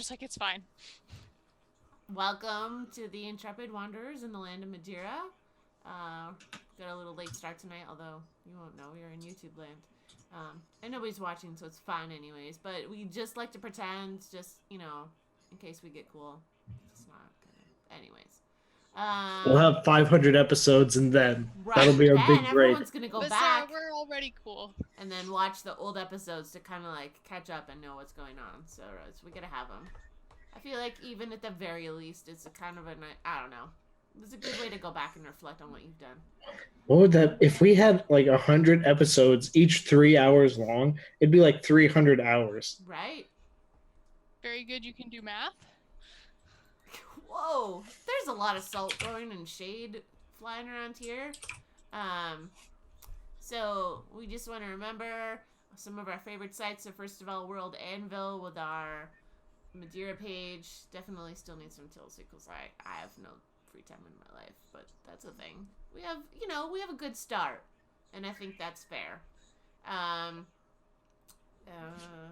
just like, it's fine. Welcome to the Intrepid Wanderers in the land of Madera. Got a little late start tonight, although you won't know. You're in YouTube land. And nobody's watching, so it's fine anyways. But we just like to pretend, just, in case we get cool. It's not gonna... Anyways. We'll have 500 episodes, and then that'll be our then big break. Everyone's going to go But back. Sarah, we're already cool. And then watch the old episodes to kind of, like, catch up and know what's going on. So we got to have them. I feel like even at the very least, it's a kind of I don't know. It's a good way to go back and reflect on what you've done. What would that, if we had like 100 episodes, each 3 hours long, it'd be like 300 hours. Right? Very good. You can do math. Whoa. There's a lot of salt throwing and shade flying around here. So we just want to remember some of our favorite sites. So first of all, World Anvil with our Madera page. Definitely still need some tills because I have no free time in my life, but that's a thing. We have a good start, and I think that's fair.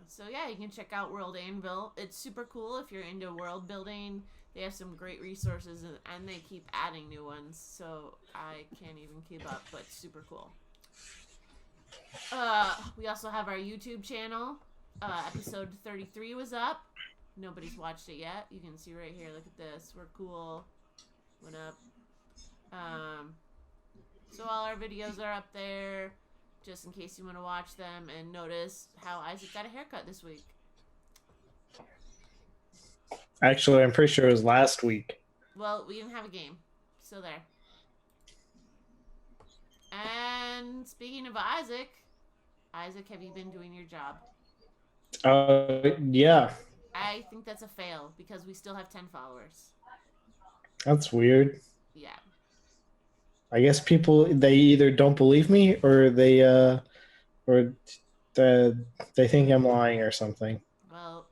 So yeah, you can check out World Anvil. It's super cool if you're into world building. They have some great resources, and they keep adding new ones, so I can't even keep up, but super cool. We also have our YouTube channel. Episode 33 was up. Nobody's watched it yet. You can see right here. Look at this. We're cool. What up? So all our videos are up there, just in case you want to watch them and notice how Isaac got a haircut this week. Actually, I'm pretty sure it was last week. Well, we didn't have a game. So there. And speaking of Isaac, have you been doing your job? Yeah. I think that's a fail because we still have 10 followers. That's weird. Yeah. I guess people, they either don't believe me or they think I'm lying or something. Well,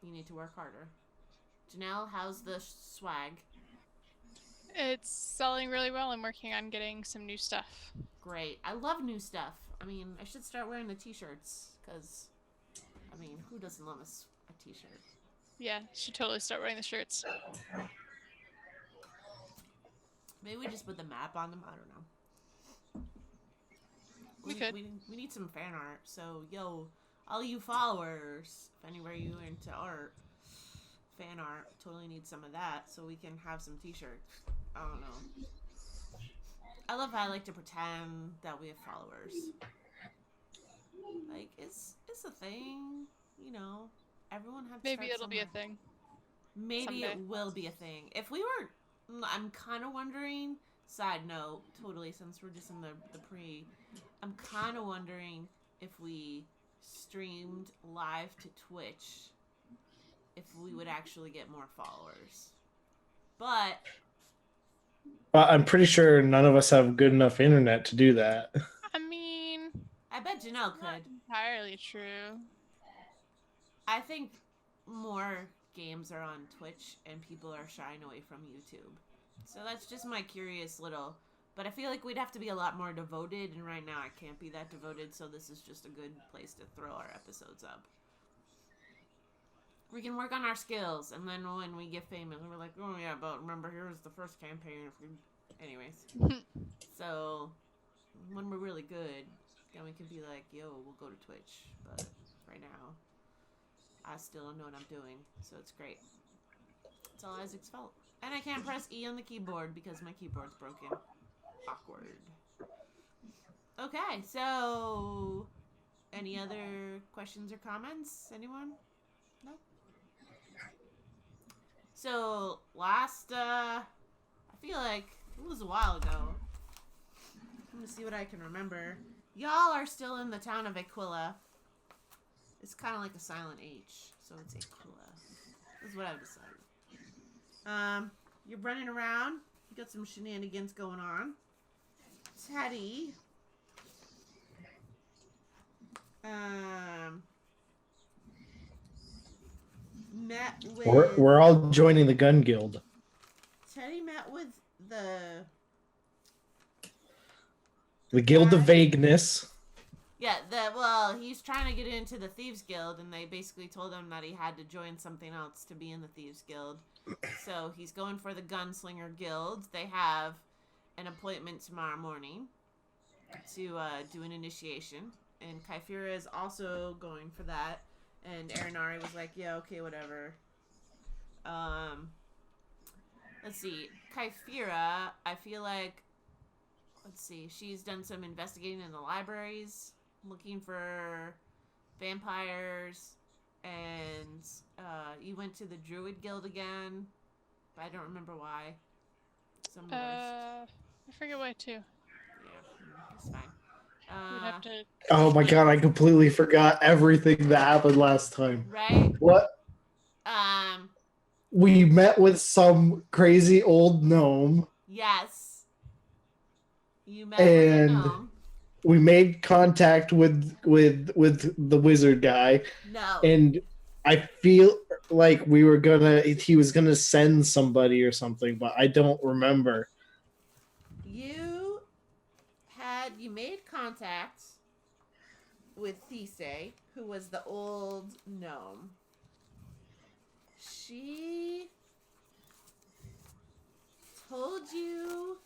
you need to work harder. Janelle, how's the swag? It's selling really well. I'm working on getting some new stuff. Great. I love new stuff. I mean, I should start wearing the t-shirts because, who doesn't love a t-shirt? Yeah, should totally start wearing the shirts. Maybe we just put the map on them. I don't know. We could. We need some fan art. So, all you followers, if anywhere you into art, fan art, totally need some of that so we can have some t-shirts. I don't know. I love how I like to pretend that we have followers. Like, it's a thing, Everyone has. Maybe it'll be a thing. Maybe someday. It will be a thing. If we were, I'm kind of wondering. Side note, totally. Since we're just in the pre, I'm kind of wondering if we streamed live to Twitch, if we would actually get more followers. But I'm pretty sure none of us have good enough internet to do that. I bet Janelle could. Not entirely true. I think more games are on Twitch and people are shying away from YouTube. So that's just my curious little... But I feel like we'd have to be a lot more devoted, and right now I can't be that devoted, so this is just a good place to throw our episodes up. We can work on our skills, and then when we get famous, we're like, oh yeah, but remember, here's the first campaign. Anyways. So, when we're really good, then we can be like, yo, we'll go to Twitch. But right now, I still don't know what I'm doing, so it's great. It's all Isaac's fault. And I can't press E on the keyboard because my keyboard's broken. Awkward. Okay, so any other questions or comments? Anyone? No? So last, I feel like it was a while ago. Let me see what I can remember. Y'all are still in the town of Aquila. It's kind of like a silent H, so it's Aquila. This is what I've decided. You're running around. You got some shenanigans going on. Teddy. Met with... We're all joining the gun guild. Teddy met with the Guild of Vagueness. Yeah, well, he's trying to get into the Thieves Guild, and they basically told him that he had to join something else to be in the Thieves Guild. So he's going for the Gunslinger Guild. They have an appointment tomorrow morning to do an initiation, and Kyphira is also going for that. And Aranari was like, "Yeah, okay, whatever." Um, let's see, Kyphira. I feel like, let's see, she's done some investigating in the libraries, looking for vampires, and you went to the Druid Guild again, but I don't remember why. Some list. I forget what to. Yeah, it's fine. We'd have to. Oh my god, I completely forgot everything that happened last time. Right? What? Um, We met with some crazy old gnome yes. You met with a and gnome. we made contact with the wizard guy, No. and I feel like he was gonna send somebody or something, but I don't remember. You made contact with Thisay, who was the old gnome. She told you.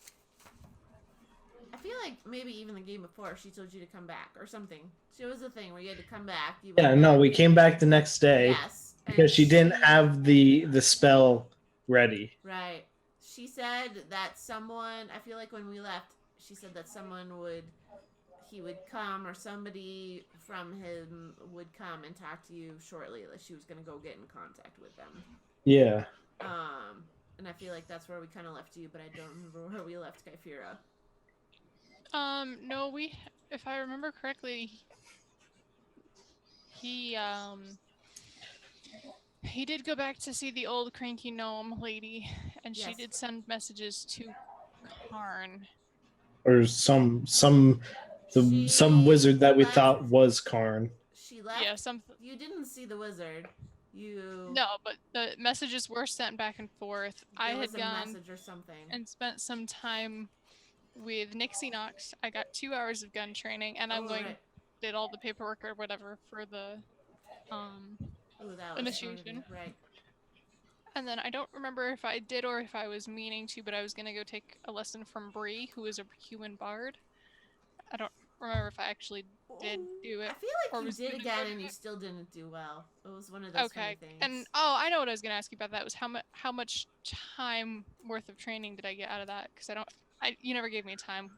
I feel like maybe even the game before she told you to come back or something. She was a thing where you had to come back. You Yeah, went no, back. we came back the next day Yes, because and she didn't have the spell ready. right. She said that someone. I feel like when we left, she said that he would come, or somebody from him would come and talk to you shortly. That she was gonna go get in contact with them. Yeah. And I feel like that's where we kind of left you, but I don't remember where we left Kyphira. No, if I remember correctly, he he did go back to see the old cranky gnome lady, and she Yes. did send messages to Karn. Or some wizard that we thought was Karn. She left. Yeah, You didn't see the wizard. No, but the messages were sent back and forth. I had gone message or something and spent some time with Nixie Knox. I got 2 hours of gun training, and did all the paperwork or whatever for the initiation. Right. And then I don't remember if I did or if I was meaning to, but I was gonna go take a lesson from Bree, who is a human bard. I don't remember if I actually did do it. I feel like you did again, and you still didn't do well. It was one of those funny things. And I know what I was gonna ask you about. That was how much time worth of training did I get out of that? Because you never gave me time.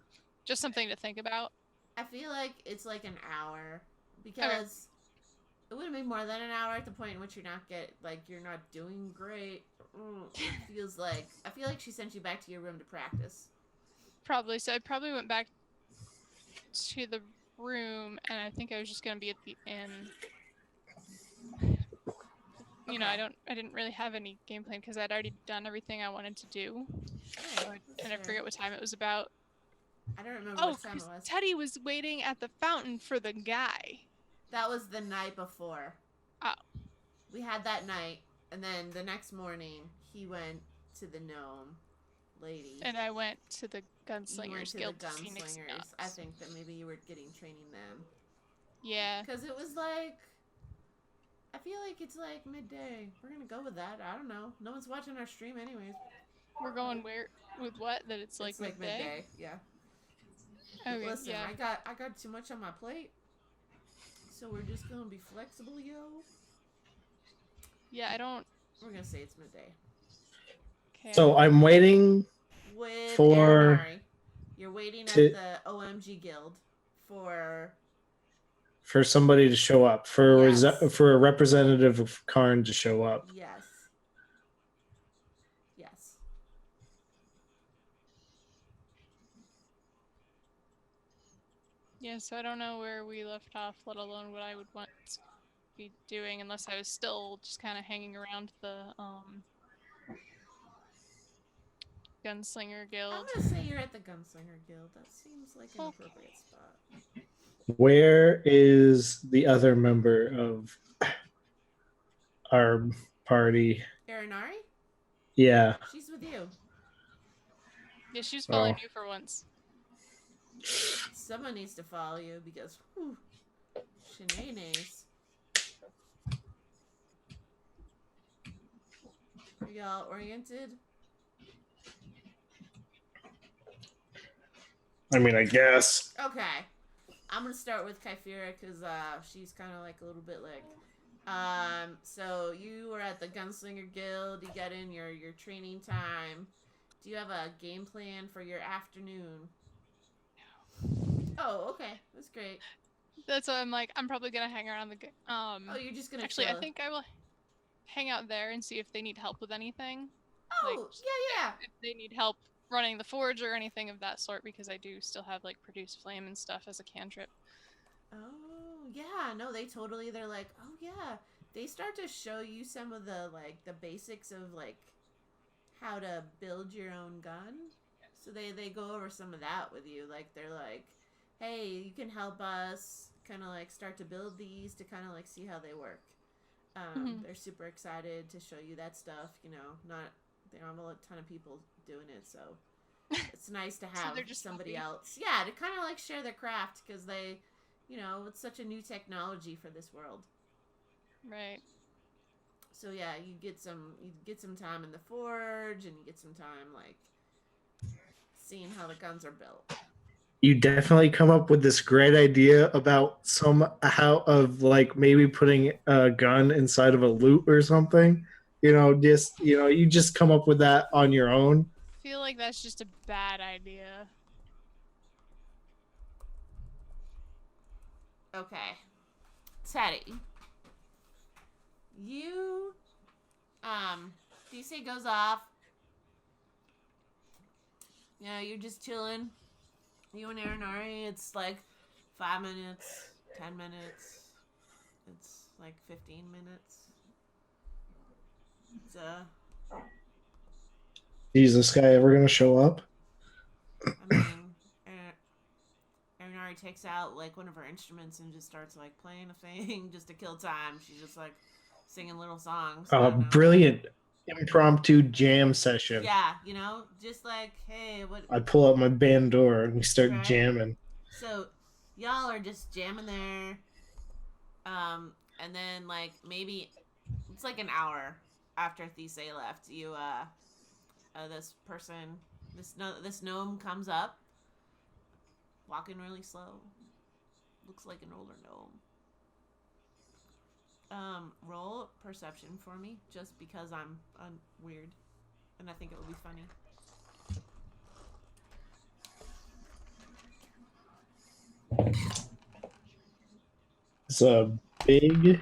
Just something to think about. I feel like it's like an hour because it would have been more than an hour at the point in which you're not doing great. It feels like I feel like she sent you back to your room to practice. Probably. So I probably went back to the room, and I think I was just gonna be at the inn. You know, I didn't really have any game plan because I'd already done everything I wanted to do. And I forget what time it was about. I don't remember what time it was. Teddy was waiting at the fountain for the guy. That was the night before. Oh. We had that night, and then the next morning, he went to the gnome lady. And I went to the Gunslingers Guild to see Nixie Knox. I think that maybe you were getting training them. Yeah. Because it was like... I feel like it's like midday. We're going to go with that. I don't know. No one's watching our stream anyways. We're going where? With what? That it's like midday? Yeah. Okay, listen, yeah. I got too much on my plate. So we're just going to be flexible, yo. Yeah, We're going to say it's midday. Okay. So I'm waiting for... Aranari. You're waiting at the OMG Guild for somebody to show up, for a representative of Karn to show up. Yes. Yeah, so I don't know where we left off, let alone what I would want to be doing, unless I was still just kind of hanging around the Gunslinger Guild. I'm gonna say you're at the Gunslinger Guild. That seems like an appropriate spot. Where is the other member of our party? Aranari? Yeah. She's with you. Yeah, she's following you for once. Someone needs to follow you because, whew, shenanigans. Are y'all oriented? I mean, I guess. Okay. I'm gonna start with Kyphera because she's kind of like a little bit like. So you were at the Gunslinger Guild. You got in your training time. Do you have a game plan for your afternoon? Oh, okay, that's great. That's why I'm like, I'm probably gonna hang around Oh, you're just gonna Actually, I chill. think I will hang out there and see if they need help with anything. Like, Oh, yeah, if they need help running the forge or anything of that sort, because I do still have like produce flame and stuff as a cantrip. Oh, yeah. No, they totally. They're like, oh yeah. They start to show you some of the like the basics of like how to build your own gun. So they go over some of that with you. Like they're like, hey, you can help us kind of like start to build these to kind of like see how they work. They're super excited to show you that stuff. You know, not there are a ton of people doing it, so it's nice to So have they're just somebody happy. else. Yeah, to kind of like share their craft because they, you know, it's such a new technology for this world. Right. So yeah, you get some time in the forge and you get some time like seeing how the guns are built. You definitely come up with this great idea about somehow of like maybe putting a gun inside of a loot or something. You just come up with that on your own. I feel like that's just a bad idea. Okay. Teddy, you DC goes off. You know, you're just chilling. You and Aranari, it's like 5 minutes, 10 minutes. It's like 15 minutes. It's Is this guy ever gonna show up? I mean, Aranari takes out like one of her instruments and just starts like playing a thing just to kill time. She's just like singing little songs. I don't know. Brilliant impromptu jam session. Yeah, you know, just like, hey, what, I pull out my bandor and we start right? jamming. So y'all are just jamming there. And then like maybe it's like an hour after Thisay left. This person, this gnome comes up, walking really slow. Looks like an older gnome. Roll perception for me, just because I'm weird, and I think it would be funny. It's a big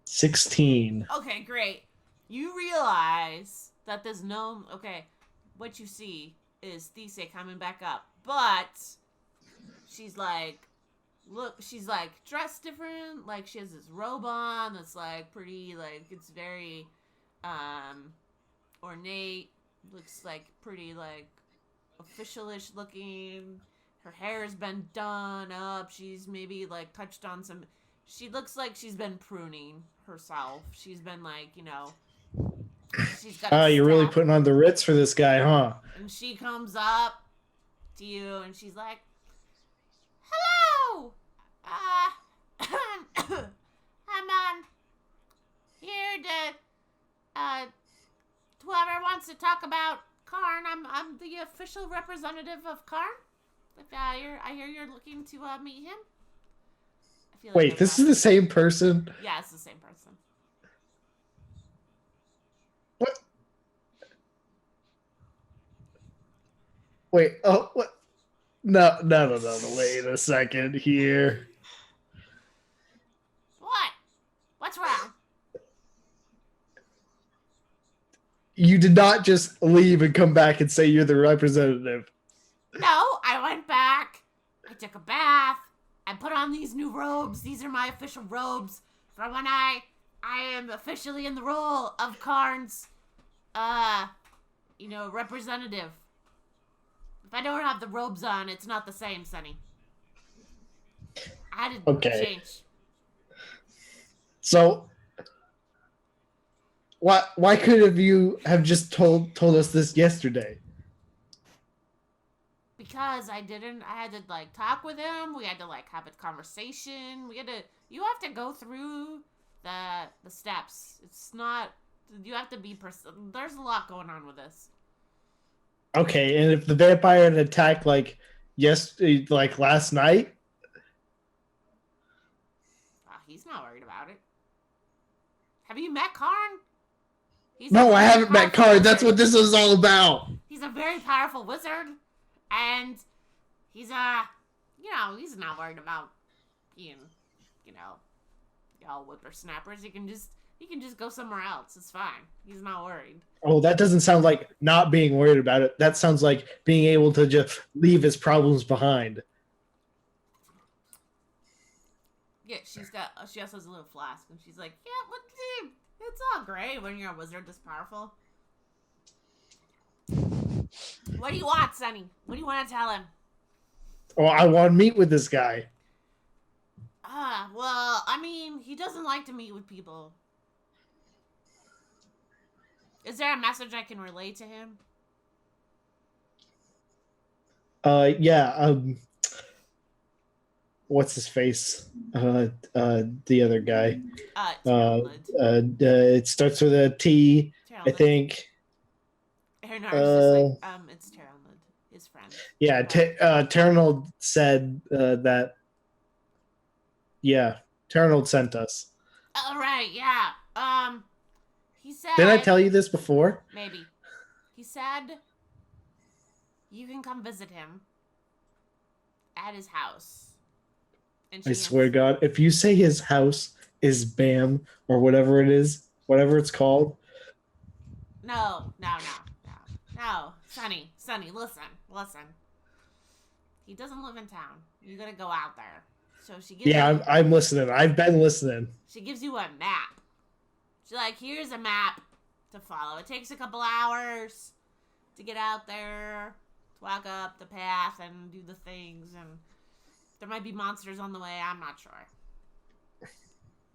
16. Okay, great. You realize that this gnome. Okay, what you see is Thisay coming back up, but she's like, look, she's like dressed different. Like she has this robe on that's like pretty, like it's very ornate. Looks like pretty like officialish looking. Her hair's been done up. She's maybe like touched on some. She looks like she's been pruning herself. She's been like, you know, she's got a Oh, you're really staff, putting on the Ritz for this guy, huh? and she comes up to you and she's like, "Hello, I'm here to whoever wants to talk about Karn. I'm the official representative of Karn. If I hear you're looking to meet him. I feel like Wait, I've this is got the same person? yeah, it's the same person. What? Wait, oh, what? No, no, no, no, no. Wait a second here. What? What's wrong? You did not just leave and come back and say you're the representative. No, I went back. I took a bath. I put on these new robes. These are my official robes for when I am officially in the role of Karn's, representative. If I don't have the robes on, it's not the same, Sonny. I had to Okay. change. So why could have you have just told us this yesterday? because I had to, like, talk with him. We had to, like, have a conversation. You have to go through the steps. It's not, you have to be, there's a lot going on with this. Okay, and if the vampire had attacked like last night, He's not worried about it. Have you met Karn? no, I haven't met Karn. That's what this is all about. He's a very powerful wizard, and he's he's not worried about being, y'all whippersnappers. He can just go somewhere else. It's fine. He's not worried. Oh, that doesn't sound like not being worried about it. That sounds like being able to just leave his problems behind. Yeah, she also has a little flask, and she's like, yeah, it's all great when you're a wizard this powerful. What do you want, Sonny? What do you want to tell him? Oh, I want to meet with this guy. Well, I mean, he doesn't like to meet with people. Is there a message I can relay to him? Yeah, what's his face? The other guy. It starts with a T, I think. It's Terrelnud, his friend. Yeah, Terrenold said that. Yeah, Terrenold sent us. Oh, right, yeah. He said... Did I tell you this before? Maybe. He said you can come visit him at his house. And I swear to God, if you say his house is BAM or whatever it is, whatever it's called. No. Sonny, listen. He doesn't live in town. You gotta go out there. So she gives I'm listening. I've been listening. She gives you a map. She's like, here's a map to follow. It takes a couple hours to get out there, to walk up the path and do the things, and there might be monsters on the way. I'm not sure.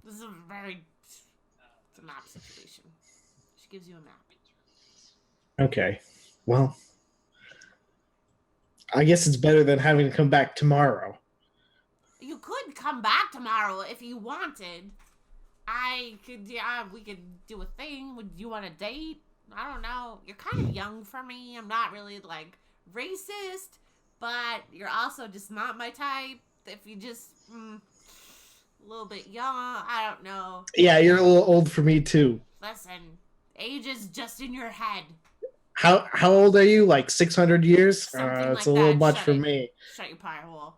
This is it's a map situation. She gives you a map. Okay. Well, I guess it's better than having to come back tomorrow. You could come back tomorrow if you wanted. We could do a thing. Would you want a date? I don't know. You're kind of young for me. I'm not really, like, racist, but you're also just not my type. If you just, a little bit young, I don't know. Yeah, you're a little old for me, too. Listen, age is just in your head. How old are you? Like 600 years? Something it's a little much for me. Shut your pie hole.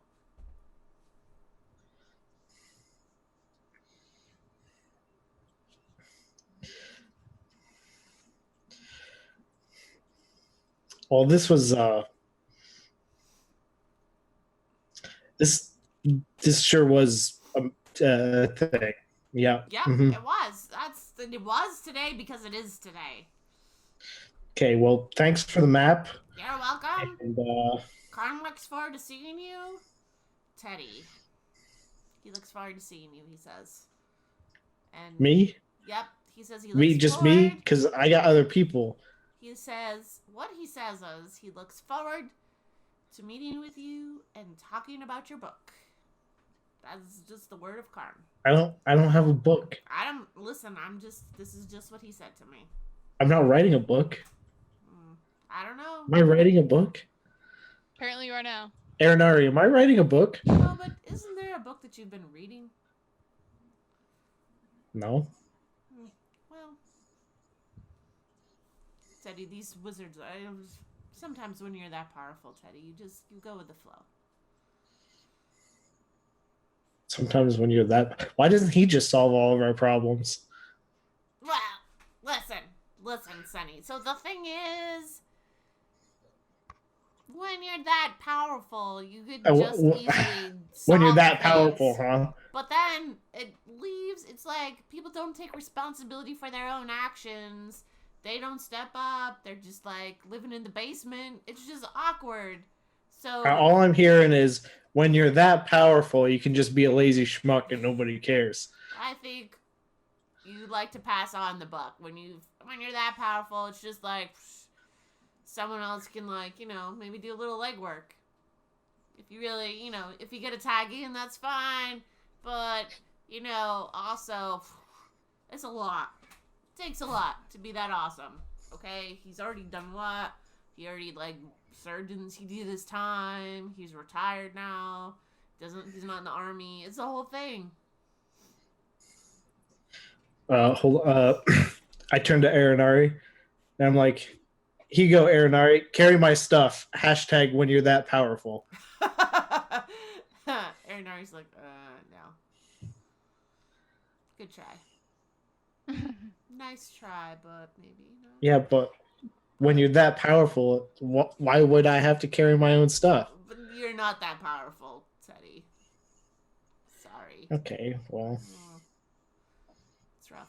Well, this was this sure was a thing. Yeah. Yeah, mm-hmm. It was. It was today because it is today. Okay, well, thanks for the map. You're welcome. And Karn looks forward to seeing you. Teddy. He looks forward to seeing you, he says. And me? Yep. He says he looks Me, just forward. me? Because I got other people. He says, what he says is he looks forward to meeting with you and talking about your book. That's just the word of Karn. I don't have a book. This is just what he said to me. I'm not writing a book. I don't know. Am I writing a book? Apparently you are now. Aranari, am I writing a book? No, but isn't there a book that you've been reading? No. Well, Teddy, these wizards, sometimes when you're that powerful, Teddy, you go with the flow. Sometimes when you're that... Why doesn't he just solve all of our problems? Well, listen, Sonny. So the thing is, when you're that powerful, you could just easily when you're solve that things. powerful, huh? But then it's like people don't take responsibility for their own actions. They don't step up. They're just like living in the basement. It's just awkward. So All I'm hearing is when you're that powerful, you can just be a lazy schmuck and nobody cares. I think you like to pass on the buck. When you're that powerful, it's just like someone else can, like, maybe do a little legwork. If you really, if you get a tag in, that's fine. But, also, it's a lot. It takes a lot to be that awesome. Okay? He's already done a lot. He already, served in CD this time. He's retired now. He's not in the army. It's the whole thing. Hold. I turned to Aranari, and I'm like, "Here you go, Aranari. Carry my stuff. Hashtag when you're that powerful." Aranari's like, no. Good try. Nice try, but maybe not. Yeah, but when you're that powerful, why would I have to carry my own stuff? But you're not that powerful, Teddy. Sorry. Okay, well. It's rough.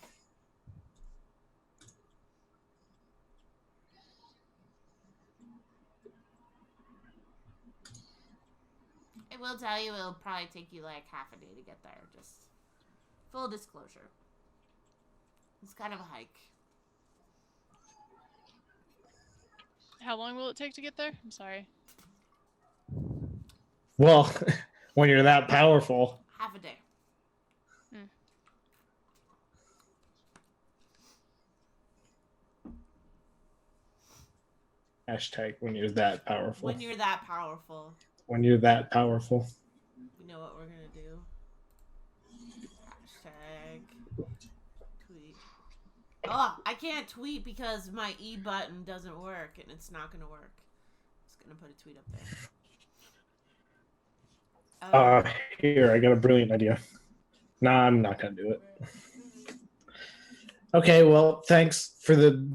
I will tell you, it'll probably take you like half a day to get there. Just full disclosure. It's kind of a hike. How long will it take to get there? I'm sorry. Well, when you're that powerful. Half a day. Hashtag when you're that powerful. When you're that powerful. When you're that powerful. You know what we're going to do? Hashtag tweet. Oh, I can't tweet because my E button doesn't work and it's not going to work. I'm just going to put a tweet up there. Here, I got a brilliant idea. Nah, I'm not going to do it. Okay, well, thanks for the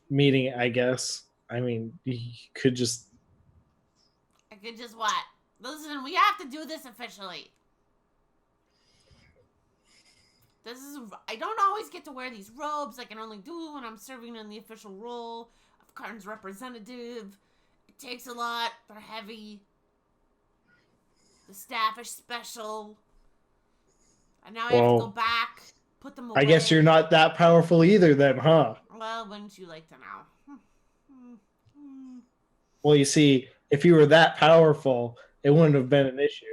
meeting, I guess. I mean, you could just... I could just what? Listen, we have to do this officially. I don't always get to wear these robes. I can only do when I'm serving in the official role of Karn's representative. It takes a lot. They're heavy. The staff is special. And now I have to go back, put them away. I guess you're not that powerful either then, huh? Well, wouldn't you like to know? Well, you see, if you were that powerful, it wouldn't have been an issue.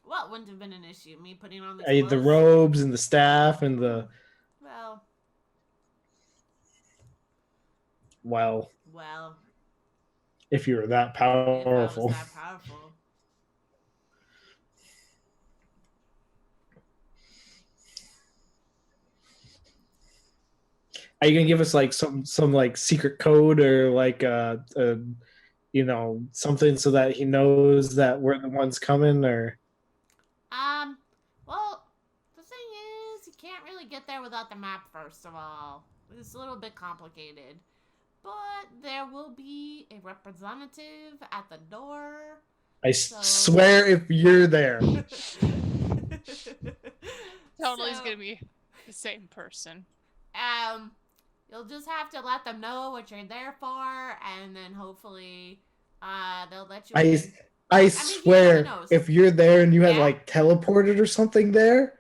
What wouldn't have been an issue? Me putting on The robes and the staff and the... Well. If you were that powerful. If I was that powerful. Are you gonna give us like some like secret code or like something so that he knows that we're the ones coming? Or well, the thing is, you can't really get there without the map. First of all, it's a little bit complicated, but there will be a representative at the door. I swear, if you're there, totally is gonna be the same person. You'll just have to let them know what you're there for, and then hopefully, they'll let you in. I swear, if you're there and you had like teleported or something there,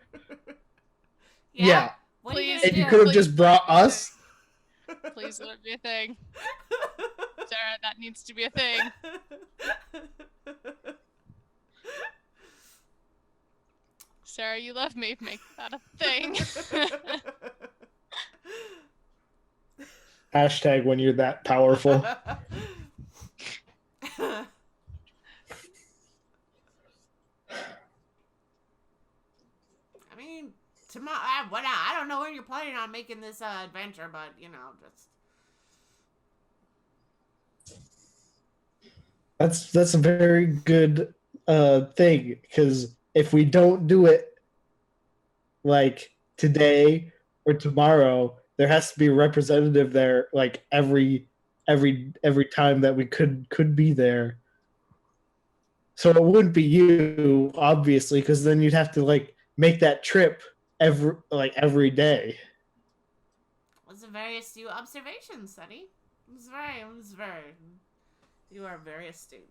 yeah. Please, and you could have just brought us. Please let it be a thing. Sarah, that needs to be a thing. Sarah, you love me. Make that a thing. Hashtag when you're that powerful. I mean, tomorrow. I don't know when you're planning on making this adventure, but just. That's a very good thing, because if we don't do it like today or tomorrow, there has to be a representative there like every time that we could be there. So it wouldn't be you, obviously, because then you'd have to like make that trip every day. It's a very astute observation, Sonny. It's very. You are very astute.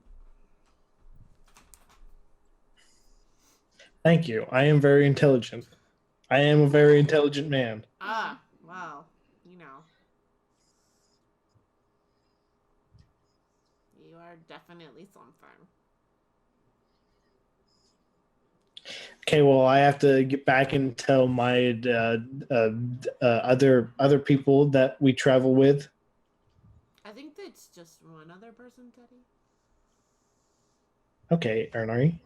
Thank you. I am very intelligent. I am a very intelligent man. Well, you are definitely something. Okay, well, I have to get back and tell my other people that we travel with. I think that's just one other person, Teddy. Okay, Ernari.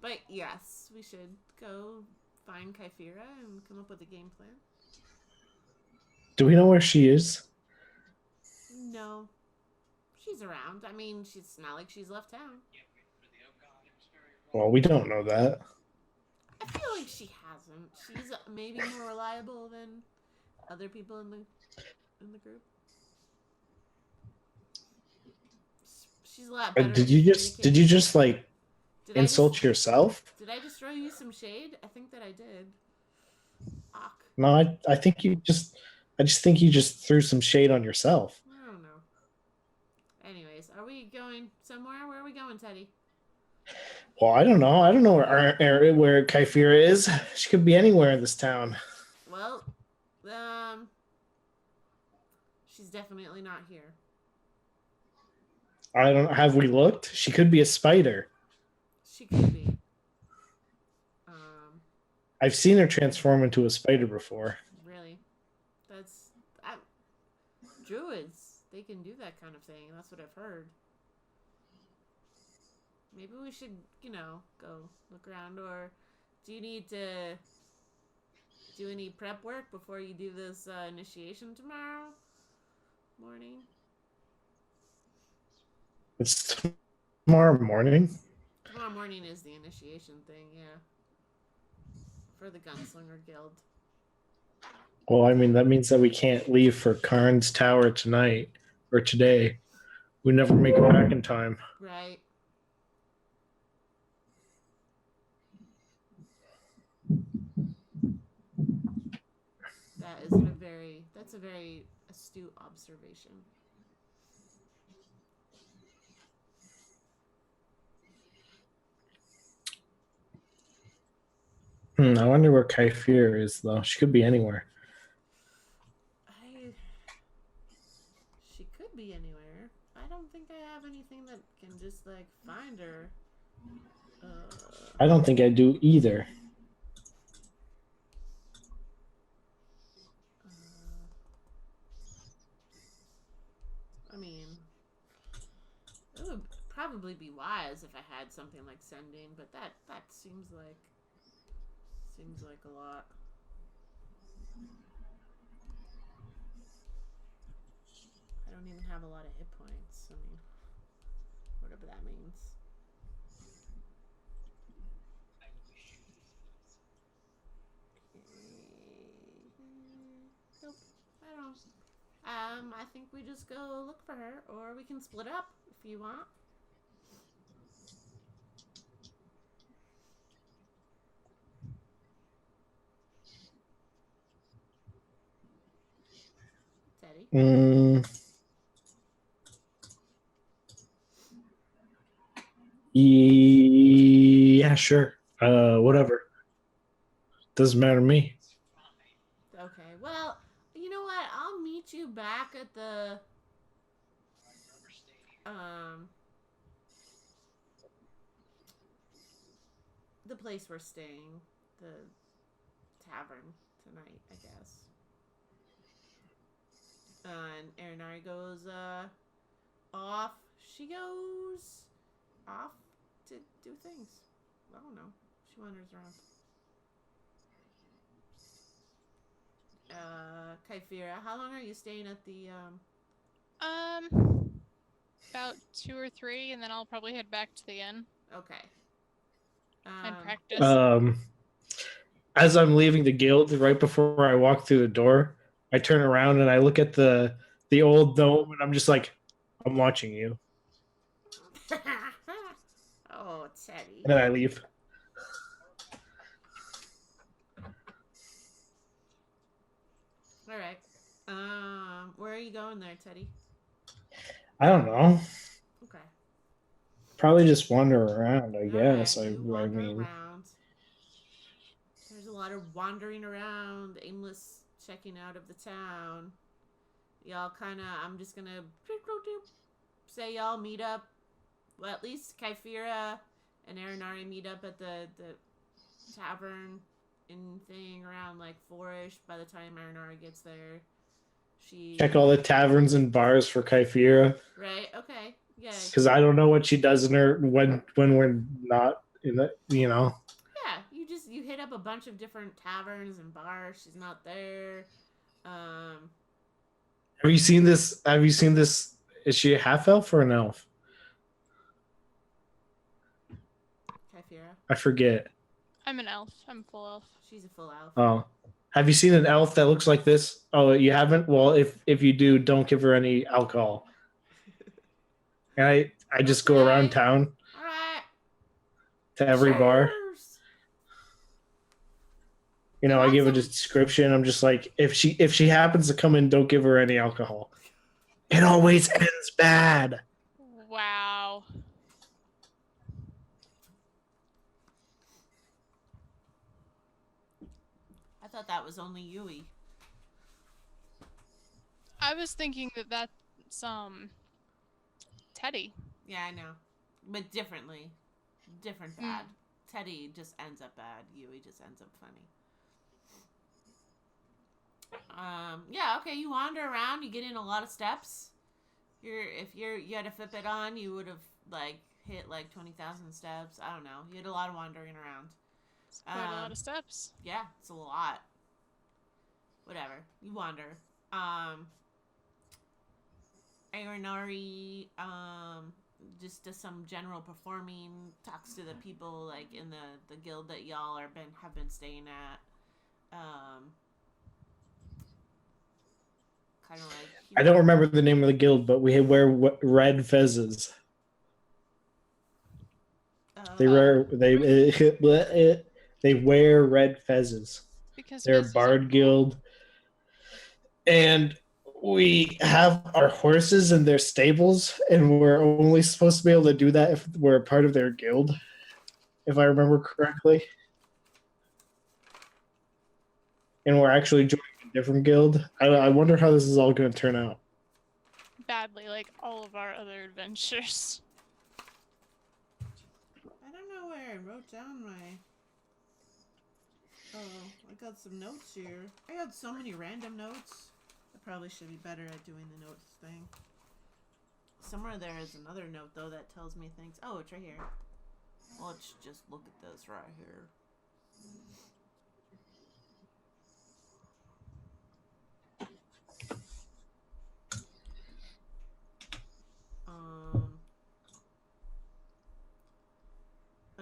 But yes, we should go find Kyphera and come up with a game plan. Do we know where she is? No, she's around. I mean, she's not like she's left town. Well, we don't know that. I feel like she hasn't. She's maybe more reliable than other people in the group. She's a lot better Did at you communicating. just like Did I insult just yourself? did I just throw you some shade? I think that I did. Fuck. No, I just think you just threw some shade on yourself. I don't know. Anyways, are we going somewhere? Where are we going, Teddy? Well, I don't know. I don't know where Kyphera is. She could be anywhere in this town. Well, she's definitely not here. I don't. Have we looked? She could be a spider. She could be. I've seen her transform into a spider before. Really? That's druids. They can do that kind of thing. That's what I've heard. Maybe we should, go look around. Or do you need to do any prep work before you do this initiation tomorrow morning? It's tomorrow morning. Tomorrow morning is the initiation thing, yeah. For the Gunslinger Guild. Well, I mean, that means that we can't leave for Karn's Tower tonight or today. We never make it back in time. Right. That's a very astute observation. I wonder where Kyphera is, though. She could be anywhere. She could be anywhere. I don't think I have anything that can just, find her. I don't think I do either. I mean, it would probably be wise if I had something like sending, but that seems like a lot. I don't even have a lot of hit points. I mean, whatever that means. Nope, I don't. I think we just go look for her, or we can split up if you want. Teddy? Yeah, sure. Whatever. Doesn't matter to me. Okay, well, you know what? I'll meet you back at the place we're staying, the tavern tonight, I guess. And Erinari goes off. She goes off to do things. I don't know. She wanders around. Kyphera, how long are you staying at the about 2 or 3, and then I'll probably head back to the inn. Okay. And practice. As I'm leaving the guild, right before I walk through the door, I turn around and I look at the old dome, and I'm just like, I'm watching you. Oh, Teddy. And then I leave. All right. Where are you going there, Teddy? I don't know. Okay. Probably just wander around, I guess. Right, I mean, around. There's a lot of wandering around, aimless checking out of the town. Y'all I'm just gonna say y'all meet up Well, at least Kyphira and Aranari meet up at the tavern in thing around like 4ish. By the time Aranari gets there, Check she all the taverns and bars for Kyphira, right. Okay, yeah, because I don't know what she does in her when we're not in the. yeah. You hit up a bunch of different taverns and bars. She's not there. Um, Have you seen this? Have you seen this? Is she a half elf or an elf? Kyphira, I forget. I'm an elf. I'm full elf. she's a full elf. Oh, have you seen an elf that looks like this? Oh, you haven't? Well, if you do, don't give her any alcohol. And I just go around Okay, town all right. to every bar. Cheers. You I want give a some? description. I'm just like, if she happens to come in, don't give her any alcohol. It always ends bad. Wow. I thought that was only Yui. I was thinking that's Teddy. Yeah, I know, but differently, different bad. Teddy just ends up bad. Yui just ends up funny. Yeah, okay. You wander around. You get in a lot of steps. You had a Fitbit on, you would have like hit like 20,000 steps. I don't know. You had a lot of wandering around. It's quite a lot of steps. Yeah, it's a lot. Whatever. You wander. Aranari just does some general performing, talks to the people like in the guild that y'all have been staying at. Kind of like I don't remember the name of the guild, but we wear red fezzes. They wear they wear red fezzes. Because They're a bard guild, and we have our horses in their stables, and we're only supposed to be able to do that if we're a part of their guild, if I remember correctly. And we're actually joining a different guild. I wonder how this is all going to turn out. Badly, like all of our other adventures. I don't know where I wrote down my. Oh, I got some notes here. I got so many random notes. I probably should be better at doing the notes thing. Somewhere there is another note though that tells me things. Oh, it's right here. Let's just look at this right here.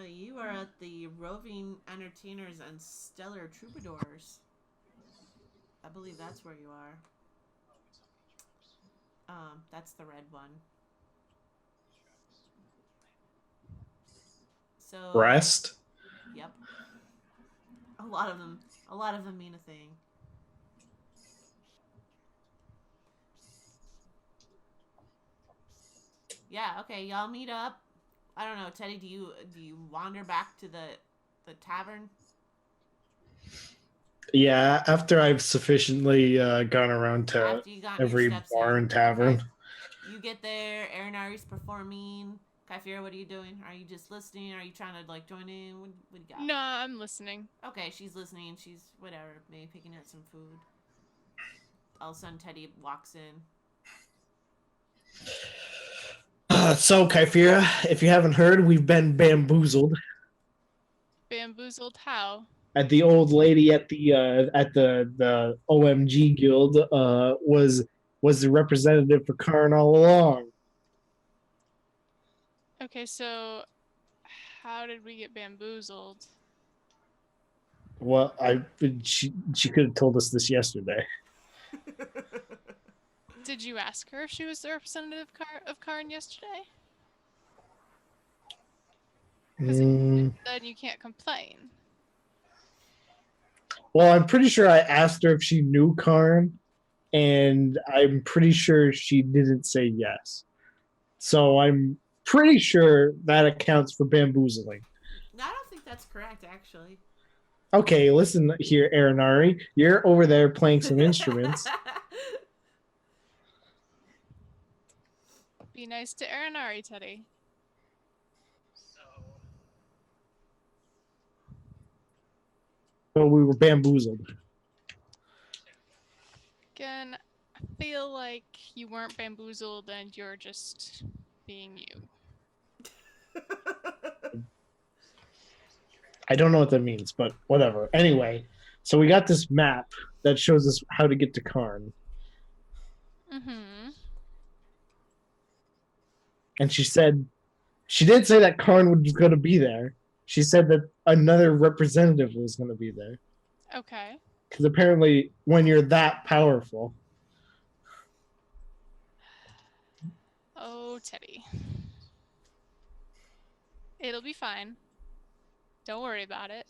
You are at the Roving Entertainers and Stellar Troubadours. I believe that's where you are. That's the red one. So Rest? Yep. A lot of them mean a thing. Yeah, okay, y'all meet up. I don't know, Teddy, do you wander back to the tavern? Yeah, after I've sufficiently gone around to every bar and tavern. Okay. You get there, Aranari's performing. Kyphira, what are you doing? Are you just listening? Are you trying to like join in? What do you got? No, I'm listening. Okay, she's listening. She's whatever, maybe picking out some food. All of a sudden, Teddy walks in. So, Kyphira, if you haven't heard, we've been bamboozled. Bamboozled how? At the old lady at the OMG guild was the representative for Karn all along. Okay, so how did we get bamboozled? Well, she could have told us this yesterday. Did you ask her if she was the representative of Karn yesterday? Because then you can't complain. Well, I'm pretty sure I asked her if she knew Karn, and I'm pretty sure she didn't say yes. So I'm pretty sure that accounts for bamboozling. No, I don't think that's correct, actually. Okay, listen here, Aranari. You're over there playing some instruments. Be nice to Aranari, Teddy. but we were bamboozled. Again, I feel like you weren't bamboozled and you're just being you. I don't know what that means, but whatever. Anyway, so we got this map that shows us how to get to Karn. Mm-hmm. And she did say that Karn was going to be there. She said that another representative was going to be there. Okay. Because apparently, when you're that powerful, Oh, Teddy. It'll be fine. Don't worry about it.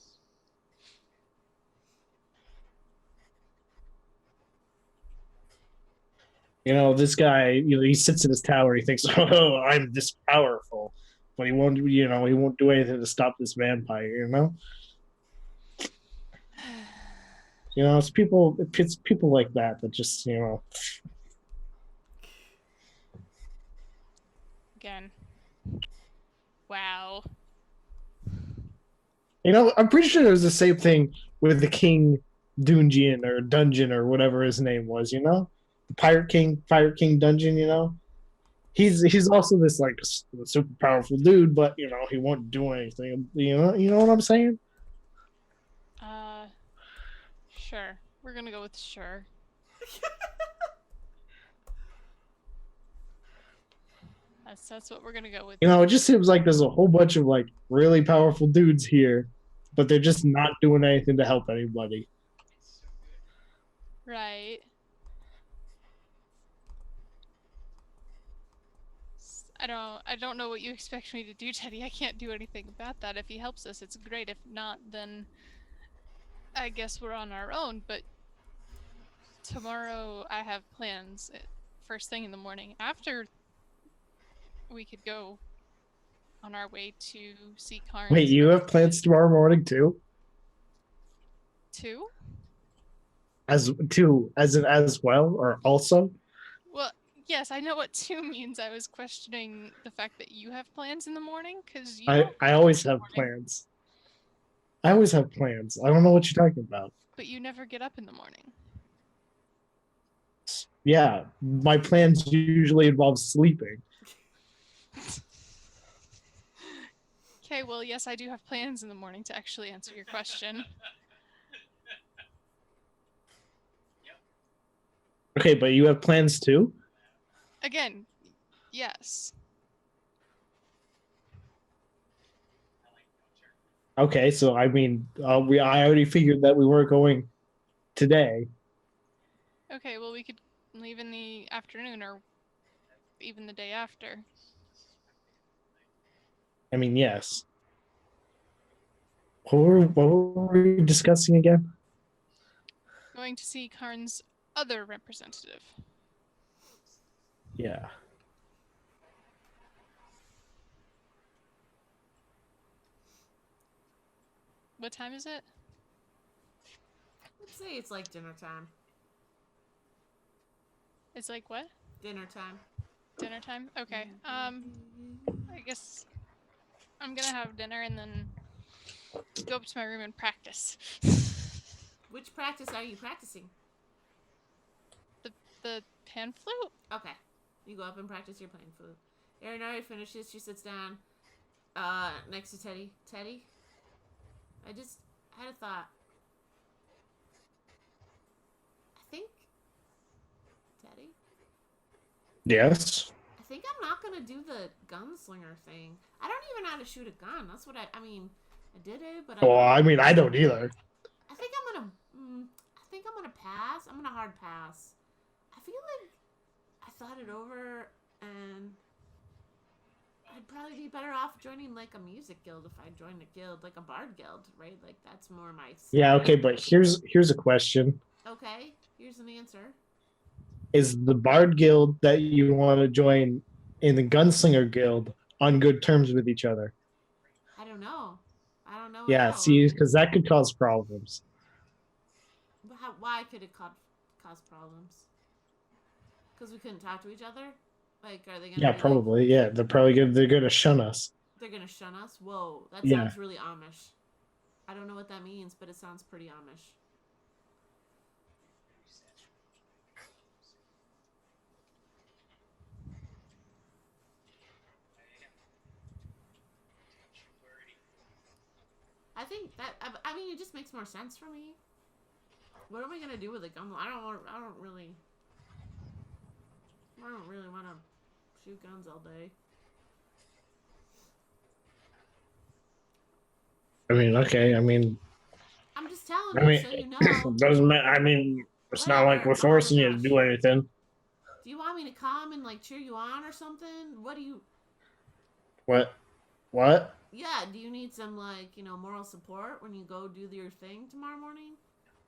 this guy, he sits in his tower. He thinks, "Oh, I'm this powerful," but he won't do anything to stop this vampire. It's people like that just Again. Wow. I'm pretty sure it was the same thing with the King Dungeon or Dungeon or whatever his name was. The Pirate King Dungeon. He's also this like super powerful dude, but he won't do anything. You know what I'm saying? Sure. We're gonna go with sure. That's what we're gonna go with. It just seems like there's a whole bunch of like really powerful dudes here, but they're just not doing anything to help anybody. Right. I don't know what you expect me to do, Teddy. I can't do anything about that. If he helps us, it's great. If not, then I guess we're on our own. But tomorrow I have plans first thing in the morning. After we could go on our way to see Karn. Wait, you have plans tomorrow morning too? Two? As well or also? Well, yes, I know what two means. I was questioning the fact that you have plans in the morning because I always have plans. I always have plans. I don't know what you're talking about. But you never get up in the morning. Yeah, my plans usually involve sleeping. Okay, well, yes, I do have plans in the morning to actually answer your question. Okay, but you have plans too? Again, yes. Okay, so I mean, I already figured that we weren't going today. Okay, well, we could leave in the afternoon or even the day after. I mean, yes. What were we discussing again? Going to see Karn's other representative. Yeah. What time is it? Let's say it's like dinner time. It's like what? Dinner time. Dinner time? Okay. I guess I'm gonna have dinner and then go up to my room and practice. Which practice are you practicing? The pan flute? Okay. You go up and practice your pan flute. Arinari finishes. She sits down next to Teddy. Teddy? I just had a thought. I think... Teddy? Yes? I think I'm not going to do the gunslinger thing. I don't even know how to shoot a gun. That's what I mean, I did it, but I mean, I don't either. I think I'm going to pass. I'm going to hard pass. I feel like I thought it over and I'd probably be better off joining like a music guild if I joined a guild, like a bard guild, right? Like that's more my style. Yeah, okay, but here's a question. Okay, here's an answer. Is the bard guild that you want to join in the gunslinger guild on good terms with each other? I don't know. Yeah, see, because that could cause problems. But why could it cause problems? Because we couldn't talk to each other? Like, are they gonna? Yeah, probably. They're probably they're gonna shun us. They're gonna shun us. Whoa, that sounds really Amish. I don't know what that means, but it sounds pretty Amish. I think that I mean it just makes more sense for me. What am I gonna do with a gun? I don't really want to shoot guns all day. I mean, okay. I mean, I'm just telling I you mean, so you know. doesn't matter. I mean, it's not like Whatever. we're Oh my forcing you to gosh. do anything. Do you want me to come and like cheer you on or something? What do you? What? What? Yeah. Do you need some like moral support when you go do your thing tomorrow morning?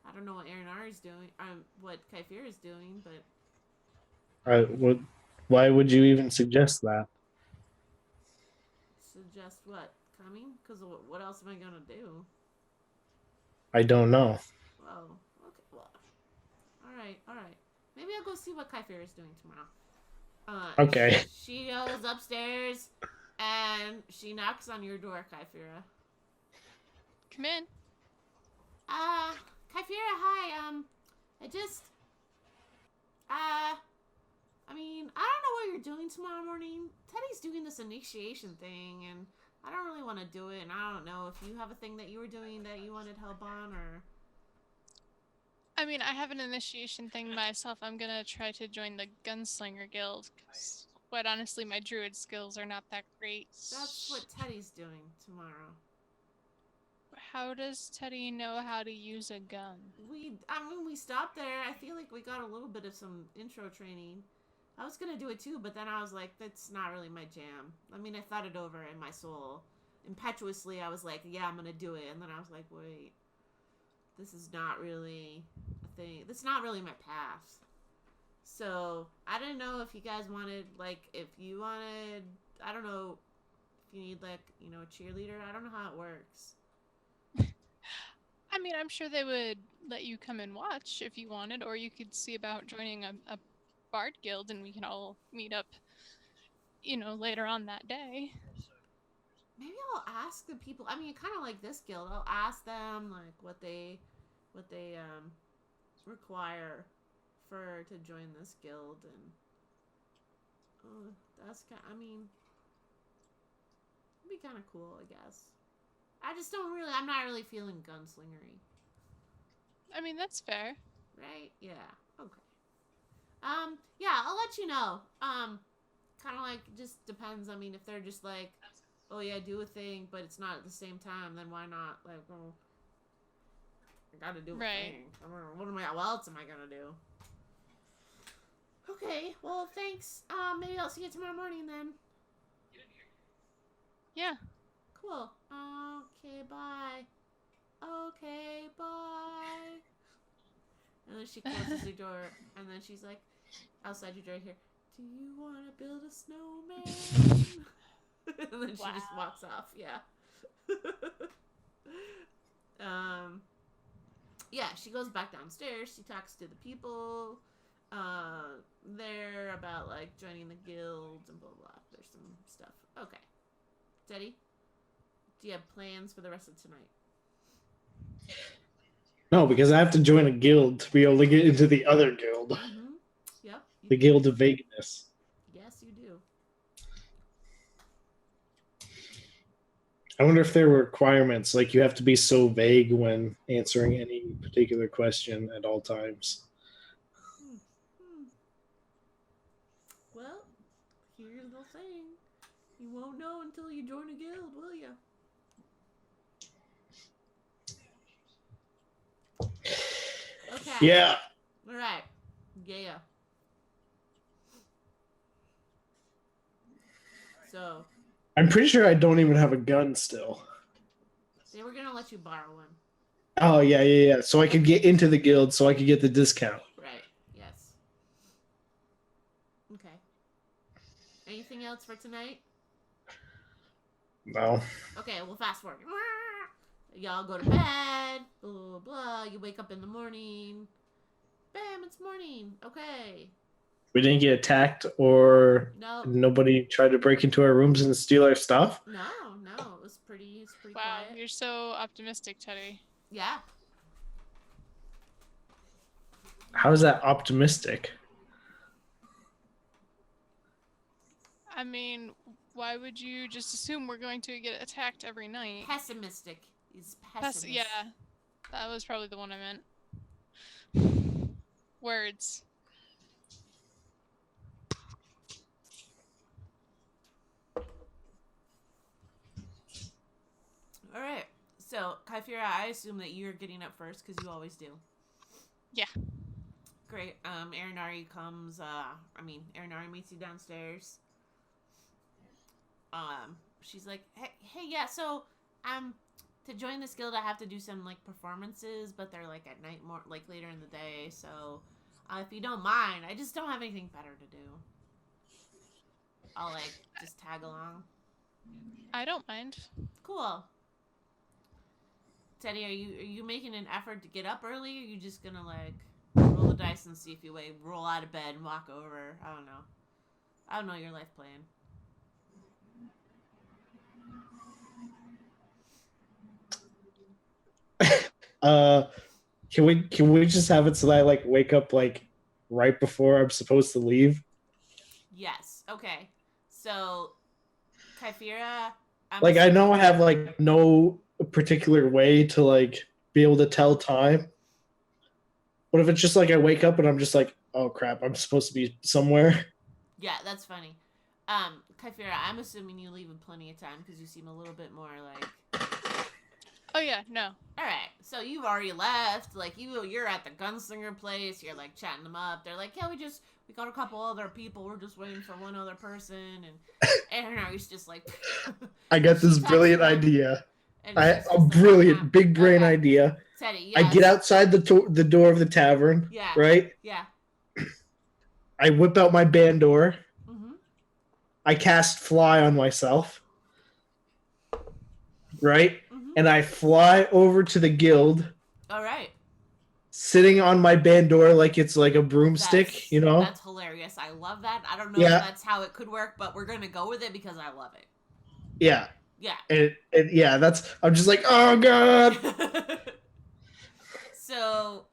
I don't know what Aaron R is doing. What Kaifir is doing, but I would. Why would you even suggest that? suggest what coming? Because what else am I gonna do? I don't know. Oh, okay. Well, all right, all right. Maybe I'll go see what Kaifir is doing tomorrow. Okay. She goes upstairs and she knocks on your door, Kaifira. Come in. Kaifira, hi. I just, uh, I mean, I don't know what you're doing tomorrow morning. Teddy's doing this initiation thing, and I don't really want to do it, and I don't know if you have a thing that you were doing that you wanted help on, or... I mean, I have an initiation thing myself. I'm gonna try to join the Gunslinger Guild, because, quite honestly, my druid skills are not that great. That's what Teddy's doing tomorrow. How does Teddy know how to use a gun? We stopped there. I feel like we got a little bit of some intro training. I was gonna do it too, but then I was like, that's not really my jam. I mean, I thought it over in my soul. Impetuously, I was like, yeah, I'm gonna do it. And then I was like, wait, this is not really a thing. That's not really my path. So, I didn't know if you guys wanted, like, if you wanted, I don't know, if you need, like, a cheerleader. I don't know how it works. I mean, I'm sure they would let you come and watch if you wanted, or you could see about joining a bard guild and we can all meet up, later on that day. Maybe I'll ask the people. I mean, kind of like this guild. I'll ask them like what they require to join this guild, and that's kind. I mean, it'd be kind of cool, I guess. I just don't really. I'm not really feeling gunslingery. I mean, that's fair. Right? Yeah. Okay. Yeah, I'll let you know. Kind of like just depends. I mean, if they're just like, oh yeah, do a thing, but it's not at the same time, then why not? Like, oh, I gotta do a thing. I don't know, what else am I gonna do? Okay, well, thanks. Maybe I'll see you tomorrow morning then. Yeah. Cool. Okay, bye. Okay, bye. And then she closes the door, and then she's like, outside your door here, do you want to build a snowman? And then she just walks off. Yeah. Yeah, she goes back downstairs. She talks to the people there about like joining the guilds and blah blah. There's some stuff. Okay, Teddy, do you have plans for the rest of tonight? No, because I have to join a guild to be able to get into the other guild. Mm-hmm. Yep. The Guild of Vagueness. Yes, you do. I wonder if there were requirements, like you have to be so vague when answering any particular question at all times. Well, here's the thing. You won't know until you join a guild, will you? Okay. Yeah. All right. Yeah. So. I'm pretty sure I don't even have a gun still. They were going to let you borrow one. Oh, yeah. So I could get into the guild so I could get the discount. Right. Yes. Okay. Anything else for tonight? No. Okay, well, fast forward. Y'all go to bed. Blah, blah, blah. You wake up in the morning. Bam, it's morning. Okay. We didn't get attacked or no. Nobody tried to break into our rooms and steal our stuff? No. It was pretty pretty Wow, quiet. you're so optimistic, Teddy. Yeah. How is that optimistic? I mean, why would you just assume we're going to get attacked every night? Pessimistic. He's pessimist. Yeah, that was probably the one I meant. Words. All right. So, Kyphira, I assume that you're getting up first because you always do. Yeah. Great. Arinari comes. Arinari meets you downstairs. She's like, hey, yeah. So, to join this guild, I have to do some like performances, but they're like at night, more like later in the day. So, if you don't mind, I just don't have anything better to do. I'll like just tag along. I don't mind. Cool. Teddy, are you making an effort to get up early? Or are you just gonna like roll the dice and see if you roll out of bed and walk over? I don't know. I don't know your life plan. Can we just have it so that I like wake up like right before I'm supposed to leave? Yes. Okay. So, Kyphira, Like I know I have like no particular way to like be able to tell time. What if it's just like I wake up and I'm just like, oh crap, I'm supposed to be somewhere? Yeah, that's funny. Kyphira, I'm assuming you leave in plenty of time because you seem a little bit more like. Oh yeah, no. All right, so you've already left. Like you're at the gunslinger place. You're like chatting them up. They're like, yeah, we got a couple other people. We're just waiting for one other person, and Aaron's just like. I got this brilliant idea. A like, brilliant, big brain idea. Teddy, yes. I get outside the door of the tavern. Yeah. Right. Yeah. I whip out my bandor. Mm-hmm. I cast fly on myself. Right? Mm-hmm. And I fly over to the guild. All right. Sitting on my bandor like it's like a broomstick, you know? That's hilarious. I love that. I don't know if that's how it could work, but we're going to go with it because I love it. Yeah. Yeah. And yeah, I'm just like, oh God. So,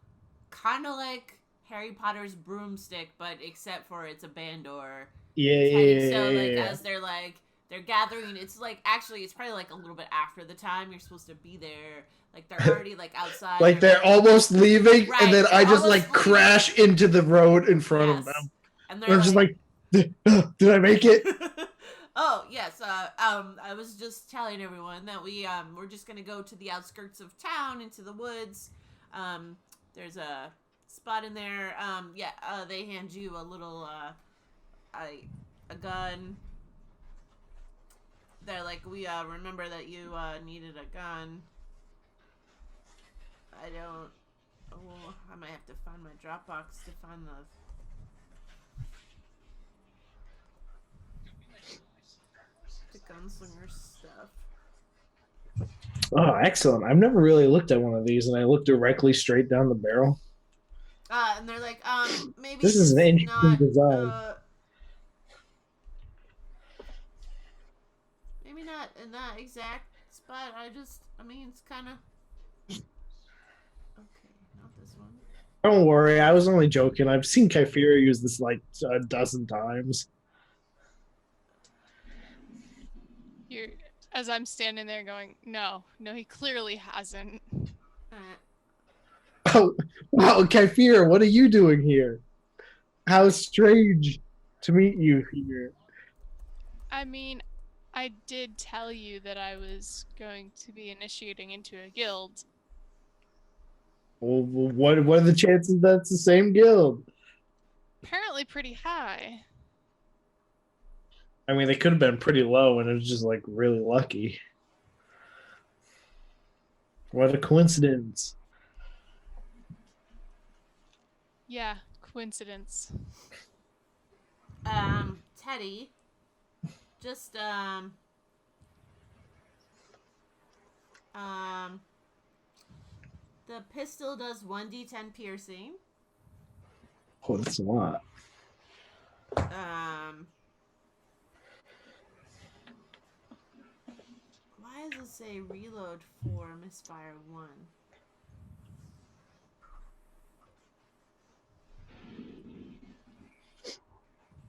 kind of like Harry Potter's broomstick, but except for it's a bandor. Yeah. So, like, as they're gathering, it's like, actually, it's probably like a little bit after the time you're supposed to be there. Like, they're already, like, outside. Like, they're almost leaving, right, and then I just, like, leaving. Crash into the road in front of them. And I'm just like, did I make it? Oh, yes. I was just telling everyone that we're just going to go to the outskirts of town, into the woods. There's a spot in there. They hand you a little, a gun. They're like, we remember that you needed a gun. I might have to find my Dropbox to find the gunslinger stuff. Oh, excellent. I've never really looked at one of these, and I look directly straight down the barrel. And they're like, maybe this is an interesting design. Maybe not in that exact spot. It's kind of... Okay, not this one. Don't worry, I was only joking. I've seen Kyphira use this like a dozen times. As I'm standing there going, no, he clearly hasn't. Oh, wow, Kyphira, what are you doing here? How strange to meet you here. I mean, I did tell you that I was going to be initiating into a guild. Well, what are the chances that's the same guild? Apparently pretty high. I mean, they could have been pretty low, and it was just, like, really lucky. What a coincidence. Yeah, coincidence. Teddy, just, the pistol does 1d10 piercing. Oh, that's a lot. Why is this say reload for misfire 1.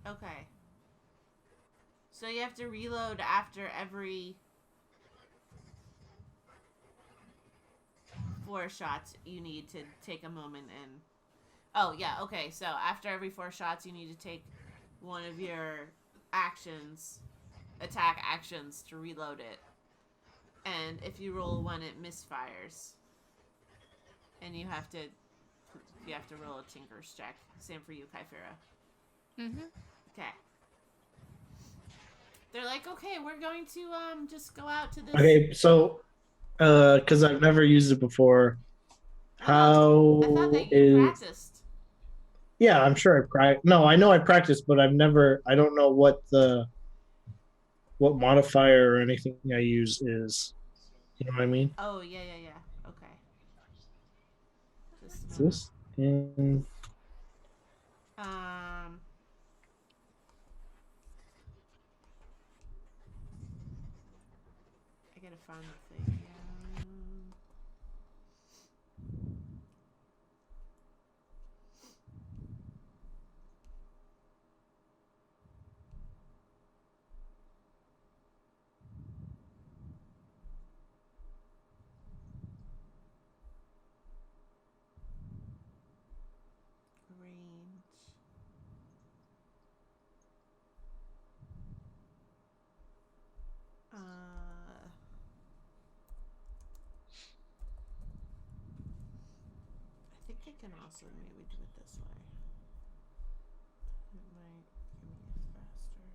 Okay. So you have to reload after every 4 shots. You need to take a moment and... Oh, yeah, okay. So after every 4 shots, you need to take one of your actions, attack actions, to reload it. And if you roll 1, it misfires. And you have to roll a Tinker's check. Same for you, Kyphera. Mm-hmm. Okay. They're like, okay, we're going to just go out to this. Okay, so because I've never used it before, I thought that you practiced. Yeah, I'm sure I practiced. No, I know I practiced, but I don't know what modifier or anything I use is. You know what I mean? Oh, yeah. Okay. Just Is this in? I gotta find the thing. Range. I think I can also maybe do it this way. It might give me a faster thing.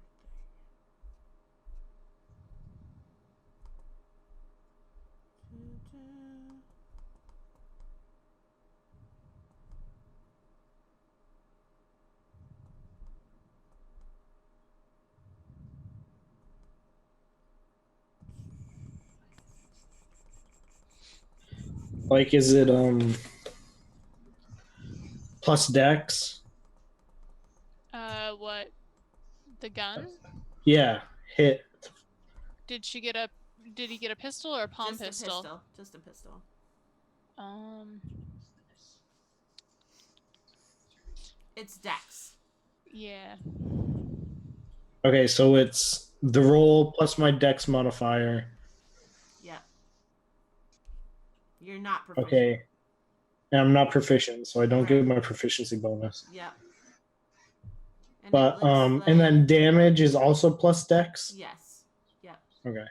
Like, is it plus dex? What? The gun? Yeah, hit. Did he get a pistol or a palm pistol? Just a pistol. It's dex. Yeah. Okay, so it's the roll plus my dex modifier. Yep. You're not proficient. Okay. And I'm not proficient, so I don't get my proficiency bonus. Yep. And but and then damage is also plus dex? Yes. Yep. Okay.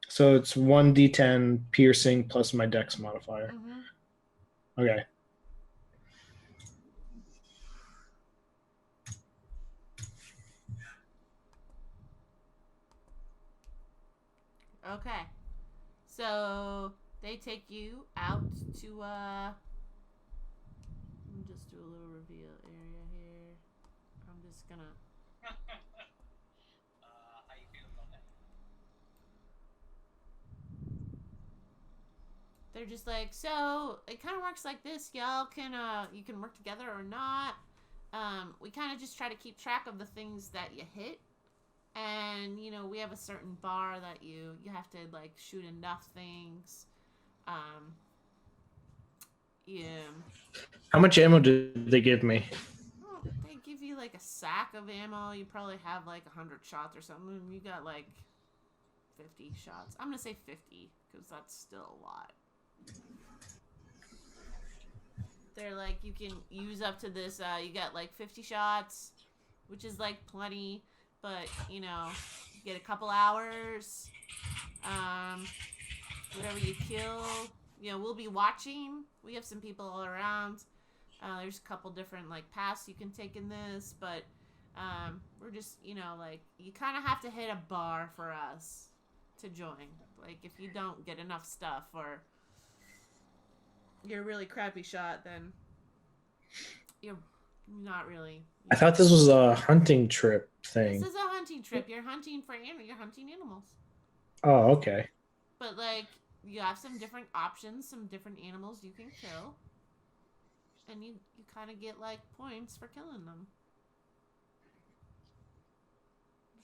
So it's 1d10 piercing plus my dex modifier. Mm-hmm. Okay. Okay. So they take you out to let me just do a little reveal area here. I'm just gonna how you feeling about that? They're just like, so it kind of works like this. Y'all can you can work together or not. We kind of just try to keep track of the things that you hit. And, you know, we have a certain bar that you have to, like, shoot enough things. Yeah. How much ammo did they give me? Well, they give you, like, a sack of ammo. You probably have, like, 100 shots or something. You got, like, 50 shots. I'm going to say 50, because that's still a lot. They're like, you can use up to this, you got, like, 50 shots, which is, like, plenty. But, you know, you get a couple hours. Whatever you kill, you know, we'll be watching. We have some people all around. There's a couple different, like, paths you can take in this. But we're just, you know, like, you kind of have to hit a bar for us to join. Like, if you don't get enough stuff or you're a really crappy shot, then you're not really... I thought this was a hunting trip thing. This is a hunting trip. You're hunting animals. Oh, okay. But, like, you have some different options, some different animals you can kill. And you kind of get, like, points for killing them.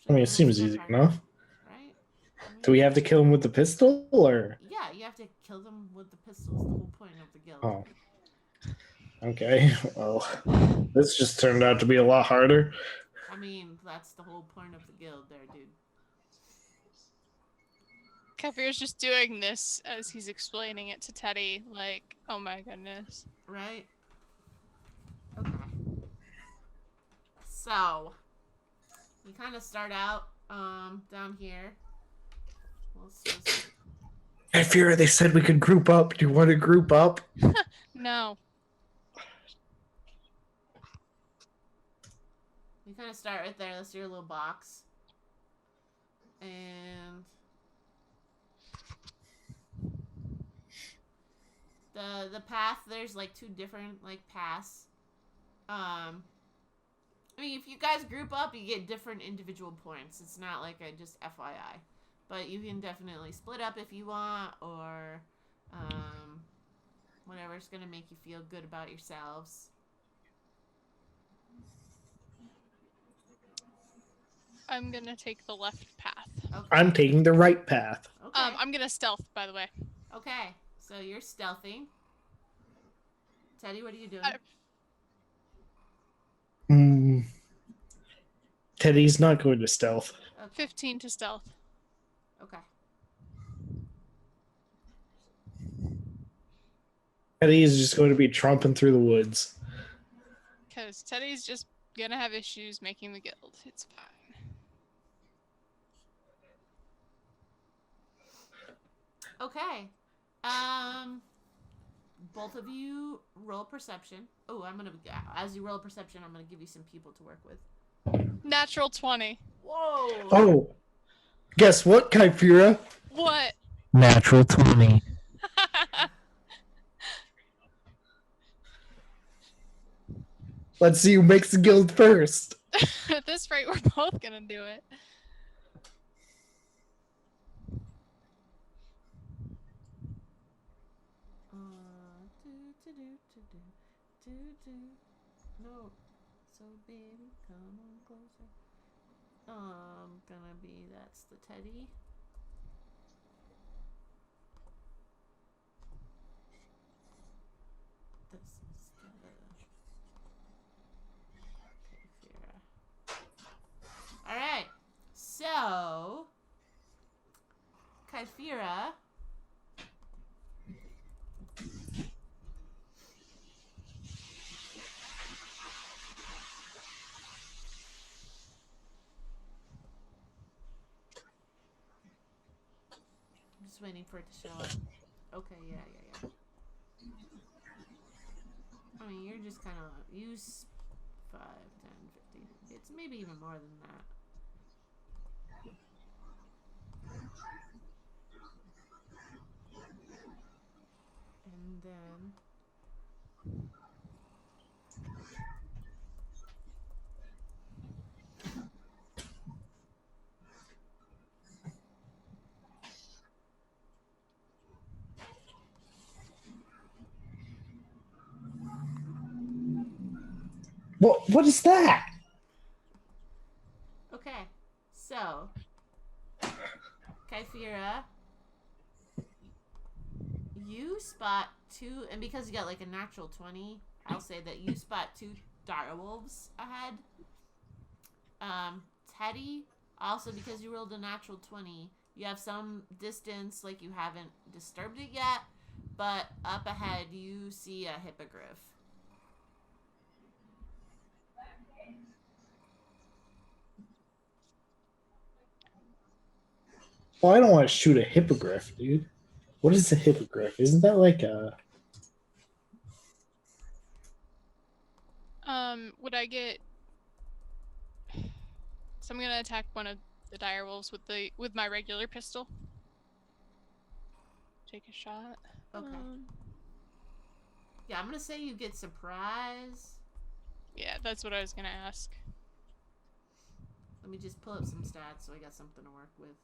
I mean, it seems easy enough. Right? Do we have to kill him with the pistol, or? Yeah, you have to kill them with the pistols. The whole point of the guild. Oh. Okay. Well, this just turned out to be a lot harder. I mean, that's the whole point of the guild, there, dude. Kefir's just doing this as he's explaining it to Teddy, like, oh my goodness. Right? Okay. So, you kind of start out down here. Let's just... I fear they said we could group up. Do you want to group up? No. You kind of start right there. That's your little box. And the path, there's like 2 different like paths. I mean, if you guys group up, you get different individual points. It's not like a just FYI. But you can definitely split up if you want, or whatever's going to make you feel good about yourselves. I'm gonna take the left path. Okay. I'm taking the right path. Okay. I'm gonna stealth, by the way. Okay. So you're stealthing. Teddy, what are you doing? Teddy's not going to stealth. Okay. 15 to stealth. Okay. Teddy is just going to be tromping through the woods. Because Teddy's just gonna have issues making the guild. It's fine. Okay. Both of you roll perception. Oh, as you roll perception, I'm gonna give you some people to work with. Natural 20. Whoa. Oh, guess what, Kyphira? What? Natural 20. Let's see who makes the guild first. At this rate, we're both gonna do it. No. So baby, come on closer. Gonna be, that's the Teddy. This is the Kyphira. Alright. So Kyphira, I'm just waiting for it to show up. Okay, yeah. I mean, you're just kind of use 5, 10, 15. It's maybe even more than that. And then What is that? okay, so Kyphira, you spot 2, and because you got like a natural 20, I'll say that you spot 2 direwolves ahead. Teddy, also because you rolled a natural 20, you have some distance, like you haven't disturbed it yet, but up ahead you see a hippogriff. Well, I don't want to shoot a hippogriff, dude. What is a hippogriff? Isn't that like a... Would I get... So I'm gonna attack one of the direwolves with my regular pistol. Take a shot. Okay. Yeah, I'm gonna say you get surprise. Yeah, that's what I was gonna ask. Let me just pull up some stats so I got something to work with.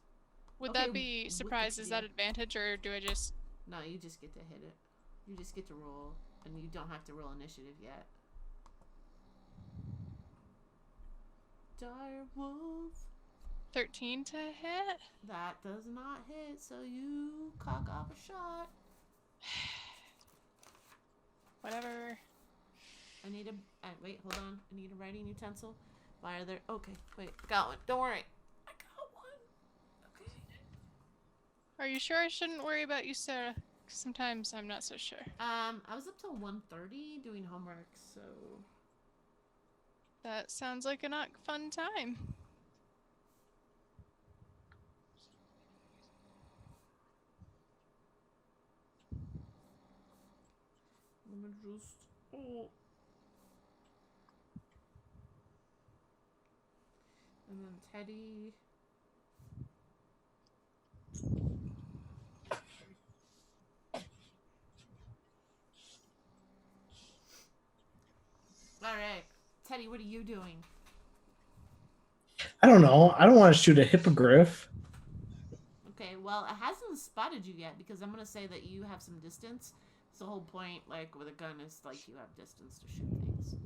Would Okay, that be surprise? Is that advantage, or do I just... No, you just get to hit it. You just get to roll, and you don't have to roll initiative yet. Direwolf. 13 to hit. That does not hit, so you cock off a shot. Whatever. I need a. Wait, hold on. I need a writing utensil. Why are there? Okay, wait. I got one. Don't worry. I got one. Okay. Are you sure I shouldn't worry about you, Sarah? 'Cause sometimes I'm not so sure. I was up till 1:30 doing homework, so. That sounds like a not fun time. Let me just. Oh. And then Teddy. Alright. Teddy, what are you doing? I don't know. I don't want to shoot a hippogriff. Okay, well, it hasn't spotted you yet because I'm gonna say that you have some distance. So the whole point, like, with a gun is, like, you have distance to shoot things.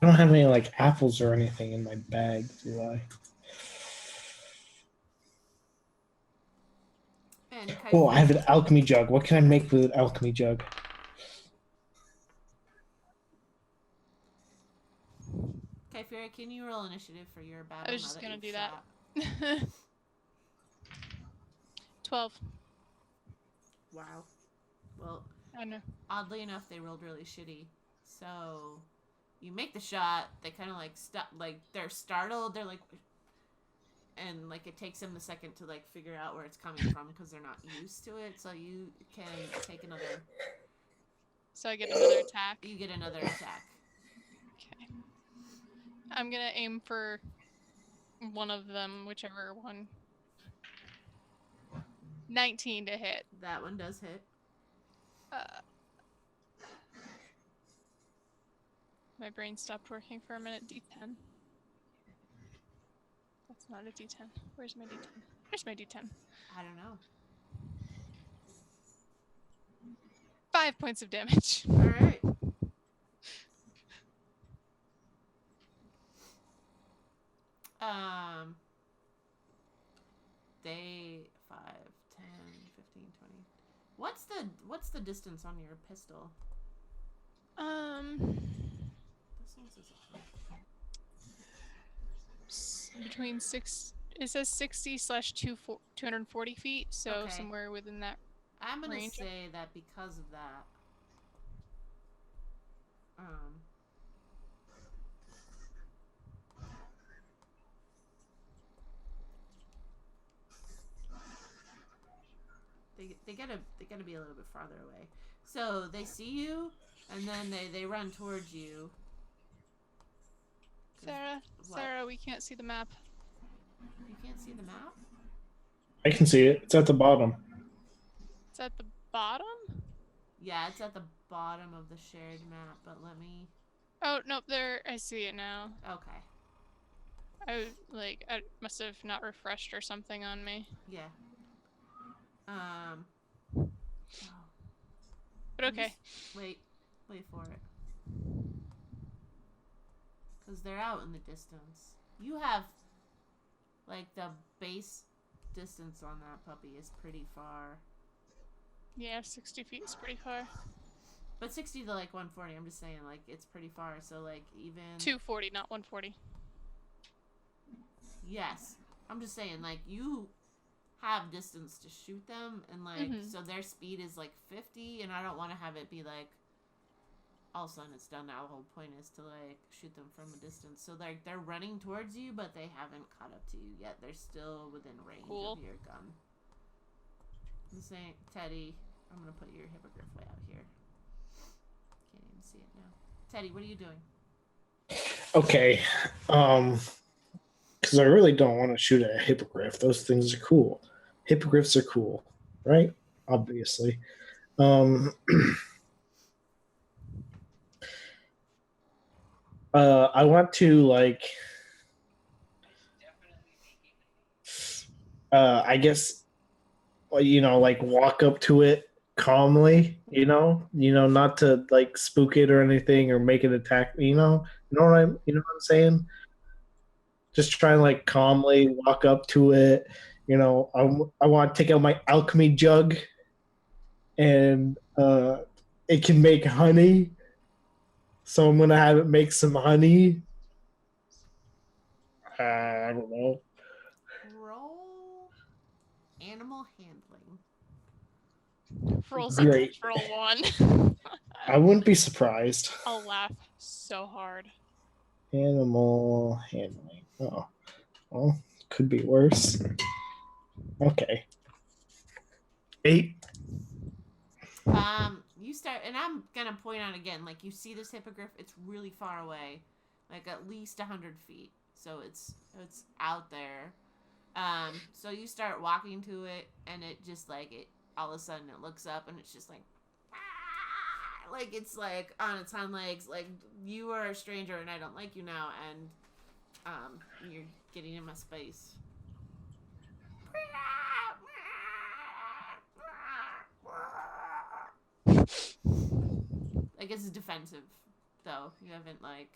I don't have any like apples or anything in my bag, do I? And Oh, I have an alchemy jug. What can I make with an alchemy jug? Kyphera, can you roll initiative for your battle? I was now just that gonna you've do shot? that. 12. Wow. Well, I know. oddly enough, they rolled really shitty. So you make the shot. They kind of like they're startled. They're like, and like it takes them a second to like figure out where it's coming from because they're not used to it. So you can take another. So I get another attack. You get another attack. Okay. I'm gonna aim for one of them, whichever one. 19 to hit. That one does hit. My brain stopped working for a minute. D10. That's not a D10. Where's my D10? Where's my D10? I don't know. 5 points of damage. All right. They 5, 10, 15, 20. What's the distance on your pistol? This one says Between 6. It says 60/240 feet, so Okay. somewhere within that. I'm gonna range. say that because of that. They gotta be a little bit farther away. So they see you, and then they run towards you. Sarah, we can't see the map. You can't see the map? I can see it. It's at the bottom. It's at the bottom? Yeah, it's at the bottom of the shared map, but let me... Oh, nope, there, I see it now. Okay. I must have not refreshed or something on me. Yeah. But okay. Wait for it. Because they're out in the distance. You have, like, the base distance on that puppy is pretty far. Yeah, 60 feet is pretty far. But 60 to, like, 140, I'm just saying, like, it's pretty far. So, like, even... 240, not 140. Yes. I'm just saying, like, you have distance to shoot them, and, like, so their speed is, like, 50, and I don't want to have it be, like, all of a sudden it's done now. The whole point is to, like, shoot them from a distance. So, like, they're running towards you, but they haven't caught up to you yet. They're still within range of your gun. I'm saying, Teddy, I'm going to put your hippogriff way out here. Can't even see it now. Teddy, what are you doing? Okay. Because I really don't want to shoot at a hippogriff. Those things are cool. Hippogriffs are cool, right? Obviously. I want to, like, I guess, you know, like, walk up to it calmly, not to like spook it or anything or make it attack. You know what I'm saying? Just try and like calmly walk up to it. I want to take out my alchemy jug and it can make honey. So I'm gonna have it make some honey. I don't know. Roll animal handling. Rolls a Great. natural 1. I wouldn't be surprised. I'll laugh so hard. Animal handling. Oh, well, could be worse. Okay. 8. You start, and I'm gonna point out again. Like you see this hippogriff, it's really far away, like at least 100 feet. So it's out there. So you start walking to it, and it just like it. All of a sudden, it looks up, and it's just like it's like on its hind legs. Like you are a stranger, and I don't like you now, and you're getting in my space. I guess it's defensive, though. You haven't, like...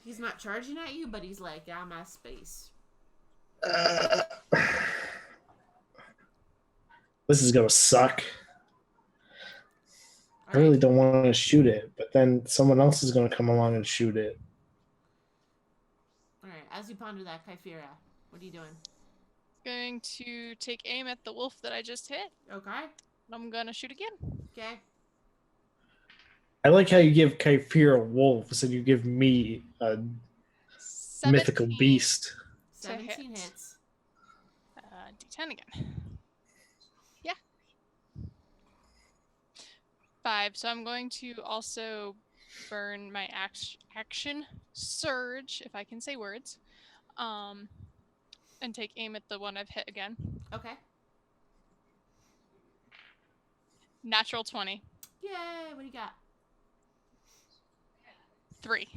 He's not charging at you, but he's like, yeah, I'm at space. This is gonna suck. All I really right. don't want to shoot it, but then someone else is gonna come along and shoot it. All right. As you ponder that, Kyphira, what are you doing? Going to take aim at the wolf that I just hit. Okay. I'm gonna shoot again. Okay. I like how you give Kyphira wolves and you give me a 17 mythical beast. 17 hit. hits. D10 again. Yeah. 5. So I'm going to also burn my action surge, if I can say words, and take aim at the one I've hit again. Okay. Natural 20. Yay! What do you got? 3.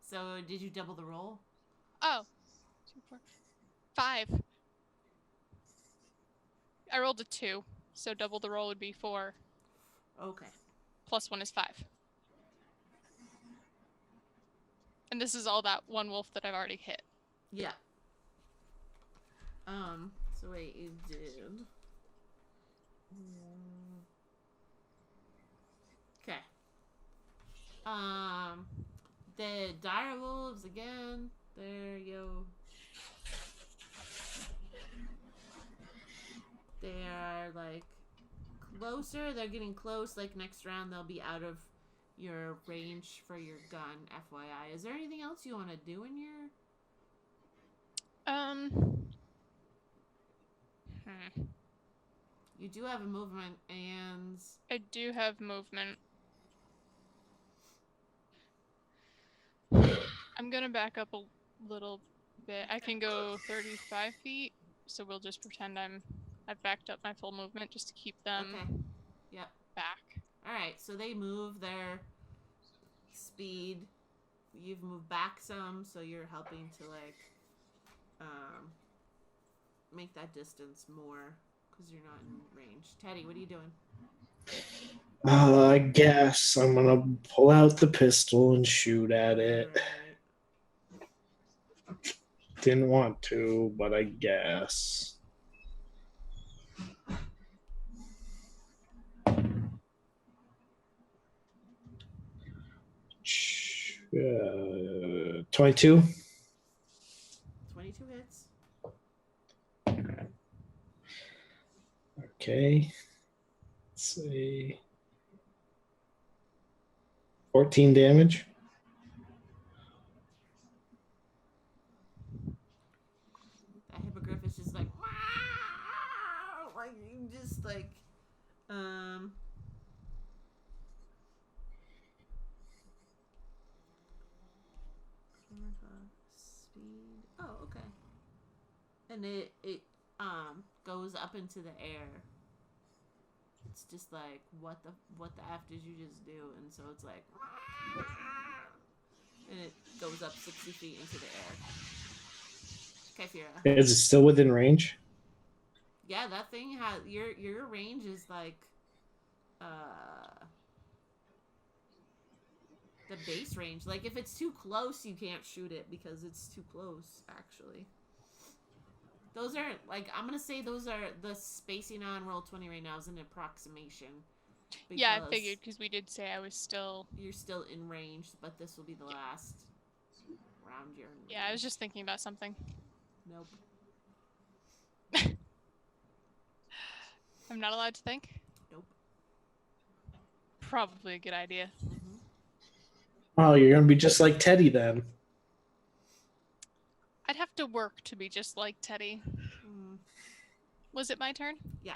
So, did you double the roll? Oh. 2, 4, 5. I rolled a 2, so double the roll would be 4. Okay. Plus 1 is 5. And this is all that one wolf that I've already hit. Yeah. So wait, you did... Okay. The dire wolves again. There you go. They are like closer. They're getting close. Like next round, they'll be out of your range for your gun. FYI. Is there anything else you want to do in your? You do have a movement, and I do have movement. I'm gonna back up a little bit. I can go 35 feet, so we'll just pretend I've backed up my full movement just to keep them back. Alright, so they move their speed. You've moved back some, so you're helping to like make that distance more because you're not in range. Teddy, what are you doing? I guess I'm gonna pull out the pistol and shoot at it. Right. Didn't want to, but I guess. Uh, 22. 22 hits. Okay. Let's see. 14 damage. That hippogriff is just like, wow! Like you just like, speed. Oh, okay. And it goes up into the air. It's just like what the f did you just do? And so it's like, and it goes up 60 feet into the air. Kyphira. Is it still within range? Yeah, that thing has your range is like the base range. Like if it's too close, you can't shoot it because it's too close. Actually, those are like I'm gonna say those are the spacing on Roll20 right now is an approximation. Yeah, I figured because we did say I was still. You're still in range, but this will be the last round you're in range. Yeah, I was just thinking about something. Nope. I'm not allowed to think? Nope. Probably a good idea. Mm-hmm. Oh, you're gonna be just like Teddy then. I'd have to work to be just like Teddy. Mm. Was it my turn? Yeah.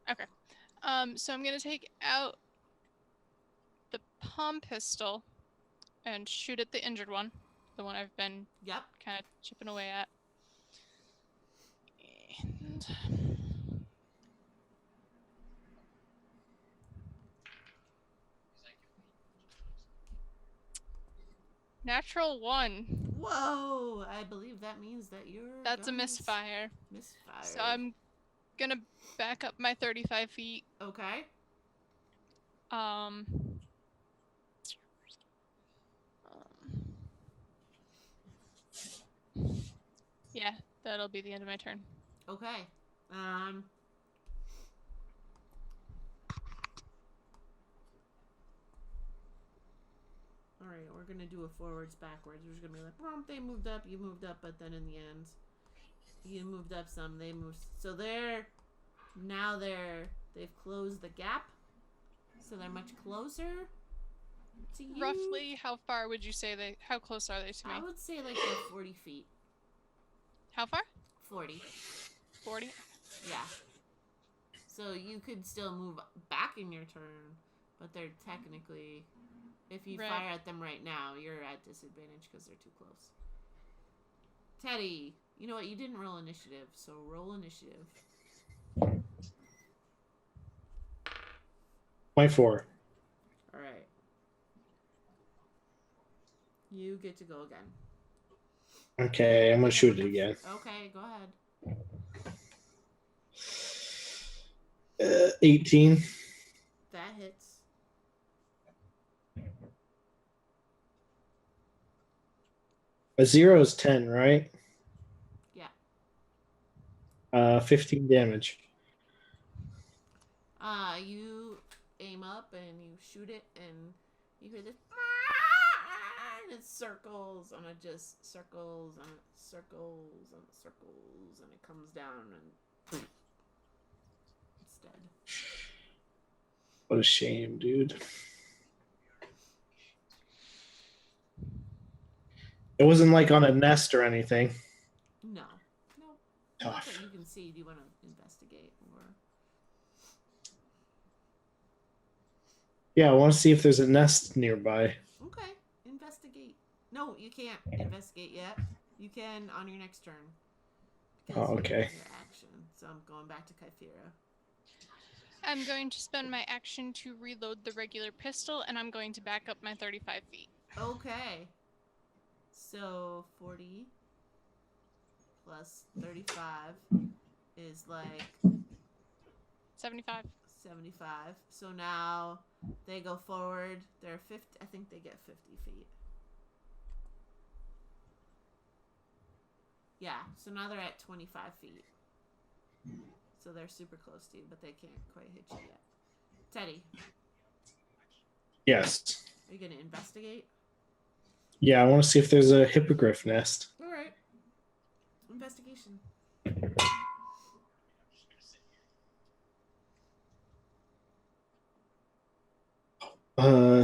Okay. So I'm gonna take out the palm pistol and shoot at the injured one, the one I've been kind of chipping away at. And natural 1. Whoa! I believe that means that you're. That's a misfire. Misfire. So I'm gonna back up my 35 feet. Okay. Yeah, that'll be the end of my turn. Okay. Alright, we're gonna do a forwards backwards. We're just gonna be like, they moved up, you moved up, but then in the end, you moved up some, they moved. So they've closed the gap. So they're much closer to you. Roughly, how far would you say how close are they to me? I would say like they're 40 feet. How far? 40. 40? Yeah. So you could still move back in your turn, but they're technically, if you fire at them right now, you're at disadvantage because they're too close. Teddy, you know what? You didn't roll initiative, so roll initiative. 24. All right. You get to go again. Okay, I'm gonna shoot it again. Okay, go ahead. 18. That hits. A 0 is 10, right? Yeah. 15 damage. You aim up and you shoot it, and you hear this, and it circles, and it just circles, and it circles, and it circles, and it comes down, and it's dead. What a shame, dude. It wasn't like on a nest or anything. No. Not that you can see. Do you want to investigate or? Yeah, I want to see if there's a nest nearby. Okay, investigate. No, you can't investigate yet. You can on your next turn. Oh, okay. Your action. So I'm going back to Kyphera. I'm going to spend my action to reload the regular pistol, and I'm going to back up my 35 feet. Okay. So 40 plus 35 is like 75. 75. So now they go forward. They're 50. I think they get 50 feet. Yeah. So now they're at 25 feet. So they're super close to you, but they can't quite hit you yet. Teddy. Yes. Are you going to investigate? Yeah, I want to see if there's a hippogriff nest. All right. Investigation.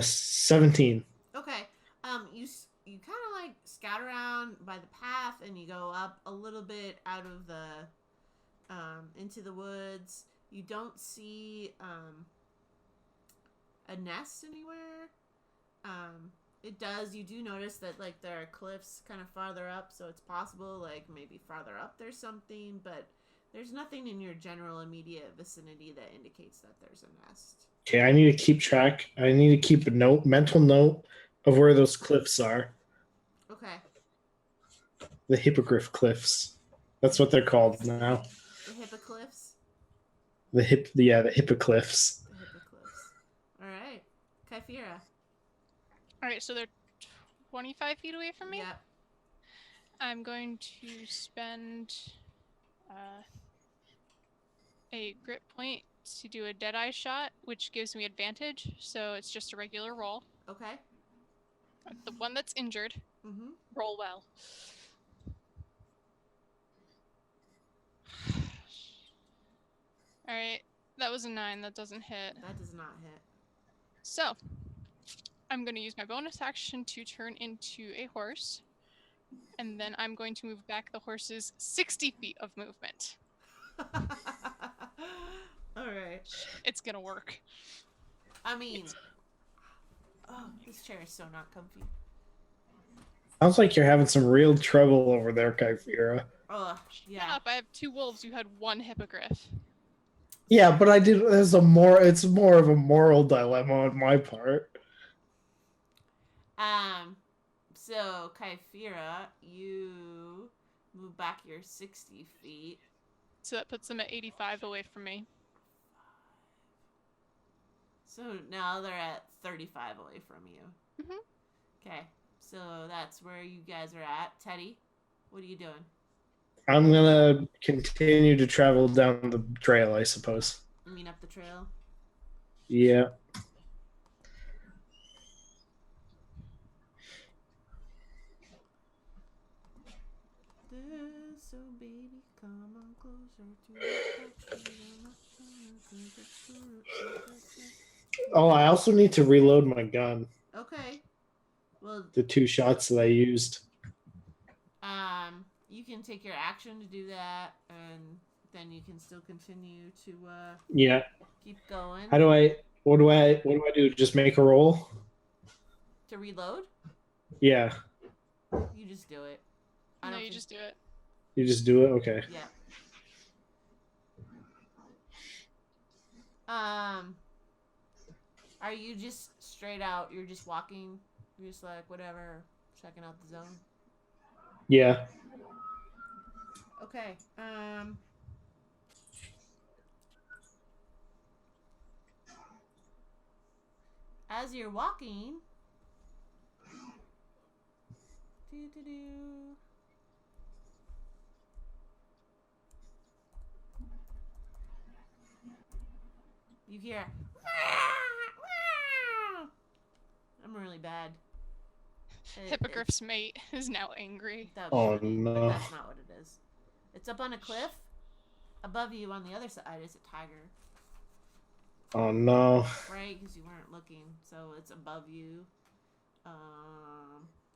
17. Okay. You kind of like scout around by the path, and you go up a little bit out of the into the woods. You don't see a nest anywhere. You do notice that like there are cliffs kind of farther up, so it's possible like maybe farther up there's something, but there's nothing in your general immediate vicinity that indicates that there's a nest. Okay, I need to keep track. I need to keep a mental note of where those cliffs are. Okay. The hippogriff cliffs. That's what they're called now. The hippogriffs? the hippoglyphs. The hippoglyphs. All right, Kyphira. All right, so they're 25 feet away from me. Yep. I'm going to spend a grit point to do a deadeye shot, which gives me advantage. So it's just a regular roll. Okay. The one that's injured, Mm-hmm. roll well. All right, that was a 9. That doesn't hit. That does not hit. So I'm going to use my bonus action to turn into a horse, and then I'm going to move back the horse's 60 feet of movement. All right. It's gonna work. I mean, oh, this chair is so not comfy. Sounds like you're having some real trouble over there, Kyphira. Oh, yeah. Shut up, I have 2 wolves who had 1 hippogriff. Yeah, but I did. It's more of a moral dilemma on my part. So Kyphira, you move back your 60 feet. So that puts them at 85 away from me. So now they're at 35 away from you. Mhm. Okay, so that's where you guys are at. Teddy, what are you doing? I'm gonna continue to travel down the trail, I suppose. I mean, up the trail. Yeah. So baby, come on closer to Oh, I also need to reload my gun. Okay. Well, The 2 shots that I used. you can take your action to do that, and then you can still continue to Yeah. keep going. How do I? What do I do? Just make a roll? To reload? Yeah. You just do it. No, you just do it. You just do it? Okay. Yeah. Are you just straight out? You're just walking. You're just like whatever, checking out the zone. Yeah. Okay. As you're walking, you hear. I'm really bad. Hippogriff's mate is now angry. That would Oh, be funny, no. but that's not what it is. It's up on a cliff. Above you on the other side is a tiger. Oh no. Right, because you weren't looking, so it's above you.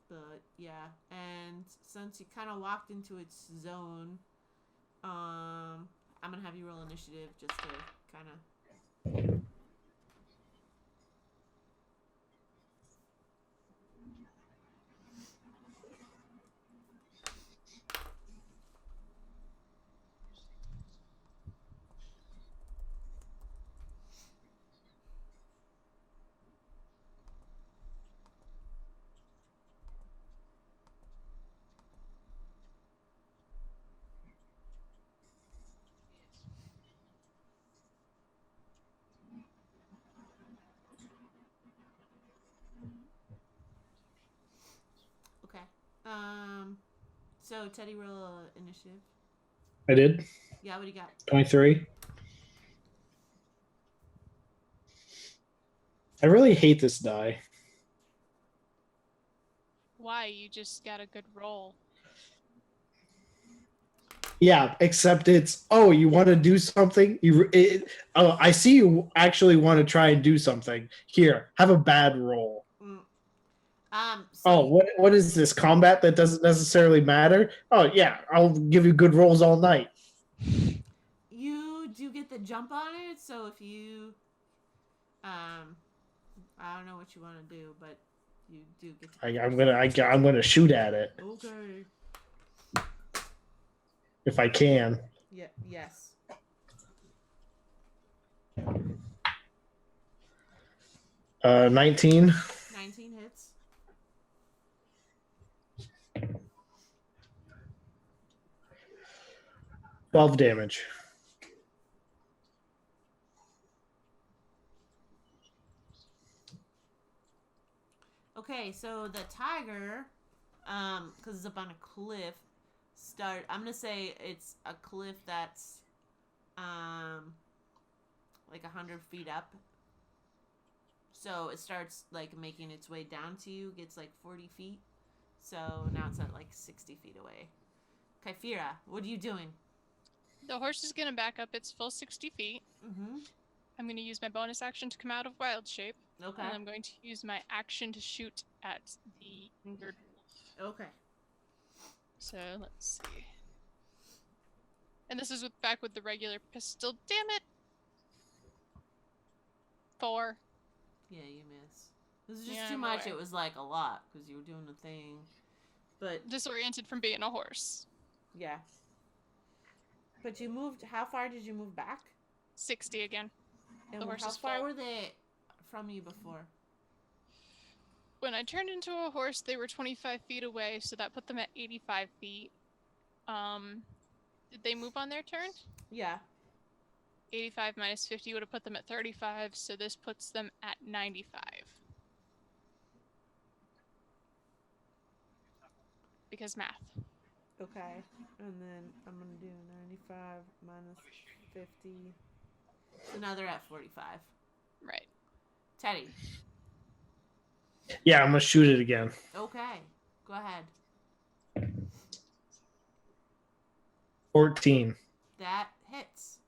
But yeah, and since you kind of walked into its zone, I'm gonna have you roll initiative just to kind of. Okay. So Teddy, roll initiative. I did. Yeah, what do you got? 23. I really hate this die. Why? You just got a good roll. Yeah, except it's you want to do something. I see you actually want to try and do something. Here, have a bad roll. So What is this combat that doesn't necessarily matter? Oh yeah, I'll give you good rolls all night. you do get the jump on it, so if you, I don't know what you want to do, but you do get to. I'm gonna shoot at it Okay. if I can. Yeah. Yes. 19. 19 hits. $12 damage. Okay, so the tiger, because it's up on a cliff, I'm gonna say it's a cliff that's, like 100 feet up. So it starts like making its way down to you, gets like 40 feet. So now it's at like 60 feet away. Kyphira, what are you doing? The horse is gonna back up its full 60 feet. Mm-hmm. I'm gonna use my bonus action to come out of wild shape. Okay. And I'm going to use my action to shoot at the injured wolf. Okay. So let's see. And this is back with the regular pistol. Damn it! 4. Yeah, you miss. This is just Yeah, too I'm much. aware. It was like a lot because you were doing the thing. But Disoriented from being a horse. yeah. But you moved. How far did you move back? 60 again. And The horse how is far full. were they from you before? When I turned into a horse, they were 25 feet away, so that put them at 85 feet. Did they move on their turn? Yeah. 85 minus 50 would have put them at 35, so this puts them at 95. Because math. Okay. And then I'm going to do 95 minus 50. So now they're at 45. Right. Teddy. Yeah, I'm gonna shoot it again. Okay. Go ahead. 14. That hits.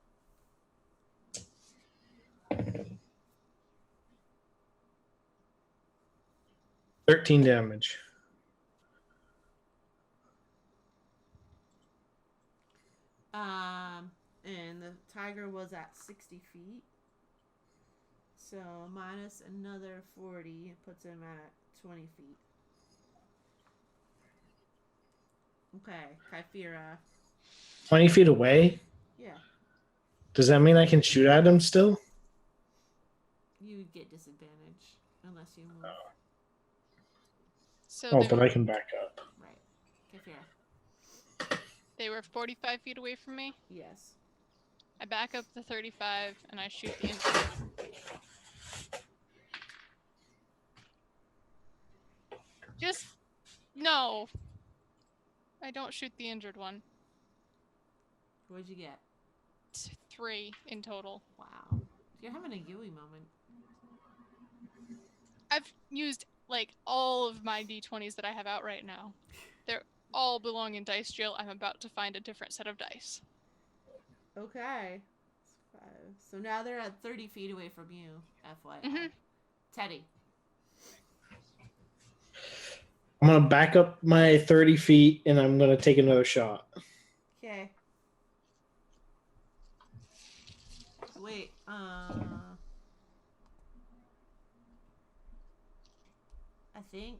$13 damage. And the tiger was at 60 feet. So minus another 40 puts him at 20 feet. Okay, Kyphira. 20 feet away? Yeah, Does that mean I can shoot at him still? you would get disadvantage unless you move. So Oh, they but were, I can back up. Right. Kyphira. they were 45 feet away from me. Yes. I back up to 35 and I shoot the injured. Just no. I don't shoot the injured one. What'd you get? 3 in total. Wow. You're having a Yui moment. I've used like all of my d20s that I have out right now. They're all belong in dice jail. I'm about to find a different set of dice. Okay. 5. So now they're at 30 feet away from you, FYI. Mhm. Teddy. I'm gonna back up my 30 feet and I'm gonna take another shot. Okay. Wait, I think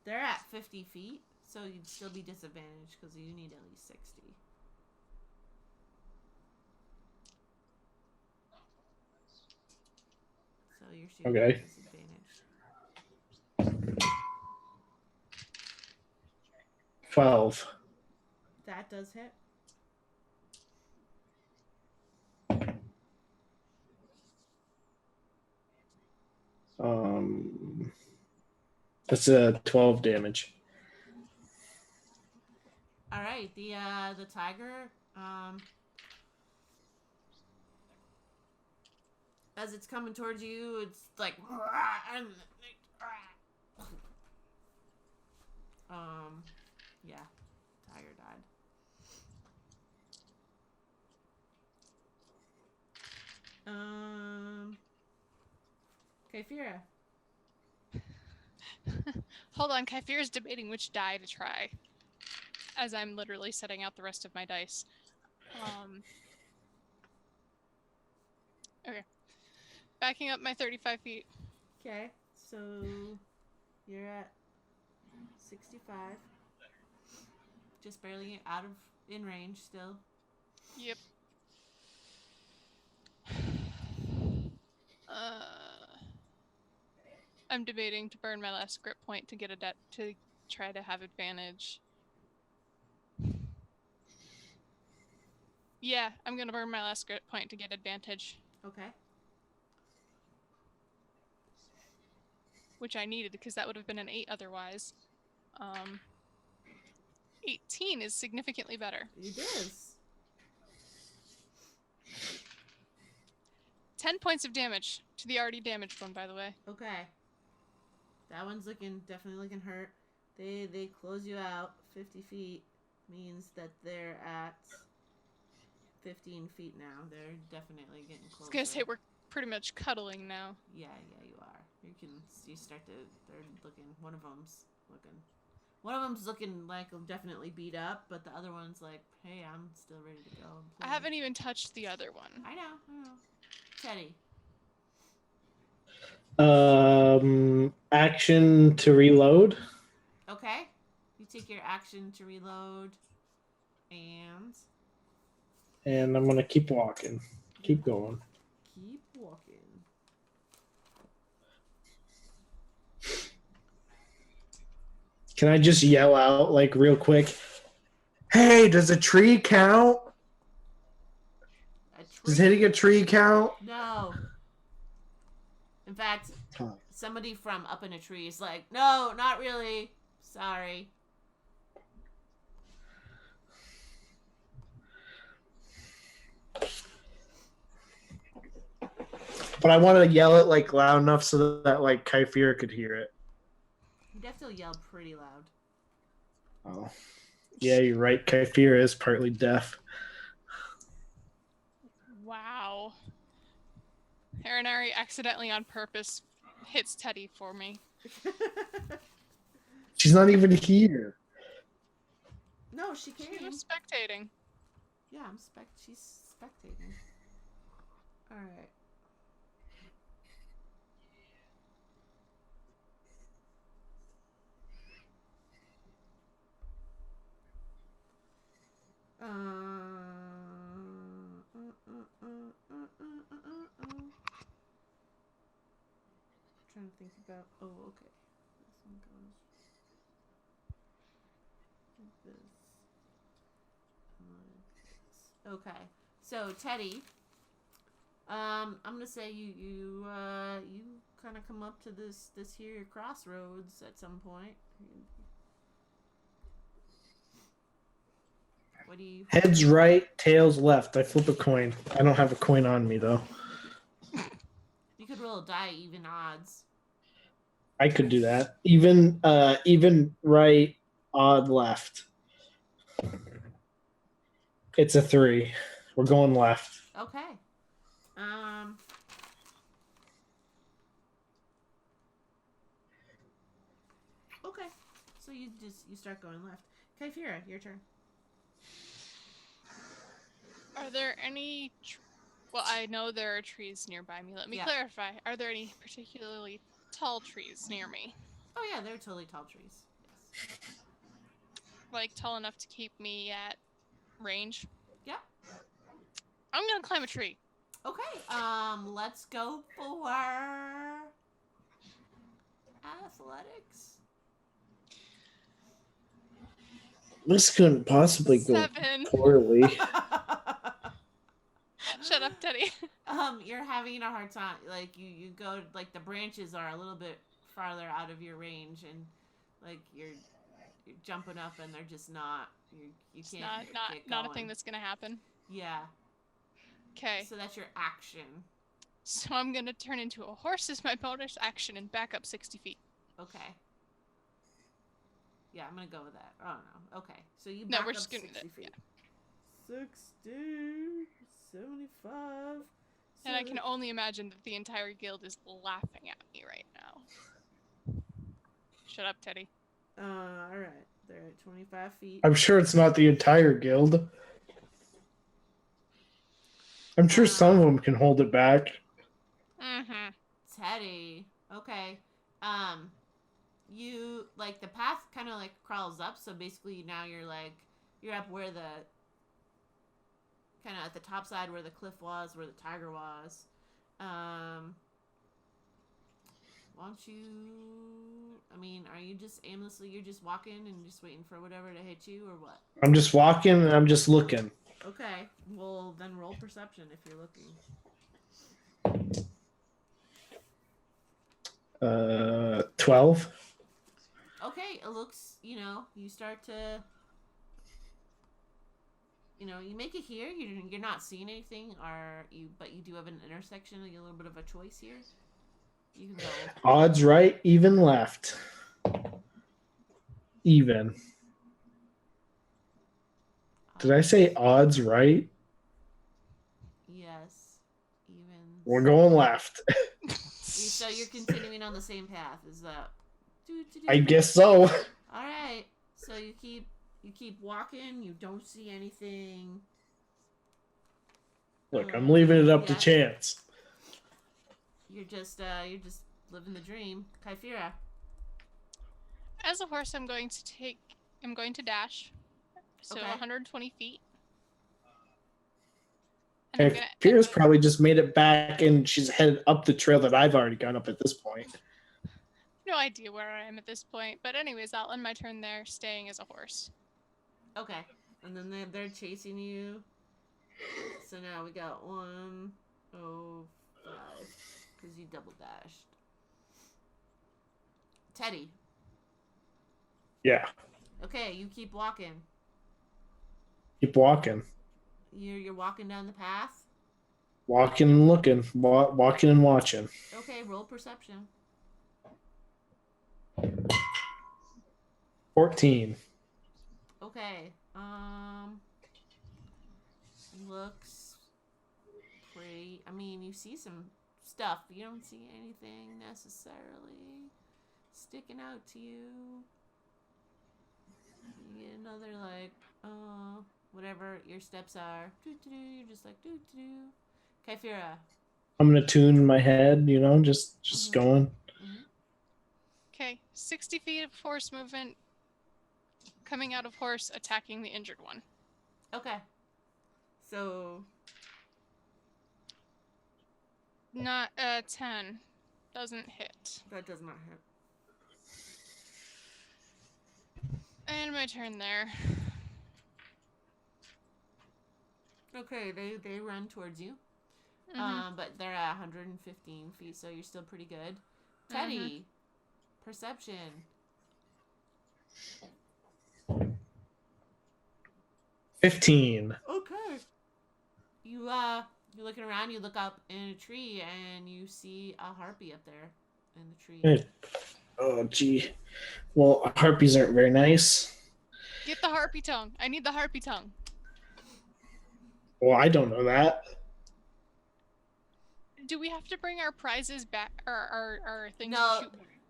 they're at 50 feet, so you'd still be disadvantaged because you need at least 60. So you're shooting Okay. at disadvantage. 12. That does hit. That's a 12 damage. All right, the tiger, as it's coming towards you, it's like, yeah, tiger died. Kyphira. Hold on, Kyphira's debating which die to try. As I'm literally setting out the rest of my dice. Okay. Backing up my 35 feet. Okay, so you're at 65. Just barely out of in range still. Yep. I'm debating to burn my last grip point to get to try to have advantage. Yeah, I'm gonna burn my last grip point to get advantage. Okay. which I needed because that would have been an 8 otherwise. 18 is significantly better. It is. 10 points of damage to the already damaged one, by the way. Okay. That one's definitely looking hurt. They close you out 50 feet. Means that they're at 15 feet now. They're definitely getting closer. I was gonna say we're pretty much cuddling now. Yeah, you are. You start to. They're looking. One of them's looking like definitely beat up, but the other one's like, hey, I'm still ready to go. And play. I haven't even touched the other one. I know. Teddy. Action to reload. Okay. You take your action to reload, and I'm gonna keep walking. Keep going. Keep walking. Can I just yell out like real quick? Hey, does a tree count? Does hitting a tree count? No. In fact, somebody from up in a tree is like, no, not really. Sorry. But I want to yell it like loud enough so that like Kyphira could hear it. You'd have to yell pretty loud. Oh. Yeah, you're right. Kyphira is partly deaf. Wow. Harinari accidentally on purpose hits Teddy for me. She's not even here. No, she came. She was spectating. Yeah, she's spectating. Alright. Trying to think about. Oh, okay. This one goes like this. Okay. So Teddy, I'm gonna say you kind of come up to this here crossroads at some point. What do you? Heads right, tails left. I flip a coin. I don't have a coin on me though. You could roll a die, even odds. I could do that. Even right, odd left. It's a 3. We're going left. Okay. Okay. So you start going left. Kyphira, your turn. Are there any... Well, I know there are trees nearby me. Let me clarify. Are there any particularly tall trees near me? Oh yeah, they're totally tall trees. Yes. Like tall enough to keep me at range? Yeah. I'm gonna climb a tree. Okay. Let's go for athletics. This couldn't possibly go 7. poorly. Shut up, Teddy. You're having a hard time. Like you go like the branches are a little bit farther out of your range, and like you're jumping up, and they're just not. You can't. Not a thing that's gonna happen. Yeah. Okay. So that's your action. So I'm gonna turn into a horse as my bonus action and back up 60 feet. Okay. Yeah, I'm gonna go with that. Oh no. Okay. So you No, back we're up just gonna 60 feet. Yeah. 60, 75. And I can only imagine that the entire guild is laughing at me right now. Shut up, Teddy. Alright. They're at 25 feet. I'm sure it's not the entire guild. I'm sure some of them can hold it back. Mm-hmm. Teddy. Okay. You, like, the path kind of, like, crawls up, so basically now you're up where the, kind of at the top side where the cliff was, where the tiger was. Why don't you, I mean, are you just aimlessly, you're just walking and just waiting for whatever to hit you, or what? I'm just walking and I'm just looking. Okay, well, then roll perception if you're looking. 12. Okay, it looks, you start to, you make it here. You're not seeing anything, but you do have an intersection, a little bit of a choice here. You can go. Odds right, even left. Even. Did I say odds right? Yes, even. We're going left. So you're continuing on the same path. Is that? I guess so. All right. So you keep walking. You don't see anything. Look, I'm leaving it up to Yeah. chance. You're just living the dream. Kyphira. As a horse, I'm going to dash. So Okay. 120 feet. And Kyphira's probably just made it back and she's headed up the trail that I've already gone up at this point. No idea where I am at this point. But anyways, I'll end my turn there, staying as a horse. Okay. And then they're chasing you. So now we got 105 because you double dashed. Teddy. Yeah. Okay, you keep walking. Keep walking. You're walking down the path. Walking and looking. Walking and watching. Okay, roll perception. 14. Okay. Looks pretty. I mean, you see some stuff, but you don't see anything necessarily sticking out to you. You get another whatever your steps are. You're just like Kyphira. I'm gonna tune in my head, just going. Okay, 60 feet of horse movement. Coming out of horse, attacking the injured one. Okay. So. Not 10. Doesn't hit. That does not hit. And my turn there. Okay, they run towards you. But they're at 115 feet, so you're still pretty good. Teddy, perception. 15. Okay. You're looking around, you look up in a tree, and you see a harpy up there in the tree. Oh, gee. Well, harpies aren't very nice. Get the harpy tongue. I need the harpy tongue. Well, I don't know that. Do we have to bring our prizes back, or our things?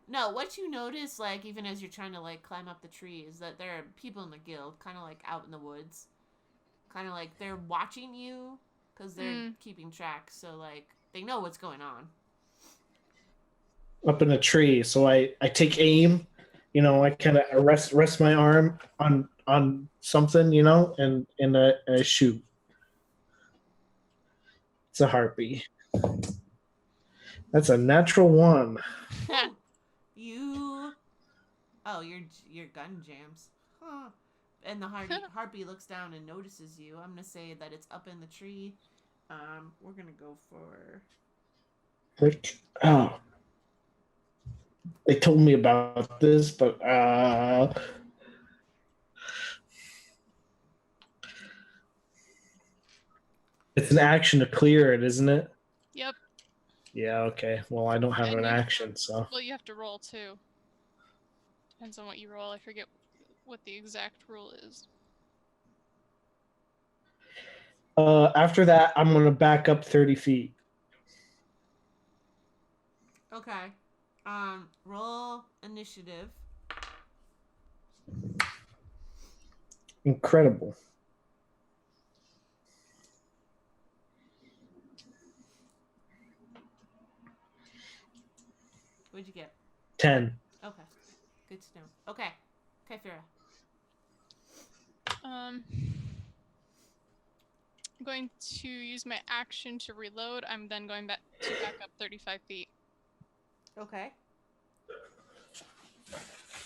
No, what you notice, even as you're trying to, climb up the tree, is that there are people in the guild, kind of, out in the woods. Kind of, they're watching you, because they're keeping track, so, they know what's going on. Up in a tree, so I take aim, I kind of rest my arm on something, and I shoot. It's a harpy. That's a natural 1. Your gun jams. Huh. And the harpy looks down and notices you. I'm gonna say that it's up in the tree. We're gonna go for. Oh, they told me about this, but it's an action to clear it, isn't it? Yep. Yeah. Okay. Well, I don't have an action, so. Well, you have to roll too. Depends on what you roll. I forget what the exact rule is. After that, I'm gonna back up 30 feet. Okay. Roll initiative. Incredible. What'd you get? 10. Okay. Good to know. Okay. Kyphira. I'm going to use my action to reload. I'm then going back up 35 feet. Okay.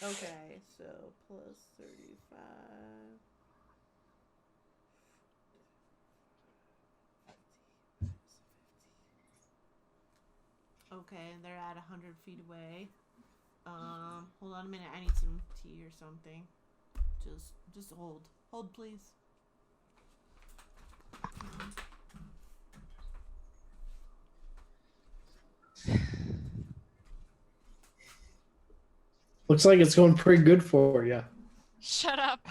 Okay, so plus 35. Okay, and they're at 100 feet away. Hold on a minute. I need some tea or something. Just hold. Hold, please. Looks like it's going pretty good for you. Shut up.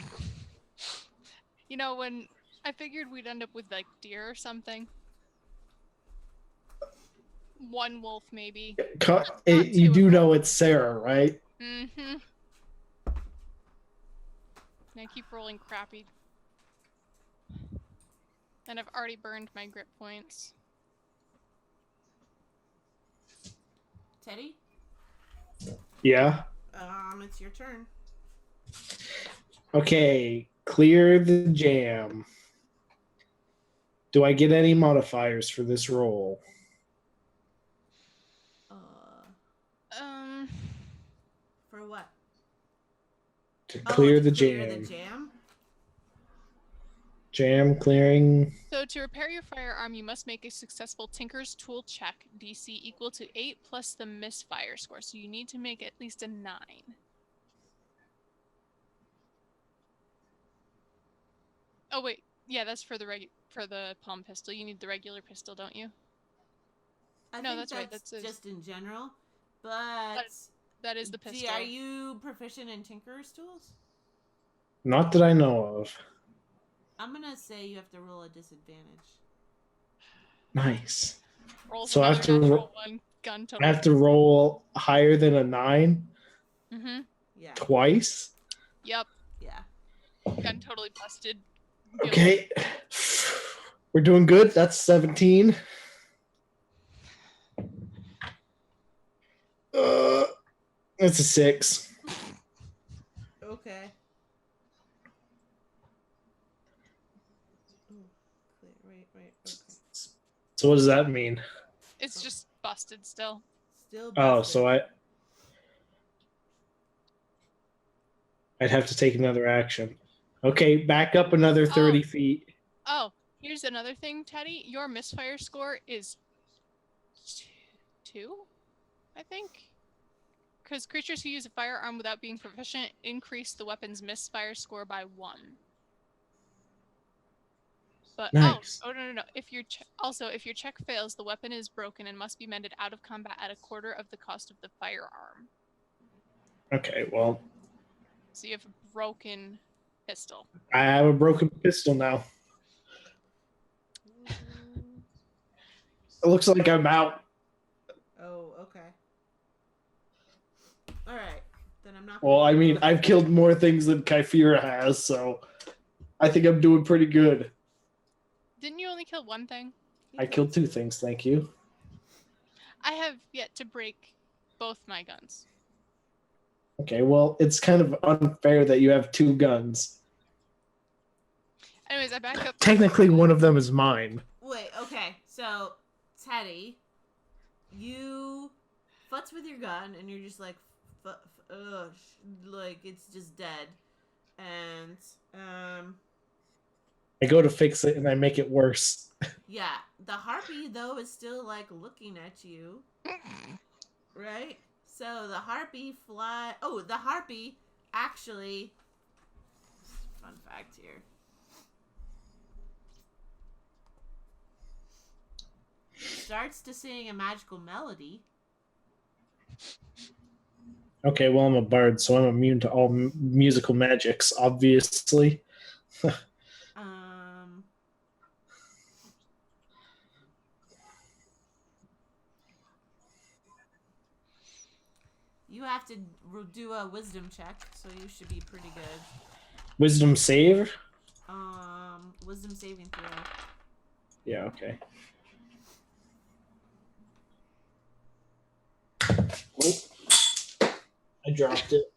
You know, when I figured we'd end up with like deer or something. One wolf, maybe. You two do of know them. it's Sarah, right? Mm-hmm. And I keep rolling crappy. And I've already burned my grip points. Teddy? Yeah. It's your turn. Okay, clear the jam. Do I get any modifiers for this roll? For what? To clear the clear jam. the jam? Jam clearing. So to repair your firearm, you must make a successful Tinker's Tool check, DC equal to 8 plus the misfire score. So you need to make at least a 9. Oh wait, yeah, that's for the palm pistol. You need the regular pistol, don't you? I No, think that's right. That's just in general. But that is the pistol. Are you proficient in Tinker's tools? Not that I know of. I'm gonna say you have to roll a disadvantage. Nice. Rolls So I have to natural one. Gun total. I have to roll higher than a 9 Mm-hmm. Yeah. twice. Yep. Yeah. Gun totally busted. Okay. We're doing good. That's 17. That's a 6. Okay. Wait. Okay. So what does that mean? It's just busted still. Still busted. Oh, so I'd have to take another action. Okay, back up another 30 feet. Oh, here's another thing, Teddy. Your misfire score is 2, I think. Because creatures who use a firearm without being proficient increase the weapon's misfire score by 1. But Nice. no. If your check fails, the weapon is broken and must be mended out of combat at a quarter of the cost of the firearm. Okay, well, So you have a broken pistol. I have a broken pistol now. It looks like I'm out. Oh, okay. All right. Then I'm not. Well, I mean, I've killed more things than Kyphira has, so I think I'm doing pretty good. Didn't you only kill one thing? I killed 2 things, thank you. I have yet to break both my guns. Okay, well, it's kind of unfair that you have 2 guns. Anyways, I back up. Technically, one of them is mine. Wait, okay. So, Teddy, you futz with your gun, and you're just like, like it's just dead. And, I go to fix it, and I make it worse. yeah. The harpy, though, is still, like, looking at you. Right? So, the harpy the harpy actually... Fun fact here. Starts to sing a magical melody. Okay, well, I'm a bard, so I'm immune to all musical magics, obviously. You have to do a wisdom check, so you should be pretty good. Wisdom save? Wisdom saving throw. Yeah, okay. Oh, I dropped it.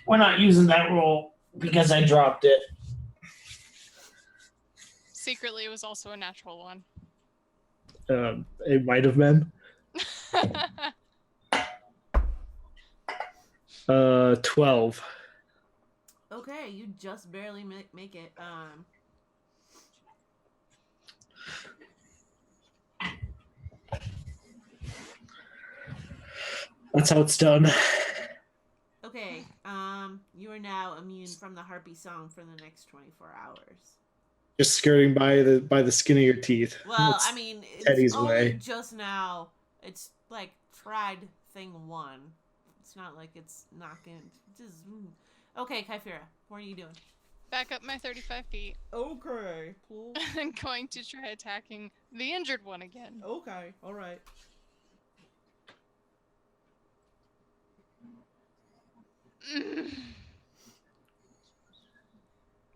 We're not using that roll because I dropped it. Secretly, it was also a natural one. It might have been. 12. Okay, you just barely make it. That's how it's done. Okay, you are now immune from the harpy song for the next 24 hours. Just skirting by the skin of your teeth. Well, I That's mean, it's Teddy's only way. just now. It's like tried thing one. It's not like it's knocking. Just okay, Kyphira, what are you doing? Back up my 35 feet. Okay, cool. I'm going to try attacking the injured one again. Okay, all right.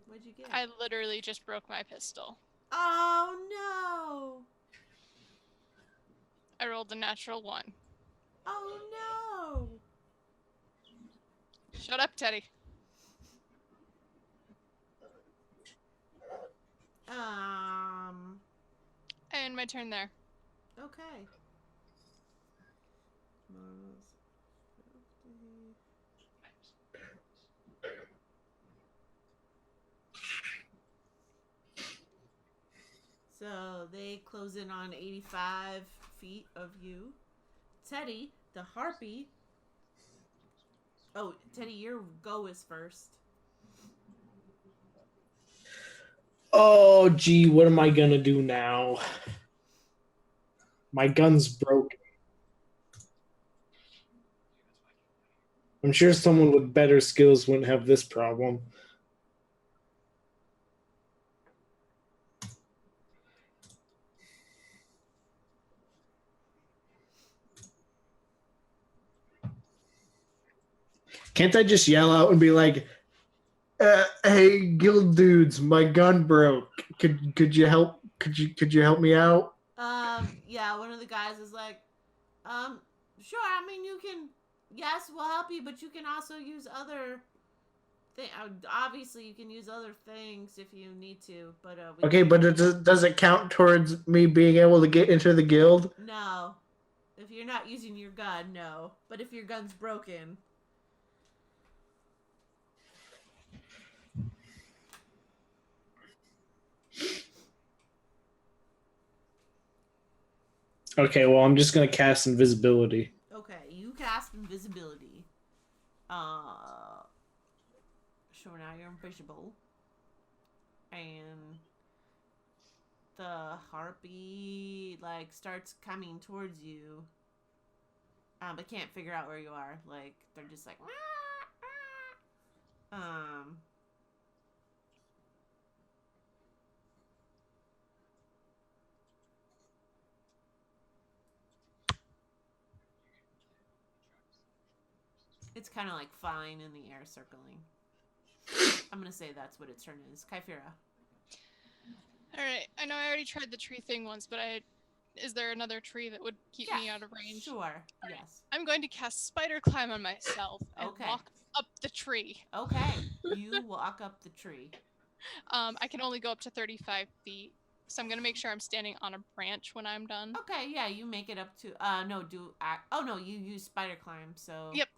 What'd you get? I literally just broke my pistol. Oh no! I rolled a natural 1. Oh no! Shut up, Teddy. And my turn there. Okay. So they close in on 85 feet of you. Teddy, the harpy. Oh, Teddy, your go is first. Oh, gee, what am I gonna do now? My gun's broken. I'm sure someone with better skills wouldn't have this problem. Can't I just yell out and be like, "Hey, guild dudes, my gun broke. Could you help? Could you help me out?" Yeah, one of the guys is like, sure. I mean, you can. Yes, we'll help you, but you can also use other. Obviously, you can use other things if you need to. But Okay, but does it count towards me being able to get into the guild? No, if you're not using your gun, no. But if your gun's broken. Okay, well, I'm just gonna cast invisibility. Okay, you cast invisibility. So now you're invisible. And the harpy, like, starts coming towards you. But can't figure out where you are. Like, they're just like, it's kind of like flying in the air, circling. I'm gonna say that's what its turn is. Kyphira. Alright, I know I already tried the tree thing once, but is there another tree that would keep me out of range? Sure, yes. I'm going to cast Spider Climb on myself and Okay. walk up the tree. Okay, you walk up the tree. I can only go up to 35 feet, so I'm going to make sure I'm standing on a branch when I'm done. Okay, yeah, you make it up to, no, you use spider climb, so. Yep,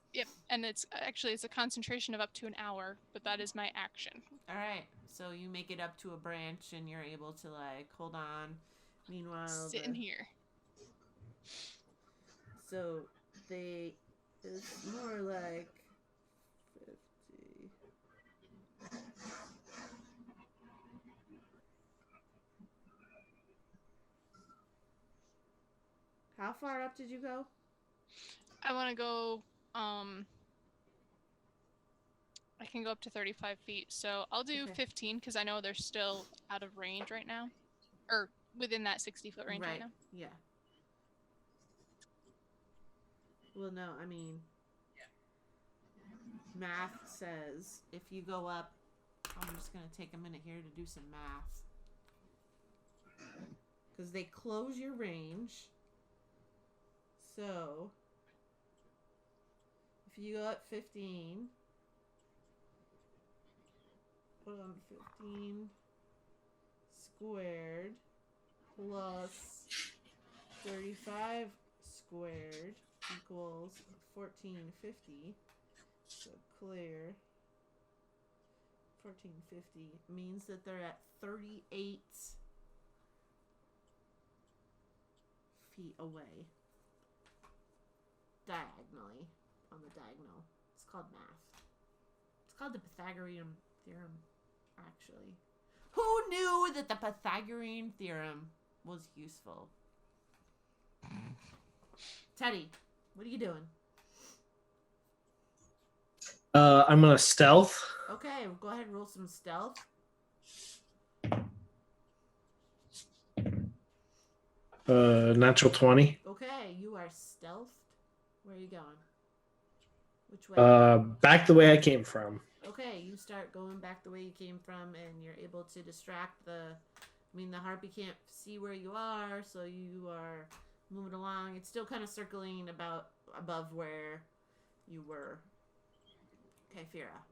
and it's a concentration of up to an hour, but that is my action. Alright, so you make it up to a branch and you're able to, like, hold on. Meanwhile, sitting here. So it's more like 50. How far up did you go? I want to go, I can go up to 35 feet, so I'll do 15 because I know they're still out of range right now. Or within that 60-foot range right now. Yeah. Well, no, I mean, math says if you go up, I'm just going to take a minute here to do some math. Because they close your range. So, if you go up 15, hold on, 15 squared plus 35 squared equals 1450. So clear 1450 means that they're at 38 feet away. diagonally on the diagonal. It's called math. It's called the Pythagorean theorem, actually. Who knew that the Pythagorean theorem was useful? Teddy, what are you doing? I'm gonna stealth. Okay, go ahead and roll some stealth. Natural 20. Okay, you are stealthed. Where are you going? Which way? Back the way I came from. Okay, you start going back the way you came from, and you're able to distract the. I mean, the harpy can't see where you are, so you are moving along. It's still kind of circling about above where you were. Okay, Fira.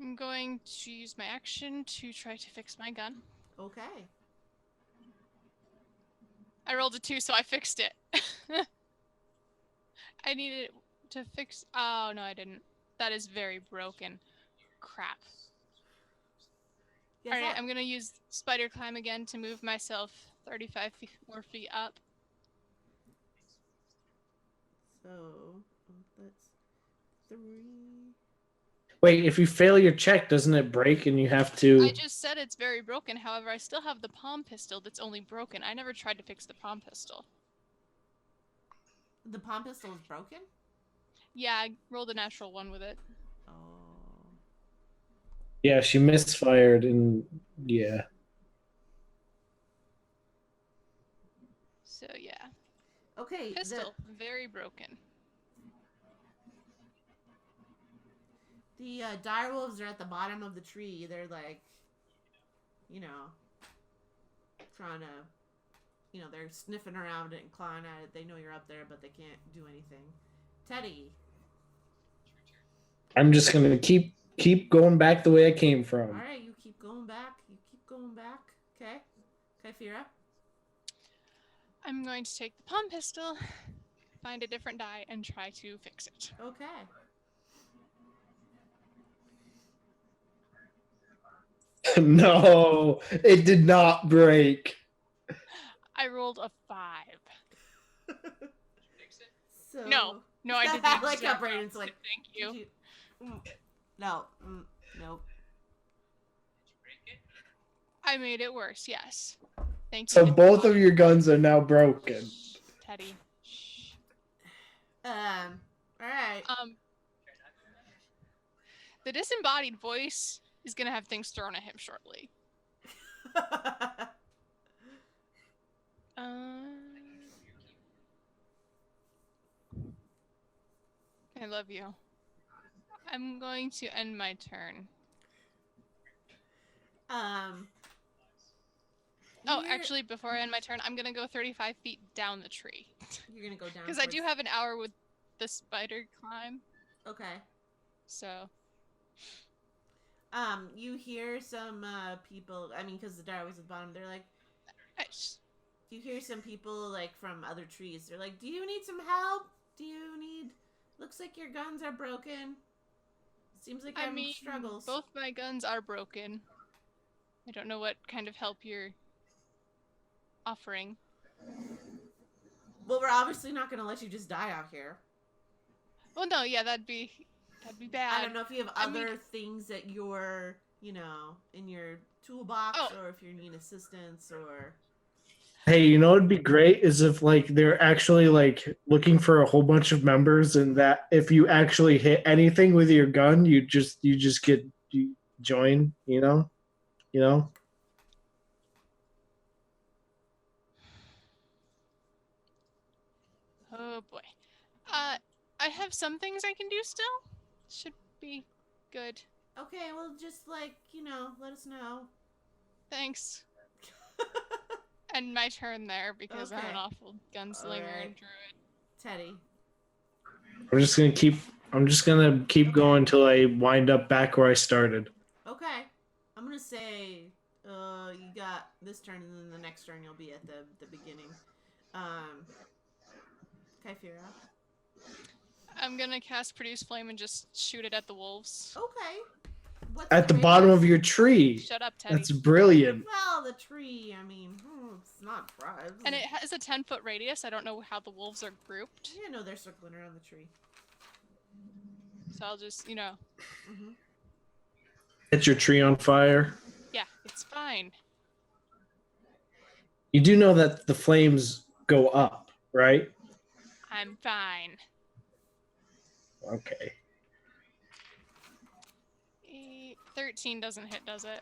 I'm going to use my action to try to fix my gun. Okay. I rolled a 2, so I fixed it. I needed it to fix. Oh, no, I didn't. That is very broken. Crap. Guess Alright, what? I'm gonna use spider climb again to move myself 35 more feet up. So that's 3. Wait, if you fail your check, doesn't it break and you have to? I just said it's very broken, however, I still have the palm pistol that's only broken. I never tried to fix the palm pistol. The palm pistol is broken? Yeah, I rolled a natural 1 with it. Oh. Yeah, she misfired and yeah. So, yeah. Okay. Pistol, very broken. The direwolves are at the bottom of the tree. They're like, trying to, they're sniffing around it and clawing at it. They know you're up there, but they can't do anything. Teddy. I'm just gonna keep going back the way I came All from. right, you keep going back. You keep going back. Okay. Okay, Fira. I'm going to take the palm pistol, find a different die, and try to fix it. Okay. No, it did not break. I rolled a 5. So No, I didn't. I like how Brayden's like, thank you. No, nope. I made it worse, yes. Thank you. So both of your guns are now broken. Teddy. Shh. All right. The disembodied voice is gonna have things thrown at him shortly. I love you. I'm going to end my turn. Oh, actually, before I end my turn, I'm gonna go 35 feet down the tree. You're gonna go down. Because I do have an hour with the spider climb. Okay. So. You hear some people. I mean, because the dire was at the bottom. They're like. You hear some people like from other trees. They're like, "Do you need some help? Do you need? Looks like your guns are broken. Seems like you're having struggles." Both my guns are broken. I don't know what kind of help you're offering. Well, we're obviously not going to let you just die out here. Well, no, yeah, that'd be bad. I don't know if you have other things that you're, in your toolbox, or if you need assistance, or. Hey, you know what'd be great is if like they're actually like looking for a whole bunch of members, and that if you actually hit anything with your gun, you just get join. Oh boy. I have some things I can do still. Should be good. Okay, well, just let us know. Thanks. End my turn there because I'm an awful gunslinger and druid. Teddy. I'm just gonna keep going until I wind up back where I started. Okay. I'm gonna say you got this turn, and then the next turn you'll be at the beginning. Okay, Fira. I'm gonna cast Produce Flame and just shoot it at the wolves. Okay. What's At the the bottom of radius? your tree. Shut up, Teddy. That's brilliant. Well, the tree. I mean, it's not bright. And it has a 10-foot radius. I don't know how the wolves are grouped. Yeah, no, they're circling around the tree. So I'll just, you know. Mm-hmm. Set your tree on fire. Yeah, it's fine. You do know that the flames go up, right? I'm fine. Okay. 13 doesn't hit, does it?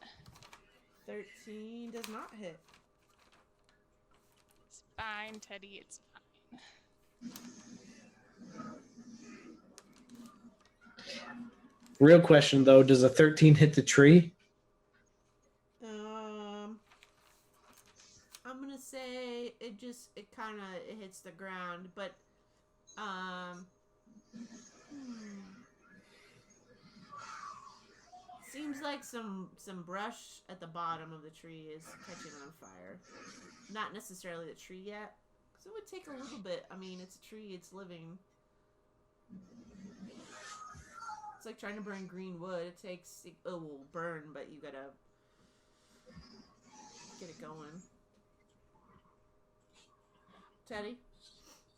13 does not hit. It's fine, Teddy. It's fine. Real question though, does a 13 hit the tree? I'm gonna say it kind of hits the ground, but seems like some brush at the bottom of the tree is catching on fire. Not necessarily the tree yet, because it would take a little bit. I mean, it's a tree, it's living. It's like trying to burn green wood. It will burn, but you gotta get it going. Teddy,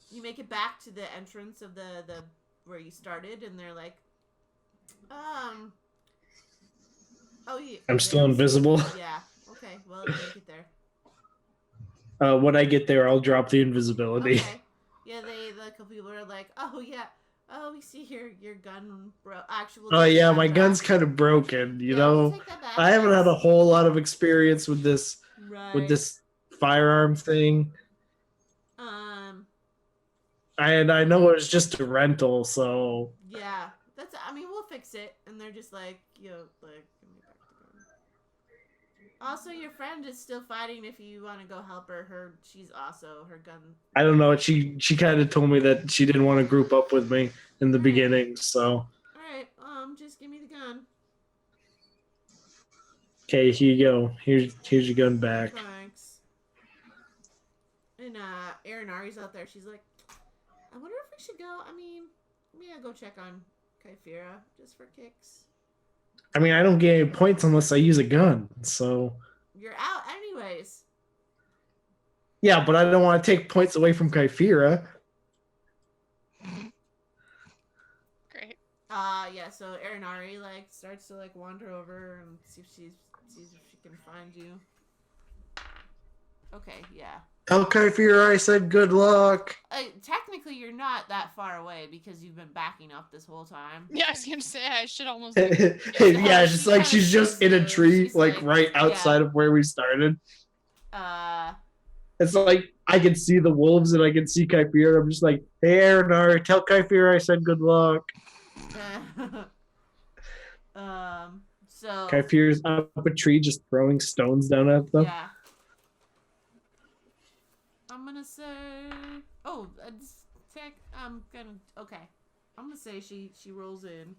you make it back to the entrance of the where you started, and they're like, oh, yeah. I'm still invisible. Yeah. Okay. Well, you make it there. When I get there, I'll drop the invisibility. Okay. Yeah, the couple people are like, oh yeah, oh we see your gun, bro. Actually, Oh yeah, my gun's kind of broken. You know, we'll take that back. I haven't had a whole lot of experience with this firearm thing. And I know it was just a rental, so yeah, that's. I mean, we'll fix it. And they're just like, yo, like, give me back the gun. Also, your friend is still fighting. If you want to go help her, she's also her gun. I don't know. She kind of told me that she didn't want to group up with me in the beginning. So all right, just give me the gun. Okay, here you go. Here's your gun back. Thanks. And Erin Ari's out there. She's like, I wonder if we should go. I mean, maybe I'll go check on Kyphera just for kicks. I mean, I don't get any points unless I use a gun. So You're out anyways. yeah, but I don't want to take points away from Kyphera. Great. Yeah. So Erin Ari starts to wander over and see if she can find you. Okay. Yeah. Tell Kyphera I said good luck. Technically, you're not that far away because you've been backing up this whole time. Yeah, I was gonna say I should almost. Yeah, it's just like she's just in a tree, right outside of where we started. It's like I can see the wolves and I can see Kyphera. I'm just like, hey, Aaron, tell Kyphera I said good luck. So Kyphera's up a tree, just throwing stones down at them. Yeah. I'm gonna say. Oh, okay. I'm gonna say she rolls in,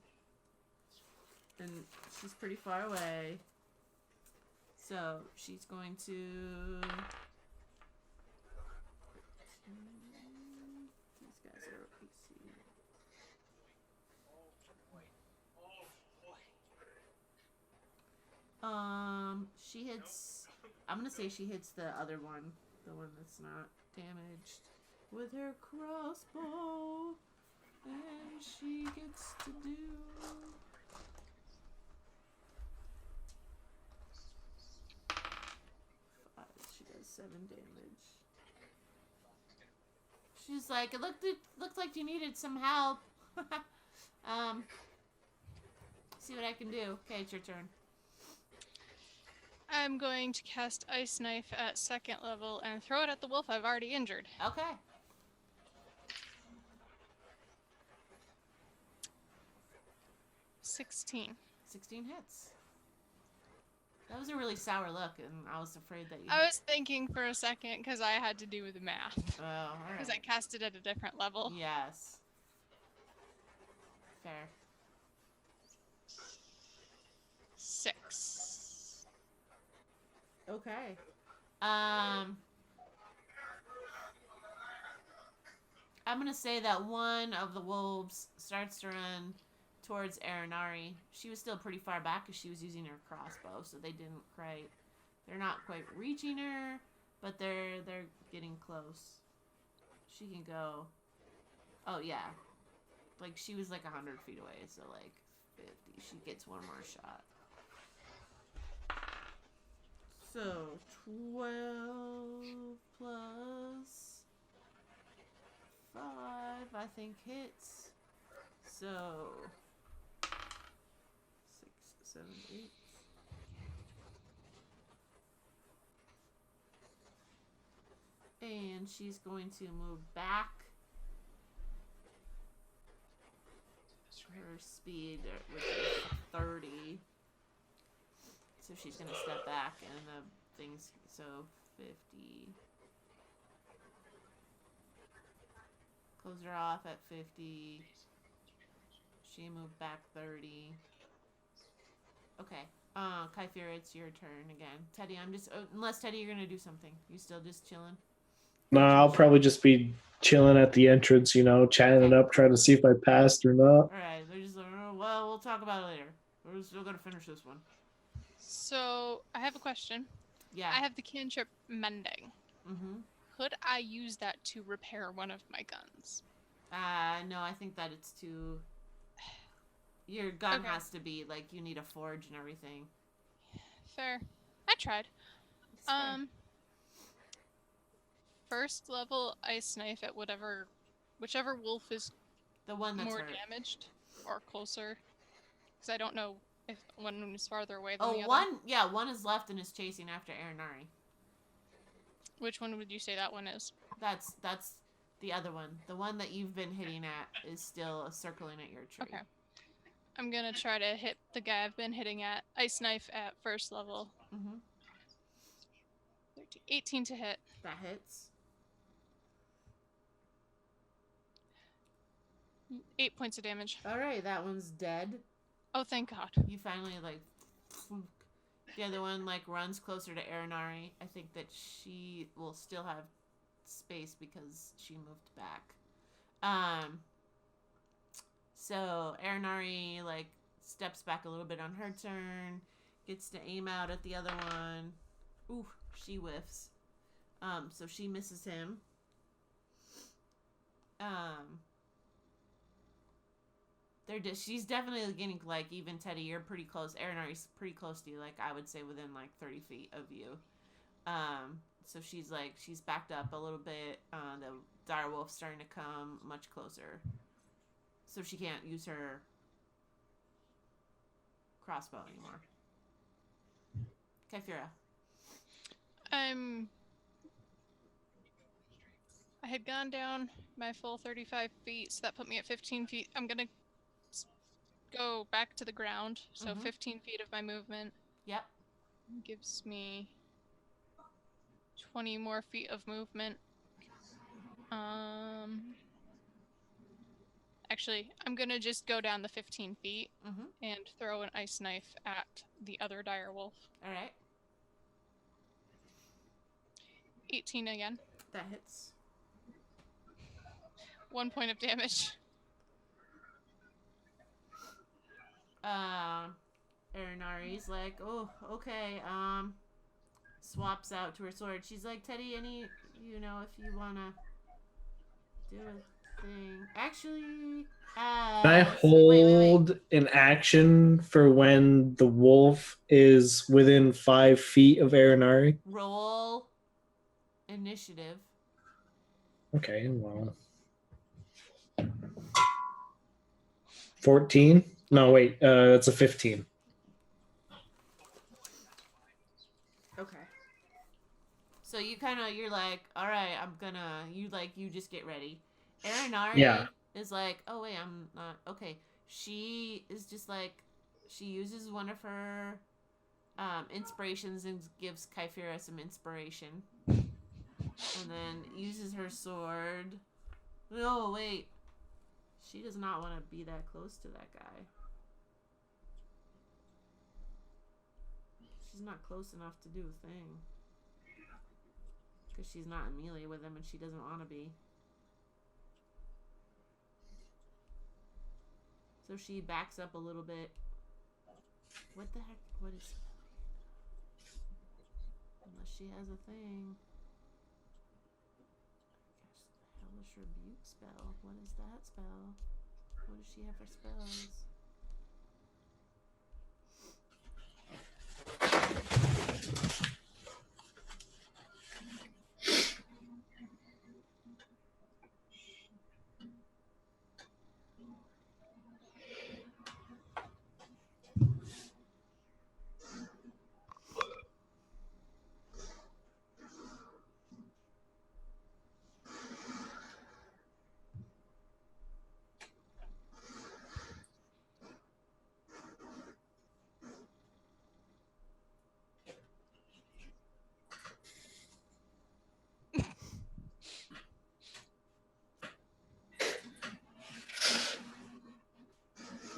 and she's pretty far away. So she's going to. These guys are PC. She hits. I'm gonna say she hits the other one, the one that's not damaged, with her crossbow, and she gets to do. She does 7 damage. She's like, it looked like you needed some help. See what I can do. Okay, it's your turn. I'm going to cast Ice Knife at 2nd level and throw it at the wolf I've already injured. Okay. 16. 16 hits. That was a really sour look, and I was afraid that you. I was thinking for a second because I had to do with the math. Oh, all right. Because I cast it at a different level. Yes. Fair. 6. Okay. I'm gonna say that one of the wolves starts to run towards Aranari. She was still pretty far back because she was using her crossbow, so they didn't quite. They're not quite reaching her, but they're getting close. She can go. Oh yeah, like she was like 100 feet away, so like 50. She gets one more shot. So 12 plus 5, I think hits. So 6, 7, 8. And she's going to move back. Her speed, which is 30. So she's going to step back and the things. So 50. Close her off at 50. She moved back 30. Okay. Kyphira, it's your turn again. Teddy, I'm just... unless, Teddy, you're going to do something. You still just chilling? No, I'll probably just be chilling at the entrance, chatting it up, trying to see if I passed or not. Alright, they're just like, oh, well, we'll talk about it later. We're still going to finish this one. So, I have a question. Yeah. I have the cantrip mending. Mm-hmm. Could I use that to repair one of my guns? No, I think that it's too... Your gun has to be, like, you need a forge and everything. Fair. I tried. First level ice knife at whichever wolf is the one that's more hurt. damaged or closer. Because I don't know if one is farther away than the other. One is left and is chasing after Aranari. Which one would you say that one is? That's the other one. The one that you've been hitting at is still circling at your tree. Okay. I'm gonna try to hit the guy I've been hitting at. Ice knife at first level. Mm-hmm. 18 to hit. That hits. 8 points of damage. Alright, that one's dead. Oh, thank God. You finally, like... The other one, like, runs closer to Aranari. I think that she will still have space because she moved back. So Aranari, like, steps back a little bit on her turn. Gets to aim out at the other one. Ooh, she whiffs. So she misses him. She's definitely getting, like, even Teddy, you're pretty close. Aranari's pretty close to you, like, I would say within, like, 30 feet of you. So she's, like, she's backed up a little bit. The direwolf's starting to come much closer. So she can't use her crossbow anymore. Kyphira. I had gone down my full 35 feet, so that put me at 15 feet. I'm gonna go back to the ground, so 15 feet of my movement. Yep. Gives me 20 more feet of movement. Actually, I'm gonna just go down the 15 feet and throw an ice knife at the other direwolf. Alright. 18 again. That hits. 1 point of damage. Aranari's like, oh, okay, swaps out to her sword. She's like, Teddy, if you wanna do a thing. Actually, Can I hold an action for when the wolf is within 5 feet of Aranari? Roll initiative. Okay, well. 14? No, wait, that's a 15. Okay. So you're like, all right, you just get ready. Aranari is like, oh wait, I'm not, okay. She is just like, she uses one of her inspirations and gives Kyphira some inspiration. And then uses her sword. No, wait. She does not want to be that close to that guy. She's not close enough to do a thing. Because she's not in melee with him and she doesn't want to be. So she backs up a little bit. What the heck? What is it? Unless she has a thing. Hellish Rebuke spell. What is that spell? What does she have for spells?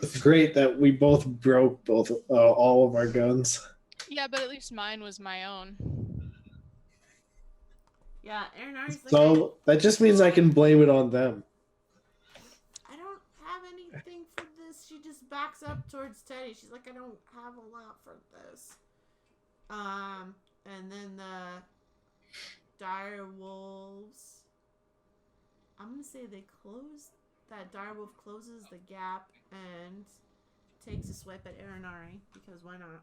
It's great that we both broke all of our guns. Yeah, but at least mine was my own. Yeah, Aaronari's like, So that just means I can blame it on them. I don't have anything for this. She just backs up towards Teddy. She's like, I don't have a lot for this. And then the dire wolves. I'm gonna say they close. That dire wolf closes the gap and takes a swipe at Aaronari because why not?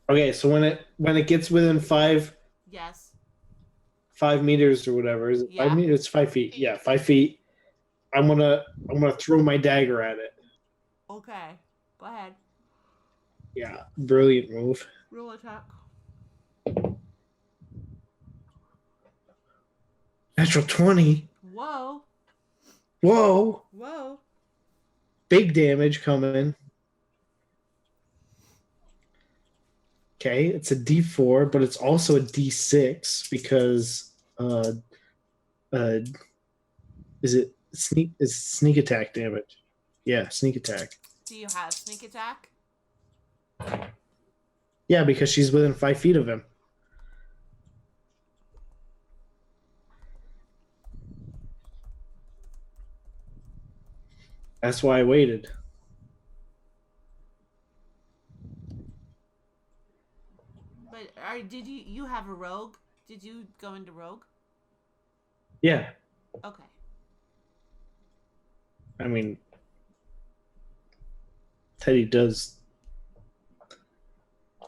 Okay, so when it gets within Yes. 5 meters or whatever, is it Yeah. 5 meters? It's 5 feet. Yeah, 5 feet. I'm gonna throw my dagger at it. Okay. Go ahead. Yeah, brilliant move. Roll attack. Natural 20. Whoa. Whoa. Whoa. Big damage coming. Okay, it's a D4, but it's also a D6 because is it sneak attack damage? Yeah, sneak attack. Do you have sneak attack? Yeah, because she's within 5 feet of him. That's why I waited. But did you have a rogue? Did you go into rogue? Yeah, Okay. I mean, Teddy does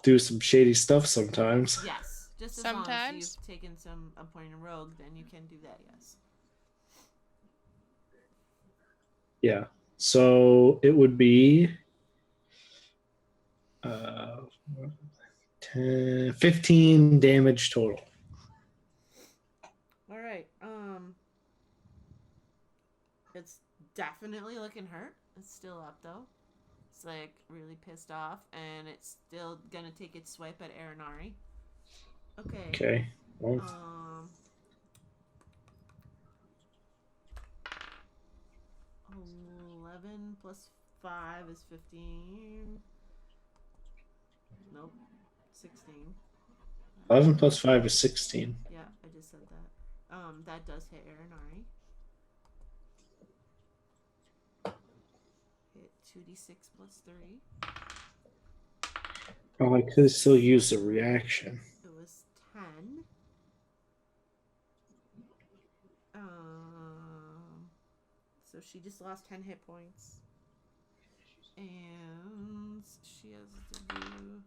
do some shady stuff sometimes. Yes. Just as long as Sometimes. you've taken a point in rogue, then you can do that, yes. Yeah. So it would be 15 damage total. All right. It's definitely looking hurt. It's still up though. It's like really pissed off, and it's still gonna take its swipe at Aaronari. Okay. Okay. Well, 11 plus 5 is 15. Nope. 16. 11 plus 5 is 16. Yeah, I just said that. That does hit Aaronari. Hit 2d6 plus 3. Oh, I could still use the reaction. It was 10. So she just lost 10 hit points. And she has to do...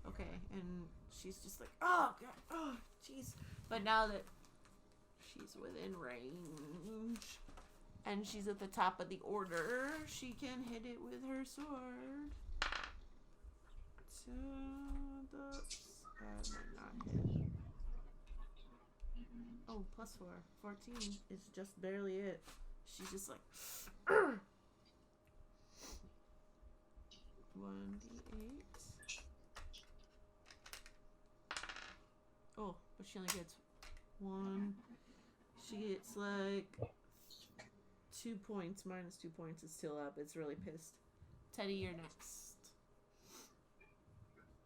Okay, and she's just like, oh, God, oh, jeez. But now that she's within range, and she's at the top of the order, she can hit it with her sword. So that's... might not hit. Oh, plus 4. 14 is just barely it. She's just like... 1d8. Oh, but she only gets 1. She gets like 2 points. Minus 2 points. It's still up. It's really pissed. Teddy, you're next.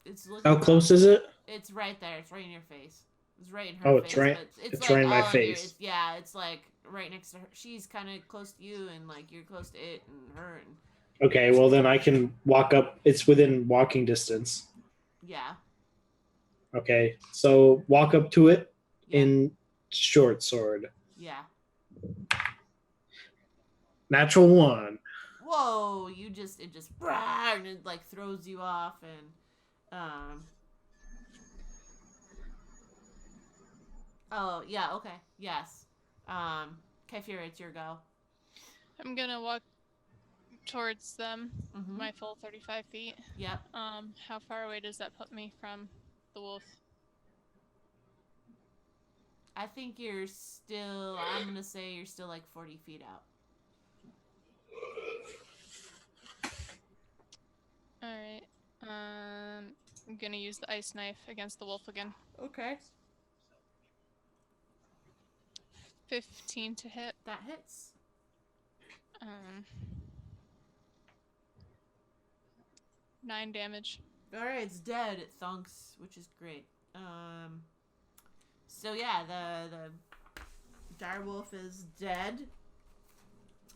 It's looking How close is it? It's right there. It's right in your face. It's right in her Oh, face. it's right. But It's like right in my all under your- face. yeah, it's like right next to her. She's kind of close to you, and like you're close to it and her, and Okay, well then I can walk up. It's within walking distance. Yeah. Okay, so walk up to it Yeah. in short sword. Yeah. Natural one. Whoa! It just and it like throws you off and oh yeah, okay. Yes. Kefir, it's your go. I'm gonna walk towards them, Mm-hmm. my full 35 feet. Yep. How far away does that put me from the wolf? I think you're still I'm gonna say you're still like 40 feet out. Alright. I'm gonna use the ice knife against the wolf again. Okay. 15 to hit. That hits. Um, 9 damage. Alright, it's dead. It thunks, which is great. So yeah, the direwolf is dead.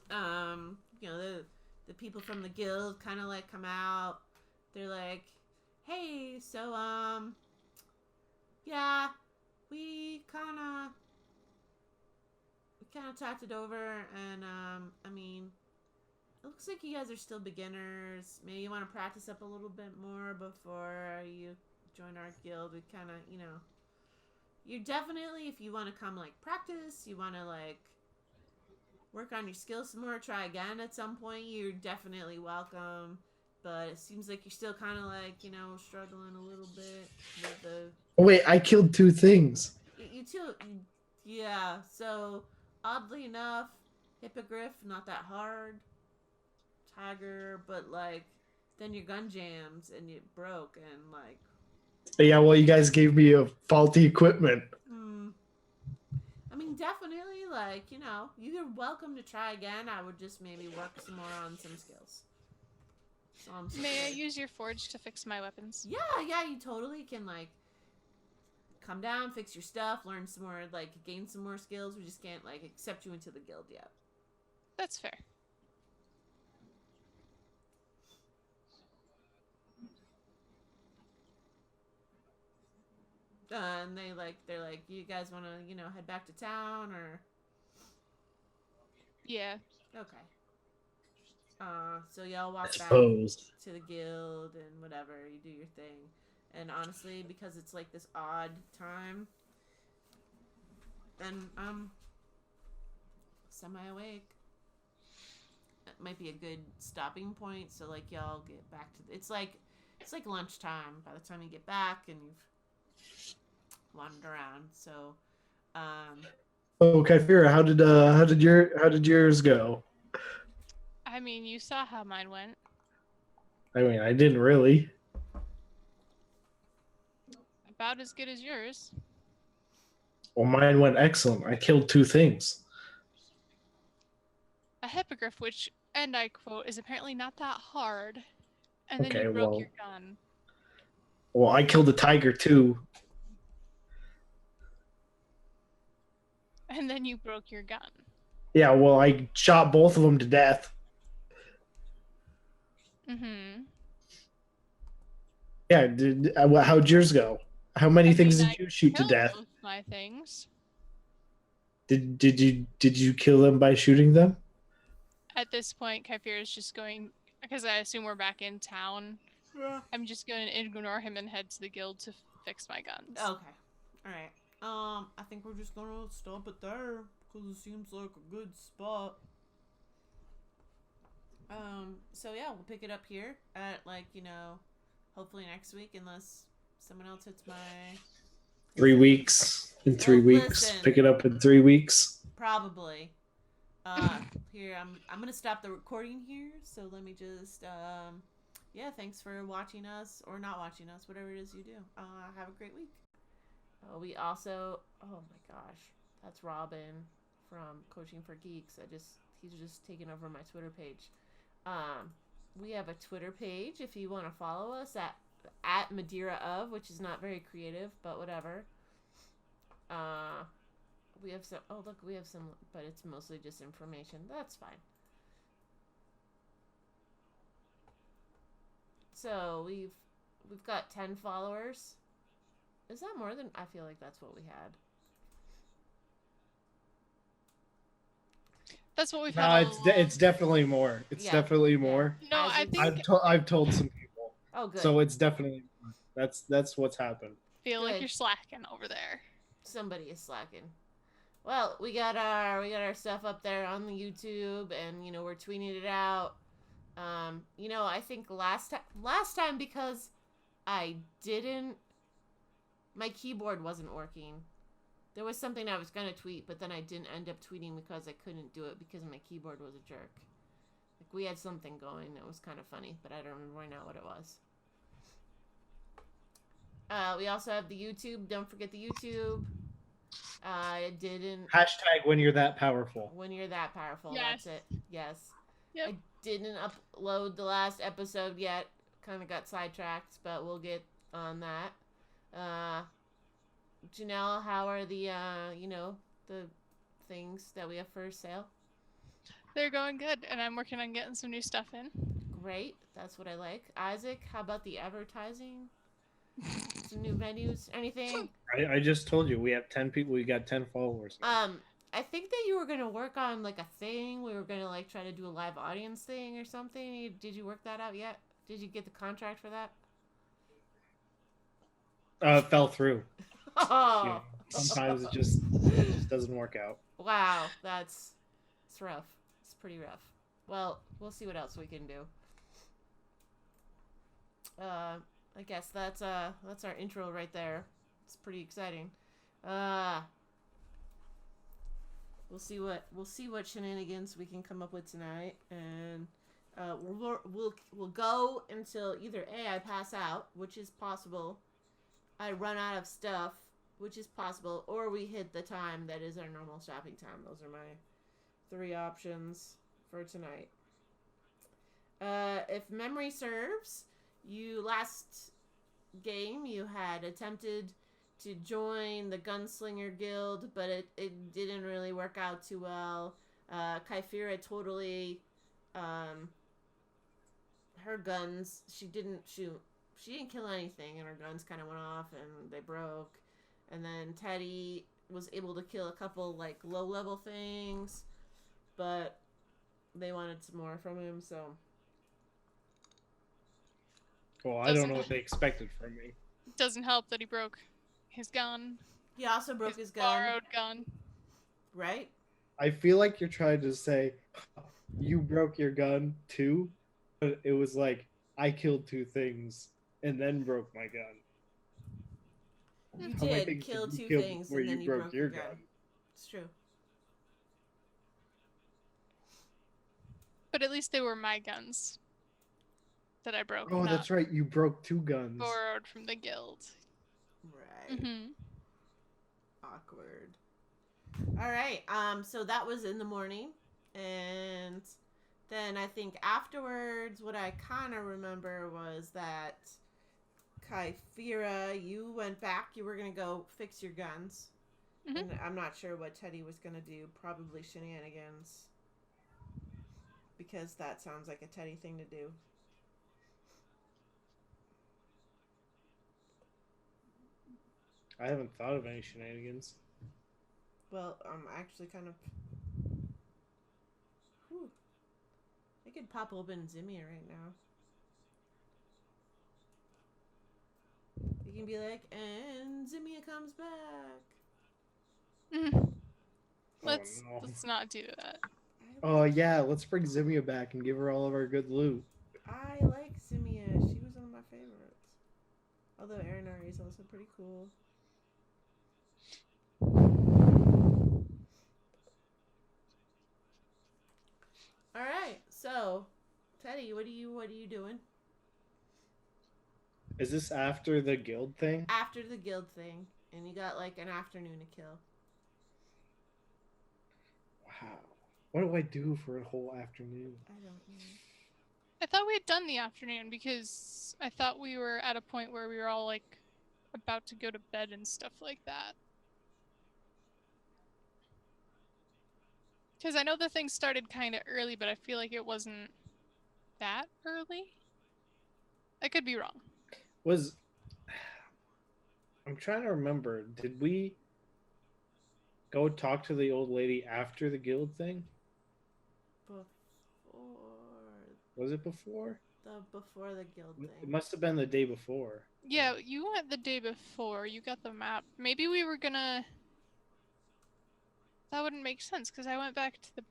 You know, the people from the guild kind of like come out. They're like, "Hey, so yeah, we kind of talked it over, and I mean, it looks like you guys are still beginners. Maybe you want to practice up a little bit more before you join our guild. We kind of, you know, you're definitely, if you want to come like practice, you want to like work on your skills some more, try again at some point, you're definitely welcome. But it seems like you're still kind of like, you know, struggling a little bit with the. Oh wait, I killed two things. You too. Yeah, so oddly enough, Hippogriff, not that hard. Tiger, but like, then your gun jams and it broke and like. Yeah, well, you guys gave me a faulty equipment. I mean, definitely, like, you know, you're welcome to try again. I would just maybe work some more on some skills. So May I use your forge to fix my weapons? Yeah, you totally can, like, come down, fix your stuff, learn some more, like, gain some more skills. We just can't, like, accept you into the guild yet. That's fair. And they're like, you guys want to, you know, head back to town or? Yeah. Okay. So y'all walk back Suppose. to the guild and whatever, you do your thing. And honestly, because it's like this odd time, and I'm semi-awake, it might be a good stopping point. So like y'all get back to it's like lunchtime by the time you get back and you've wandered around. So, Oh, Kyphira, how did yours go? I mean, you saw how mine went. I mean, I didn't really. About as good as yours. Well, mine went excellent. I killed two things. A hippogriff, which, and I quote, is apparently not that hard. And then Okay, you broke well, your gun. well, I killed a tiger too. And then you broke your gun. Yeah, well, I shot both of them to death. Mm-hmm. Yeah, how'd yours go? How many things I did you shoot to killed death? both my things. Did you kill them by shooting them? At this point, Kyphir is just going, because I assume we're back in town. yeah. I'm just going to ignore him and head to the guild to fix my guns. Okay. All right. I think we're just gonna stop it there because it seems like a good spot. So yeah, we'll pick it up here at like, you know, hopefully next week unless someone else hits my 3 weeks. In 3 weeks. listen. Pick it up in 3 weeks. probably. Here I'm gonna stop the recording here. So let me just yeah, thanks for watching us or not watching us, whatever it is you do. Have a great week. We also, oh my gosh, that's Robin from Coaching for Geeks. He's just taken over my Twitter page. We have a Twitter page if you want to follow us at Madera of, which is not very creative, but whatever. We have some. Oh look, we have some, but it's mostly just information. That's fine. So we've got 10 followers. Is that more than? I feel like that's what we had. That's what we've had No, all it's along. it's definitely more. It's Yeah, definitely yeah. more. No, I Isaac's- think I've told some people, Oh, good. so it's definitely more. That's what's happened. feel like Good. you're slacking over there. Somebody is slacking. Well, we got our stuff up there on the YouTube, and we're tweeting it out. I think last time because I didn't, my keyboard wasn't working. There was something I was gonna tweet, but then I didn't end up tweeting because I couldn't do it because my keyboard was a jerk. Like we had something going, it was kind of funny, but I don't remember right now what it was. We also have the YouTube. Don't forget the YouTube. I didn't. Hashtag when you're that powerful. When you're that powerful, Yes. that's it. Yes. Yep. I didn't upload the last episode yet. Kind of got sidetracked, but we'll get on that. Janelle, how are the the things that we have for sale? They're going good, and I'm working on getting some new stuff in. Great, that's what I like. Isaac, how about the advertising? Some new venues, anything? I just told you we have 10 people. We got 10 followers. I think that you were gonna work on like a thing. We were gonna like try to do a live audience thing or something. Did you work that out yet? Did you get the contract for that? Fell through. Oh, Yeah. Sometimes it just doesn't work out. wow, it's rough. It's pretty rough. Well, we'll see what else we can do. I guess that's our intro right there. It's pretty exciting. We'll see what shenanigans we can come up with tonight, and we'll go until either A, I pass out, which is possible, I run out of stuff, which is possible, or we hit the time that is our normal shopping time. Those are my 3 options for tonight. If memory serves, last game you had attempted to join the Gunslinger Guild, but it didn't really work out too well. Kyphira totally, her guns, she didn't shoot. She didn't kill anything, and her guns kind of went off, and they broke. And then Teddy was able to kill a couple, like, low-level things, but they wanted some more from him, so... Well, I don't know what they expected from me. Doesn't help that he broke his gun. He also broke his gun. Borrowed gun. Right? I feel like you're trying to say you broke your gun too, but it was like I killed 2 things and then broke my gun. You How am I did thinking kill you 2 killed things, where and then you you broke your gun. gun? It's true. But at least they were my guns that I broke. Oh, not that's right. You broke 2 guns. borrowed from the guild. Right. Mm-hmm. Awkward. All right. So that was in the morning, and then I think afterwards, what I kind of remember was that Kyphira, you went back. You were gonna go fix your guns, Mhm. and I'm not sure what Teddy was gonna do. Probably shenanigans, because that sounds like a Teddy thing to do. I haven't thought of any shenanigans. Well, I'm actually kind of. Whew. I could pop open Zimia right now. You can be like, and Zimia comes back. Mm-hmm. Oh, no. Let's not do that. Oh yeah, let's bring Zimia back and give her all of our good loot. I like Zimia. She was one of my favorites. Although Aranari is also pretty cool. All right, so Teddy, what are you doing Is this after the guild thing? after the guild thing? And you got like an afternoon to kill. Wow. What do I do for a whole afternoon? I don't know. I thought we had done the afternoon because I thought we were at a point where we were all like about to go to bed and stuff like that. Because I know the thing started kind of early, but I feel like it wasn't that early. Like could be wrong. Was I'm trying to remember. Did we go talk to the old lady after the guild thing? Before Was it before? the guild It thing. must have been the day before. Yeah, you went the day before. You got the map. Maybe we were gonna. That wouldn't make sense because I went back to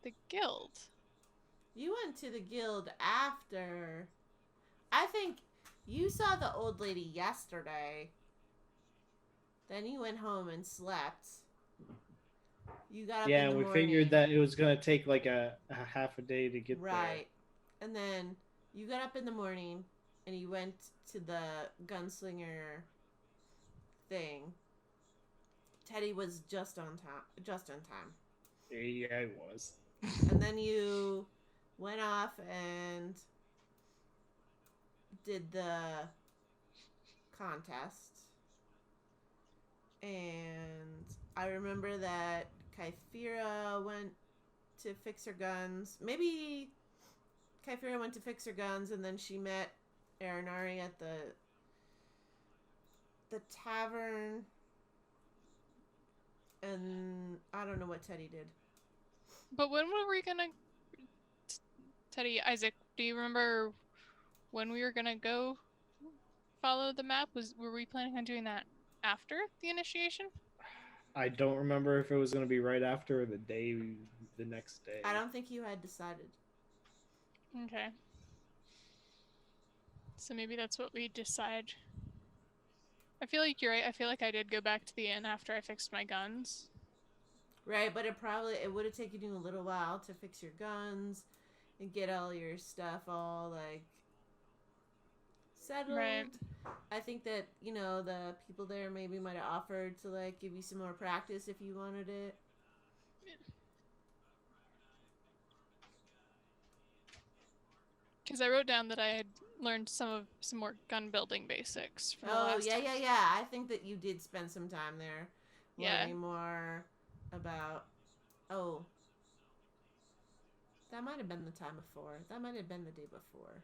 the guild. You went to the guild after. I think you saw the old lady yesterday. Then you went home and slept. You got up Yeah, in the and we morning. figured that it was gonna take like a half a day to get Right. And then you got up in the morning and you went to the gunslinger thing. Teddy was just on time. Just in time. there. Yeah, it was. And then you went off and did the contest. And I remember that Kyphira went to fix her guns. Maybe Kyphira went to fix her guns and then she met Aranari at the tavern. And I don't know what Teddy did. But when were we gonna? Teddy, Isaac, do you remember when we were gonna go follow the map? Were we planning on doing that after the initiation? I don't remember if it was gonna be right after or the next day. I don't think you had decided. Okay. So maybe that's what we decide. I feel like you're right. I feel like I did go back to the inn after I fixed my guns. Right, but it would have taken you a little while to fix your guns and get all your stuff all like settled. Right. I think that, the people there maybe might have offered to like give you some more practice if you wanted it. Because I wrote down that I had learned some more gun building basics from the last time. Yeah. I think that you did spend some time there Yeah. learning more about. Oh, that might have been the time before. That might have been the day before.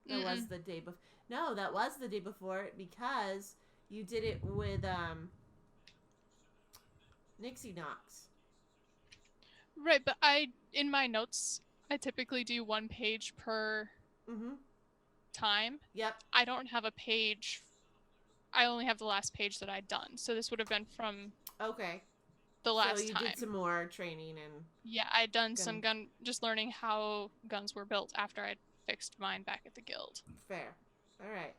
That was the day before. No, that was the day before because you did it with Nixie Knox. Right, but in my notes, I typically do 1 page per time. Yep. I don't have a page. I only have the last page that I'd done. So this would have been from the last So you time. did some more training and. Yeah, I'd done some just learning how guns were built after I'd fixed mine back at the guild. Fair. All right.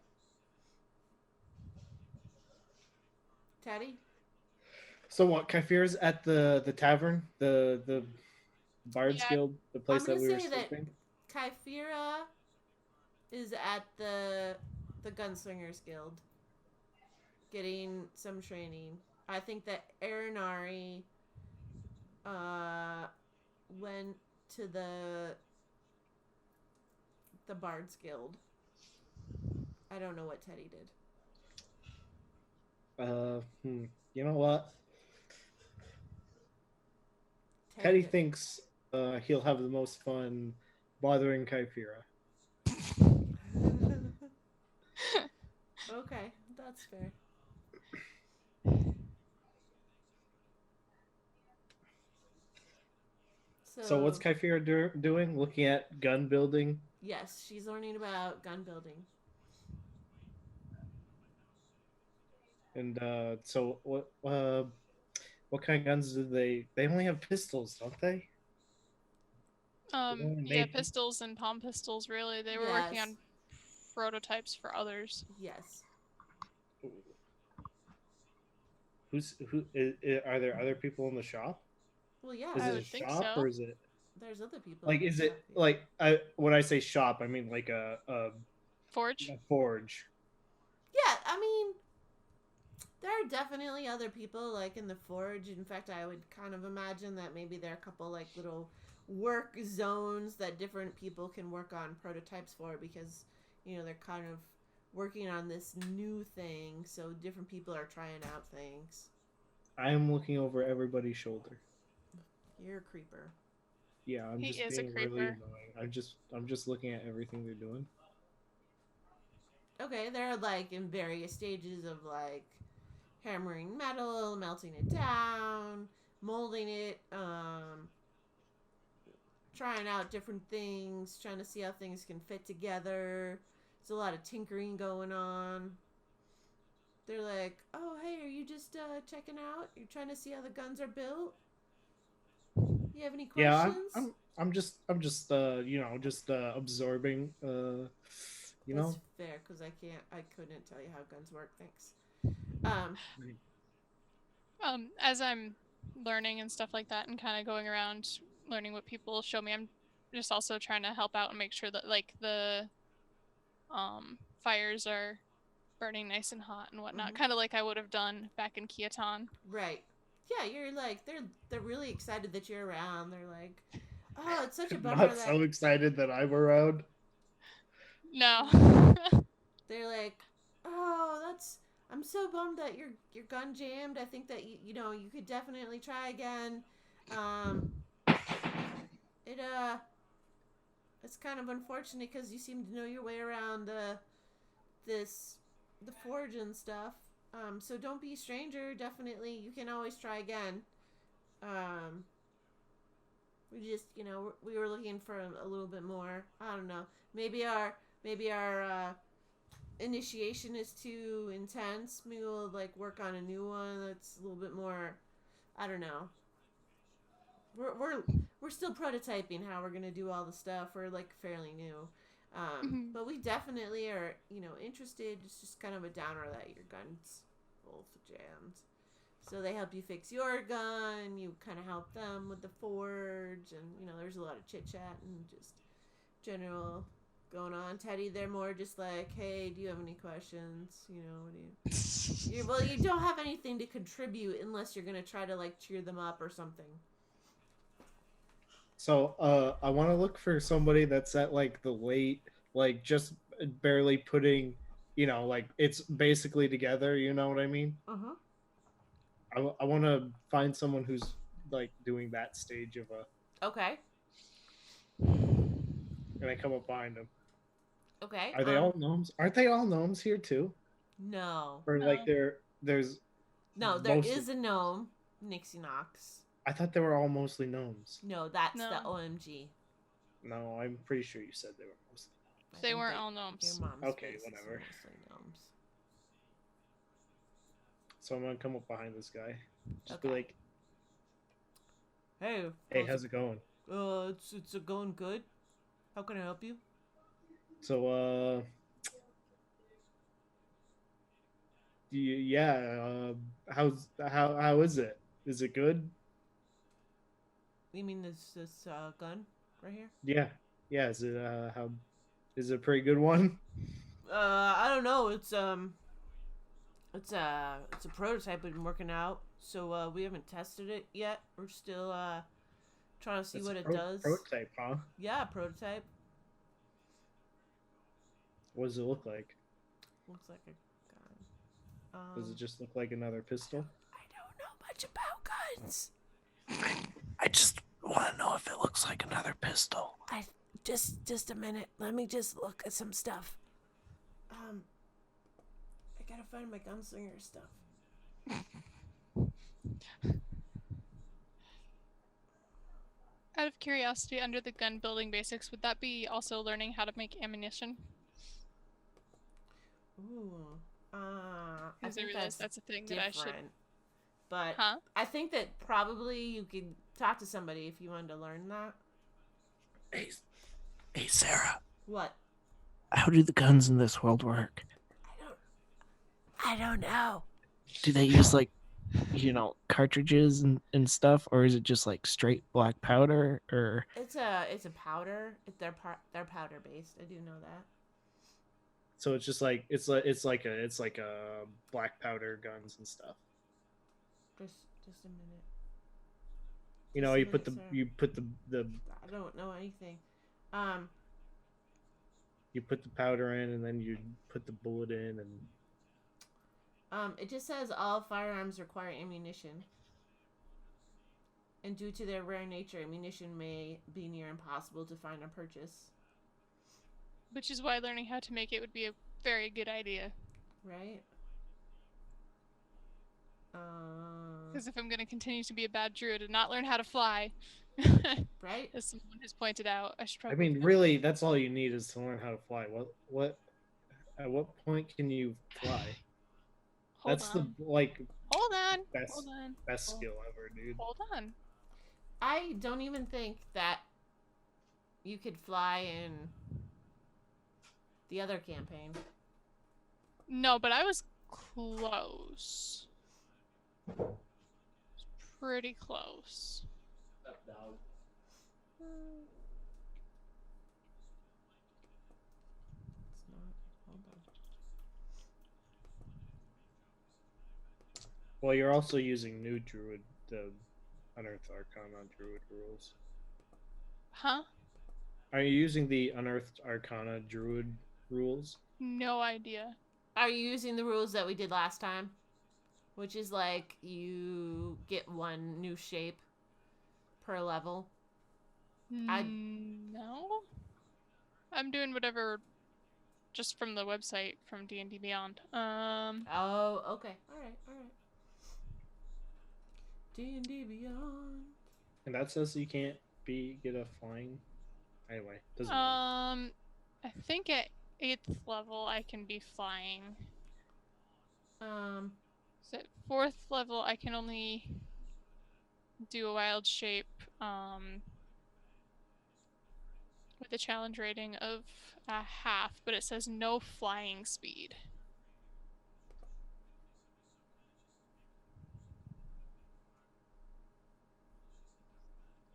Teddy? So what? Kyphira's at the tavern, the Bard's Guild, the place that we were sleeping. Kyphira is at the Gunslingers Guild, getting some training. I think that Aranari went to the Bard's Guild. I don't know what Teddy did. You know what? Teddy thinks he'll have the most fun bothering Kyphira. Okay, that's fair. So what's Kyphira doing? Looking at gun building? Yes, she's learning about gun building. And so what kind of guns do they only have pistols, don't they? Yeah, pistols and palm pistols, really. They were working on prototypes for others. Yes. Are there other people in the shop? Well, yeah. Is I it would a think shop so. or is it? There's other people. Like, is it like when I say shop, I mean like a forge? A forge. Yeah, I mean, there are definitely other people like in the forge. In fact, I would kind of imagine that maybe there are a couple like little work zones that different people can work on prototypes for because they're kind of working on this new thing, so different people are trying out things. I am looking over everybody's shoulder. You're a creeper. Yeah, I'm just being really annoying. I'm just looking at everything they're doing. Okay, they're like in various stages of like hammering metal, melting it down, molding it, trying out different things, trying to see how things can fit together. There's a lot of tinkering going on. They're like, "Oh, hey, are you just checking out? You're trying to see how the guns are built? You have any Yeah, questions?" I'm just just absorbing you That's know. fair because I couldn't tell you how guns work. Thanks. Um, As I'm learning and stuff like that, and kind of going around learning what people show me, I'm just also trying to help out and make sure that like the fires are burning nice and hot and whatnot, mhm. kind of like I would have done back in Kiaton. Right. Yeah, you're like they're really excited that you're around. They're like, "Oh, it's such a bummer Not that." so excited that I'm around. No. They're like, "Oh, that's I'm so bummed that your gun jammed. I think that you could definitely try again. Um, it it's kind of unfortunate because you seem to know your way around this the forge and stuff. So don't be a stranger. Definitely, you can always try again. Um, we just we were looking for a little bit more. I don't know. Maybe our initiation is too intense. Maybe we'll like work on a new one that's a little bit more. I don't know. We're still prototyping how we're gonna do all the stuff. We're like fairly new, but we definitely are interested. It's just kind of a downer that your gun's both jammed. So they help you fix your gun. You kind of help them with the forge, and there's a lot of chit chat and just general going on. Teddy, they're more just like, hey, do you have any questions? What do you? Well, you don't have anything to contribute unless you're gonna try to like cheer them up or something. So I want to look for somebody that's at like the late, like just barely putting, like it's basically together. You know what I mean? Uh huh. I want to find someone who's like doing that stage of a, Okay. and I come up behind them. Okay. Are they all gnomes? Aren't they all gnomes here too? No. Or like No. there's No, there mostly. is a gnome, Nixie Knox. I thought they were all mostly gnomes. No, that's the No. OMG. No, I'm pretty sure you said they were mostly. I They think weren't that all your gnomes. mom's Okay, face is whatever. mostly gnomes. So I'm gonna come up behind this guy, just be Okay. like, Hey, "Hey, how's it going?" it's going good. How can I help you? So yeah, how is it? Is it good? You mean this gun right here? Yeah, yeah. Is it how? Is it a pretty good one? I don't know. It's a prototype we've been working out, so we haven't tested it yet. We're still trying to see That's a what it does. prototype, huh? Yeah, prototype. What does it look like? Looks like a gun. Does it just look like another pistol? I don't know much about guns. I just want to know if it looks like another pistol. I just a minute. Let me just look at some stuff. I gotta find my gunslinger stuff. Out of curiosity, under the gun building basics, would that be also learning how to make ammunition? Ooh. I Because I think realize that's a thing that I should. different. But Huh? I think that probably you could talk to somebody if you wanted to learn that. Hey, hey, Sarah, What? how do the guns in this world work? I don't know. Do they use like, cartridges and stuff, or is it just like straight black powder? Or It's a powder. They're powder based. I do know that. So it's just like it's like a black powder guns and stuff. Just a minute. You Just know, a you put minute, the sir. you put the I don't know anything. Um, you put the powder in, and then you put the bullet in, and it just says all firearms require ammunition. And due to their rare nature, ammunition may be near impossible to find or purchase. Which is why learning how to make it would be a Very good idea. Right? Because if I'm going to continue to be a bad druid and not learn how to fly, Right? as someone has pointed out, I should I probably mean, really, that's all you need is to learn how to fly. At what point can you fly? hold That's the on. like Hold on. Hold best on. best Hold, skill ever, dude. hold on. I don't even think that you could fly in the other campaign. No, but I was close. Pretty close. It's not. Hold on. Well, you're also using new druid, the Unearthed Arcana druid rules. Huh? Are you using the Unearthed Arcana druid rules? No idea. Are you using the rules that we did last time? Which is like you get one new shape per level. No. I'm doing whatever just from the website from D&D Beyond. Oh, okay. All right. D&D Beyond. And that says you can't get a flying. Anyway, doesn't matter. I think at 8th level I can be flying. So at 4th level I can only do a wild shape with a challenge rating of a half, but it says no flying speed.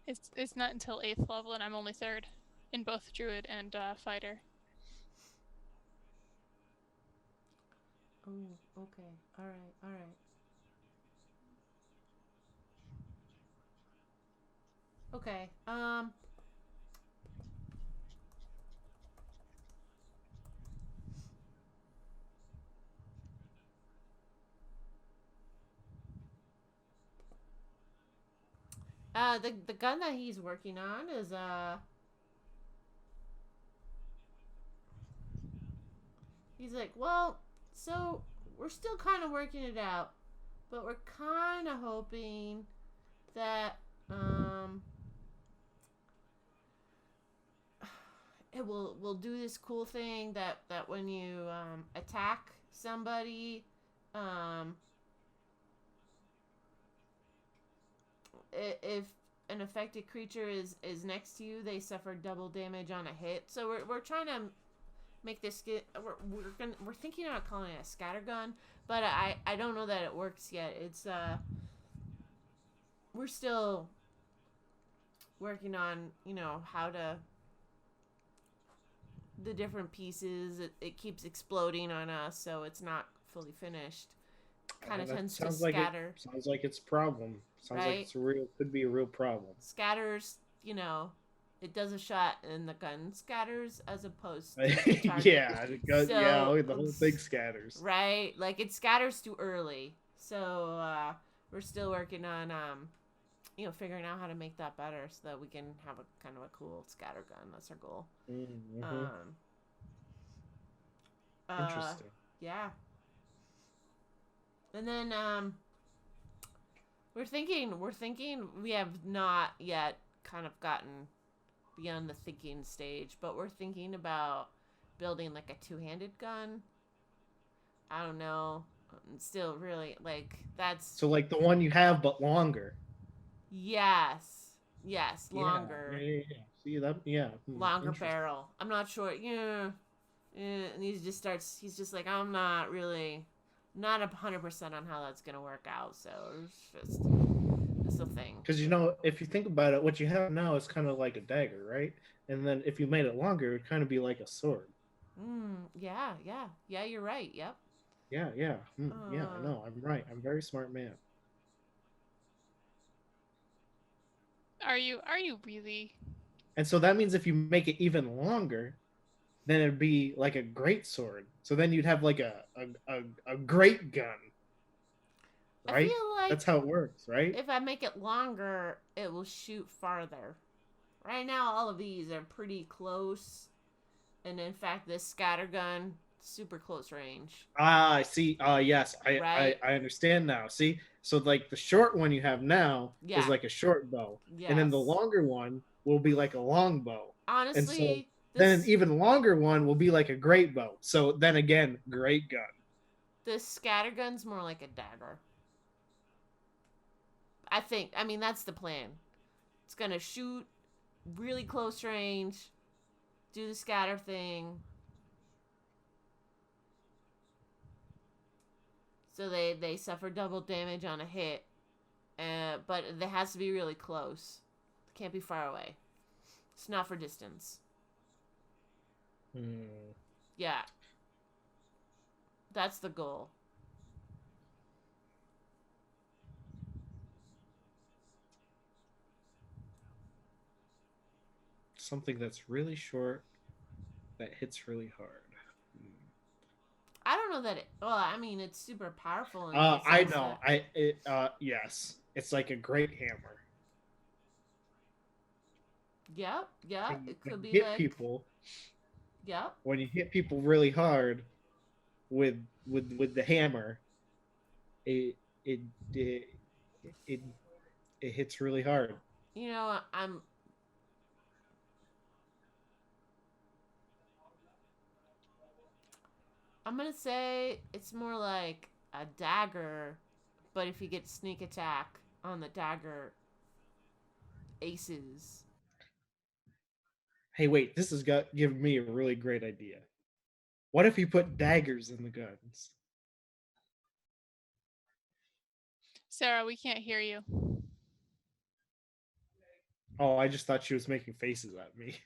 It's not until 8th level, and I'm only 3rd in both druid and fighter. Oh, okay. All right. Okay. The gun that he's working on is he's like, well, so we're still kind of working it out, but we're kind of hoping that it will do this cool thing that when you attack somebody, um, if an affected creature is next to you, they suffer double damage on a hit. So we're trying to make this get we're thinking about calling it a scattergun, but I don't know that it works yet. It's we're still working on how to the different pieces. It keeps exploding on us, so it's not fully finished. Kind of tends to scatter. Sounds like it's a problem. Sounds right? like it's could be a real problem. Scatters, it does a shot and the gun scatters as opposed to the target. Yeah, so, the whole thing scatters. Right, like it scatters too early. So we're still working on figuring out how to make that better so that we can have a kind of a cool scatter gun. That's our goal. Mm-hmm. Interesting. Yeah. And then we're thinking we have not yet kind of gotten beyond the thinking stage, but we're thinking about building like a two-handed gun. I don't know. Still really like that's so like the one you have but longer. Yes, longer. Yeah. See that? Yeah. Longer barrel. I'm not sure. Yeah. And he just starts. He's just like, I'm not 100% on how that's gonna work out. So it's a thing. Because if you think about it, what you have now is kind of like a dagger, right? And then if you made it longer, it would kind of be like a sword. Yeah. You're right. Yep. Yeah. Yeah, I know. I'm right. I'm a very smart man. Are you really? And so that means if you make it even longer, then it'd be like a great sword. So then you'd have like a great gun. Right? I feel like that's how it works, right? If I make it longer, it will shoot farther. Right now, all of these are pretty close. And in fact, this scattergun super close range. Ah, I see. Yes, Right? I understand now. See, so like the short one you have now is Yeah. like a short bow, and then the Yes. longer one will be like a long bow, and so Honestly, then an this even longer one will be like a great bow. So then again, great gun. this scattergun's more like a dagger. I think. I mean, that's the plan. It's gonna shoot really close range, do the scatter thing. So they suffer double damage on a hit, but it has to be really close. It can't be far away. It's not for distance. Hmm. Yeah, that's the goal. Something that's really short that hits really hard. I don't know that it. Well, I mean, it's super powerful in the I sense know. that. Yes, it's like a great hammer. Yep, yep. It When could you be hit like. people, Yep. when you hit people really hard with with the hammer, it it it it, it hits really hard. You know, I'm gonna say it's more like a dagger, but if you get sneak attack on the dagger, aces. Hey, wait, this has got given me a really great idea. What if you put daggers in the guns? Sarah, we can't hear you. Oh, I just thought she was making faces at me.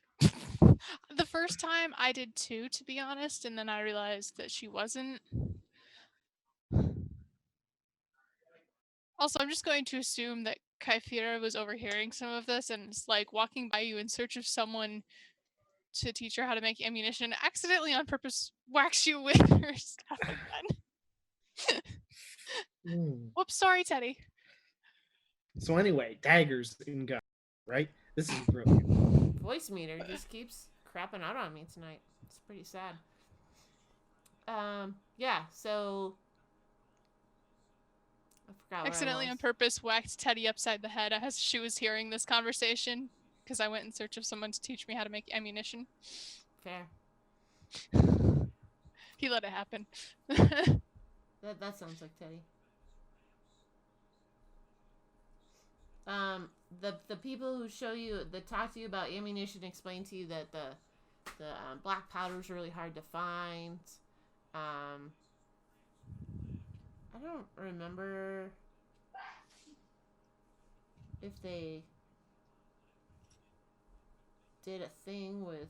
The first time I did too, to be honest, and then I realized that she wasn't. Also, I'm just going to assume that Kaifira was overhearing some of this and is like walking by you in search of someone to teach her how to make ammunition, accidentally on purpose whacks you with her staff again. Hmm. Whoops, sorry, Teddy. So anyway, daggers in guns, right? This is brilliant. Voice meter just keeps crapping out on me tonight. It's pretty sad. Yeah. So I forgot where I Accidentally was. on purpose whacked Teddy upside the head as she was hearing this conversation because I went in search of someone to teach me how to make ammunition. Fair. He let it happen. That sounds like Teddy. Um, the people who show you that talk to you about ammunition explain to you that the black powder is really hard to find. Um, I don't remember if they did a thing with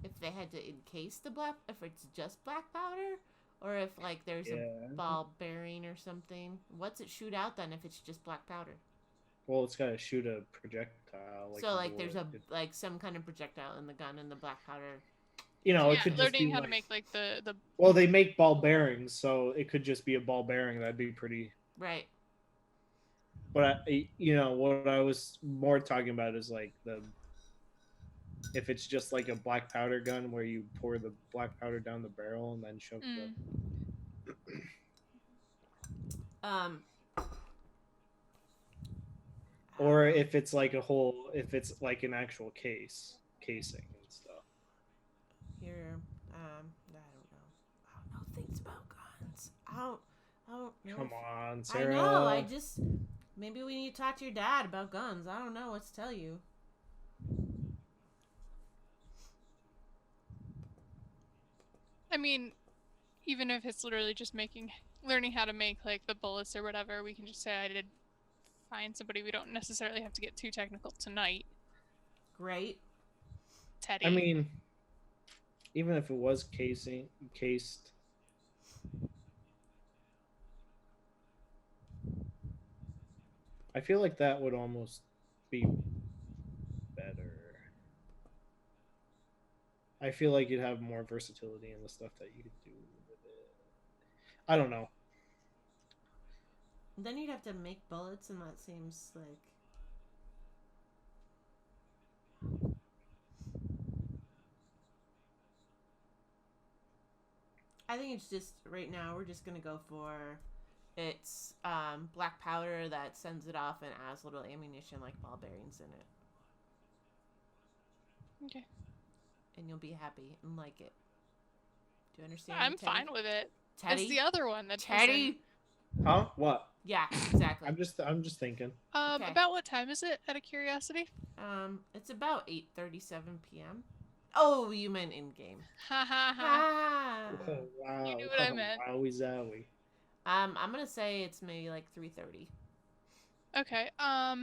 if they had to encase the black if it's just black powder or if like there's a Yeah. ball bearing or something. What's it shoot out then if it's just black powder? Well, it's got to shoot a projectile like So you like there's would. a like some kind of projectile in the gun and the black powder. It Yeah, could just learning be how to like. make like the Well, they make ball bearings, so it could just be a ball bearing. That'd be pretty. Right. But what I was more talking about is like the if it's just like a black powder gun where you pour the black powder down the barrel and then shove the. Um I don't Or know. if it's like an actual casing and stuff. Here, I don't know. I don't know things about guns. I don't know. Come on, I Sarah. know. I just maybe we need to talk to your dad about guns. I don't know what to tell you. I mean, even if it's literally just learning how to make like the bullets or whatever, we can just say I did find somebody. We don't necessarily have to get too technical tonight, Great. I Teddy. mean, even if it was cased, I feel like that would almost be better. I feel like you'd have more versatility in the stuff that you could do with it. I don't know. Then you'd have to make bullets, and that seems like I think it's just right now we're just gonna go for it's black powder that sends it off and has little ammunition like ball bearings in it, Okay. and you'll be happy and like it. Do you understand me, I'm Teddy? fine with it. It's Teddy? the other one that isn't. Teddy? Huh? What? Yeah, exactly. I'm just thinking. Okay. About what time is it, out of curiosity? It's about 8:37 p.m. Oh, you meant in game. Ha ha ha. Ah. Oh, wow. You knew what I meant. Wowie zowie. I'm gonna say it's maybe like 3:30. Okay, I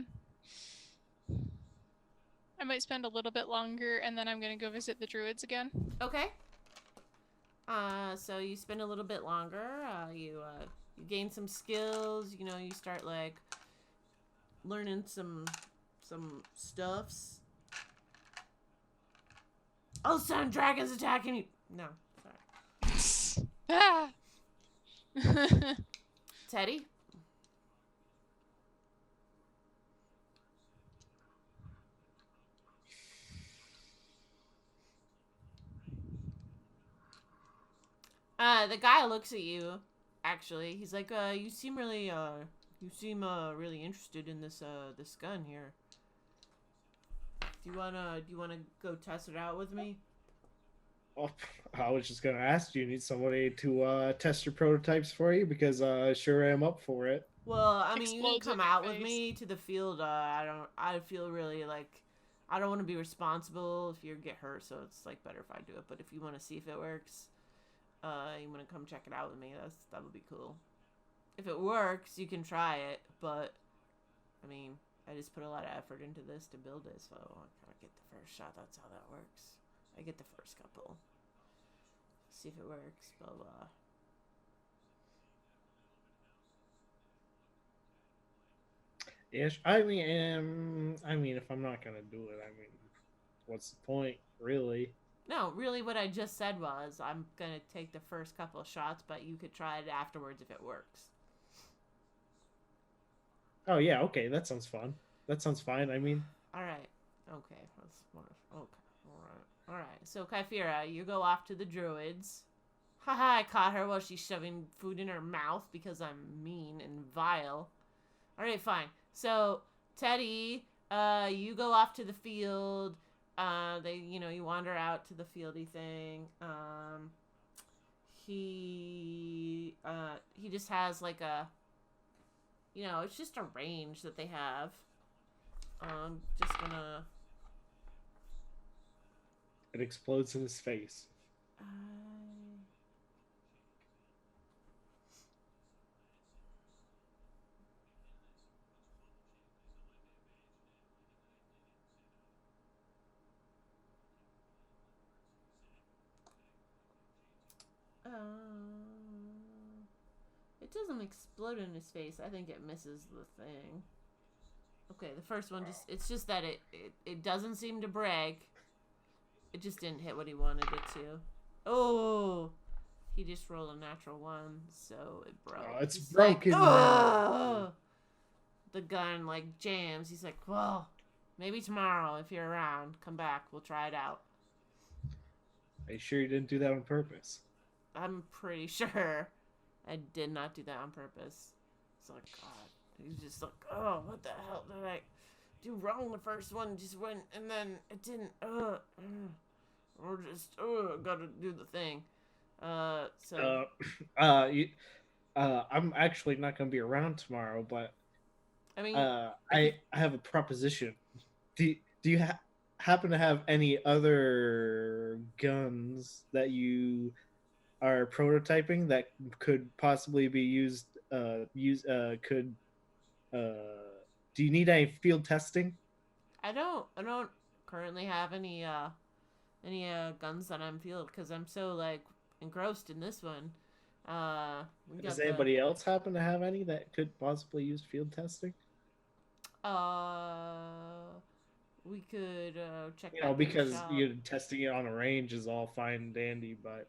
might spend a little bit longer, and then I'm gonna go visit the druids again. Okay. So you spend a little bit longer. You gain some skills. You know, you start like learning some stuffs. Oh, son, dragons attacking you. No, sorry. Ah! Teddy. The guy looks at you. Actually, he's like, you seem really really interested in this gun here. Do you wanna go test it out with me? Oh, I was just gonna ask, do you need somebody to test your prototypes for you? Because I sure am up for it. Well, I mean, you can Explodes in come your out with face. me to the field. I feel really like, I don't want to be responsible if you get hurt, so it's like better if I do it. But if you want to see if it works, you want to come check it out with me, that would be cool. If it works, you can try it, but, I mean, I just put a lot of effort into this to build it, so I gotta get the first shot. That's how that works. I get the first couple. See if it works, blah blah. Yes, I mean, if I'm not gonna do it, I mean, what's the point, really? No, really what I just said was, I'm gonna take the first couple of shots, but you could try it afterwards if it works. Oh yeah, okay, that sounds fun. That sounds fine. I mean, Alright. Okay. Okay. Alright. So, Kyphira, you go off to the druids. Haha, I caught her while she's shoving food in her mouth because I'm mean and vile. Alright, fine. So, Teddy, you go off to the field. You wander out to the fieldy thing. He just has like a, it's just a range that they have. Just gonna. it explodes in his face. It doesn't explode in his face. I think it misses the thing. Okay, the first one it's just that it doesn't seem to break. It just didn't hit what he wanted it to. Oh, he just rolled a natural one, so it broke. Oh, it's He's broken like, now. The gun like jams. He's like, well, maybe tomorrow if you're around, come back. We'll try it out. Are you sure you didn't do that on purpose? I'm pretty sure I did not do that on purpose. It's like, God. He's just like, oh, what the hell did I do wrong? The first one just went, and then it didn't. Or just, gotta do the thing. I'm actually not gonna be around tomorrow, but I mean, I have a proposition. Do you happen to have any other guns that you are prototyping that could possibly be used? Do you need any field testing? I don't currently have any guns that I'm field because I'm so like engrossed in this one. Does anybody else happen to have any that could possibly use field testing? We could check. Because testing it on a range is all fine and dandy, but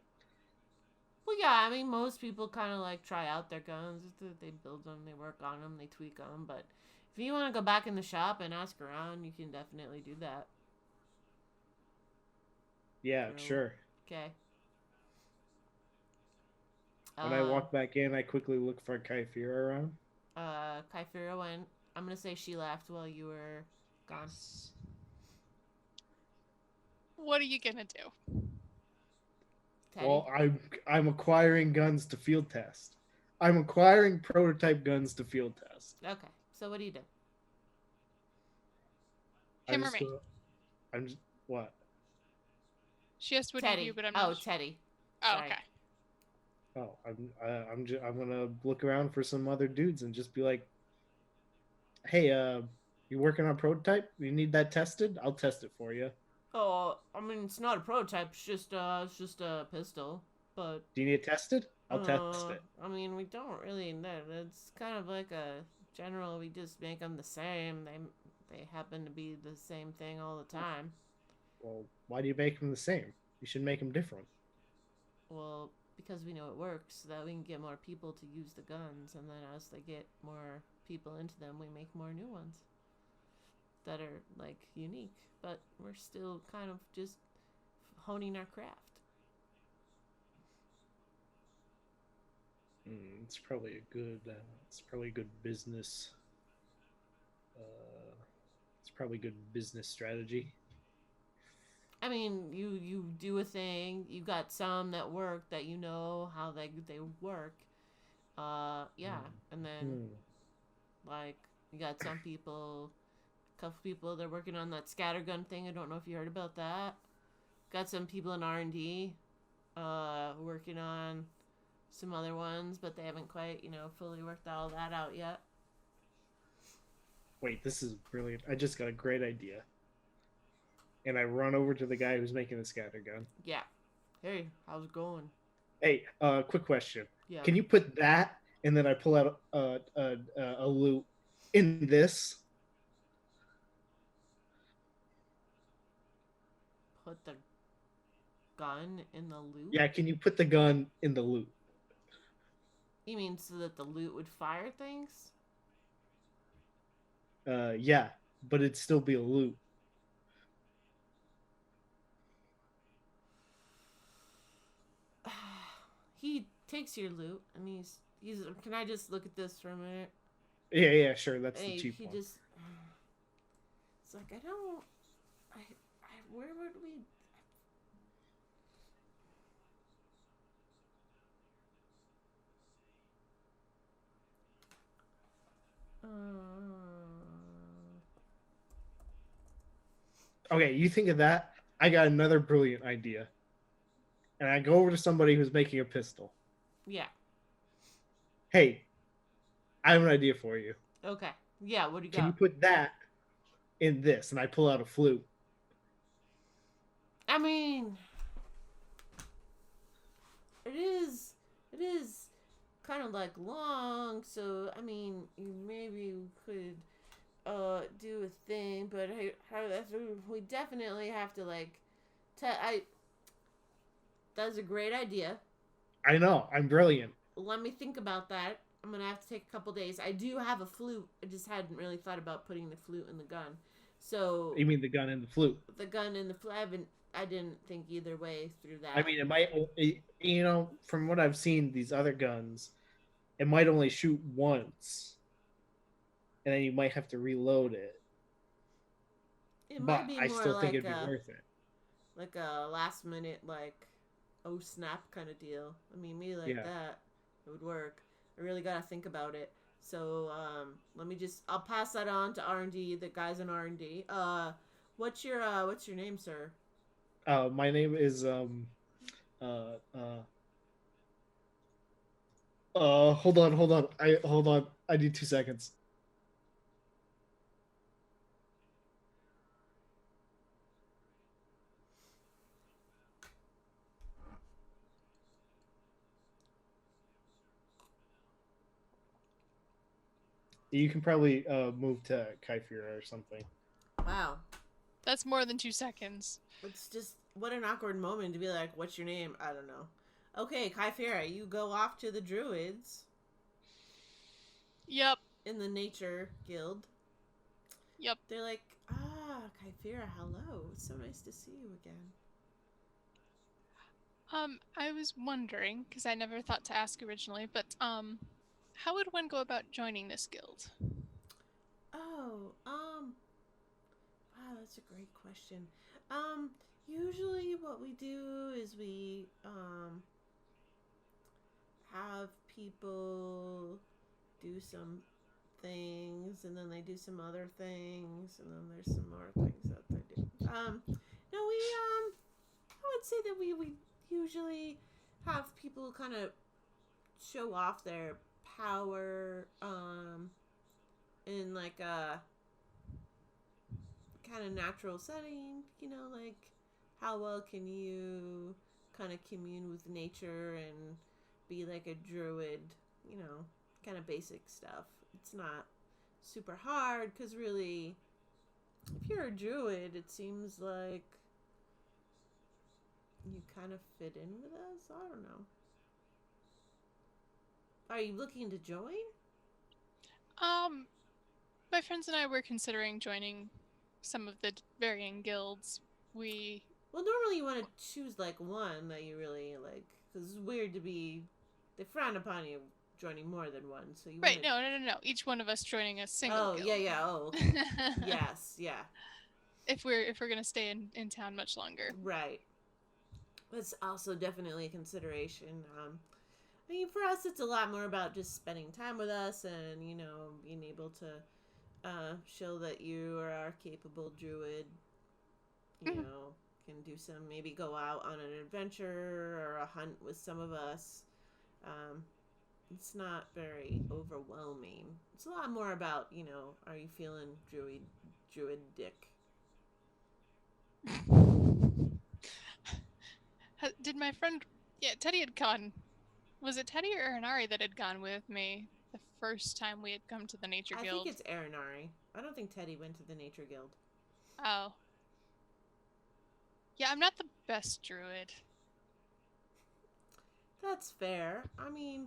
well, yeah, I mean, most people kind of like try out their guns. They build them, they work on them, they tweak them. But if you want to go back in the shop and ask around, you can definitely do that. yeah, sure. Okay. When I Uh, walk back in, I quickly look for Kyphira around. Kyphira went. I'm gonna say she left while you were gone. What are you gonna do? Teddy. Well, I'm acquiring guns to field test. I'm acquiring prototype guns to field test. Okay. So what do you do? I'm Him or just me? gonna. I'm just what? She asked what do you do, Teddy. but I'm Oh, not sure. Teddy. Oh, Sorry. okay. Oh, I'm gonna look around for some other dudes and just be like, hey, you working on prototype? You need that tested? I'll test it for you. Oh, I mean, it's not a prototype. It's just a pistol. But Do you need it tested? I'll test it. I mean, we don't really know. It's kind of like a general. We just make them the same. They happen to be the same thing all the time. Well, why do you make them the same? You should make them different. Well, because we know it works, so that we can get more people to use the guns, and then as they get more people into them, we make more new ones that are like unique. But we're still kind of just honing our craft. It's probably a good. It's probably a good business. It's probably good business strategy. I mean, you do a thing. You got some that work that you know how they work. Yeah, and then Hmm. like you got some people, a couple people they're working on that scattergun thing. I don't know if you heard about that. Got some people in R&D, working on some other ones, but they haven't quite fully worked all that out yet. Wait, this is brilliant. I just got a great idea. And I run over to the guy who's making the scatter gun. Yeah. Hey, how's it going? Hey, quick question. Yeah. Can you put that and then I pull out a loot in this? Put the gun in the loot? Yeah, can you put the gun in the loot? You mean so that the loot would fire things? Yeah, but it'd still be a loot. He takes your loot and he's. Can I just look at this for a minute? Yeah, sure. That's the Hey, cheap he one. just. It's like I don't. Where would we? Okay, you think of that. I got another brilliant idea. And I go over to somebody who's making a pistol. Yeah. Hey, I have an idea for you. Okay. Yeah. What do you Can you got? put that in this? And I pull out a flute. I mean, it is. It is kind of like long, so I mean, you maybe could do a thing, but we definitely have to like. I. That's a great idea. I know, I'm brilliant. Let me think about that. I'm gonna have to take a couple days. I do have a flute. I just hadn't really thought about putting the flute in the gun. So You mean the gun and the flute? the gun and the flute. I didn't think either way through I that. mean, it might, from what I've seen, these other guns, it might only shoot once, and then you might have to reload it. It might But be I more still think it'd be worth it. like a last minute like oh snap kind of deal. I mean, me like Yeah. that, it would work. I really gotta think about it. So let me just. I'll pass that on to R&D. The guys in R&D. What's your name, sir? My name is uh uh hold on. I need 2 seconds. You can probably move to Kyphira or something. Wow. That's more than 2 seconds. It's just what an awkward moment to be like, "What's your name?" I don't know. Okay, Kyphera, you go off to the druids Yep. in the nature guild. Yep. They're like, "Ah, Kyphera, hello. It's so nice to see you again." I was wondering, because I never thought to ask originally, but how would one go about joining this guild? Oh, wow, that's a great question. Um, Usually what we do is we have people do some things, and then they do some other things, and then there's some more things that they do. No, I would say that we usually have people kind of show off their power, in like a kind of natural setting, like how well can you kind of commune with nature and be like a druid, kind of basic stuff. It's not super hard because really, if you're a druid, it seems like you kind of fit in with us. I don't know. Are you looking to join? Um, my friends and I were considering joining some of the varying guilds. We Well, normally you want to choose like one that you really like, because it's weird to be. They frown upon you joining more than one, so you want right, to. no. Each one of us joining a single Oh yeah, guild. yeah. Oh okay. Yes, yeah. If we're gonna stay in town much longer. Right. That's also definitely a consideration. I mean, for us, it's a lot more about just spending time with us and being able to show that you are our capable druid. You Mhm. know, can do some maybe go out on an adventure or a hunt with some of us. Um, it's not very overwhelming. It's a lot more about are you feeling druid dick? Did my friend? Yeah, Teddy had gone. Was it Teddy or Inari that had gone with me the first time we had come to the Nature I think Guild? it's Aranari. I don't think Teddy went to the Nature Guild. Oh, yeah. I'm not the best druid. That's fair. I mean,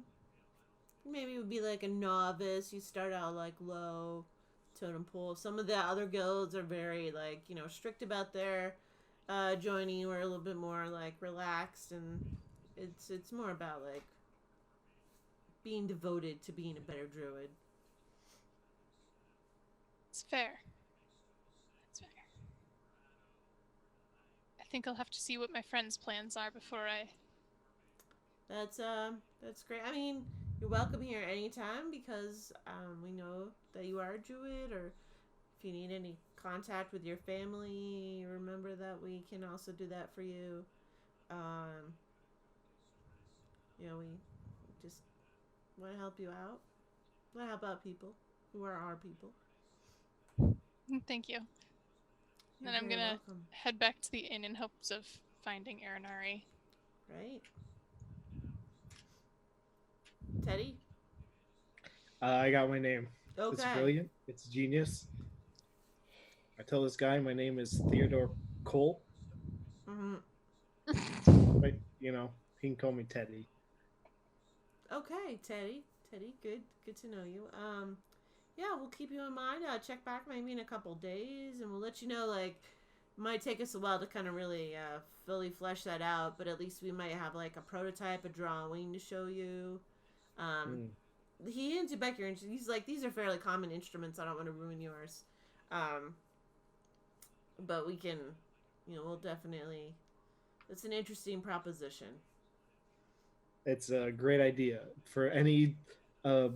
maybe it would be like a novice. You start out like low totem pole. Some of the other guilds are very like strict about their joining. We're a little bit more like relaxed, and it's more about like being devoted to being a better druid. It's fair. It's fair. I think I'll have to see what my friends' plans are before I. That's great. I mean, you're welcome here anytime because we know that you are a druid, or if you need any contact with your family, remember that we can also do that for you. Um, we just want to help you out. Want to help out people who are our people. Thank you. You're Then I'm very gonna welcome. head back to the inn in hopes of finding Aranari. Right, Teddy. I got my name. It's Okay. brilliant. It's genius. I tell this guy my name is Theodore Colt, Mm-hmm. but he can call me Teddy. Okay, Teddy. Teddy, good to know you. Yeah, we'll keep you in mind. Check back maybe in a couple days, and we'll let you know. Like, it might take us a while to kind of really fully flesh that out, but at least we might have like a prototype, a drawing to show you. Um, Mm. he hinted back your interest. He's like, these are fairly common instruments. I don't want to ruin yours. Um, but we can, we'll definitely. It's an interesting proposition. It's a great idea for any uh,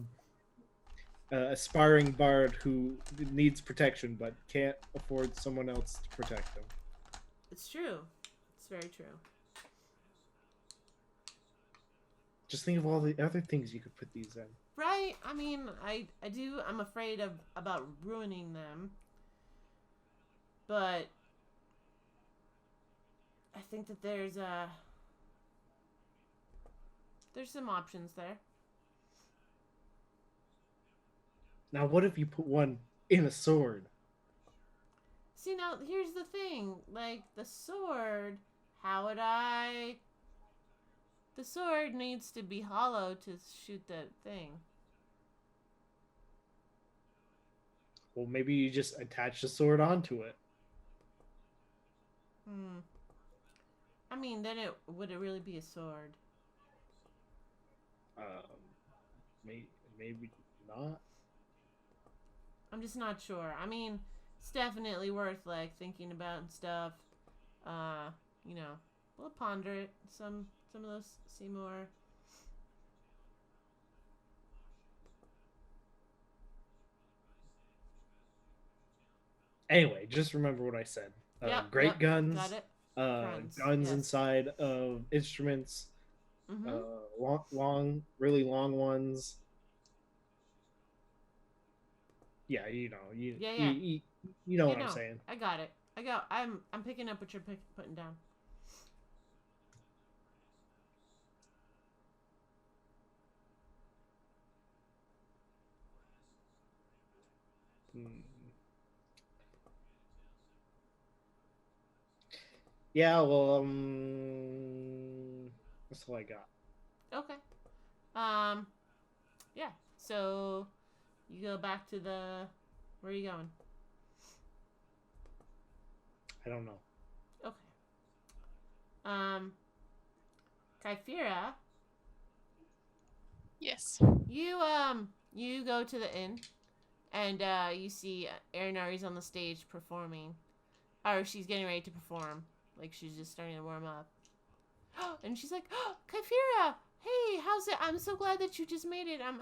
aspiring bard who needs protection but can't afford someone else to protect them. It's true. It's very true. Just think of all the other things you could put these in. Right? I mean, I do. I'm afraid of about ruining them, but I think that there's some options there. Now, what if you put one in a sword? See, now here's the thing. Like the sword, how would I? The sword needs to be hollow to shoot the thing. Well, maybe you just attach the sword onto it. Hmm. I mean, then would it really be a sword? Um, maybe not. I'm just not sure. I mean, it's definitely worth like thinking about and stuff. Uh, you know, we'll ponder it. Some of those Seymour. Anyway, just remember what I said. Yep, Great yep, got guns, it. Friends, guns yes. inside of instruments, Mm-hmm. really long ones. Yeah, Yeah, yeah. you know You what I'm know, saying. I got it. I'm picking up what you're putting down. Hmm. Yeah, well, that's all I got. Okay. Yeah. So you go back to the. Where are you going? I don't know. Okay. Um, Kyphira, Yes. you go to the inn, and you see Erinari's on the stage performing, or she's getting ready to perform, like she's just starting to warm up. And she's like, oh, Kyphira, hey, how's it? I'm so glad that you just made it. I'm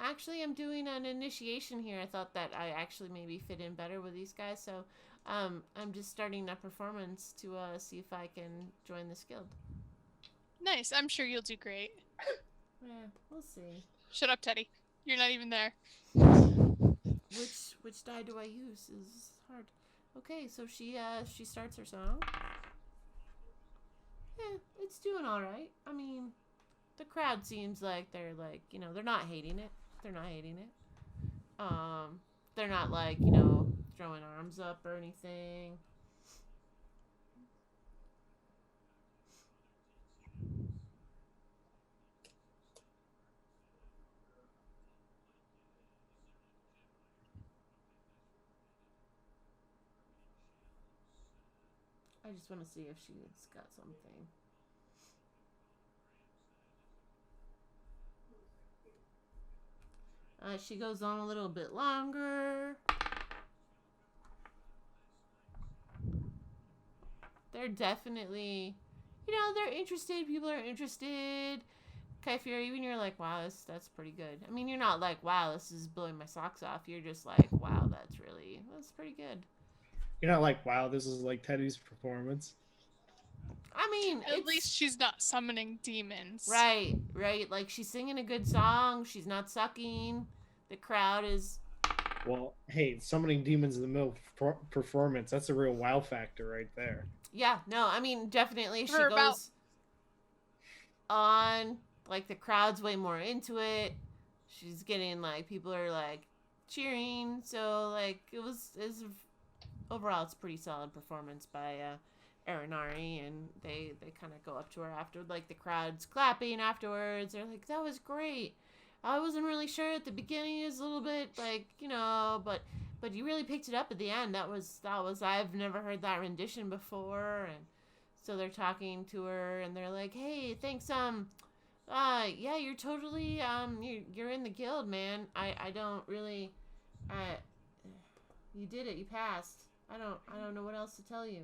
doing an initiation here. I thought that I actually maybe fit in better with these guys, so I'm just starting a performance to see if I can join this guild. Nice. I'm sure you'll do great. Yeah, we'll see. Shut up, Teddy. You're not even there. Which die do I use is hard. Okay, so she starts her song. Yeah, it's doing all right. I mean, the crowd seems like they're like, they're not hating it. They're not hating it. They're not like, throwing arms up or anything. I just want to see if she's got something. She goes on a little bit longer. They're definitely, they're interested. People are interested. Kyphira, even you're like, wow, that's pretty good. I mean, you're not like, wow, this is blowing my socks off. You're just like, wow, that's pretty good. You're not like, wow, this is like Teddy's performance. I mean, At least she's not summoning demons. right. Like she's singing a good song. She's not sucking. The crowd is. Well, hey, summoning demons in the middle of performance, that's a real wow factor right there. Yeah, no, I mean, definitely she For about goes on. Like the crowd's way more into it. She's getting like people are like cheering. So like it's overall it's a pretty solid performance by Arinari, and they kind of go up to her after, like the crowd's clapping afterwards. They're like, that was great. I wasn't really sure at the beginning. It was a little bit like, but you really picked it up at the end. That was I've never heard that rendition before. And so they're talking to her, and they're like, hey, thanks, yeah, you're totally you're in the guild, man. I don't really you did it. You passed. I don't know what else to tell you.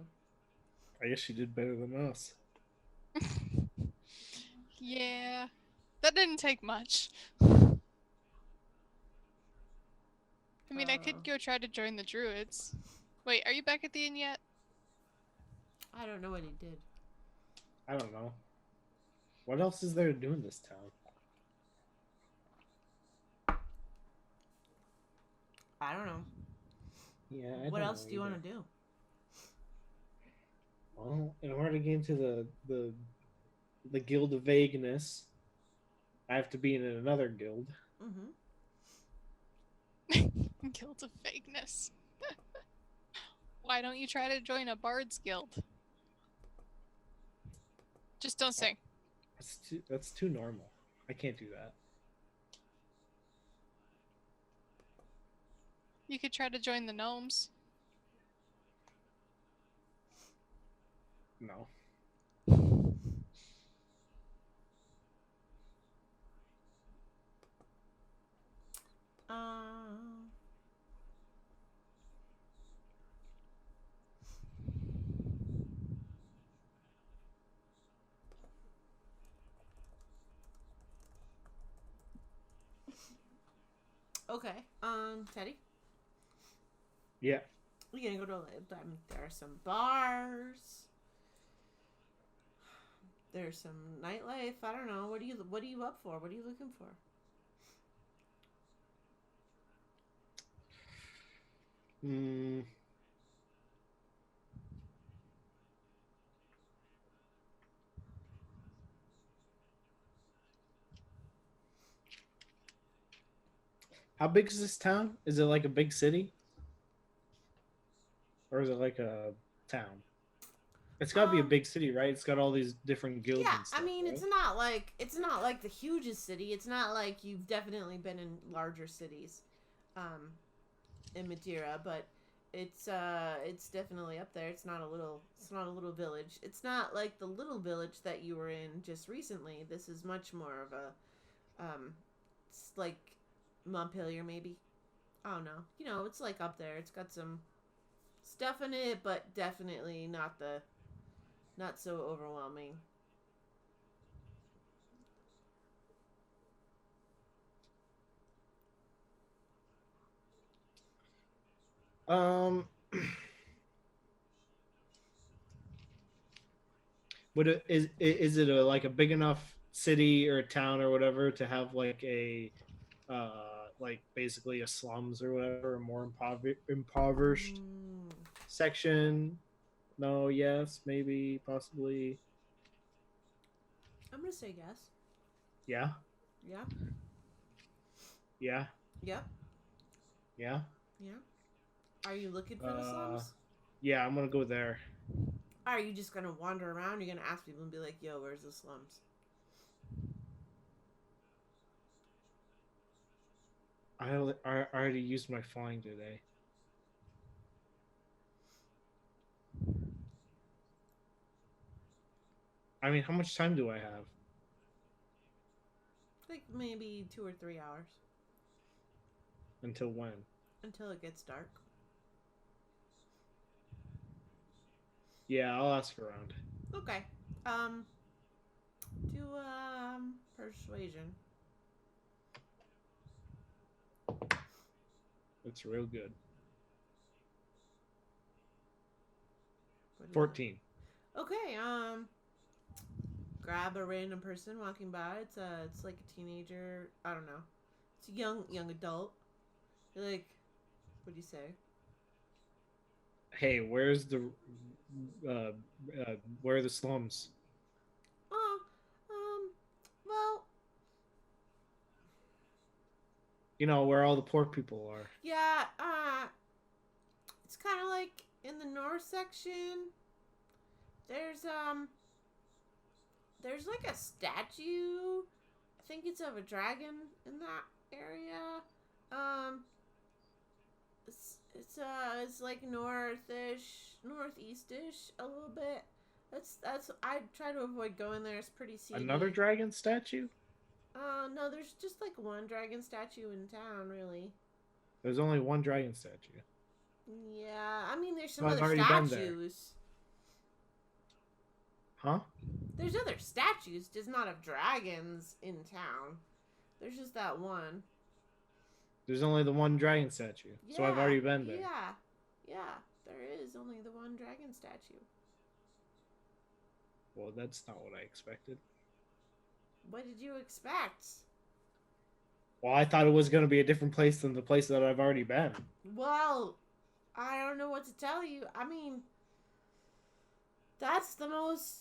I guess she did better than us. Yeah. That didn't take much. I mean, I could go try to join the druids. Wait, are you back at the inn yet? I don't know what he did. I don't know. What else is there to do in this town? I don't know. Yeah. What else do you want to do? Well, in order to get into the Guild of Vagueness, I have to be in another guild. Mm-hmm. Guild of Vagueness. Why don't you try to join a bard's guild? Just don't sing. That's too normal. I can't do that. You could try to join the gnomes. No. Okay. Teddy? Yeah. We're gonna go to there are some bars. There's some nightlife. I don't know. What are you up for? What are you looking for? Mm, how big is this town? Is it like a big city? Or is it like a town? It's got to be a Um, big city, right? It's got all these different guilds yeah. and I stuff, mean, right? it's not like the hugest city. It's not like you've definitely been in larger cities, um, in Madera, but it's definitely up there. It's not a little village. It's not like the little village that you were in just recently. This is much more of a it's like Montpelier maybe. I don't know. You know, it's like up there. It's got some stuff in it, but definitely not so overwhelming. Um, would it is it a like a big enough city or a town or whatever to have like basically a slums or whatever, a more impoverished Mm, section? No, yes, maybe, possibly. I'm gonna say yes. Yeah, Yeah. yeah, Yep. yeah. Yeah. Are you looking for the Uh, slums? yeah, I'm gonna go there. Are you just gonna wander around? You're gonna ask people and be like, "Yo, where's the slums?" I already used my flying today. I mean, how much time do I have? Like maybe 2 or 3 hours Until when? until it gets dark. Yeah, I'll ask around. Okay. Um. Do persuasion. It's real good. What is it? 14. Okay. Grab a random person walking by. It's like a teenager. I don't know. It's a young adult. You're like, what do you say? Hey, uh, where are the slums? Oh, well, You know, where all the poor people are. yeah. It's kind of like in the north section. There's there's like a statue. I think it's of a dragon in that area. Um, it's like northeastish a little bit. That's I try to avoid going there. It's pretty Another seedy. dragon statue? No, there's just like one dragon statue in town, really. There's only one dragon statue. Yeah, I mean, there's So some I've other already been there. statues. Huh? There's other statues, just not of dragons in town. There's just that one. There's only the one dragon statue. So I've Yeah, already been there. yeah. There is only the one dragon statue. Well, that's not what I expected. What did you expect? Well, I thought it was going to be a different place than the place that I've already been. Well, I don't know what to tell you. I mean, that's the most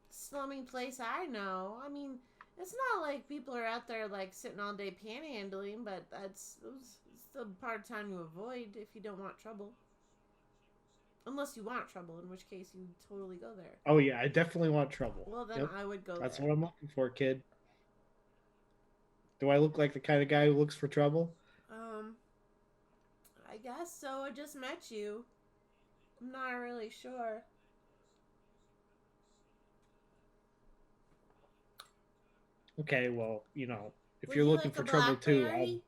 slummy place I know. I mean, it's not like people are out there like sitting all day panhandling, but it's the part of time you avoid if you don't want trouble. Unless you want trouble, in which case you totally go there. Oh, yeah, I definitely want trouble. Well, then Yep. I would go That's there. what I'm looking for, kid. Do I look like the kind of guy who looks for trouble? Um, I guess so. I just met you. I'm not really sure. Okay, well, you know, if Would you're you looking like a for trouble too, I'll. blackberry?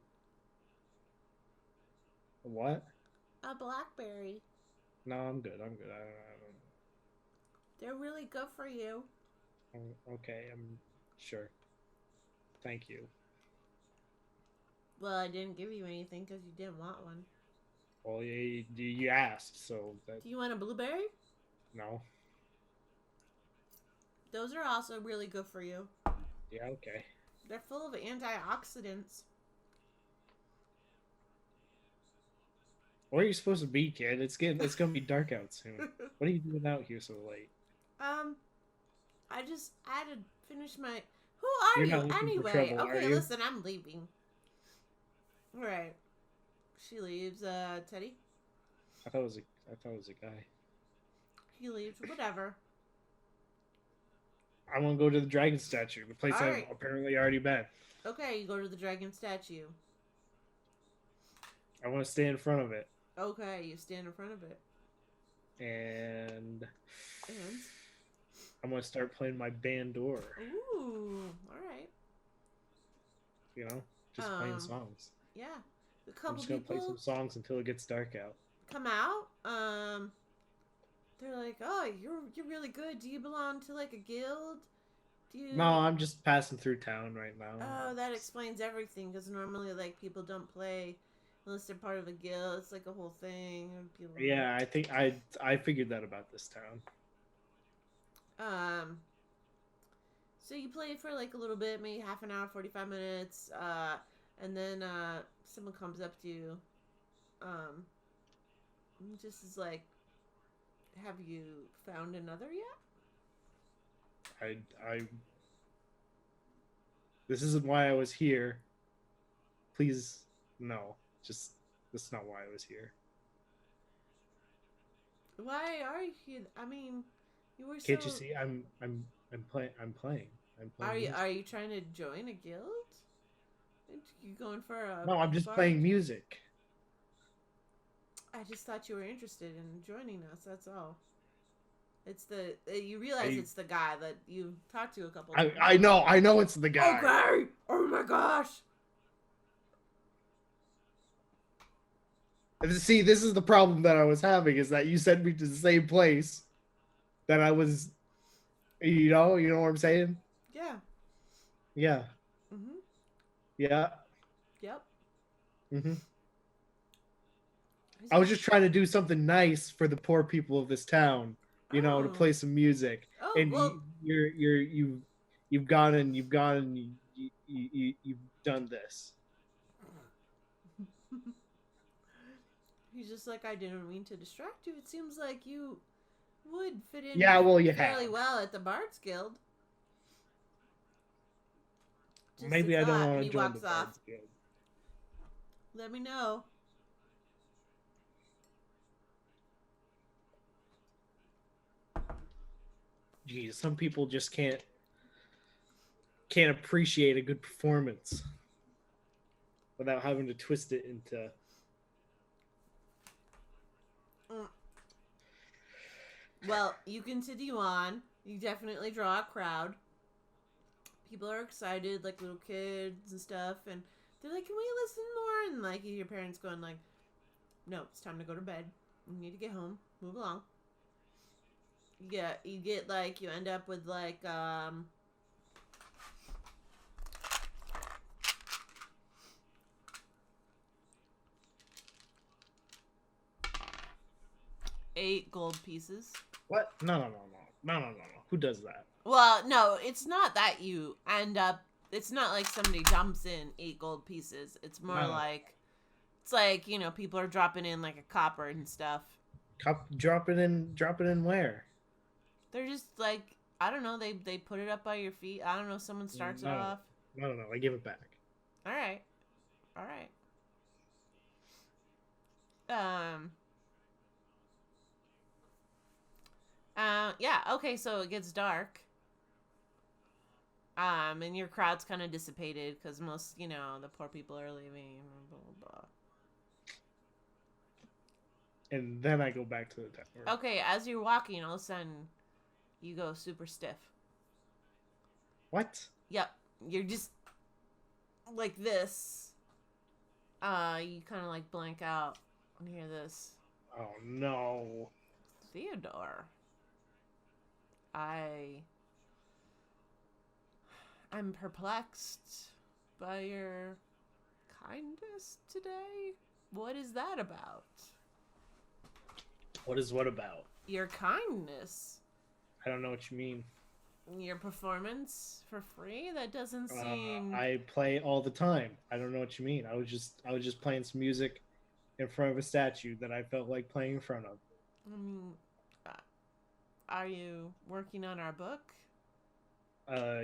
What? A blackberry. No, I'm good. I'm good. I don't. They're really good for you. Okay, I'm sure. Thank you. Well, I didn't give you anything because you didn't want one. Well, you asked, so that Do you want a blueberry? no. Those are also really good for you. Yeah, okay. They're full of antioxidants. Where are you supposed to be, kid? It's gonna be dark out soon. What are you doing out here so late? I just had to finish my. Who are You're you not looking for anyway? trouble, are Okay, you? listen, I'm leaving. All right. She leaves. Teddy. I thought it was a guy. He leaves. Whatever. I want to go to the dragon statue, the place All I've right. apparently already been. Okay, you go to the dragon statue. I want to stay in front of it, Okay, you stand in front of it. and And I'm gonna start playing my bandor. ooh, all right. You know, just playing Um, songs. Yeah, a I'm couple just gonna play some people songs until it gets dark out. come out. They're like, "Oh, you're really good. Do you belong to like a guild? Do you?" No, I'm just passing through town right now. Oh, that explains everything. Because normally, like, people don't play unless they're part of a guild. It's like a whole thing. And people. Yeah, I think I figured that about this town. So you play for like a little bit, maybe half an hour, 45 minutes, and then someone comes up to you, and just is like, "Have you found another yet?" I This isn't why I was here. Please, no. Just that's not why I was here. Why are you here? I mean, you were so. Can't you see? I'm playing. I'm playing. Music. Are you trying to join a guild? You going for a? No, I'm just bard? playing music. I just thought you were interested in joining us. That's all. It's the you realize it's the guy that you've talked to a couple times. I know it's the guy. Okay. Oh my gosh. See, this is the problem that I was having is that you sent me to the same place that I was. You know what I'm saying? Yeah. Yeah. Mhm. Yeah. Yep. Mhm. I was just trying to do something nice for the poor people of this town, to play some music. Oh, And well, you've gone and you've done this. he's just like, I didn't mean to distract you. It seems like you would fit in Yeah, well, you fairly have. well at the Bards Guild. Just Maybe I don't want to he join the walks off. Bards Guild. Let me know. Geez, some people just can't appreciate a good performance without having to twist it into. Well, you continue on. You definitely draw a crowd. People are excited, like little kids and stuff, and they're like, "Can we listen more?" And like your parents going like, "No, it's time to go to bed. You need to get home. Move along." Yeah, you end up with like 8 gold pieces. What? No. Who does that? Well, no, it's not that you end up. It's not like somebody dumps in 8 gold pieces. It's more like, it's like, people are dropping in like a copper and stuff. Drop it in where? They're just like, I don't know. They put it up by your feet. I don't know. Someone starts it off. No. I give it back. All right. Yeah. Okay. So it gets dark. And your crowd's kind of dissipated because most, the poor people are leaving. Blah, blah, blah. And then I go back to the tower. Okay, as you're walking, all of a sudden, you go super stiff. What? Yep, you're just like this. You kind of like blank out and hear this. Oh no, Theodore. I'm perplexed by your kindness today? What is that about? What is what about? Your kindness. I don't know what you mean. Your performance for free? That doesn't seem... I play all the time. I don't know what you mean. I was just playing some music in front of a statue that I felt like playing in front of. I mean, uh, are you working on our book?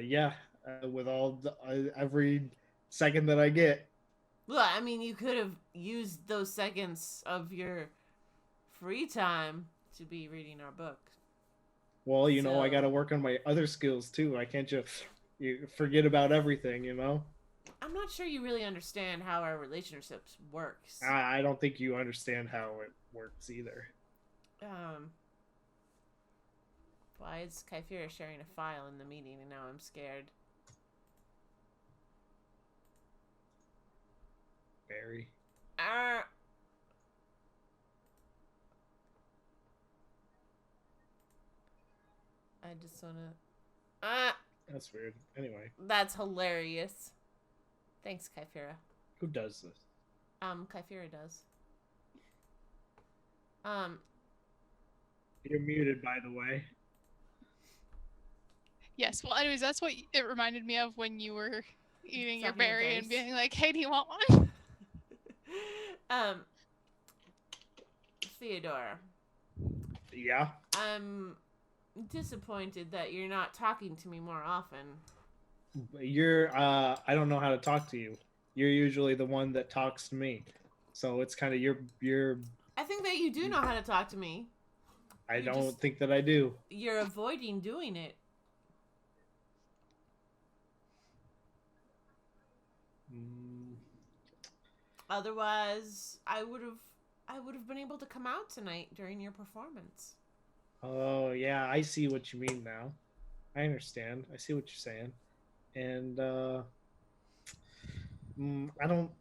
Yeah, with all every second that I get. Well, I mean, you could have used those seconds of your free time to be reading our book. Well, I got to So- work on my other skills too. I can't just forget about everything. I'm not sure you really understand how our relationships works. I don't think you understand how it works either. Why is Kyphira sharing a file in the meeting and now I'm scared? Barry. Ah! I just wanna... Ah! That's weird. Anyway, That's hilarious. Thanks, Kyphira. who does this? Kyphira does. You're muted, by the way. Yes. Well, anyways, that's what it reminded me of when you were eating your Sucking your berry and berries. being like, "Hey, do you want one?" Theodore, Yeah. I'm disappointed that you're not talking to me more often. You're. I don't know how to talk to you. You're usually the one that talks to me, so it's kind of your. I think that you do know how to talk to me. I You don't just- think that I do. You're avoiding doing it. Mm, Otherwise, I would have been able to come out tonight during your performance. Oh yeah, I see what you mean now. I understand. I see what you're saying, and I don't.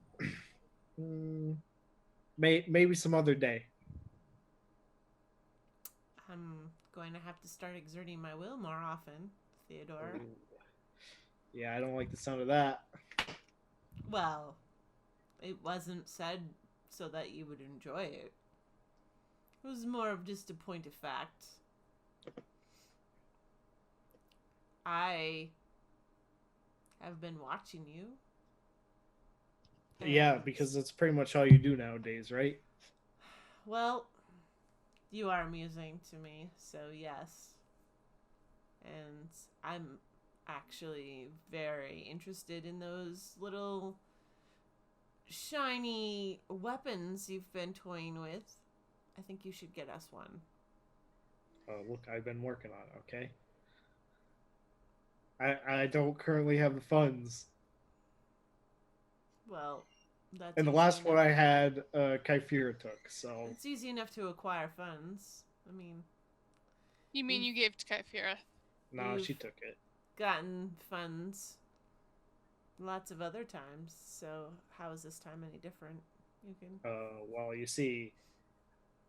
Maybe some other day. I'm going to have to start exerting my will more often, Theodore. Ooh. Yeah, I don't like the sound of that. Well, it wasn't said so that you would enjoy it. It was more of just a point of fact. I have been watching you. Yeah, and- because that's pretty much all you do nowadays, right? Well, you are amusing to me, so yes. And I'm actually very interested in those little shiny weapons you've been toying with. I think you should get us one. Oh, look, I've been working on it. Okay. I don't currently have the funds, Well, that's and the easy last one enough. I had, Kyphira took. So It's easy enough to acquire funds. I mean, You mean you gave to Kyphira? nah, You've- she took it. gotten funds lots of other times, so how is this time any different? You can... Well, you see,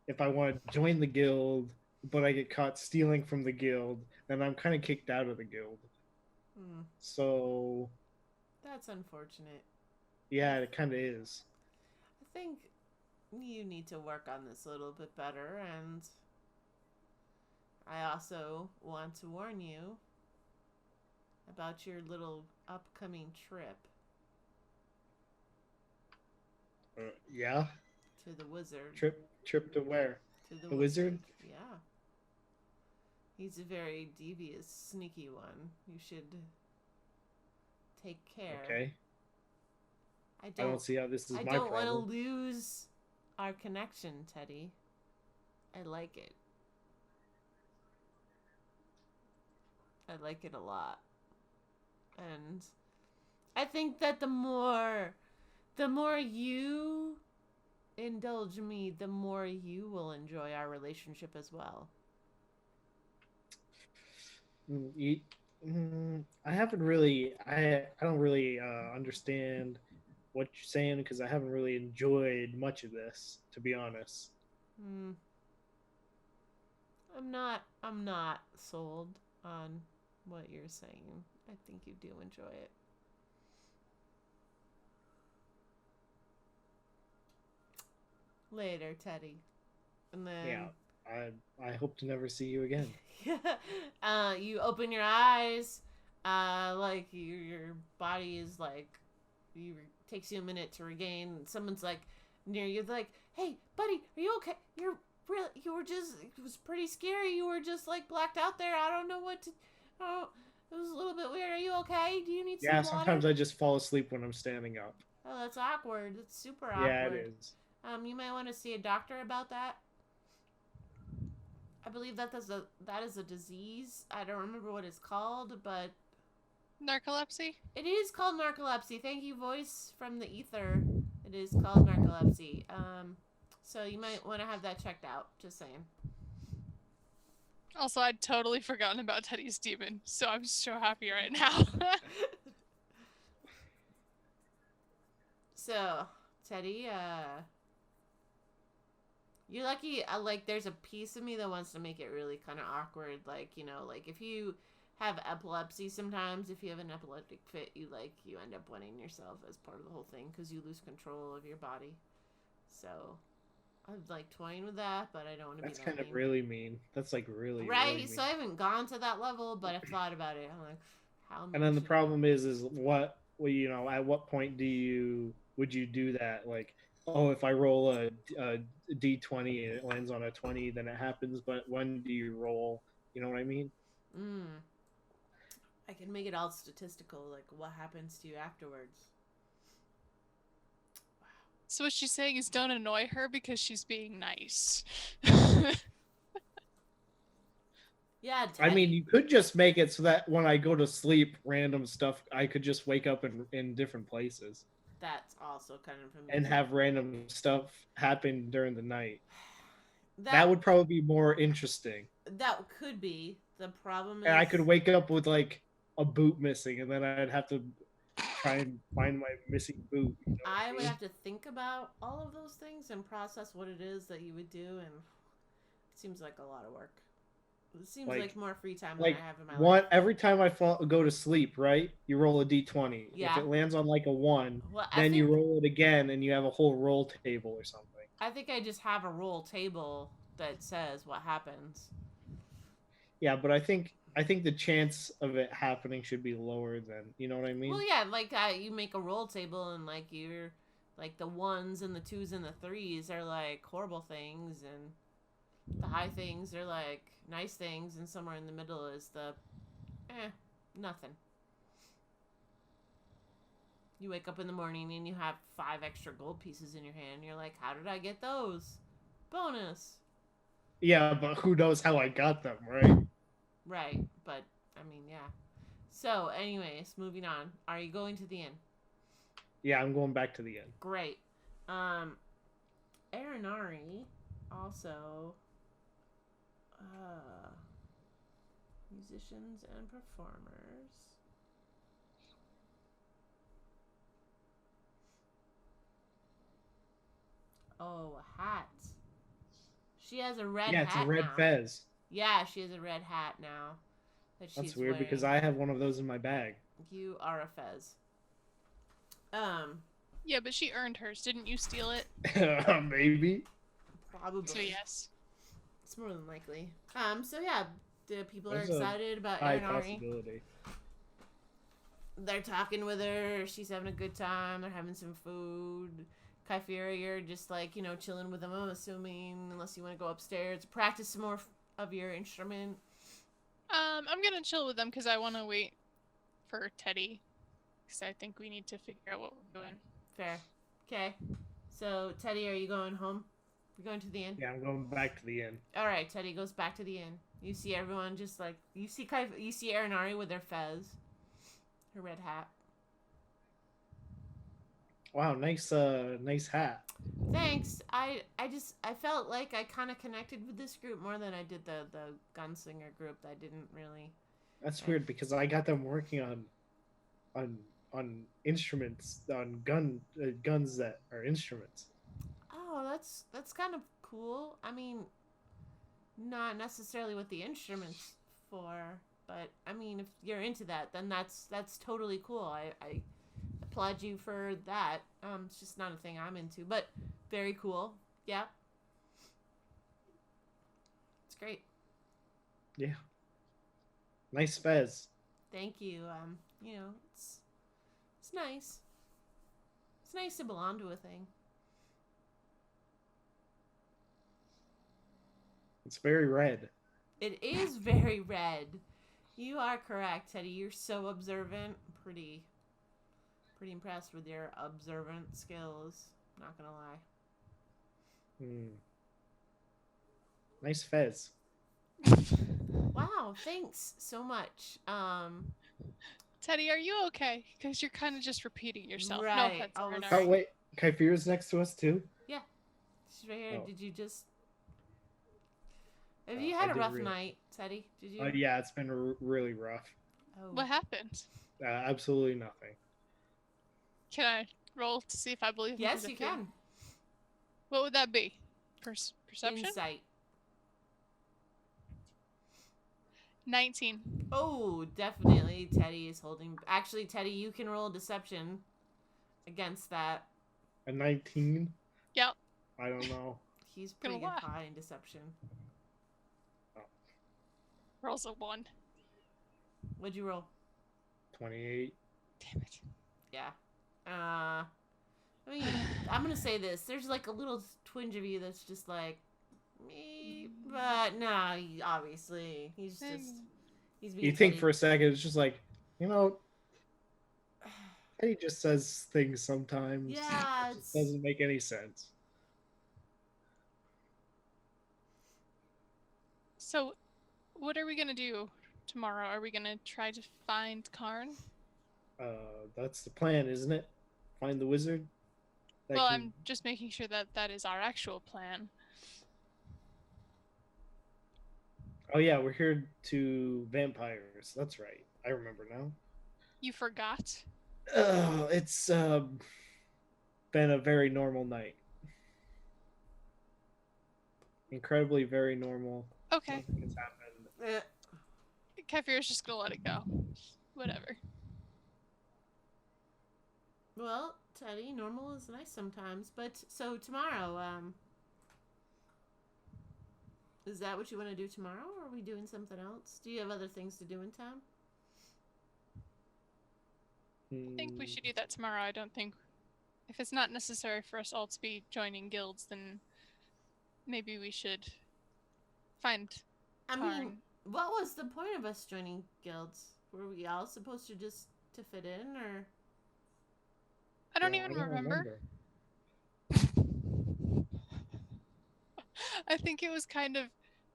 if I want to join the guild, but I get caught stealing from the guild, then I'm kind of kicked out of the guild. So That's unfortunate. yeah, it kind of is. I think you need to work on this a little bit better, and I also want to warn you about your little upcoming trip Yeah, to the wizard. trip to where? To The wizard? Yeah. He's a very devious, sneaky one. You should take care. Okay. I I don't don't see how this is I my don't want to problem. lose our connection, Teddy. I like it. I like it a lot. And I think that the more you indulge me, the more you will enjoy our relationship as well. I haven't really, I don't really understand what you're saying because I haven't really enjoyed much of this, to be honest. I'm not sold on what you're saying. I think you do enjoy it. later, Teddy. And then Yeah, I hope to never see you again. you open your eyes, like your body is like takes you a minute to regain. Someone's like near you, like, "Hey, buddy, are you okay? You were just, it was pretty scary. You were just like blacked out there. I don't know what to. Oh, it was a little bit weird. Are you okay? Do you need Yeah, some water?" sometimes I just fall asleep when I'm standing up. Oh, that's awkward. That's super Yeah, it awkward. is. You might want to see a doctor about that. I believe that is a disease. I don't remember what it's called, but Narcolepsy? it is called narcolepsy. Thank you, voice from the ether. It is called narcolepsy. So you might want to have that checked out. Just saying. Also, I'd totally forgotten about Teddy's demon, so I'm so happy right now. So, Teddy, you're lucky. Like, there's a piece of me that wants to make it really kind of awkward. Like, you know, like if you have epilepsy, sometimes if you have an epileptic fit, you end up winning yourself as part of the whole thing because you lose control of your body. So, I'd like toying with that, but I don't want to be That's that kind of mean. really mean. That's like really Right? really So mean. I haven't gone to that level, but I've thought about it. I'm like, how mean And then the should I be? problem is what, well, you know, at what point would you do that? Like, oh, if I roll a d20 and it lands on a 20, then it happens. But when do you roll? You know what I mean? Mm. I can make it all statistical, like what happens to you afterwards. So what she's saying is don't annoy her because she's being nice. Yeah, I mean, Teddy. you could just make it so that when I go to sleep, random stuff, I could just wake up in different places That's also kind of and amusing. have random stuff happen during the night. That That would probably be more interesting. that could be. The problem And I is could wake up with like a boot missing, and then I'd have to try and find my missing boot. You know what I I would mean? have to think about all of those things and process what it is that you would do, and it seems like a lot of work. It seems like more free time than I Like have in my one life. every time go to sleep, right? You roll a d20. If Yeah. it lands on like a one, Well, then you roll it again, and you have a whole roll table or something. I think I just have a roll table that says what happens. Yeah, but I think the chance of it happening should be lower than, you know what I Well, mean? yeah, like you make a roll table and like you're like the ones and the twos and the threes are like horrible things and the high things are like nice things and somewhere in the middle is the nothing. You wake up in the morning and you have 5 extra gold pieces in your hand. You're like, how did I get those? Bonus. Yeah, but who knows how I got them, right? Right, but I mean, yeah. So, anyways, moving on. Are you going to the inn? Yeah, I'm going back to the end. Great. Aranari also musicians and performers. Oh, a hat. She has a red Yeah, it's a hat red now. fez. Yeah, she has a red hat now that she's That's weird wearing. because I have one of those in my bag. You are a fez. Yeah, but she earned hers. Didn't you steal it? Maybe. Probably. So yes. It's more than likely. So yeah, the people That's are a excited about high Aranari. possibility. They're talking with her. She's having a good time. They're having some food. Kyphira, you're just like, you know, chilling with them, I'm assuming, unless you want to go upstairs, practice some more of your instrument. I'm gonna chill with them because I want to wait for Teddy. Because I think we need to figure out what we're doing. Fair. Okay. So, Teddy, are you going home? You're going to the inn? Yeah, I'm going back to the end. All right, Teddy goes back to the inn. You see everyone just like, you see Aranari with her fez, her red hat. Wow, nice hat. Thanks. I felt like I kind of connected with this group more than I did the gunslinger group. I didn't really. That's weird because I got them working on instruments, on guns that are instruments. Oh, that's kind of cool. I mean, not necessarily what the instruments for, but I mean, if you're into that, then that's totally cool. I applaud you for that. It's just not a thing I'm into, but very cool. Yeah. It's great. Yeah. Nice fez. Thank you. It's nice. It's nice to belong to a thing. It's very red. It is very red. You are correct, Teddy. You're so observant. Pretty impressed with your observant skills. Not gonna lie. Nice fez. Wow, thanks so much. Teddy, are you okay? Because you're kind of just repeating yourself. No Right. offense, I was. Oh, Bernard. wait. Kyphira's next to us, too? Yeah, she's right here. Oh. Did you just? Have Oh, you I had a did rough real- night, Teddy? Did you? Yeah, it's been really rough. Oh. What happened? Absolutely nothing. Can I roll to see if I believe him? Yes, 'Cause I you feel- can. What would that be? Perception? Insight. 19. Oh, definitely. Teddy is holding. Actually, Teddy, you can roll deception against that. A 19? Yep. I don't know. He's pretty Gonna lie. high in deception. Rolls a 1. What'd you roll? 28. Damn it. Yeah. I mean, I'm gonna say this. There's like a little twinge of you that's just like me, but no, obviously he's being. You think Teddy. for a second, it's just like, Eddie just says things sometimes. Yeah, It just doesn't make any sense. So, what are we gonna do tomorrow? Are we gonna try to find Karn? That's the plan, isn't it? Find the wizard? Well, I'm just making sure that that is our actual plan. Oh, yeah, we're here to vampires. That's right. I remember now. You forgot? It's been a very normal night. Incredibly very normal. Okay. Nothing has happened. Kefir's just gonna let it go. Whatever. Well, Teddy, normal is nice sometimes, but so tomorrow, is that what you want to do tomorrow, or are we doing something else? Do you have other things to do in town? I think we should do that tomorrow. I don't think... If it's not necessary for us all to be joining guilds, then maybe we should find I Karn. mean, what was the point of us joining guilds? Were we all supposed to just to fit in, or? I don't even remember. I think it was kind of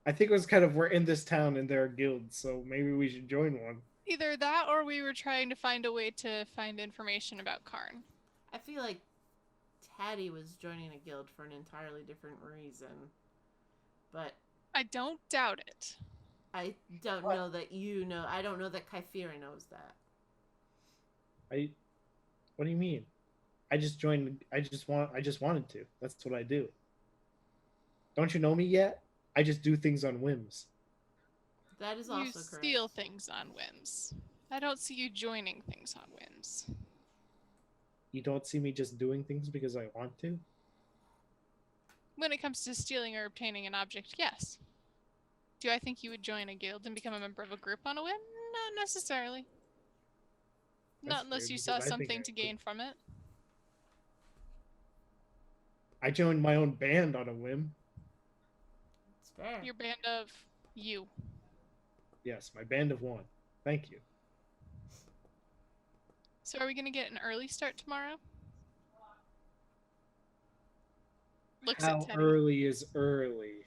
I think it was kind of, we're in this town and there are guilds, so maybe we should join one. either that or we were trying to find a way to find information about Karn. I feel like Teddy was joining a guild for an entirely different reason, but I don't doubt it. I don't know that you know. I don't know that Kyphira knows that. What do you mean? I just joined. I just wanted to. That's what I do. Don't you know me yet? I just do things on whims. That is You also correct. steal things on whims. I don't see you joining things on whims. You don't see me just doing things because I want to? When it comes to stealing or obtaining an object, yes. Do I think you would join a guild and become a member of a group on a whim? Not necessarily. Not That's unless weird, you because saw I think something I to would. gain from it. I joined my own band on a whim. It's fair. Your band of you. Yes, my band of one. Thank you. So are we gonna get an early start tomorrow? Looks How at Teddy. early is early?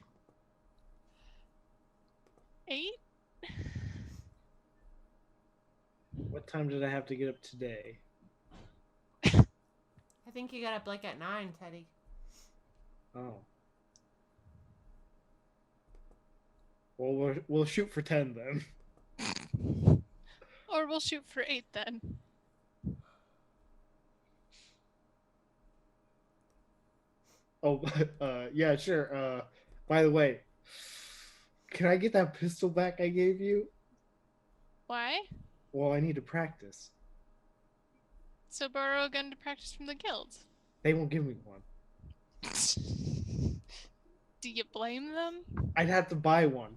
8? What time did I have to get up today? I think you got up like at 9, Teddy. Oh. Well, we'll shoot for 10 then. Or we'll shoot for 8 then. Oh, yeah, sure. By the way, can I get that pistol back I gave you? Why? Well, I need to practice. So borrow a gun to practice from the guild. They won't give me one. Do you blame them? I'd have to buy one.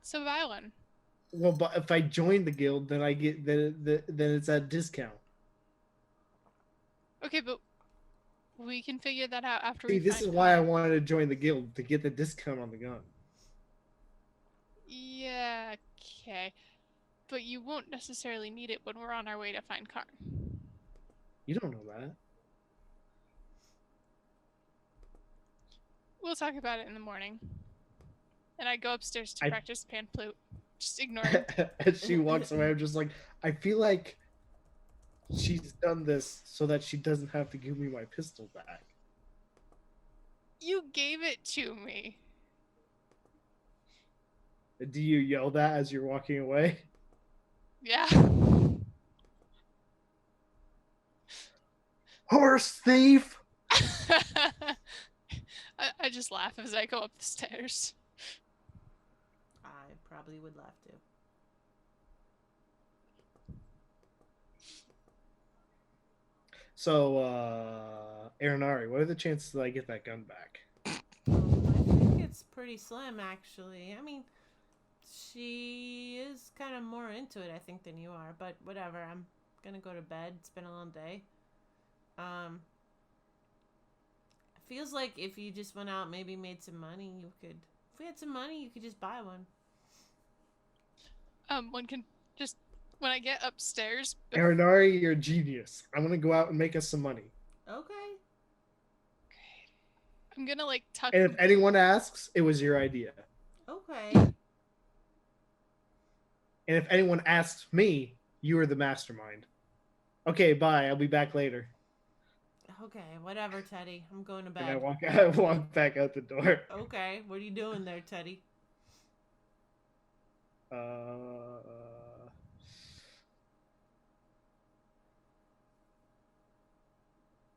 So buy one. Well, but if I join the guild, then I get then it's at discount. Okay, but we can figure that out after See, we this find is why I car. wanted to join the guild, to get the discount on the gun. Yeah, okay. But you won't necessarily need it when we're on our way to find car. You don't know that. We'll talk about it in the morning. And I go upstairs to I- practice pan flute. Just ignoring. As she walks away, I'm just like, I feel like she's done this so that she doesn't have to give me my pistol back. You gave it to me. Do you yell that as you're walking away? Yeah. Horse thief! I just laugh as I go up the stairs. I probably would laugh too. So, Aranari, what are the chances that I get that gun back? I think it's pretty slim, actually. I mean, she is kind of more into it, I think, than you are. But whatever. I'm gonna go to bed. It's been a long day. It feels like if you just went out, maybe made some money, you could. If we had some money, you could just buy one. One can just when I get upstairs. Aranari, you're a genius. I'm gonna go out and make us some money. Okay. I'm gonna like tuck. And if anyone asks, it was your idea. Okay. And if anyone asks me, you were the mastermind. Okay, bye. I'll be back later. Okay. Whatever, Teddy. I'm going to And I bed. I walk back out the door. Okay. What are you doing there, Teddy?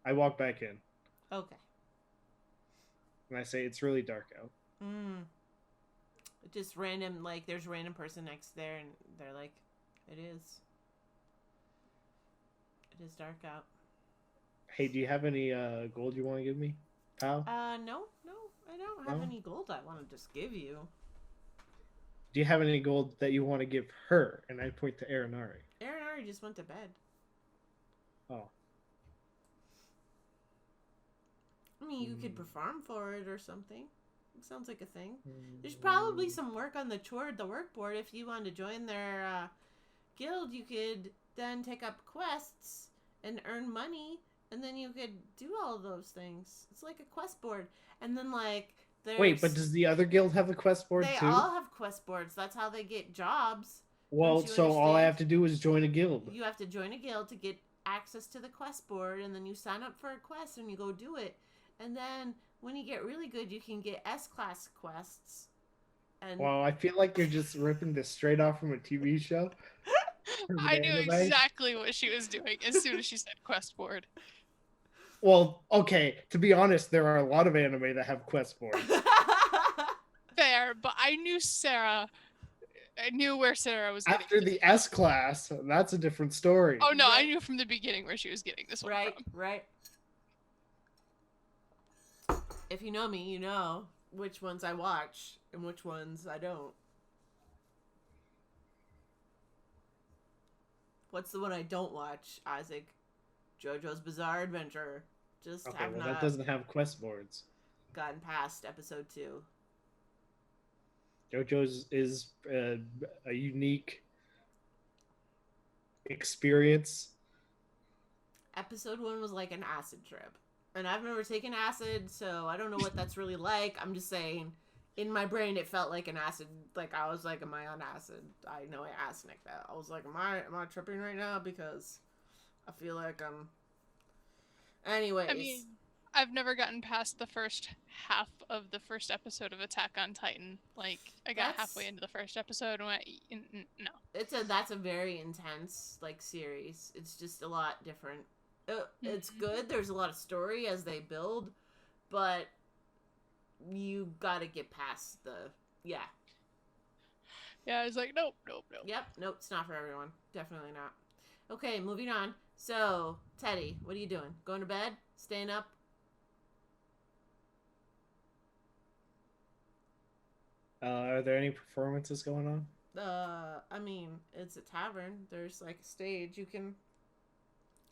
I walk back in Okay. and I say it's really dark out. Just random, like, there's a random person next there, and they're like, it is. It is dark out. Hey, do you have any gold you want to give me, pal? No, I don't have No? any gold I want to just give you. Do you have any gold that you want to give her? And I point to Aranari. Aranari just went to bed. Oh. I mean, you could perform for it or something. It sounds like a thing. There's probably some work on the workboard. If you want to join their guild, you could then take up quests and earn money, and then you could do all of those things. It's like a quest board. And then, like, there's... Wait, but does the other guild have a quest board They too? all have quest boards. That's how they get jobs. Well, Don't you so all I understand? have to do is join a guild. You have to join a guild to get access to the quest board, and then you sign up for a quest and you go do it. And then when you get really good, you can get S-class quests. And Well, I feel like you're just ripping this straight off from a TV show. From an I knew anime. exactly what she was doing as soon as she said quest board. Well, okay, to be honest, there are a lot of anime that have quest boards. Fair, but I knew Sarah. I knew where Sarah was getting After this. the S class, that's a different story. Oh no, I Right. knew from the beginning where she was getting this one right, from. right. If you know me, you know which ones I watch and which ones I don't. What's the one I don't watch, Isaac? JoJo's Bizarre Adventure. Just Okay, have well, not that doesn't have quest boards. gotten past episode 2. JoJo's is a unique experience. Episode 1 was like an acid trip. And I've never taken acid, so I don't know what that's really like. I'm just saying, in my brain, it felt like an acid. Like, I was like, am I on acid? I know I arsenic that. I was like, am I tripping right now? Because I feel like I'm... Anyways. I mean, I've never gotten past the first half of the first episode of Attack on Titan. Like, I got That's- halfway into the first episode and went, no. That's a very intense, like, series. It's just a lot different. It's good. There's a lot of story as they build, but you gotta get past the... Yeah. Yeah, I was like, nope. Yep. Nope. It's not for everyone. Definitely not. Okay, moving on. So, Teddy, what are you doing? Going to bed? Staying up? Are there any performances going on? I mean, it's a tavern. There's like a stage. You can No,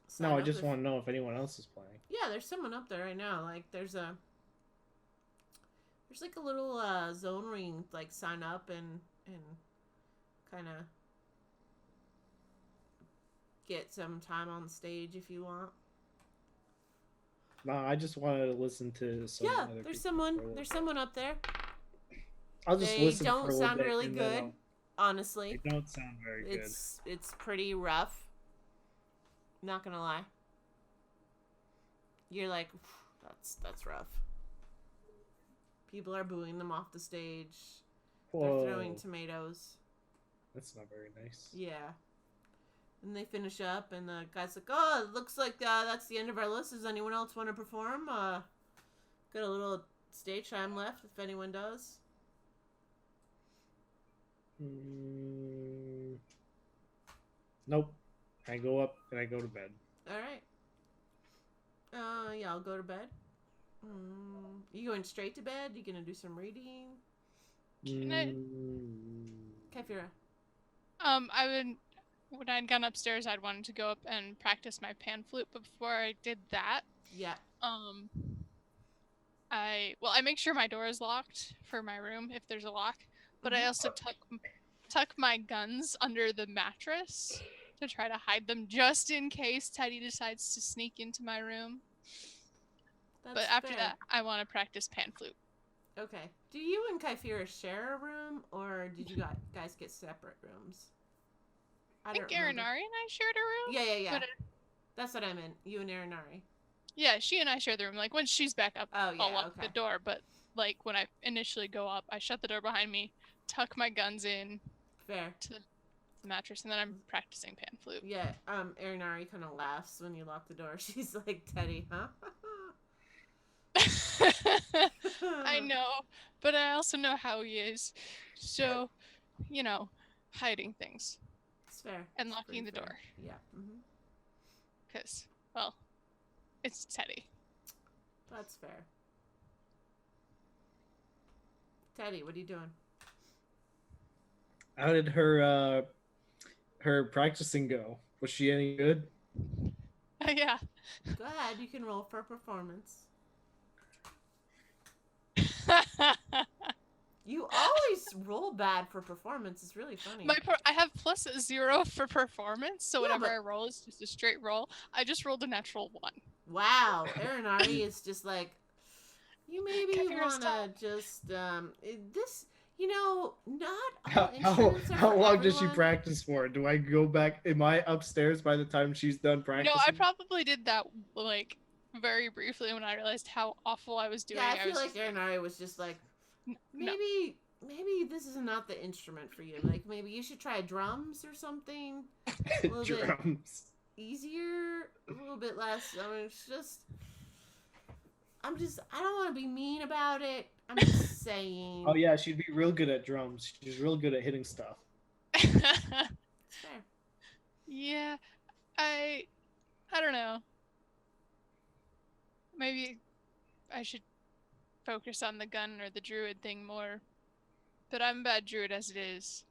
sign I up just if. want to know if anyone else is playing. Yeah, there's someone up there right now. Like there's like a little zone where you can like sign up and kind of get some time on stage if you want. No, I just wanted to listen to some Yeah, other there's people. someone. for a little There's bit. someone up there. I'll just They listen for don't a little sound bit really and then good, I'll. honestly. They don't sound very good. It's pretty rough. Not gonna lie. You're like, that's rough. People are booing them off the stage. Whoa, They're throwing tomatoes. that's not very nice. Yeah. And they finish up, and the guy's like, "Oh, it looks like that's the end of our list. Does anyone else want to perform? Got a little stage time left, if anyone does." Mm, nope. I go up and I go to bed. All right. Yeah, I'll go to bed. You going straight to bed? You gonna do some reading? Can I? Kefira. I would. When I'd gone upstairs, I'd wanted to go up and practice my pan flute. But before I did that, Yeah. um, I make sure my door is locked for my room if there's a lock. But I also tuck my guns under the mattress to try to hide them just in case Teddy decides to sneak into my room. That's But after fair. that, I want to practice pan flute. Okay. Do you and Kyphira share a room, or did you guys get separate rooms? I don't think remember. Arinari and I shared a room. Yeah. But That's what I meant. You and Arinari. yeah, she and I share the room. Like when she's back up, Oh, yeah, I'll lock okay. the door. But like when I initially go up, I shut the door behind me, tuck my guns in Fair. to the mattress, and then I'm practicing pan flute. Yeah, Arinari kind of laughs when you lock the door. She's like, Teddy, huh? I know, but I also know how he is. So, hiding things It's fair. and It's locking pretty the fair. door. Yeah. Mm-hmm. Because, well, it's Teddy. That's fair. Teddy, what are you doing? How did her practicing go? Was she any good? Yeah. Go ahead. You can roll for performance. You always roll bad for performance. It's really funny. I have +0 for performance, so Yeah, whatever but- I roll is just a straight roll. I just rolled a natural 1. Wow. Arinari is just like, you maybe Kefira's want to just, this, not all How instruments are how for long does she everyone. practice for? Do I go back? Am I upstairs by the time she's done No, practicing? I probably did that, like, very briefly when I realized how awful I was doing. Yeah, I feel was like Arinari was just like, no. maybe this is not the instrument for you. Like, maybe you should try drums or something. A little bit Drums. easier, a little bit less. I mean, it's just, I don't want to be mean about it. I'm just saying. Oh yeah, she'd be real good at drums. She's real good at hitting stuff. It's fair. Yeah, I don't know. Maybe I should focus on the gun or the druid thing more. But I'm a bad druid as it is.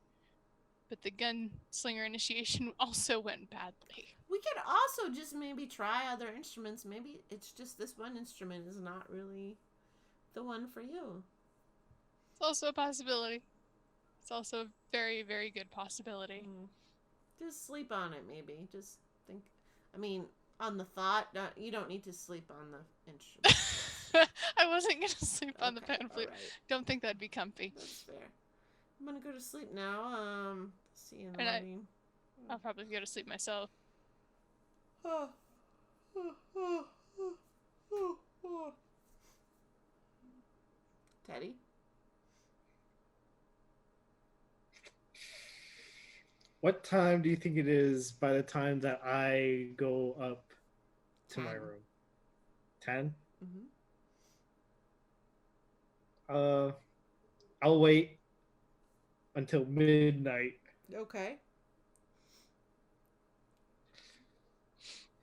But the gunslinger initiation also went badly. We could also just maybe try other instruments. Maybe it's just this one instrument is not really the one for you. It's also a possibility. It's also a very, very good possibility. Just sleep on it, maybe. Just think. I mean, on the thought. You don't need to sleep on the instrument. I wasn't gonna sleep on the Okay, pan flute. alright. Don't think that'd be comfy. That's fair. I'm gonna go to sleep now. See you in the And morning. I'll probably go to sleep myself. Teddy? What time do you think it is by the time that I go up to my 10. room? 10? Mm-hmm. I'll wait until midnight. Okay.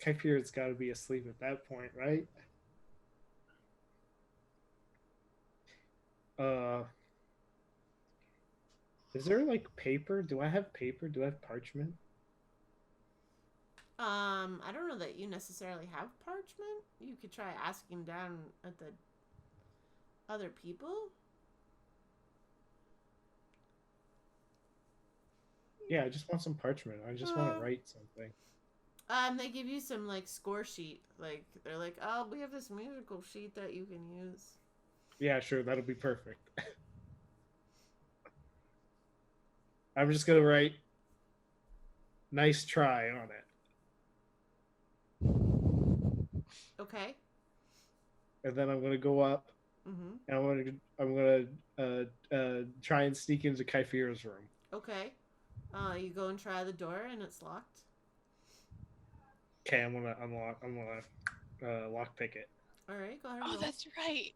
Kyphira's got to be asleep at that point, right? Is there like paper? Do I have paper? Do I have parchment? I don't know that you necessarily have parchment. You could try asking down at the other people. Yeah, I just want some parchment. I just want to Uh, write something. They give you some like score sheet. Like they're like, oh, we have this musical sheet that you can use. Yeah, sure, that'll be perfect. I'm just gonna write "nice try" on it, Okay. and then I'm gonna go up Mm-hmm. and I'm gonna try and sneak into Kyphira's room. Okay. You go and try the door and it's locked. Okay, I'm gonna unlock. I'm gonna lock pick it. All right, go ahead and Oh, roll. that's right.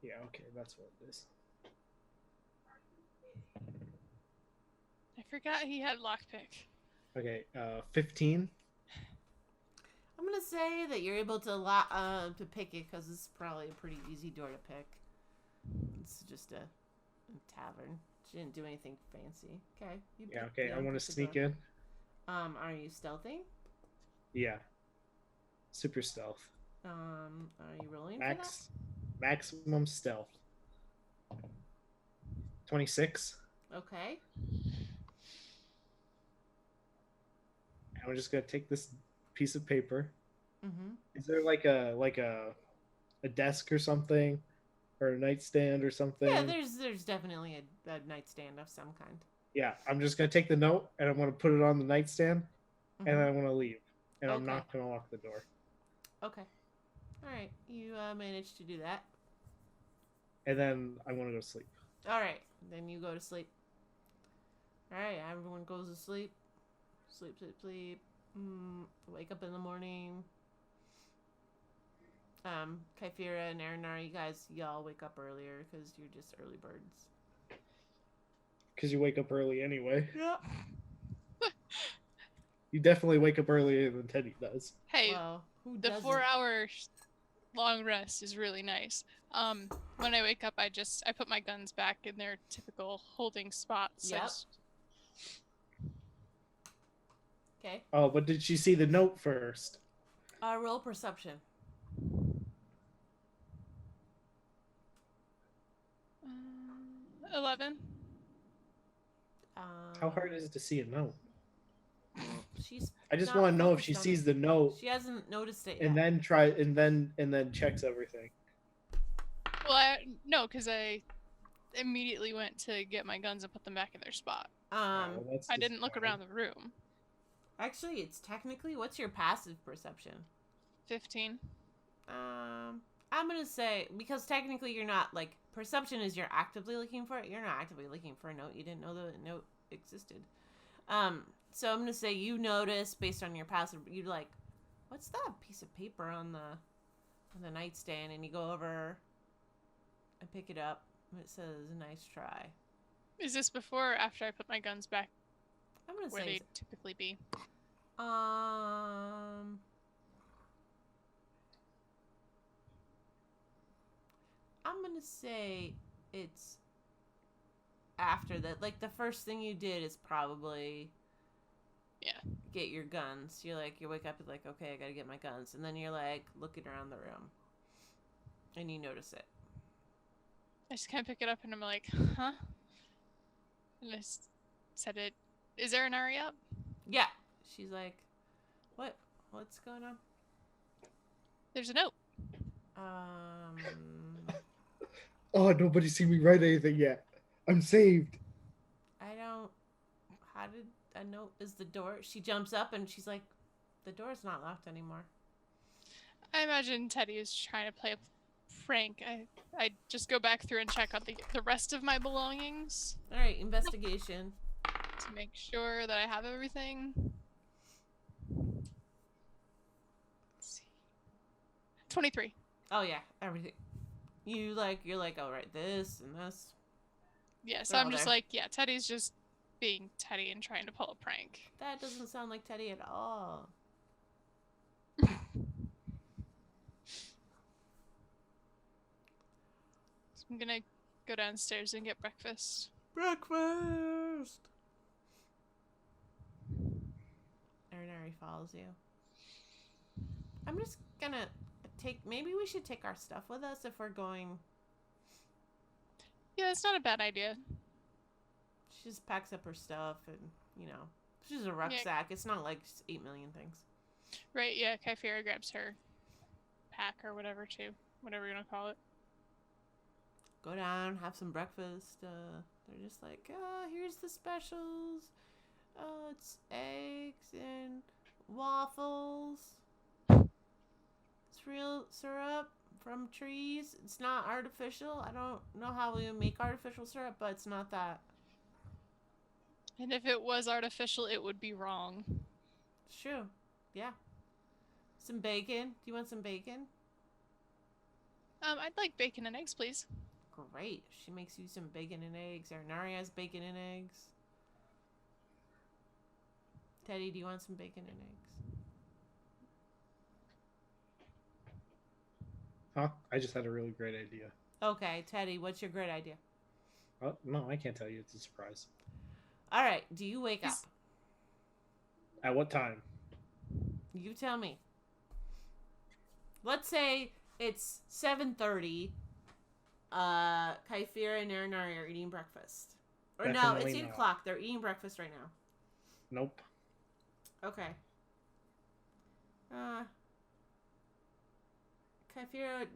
Yeah, okay, that's what it is. I forgot he had lockpick. Okay, 15. I'm gonna say that you're able to pick it because it's probably a pretty easy door to pick. It's just a tavern. She didn't do anything fancy. Okay. Yeah, okay, I want to pick the sneak door. in. Are you stealthing? Yeah, super stealth. Are you rolling Maximum stealth. 26. for that? Okay. I'm just gonna take this piece of paper. Mm-hmm. Is there like a desk or something, or a nightstand or something? Yeah, there's definitely a nightstand of some kind. Yeah, I'm just gonna take the note and I'm gonna put it on the nightstand, Mm-hmm. and then I'm gonna leave, and I'm Okay. not gonna lock the door. Okay. All right. You managed to do that. And then I want to go to sleep. All right. Then you go to sleep. All right. Everyone goes to sleep. Sleep, sleep, sleep. Wake up in the morning. Kyphira and Aranar, y'all wake up earlier because you're just early birds. Because you wake up early anyway. Yeah. You definitely wake up earlier than Teddy does. Hey, Well, who the doesn't? 4-hour long rest is really nice. When I wake up, I put my guns back in their typical holding spots. Yep. Okay. Oh, but did she see the note first? Roll perception. 11. How hard is it to see a note? She's. I just not want to know if focused she on sees it. the note She hasn't noticed it yet. and then try and then checks everything. Well, no, because I immediately went to get my guns and put them back in their spot. Well, that's I didn't look disappointing. around the room. Actually, it's technically. What's your passive perception? 15. I'm gonna say because technically you're not like perception is you're actively looking for it. You're not actively looking for a note. You didn't know the note existed. So I'm gonna say you notice based on your passive. You like, what's that piece of paper on the nightstand? And you go over and pick it up. And it says "nice try." Is this before or after I put my guns back I'm gonna where say they typically be? I'm gonna say it's after that. Like the first thing you did is probably get your guns. You're like you wake up and like okay I gotta get my guns, and then you're like looking around the room, and you notice it. I just kind of pick it up and I'm like, huh? And I said it. Is there an Ari up? Yeah, she's like, what's going on? There's a note. Oh, nobody's seen me write anything yet. I'm saved. I don't. How did a note? Is the door? She jumps up and she's like, the door's not locked anymore. I imagine Teddy is trying to play a prank. I just go back through and check out the rest of my belongings. All right, investigation. To make sure that I have everything. Let's see. 23. Oh yeah, everything. You're like, all right, this and this. Yeah, so They're I'm all just there. like, yeah, Teddy's just being Teddy and trying to pull a prank. That doesn't sound like Teddy at all. I'm gonna go downstairs and get breakfast. Breakfast! Erinari follows you. I'm just gonna maybe we should take our stuff with us if we're going. Yeah, it's not a bad idea. She just packs up her stuff and, she's a rucksack. It's not like 8 million things. Right, yeah, Kyphera grabs her pack or whatever, too. Whatever you're gonna call it. Go down, have some breakfast. They're just like, here's the specials. It's eggs and waffles. It's real syrup from trees. It's not artificial. I don't know how we make artificial syrup, but it's not that. And if it was artificial, it would be wrong. It's true. Yeah. Some bacon. Do you want some bacon? I'd like bacon and eggs, please. Great. She makes you some bacon and eggs. Erinari has bacon and eggs. Teddy, do you want some bacon and eggs? Huh? I just had a really great idea. Okay, Teddy, what's your great idea? Oh, no, I can't tell you. It's a surprise. All right, do you wake up? At what time? You tell me. Let's say it's 7:30. Kyphera and Erinari are eating breakfast. Or no, Definitely it's 8 not. o'clock. They're eating breakfast right now. Nope. Okay. Kyphera,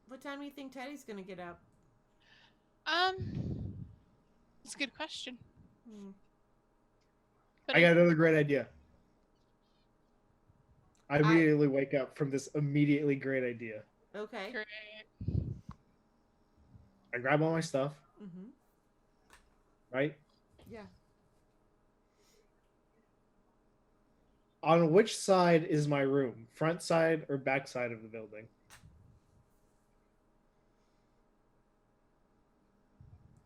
what time do you think Teddy's gonna get up? It's a good question. I got another great idea. I immediately wake up from this immediately great idea. Okay. Great. I grab all my stuff, Mm-hmm. right? Yeah. On which side is my room? Front side or back side of the building?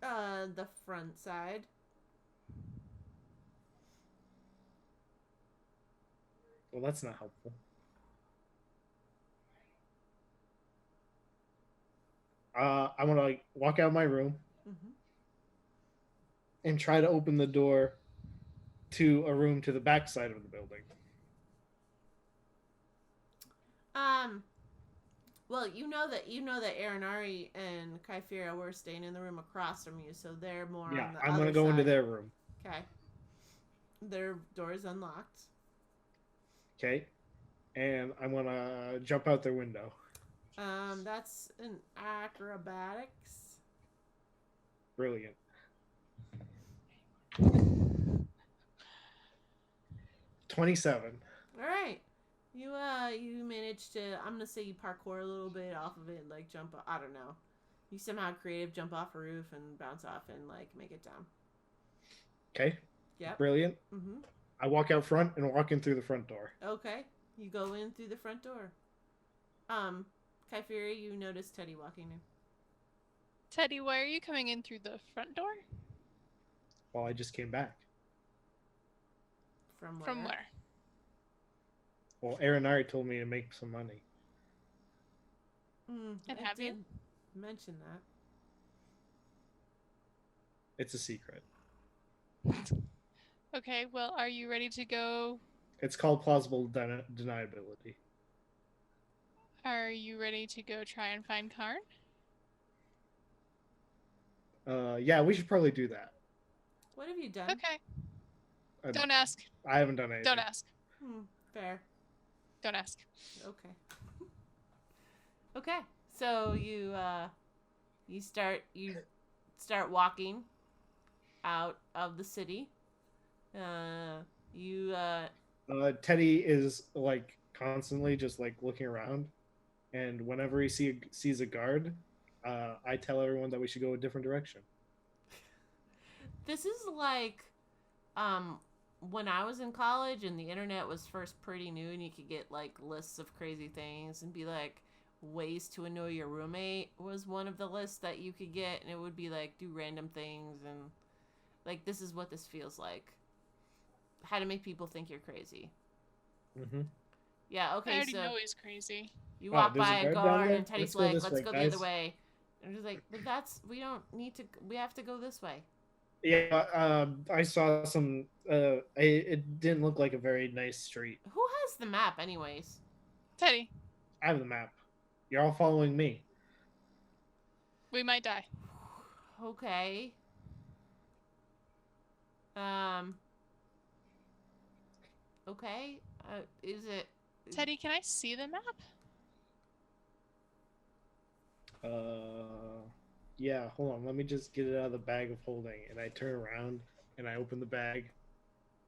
The front side. Well, that's not helpful. I want to walk out of my room Mm-hmm. and try to open the door to a room to the back side of the building. Well, you know that Erinari and Kyphera were staying in the room across from you, so they're more Yeah, on the I'm other gonna go into side. their room. Okay. Their door is unlocked. Okay, and I'm gonna jump out their window. That's an acrobatics. Brilliant. 27. All right. You managed to. I'm gonna say you parkour a little bit off of it, and, like jump. I don't know. You somehow creative jump off a roof and bounce off and like make it down. Okay. Yep. Brilliant. Mm-hmm. I walk out front and walk in through the front door. Okay. You go in through the front door. Kyphera, you notice Teddy walking in. Teddy, why are you coming in through the front door? Well, I just came back. From where? From where? Well, Erinari told me to make some money. And I have you? did mention that. It's a secret. Okay, well, are you ready to go? It's called plausible deniability. Are you ready to go try and find Karn? Yeah, we should probably do that. What have you done? Okay. Don't ask. I haven't done anything. Don't ask. Fair. Don't ask. Okay. Okay. So you start walking out of the city. Teddy is like constantly just like looking around, and whenever he sees a guard, I tell everyone that we should go a different direction. This is like when I was in college and the internet was first pretty new and you could get like lists of crazy things and be like ways to annoy your roommate was one of the lists that you could get, and it would be like do random things and like this is what this feels like. How to make people think you're crazy. Mm-hmm. Yeah, okay, I already so know he's crazy. you walk there's by a a guard down guard there? and Teddy's Let's go like, this let's way, go the guys. other way. And just like, but that's we don't need to. We have to go this way. Yeah, I saw some. It didn't look like a very nice street. Who has the map, anyways? Teddy, I have the map. You're all following me. we might die. Okay. Okay. Is it? Teddy, can I see the map? Yeah. Hold on. Let me just get it out of the bag of holding, and I turn around and I open the bag,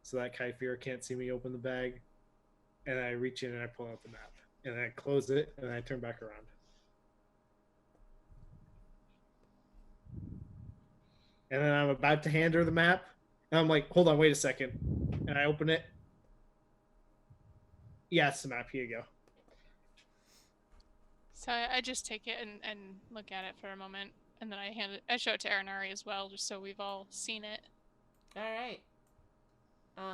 so that Kyphira can't see me open the bag, and I reach in and I pull out the map, and I close it, and I turn back around. And then I'm about to hand her the map, and I'm like, hold on, wait a second. And I open it. Yeah, it's the map. Here you go. So I just take it and look at it for a moment, and then I show it to Aranari as well, just so we've all seen it. All right.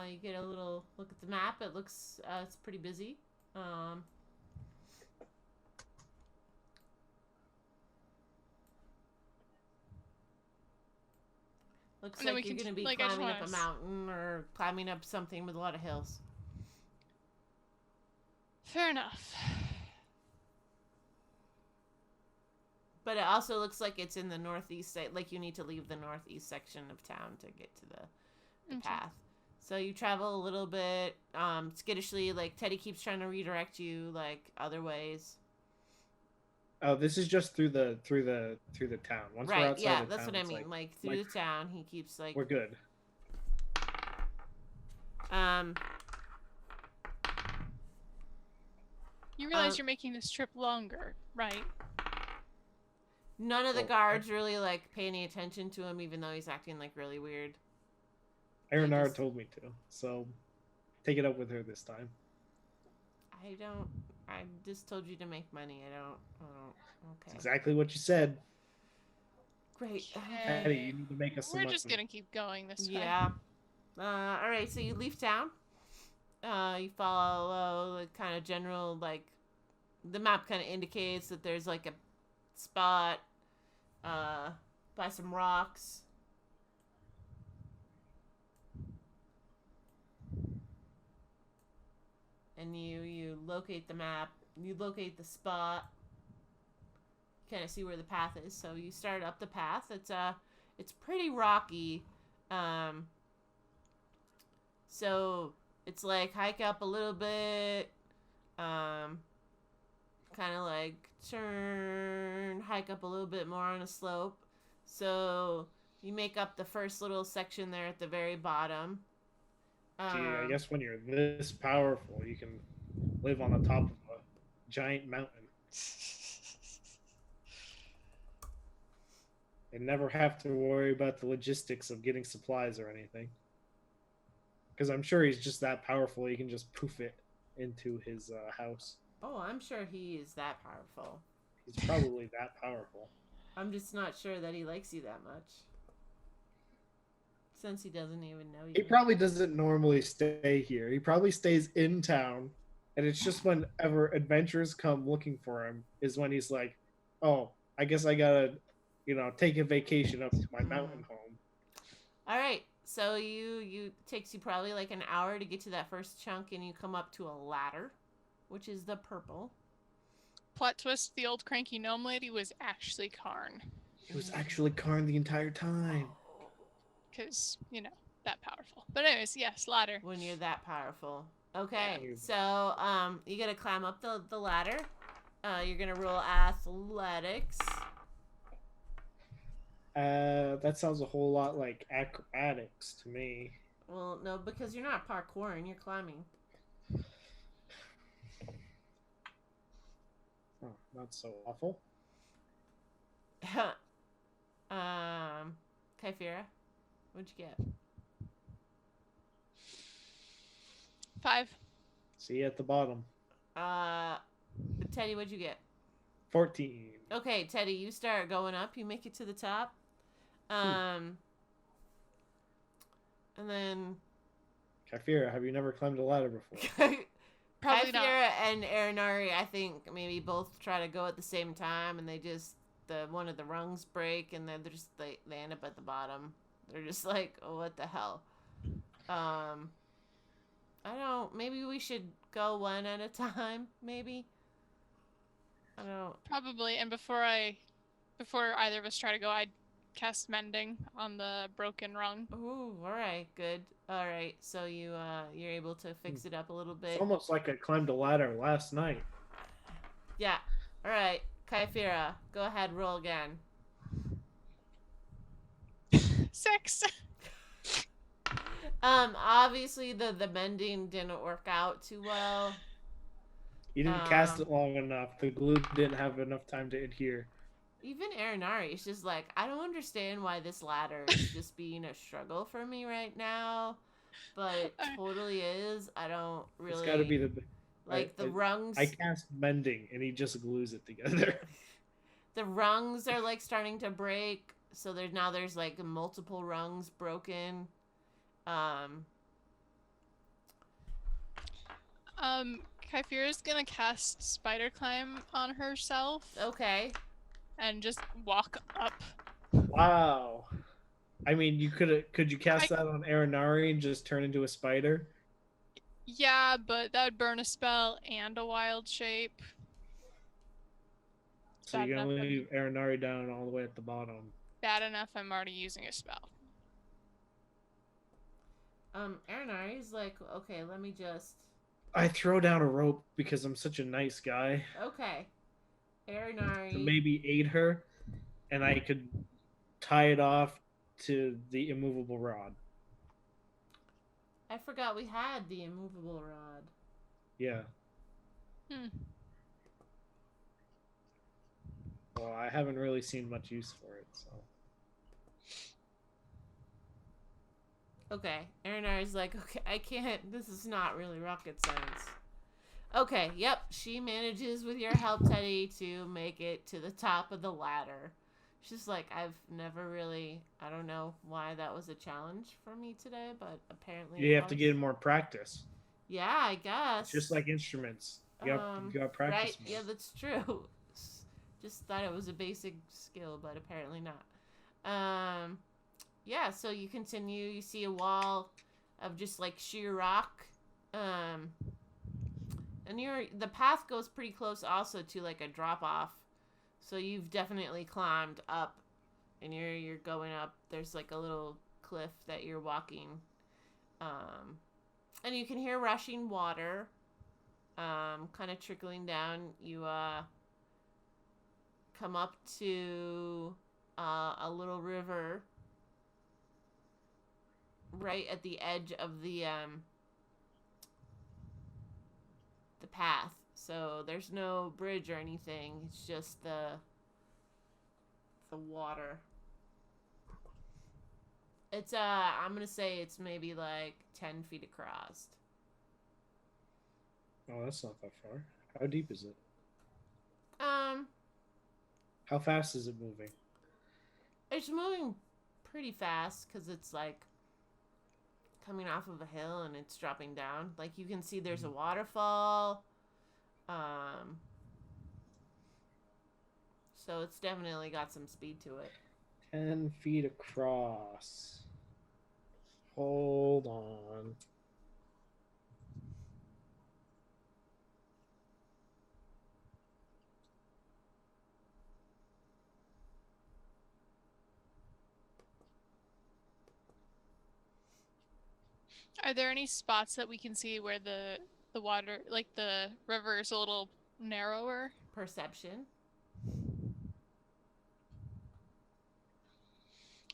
You get a little look at the map. It looks it's pretty busy. Looks And then like we you're can- gonna be like, I just climbing up wanna a mountain or climbing up something with a lot of hills. Fair enough. But it also looks like it's in the northeast side. Like you need to leave the northeast section of town to get to the Okay. path. So you travel a little bit skittishly. Like Teddy keeps trying to redirect you like other ways. Oh, this is just through the town. Once we're Right? outside Yeah, the that's town, what I it's mean. Like through like, the town, he keeps like we're good. You realize you're making this trip longer, right? None of the Oh, guards really like pay any attention to him, even though he's acting like really weird. Aranara just- told me to, so take it up with her this time. I don't. I just told you to make money. I don't. It's Okay. exactly what you said. Great. Eddie, you need to make us some We're money. just gonna keep going this way. Yeah. All right. So you leave town. You follow the kind of general like. The map kind of indicates that there's like a spot by some rocks. And you locate the map. You locate the spot. Kind of see where the path is. So you start up the path. It's pretty rocky. So it's like hike up a little bit. Kind of like turn, hike up a little bit more on a slope. So you make up the first little section there at the very bottom. Gee, I guess when you're this powerful, you can live on the top of a giant mountain and never have to worry about the logistics of getting supplies or anything. Because I'm sure he's just that powerful, he can just poof it into his house. Oh, I'm sure he is that powerful. He's probably that powerful. I'm just not sure that he likes you that much. Since he doesn't even know you. He probably doesn't normally stay here. He probably stays in town, and it's just whenever adventurers come looking for him is when he's like, "Oh, I guess I gotta, take a vacation up to my mountain home." All right. So it takes you probably like an hour to get to that first chunk, and you come up to a ladder, which is the purple. Plot twist: the old cranky gnome lady was actually Karn, It was actually Karn the entire time. because that powerful. But anyways, yes, ladder. When you're that powerful. Okay, Yeah. so you gotta climb up the ladder. You're gonna roll athletics. That sounds a whole lot like acrobatics to me. Well, no, because you're not parkouring, you're climbing. Oh, not so awful. Kyphira, what'd you get? 5. See you at the bottom. Teddy, what'd you get? 14. Okay, Teddy, you start going up. You make it to the top. And then Kyphira, have you never climbed a ladder before? Probably not. Kyphira and Aranari, I think maybe both try to go at the same time, and they just one of the rungs break, and then they end up at the bottom. They're just like, oh, what the hell? I don't. Maybe we should go one at a time. Maybe. I don't. Probably. And before either of us try to go, I'd cast mending on the broken rung. Ooh, all right, good. All right, so you're able to fix it up a little It's bit. almost like I climbed a ladder last night. Yeah. All right, Kyphira, go ahead, roll again. 6. Obviously the mending didn't work out too well. You didn't cast it long enough. The glue didn't have enough time to adhere. Even Arinari is just like, I don't understand why this ladder is just being a struggle for me right now, but it totally is. I don't really. It's got to be the the rungs. I cast mending, and he just glues it together. The rungs are like starting to break, so there's like multiple rungs broken. Kyphira's gonna cast Spider Climb on herself. Okay. And just walk up. Wow. I mean, could you cast that on Arinari and just turn into a spider? Yeah, but that would burn a spell and a wild shape. So you're gonna leave Arinari down all the way at the bottom. Bad enough I'm already using a spell. Arinari's like, okay, let me just. I throw down a rope because I'm such a nice guy. Okay. Arinari. To maybe aid her, and I could tie it off to the immovable rod. I forgot we had the immovable rod. Yeah. Well, I haven't really seen much use for it, so. Okay. Arinari's like, okay, I can't. This is not really rocket science. Okay, yep. She manages with your help, Teddy, to make it to the top of the ladder. She's like, I've never really, I don't know why that was a challenge for me today, but apparently you have to get more practice. Yeah, I guess. It's just like instruments. You got to practice right? more. Yeah, that's true. Just thought it was a basic skill, but apparently not. Yeah, so you continue. You see a wall of just like sheer rock. And the path goes pretty close also to like a drop off. So you've definitely climbed up, and you're going up. There's like a little cliff that you're walking. And you can hear rushing water, kind of trickling down. You come up to a little river right at the edge of the path. So there's no bridge or anything. It's just the water. It's I'm gonna say it's maybe like 10 feet across. Oh, that's not that far. How deep is it? How fast is it moving? It's moving pretty fast because it's like coming off of a hill and it's dropping down. Like you can see there's a waterfall. So it's definitely got some speed to it. 10 feet across. Hold on. Are there any spots that we can see where the water, like the river, is a little narrower? Perception.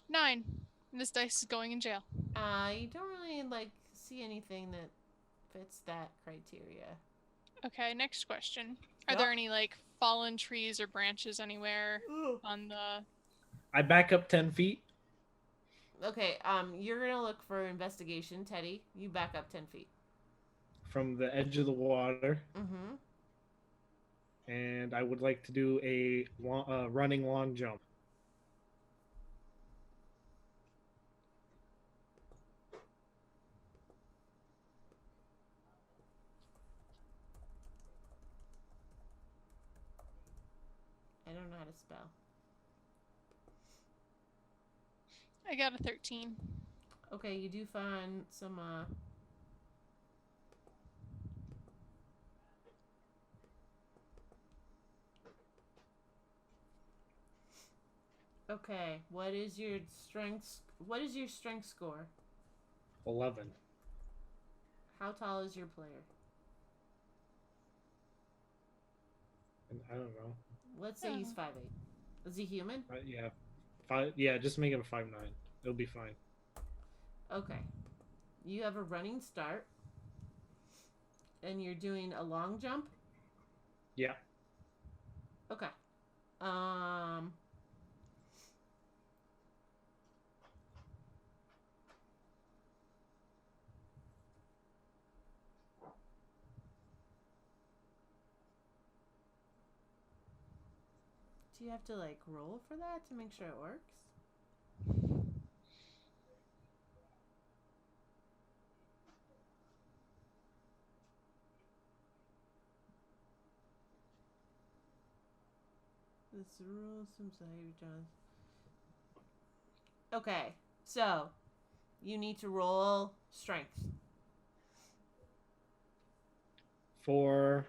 9. This dice is going in jail. You don't really like see anything that fits that criteria. Okay, next question. Are there any like fallen trees or branches anywhere on the... I back up 10 feet. Okay, you're gonna look for investigation, Teddy. You back up 10 feet. From the edge of the water. Mm-hmm. And I would like to do a running long jump. I don't know how to spell. I got a 13. Okay, you do find some Okay, what is your strength score? 11. How tall is your player? And I don't know. Let's say he's 5'8". Is he human? Yeah, 5. Yeah, just make him 5'9". It'll be fine. Okay. You have a running start. And you're doing a long jump? Yeah. Okay. Um Do you have to like roll for that to make sure it works? This rule seems like John. Okay, so you need to roll strength. For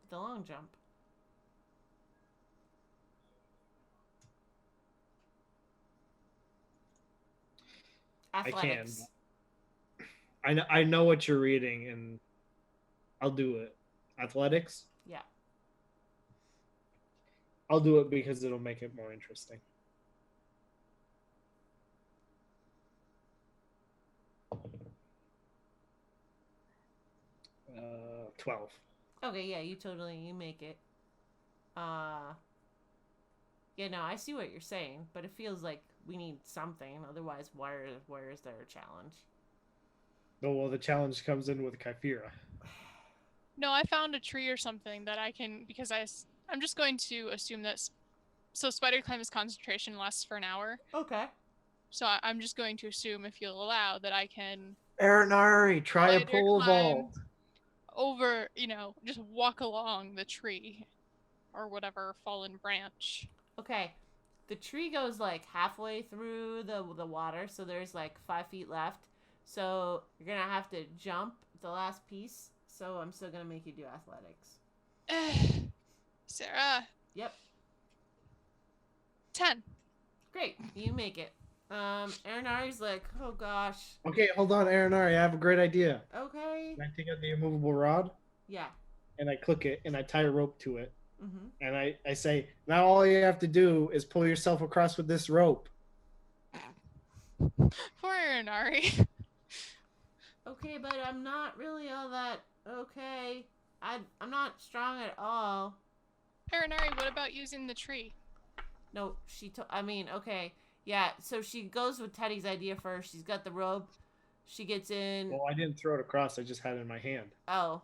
The long jump. Athletics. I know what you're reading, and I'll do it. Athletics. Yeah. I'll do it because it'll make it more interesting. 12. Okay, yeah, you make it. Yeah, no, I see what you're saying, but it feels like we need something. Otherwise, where is there a challenge? Oh, well, the challenge comes in with Kyphira. No, I found a tree or something that I can, because I'm just going to assume that, so spider climb's concentration lasts for an hour. Okay. So I'm just going to assume, if you'll allow, that I can Aranari, try a spider pole climb vault. over, just walk along the tree or whatever fallen branch. Okay. The tree goes like halfway through the water, so there's like 5 feet left. So you're gonna have to jump the last piece. So I'm still gonna make you do athletics. Sarah. Yep. 10. Great. You make it. Aranari's like, oh gosh. Okay, hold on, Aranari. I have a great idea. Okay. Can I take out the immovable rod? Yeah. And I click it, and I tie a rope to it. Mm-hmm. And I say, now all you have to do is pull yourself across with this rope. Poor Aranari. Okay, but I'm not really all that okay. I'm not strong at all. Aranari, what about using the tree? No, okay. Yeah, so she goes with Teddy's idea first. She's got the rope. She gets in. Well, I didn't throw it across. I just had it in my hand. Oh.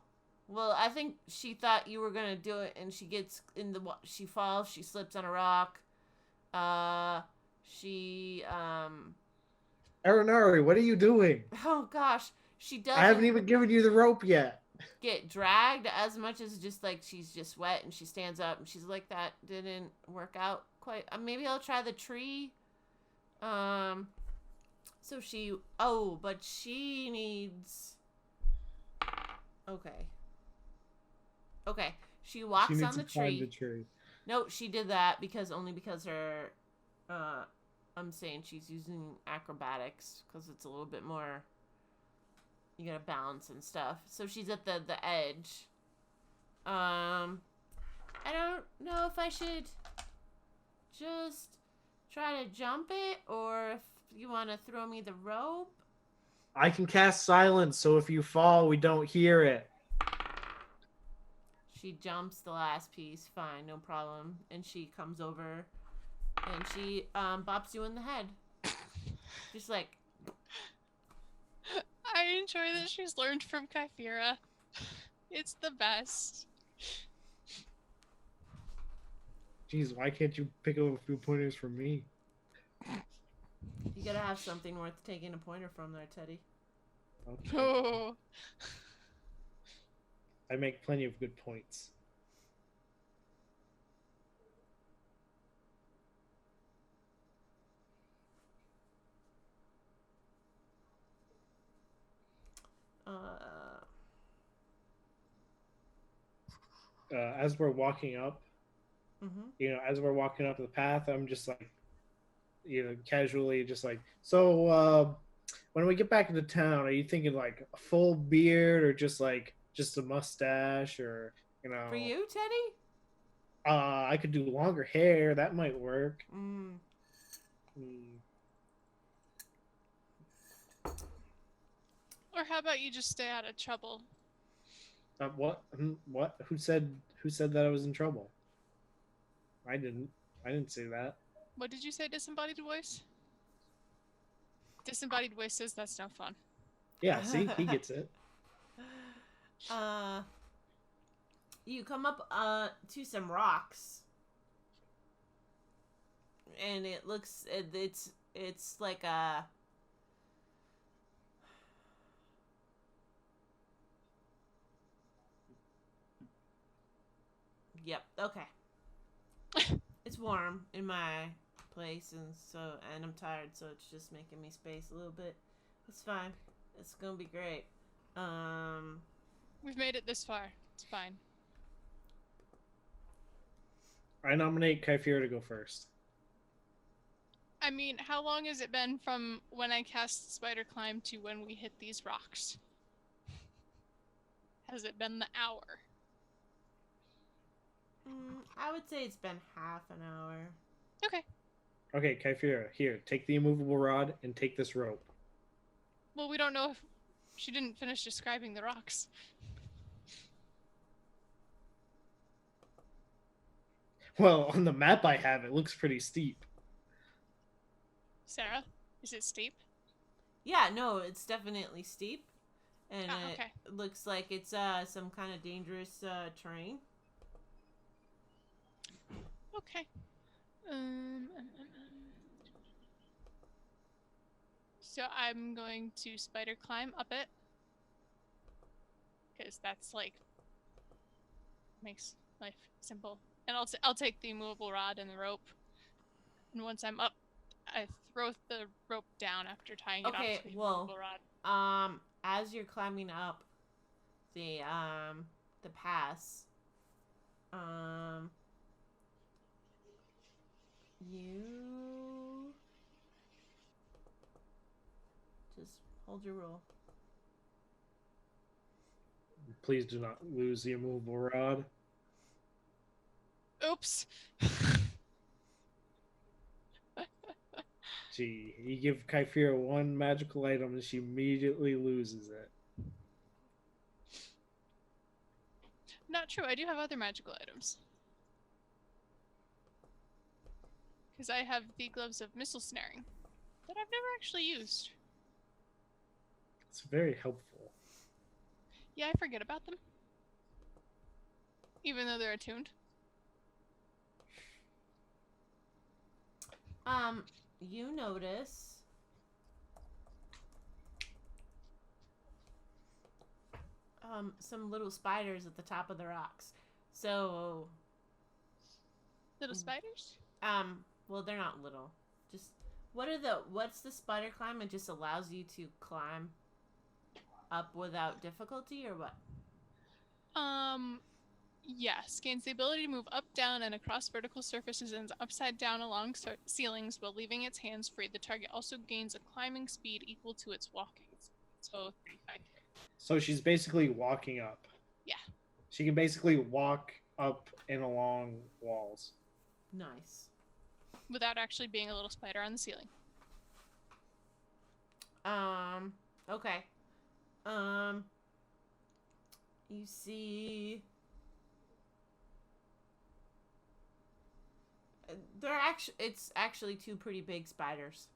Well, I think she thought you were going to do it, and she gets in she falls. She slips on a rock. She, Aranari, what are you doing? Oh, gosh. She doesn't I haven't even given you the rope yet. get dragged as much as just like she's just wet, and she stands up, and she's like, that didn't work out quite. Maybe I'll try the tree. So but she needs. Okay. She walks on the tree. No, she did that because her. I'm saying she's using acrobatics because it's a little bit more. You gotta balance and stuff. So she's at the edge. I don't know if I should just try to jump it or if you want to throw me the rope. I can cast silence, so if you fall, we don't hear it. She jumps the last piece. Fine, no problem. And she comes over and she bops you in the head. Just like. I enjoy that she's learned from Kyphira. It's the best. Jeez, why can't you pick up a few pointers from me? You gotta have something worth taking a pointer from there, Teddy. Okay. Oh. I make plenty of good points. Uh, As we're walking up, mm-hmm. as we're walking up the path, I'm just like, casually just like, so when we get back into town, are you thinking like a full beard or just a mustache or For you, Teddy? I could do longer hair. That might work. Mm. Hmm. Or how about you just stay out of trouble? What? What? Who said that I was in trouble? I didn't. I didn't say that. What did you say, disembodied voice? Disembodied voice says that's no fun. Yeah. See, he gets it. uh, you come up to some rocks, and it looks it's like a yep. Okay, it's warm in my place, and I'm tired, so it's just making me space a little bit. It's fine. It's gonna be great. Um, We've made it this far. It's fine. I nominate Kyphira to go first. I mean, how long has it been from when I cast Spider Climb to when we hit these rocks? Has it been the hour? I would say it's been half an hour. Okay. Okay, Kyphira, here, take the immovable rod and take this rope. Well, we don't know if she didn't finish describing the rocks. Well, on the map I have, it looks pretty steep. Sarah, is it steep? Yeah, no, it's definitely steep, and Okay. it looks like it's some kind of dangerous terrain. Okay. So I'm going to spider climb up it. Because that's like makes life simple. And I'll take the immovable rod and the rope. And once I'm up, I throw the rope down after tying it off Okay, to the well, immovable rod. as you're climbing up the pass, you just hold your roll. Please do not lose the immovable rod. Oops. Gee, you give Kyphira one magical item and she immediately loses it. Not true. I do have other magical items. Because I have the gloves of missile snaring that I've never actually used. It's very helpful. Yeah, I forget about them. Even though they're attuned. You notice some little spiders at the top of the rocks. So Little spiders? well, they're not little. Just what's the spider climb? It just allows you to climb up without difficulty, or what? Yes. Gains the ability to move up, down, and across vertical surfaces and upside down along ceilings while leaving its hands free. The target also gains a climbing speed equal to its walking. So 35. So she's basically walking up. Yeah. She can basically walk up and along walls. Nice. Without actually being a little spider on the ceiling. Okay. You see it's actually two pretty big spiders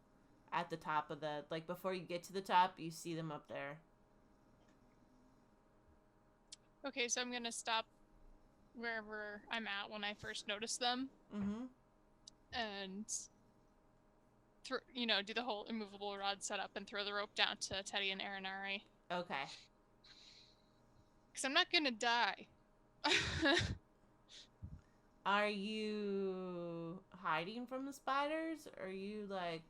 at the top of the, like, before you get to the top, you see them up there. Okay, so I'm gonna stop wherever I'm at when I first notice them. Mm-hmm. And do the whole immovable rod setup and throw the rope down to Teddy and Aranari. Okay. Because I'm not gonna die. Are you hiding from the spiders? Or are you like...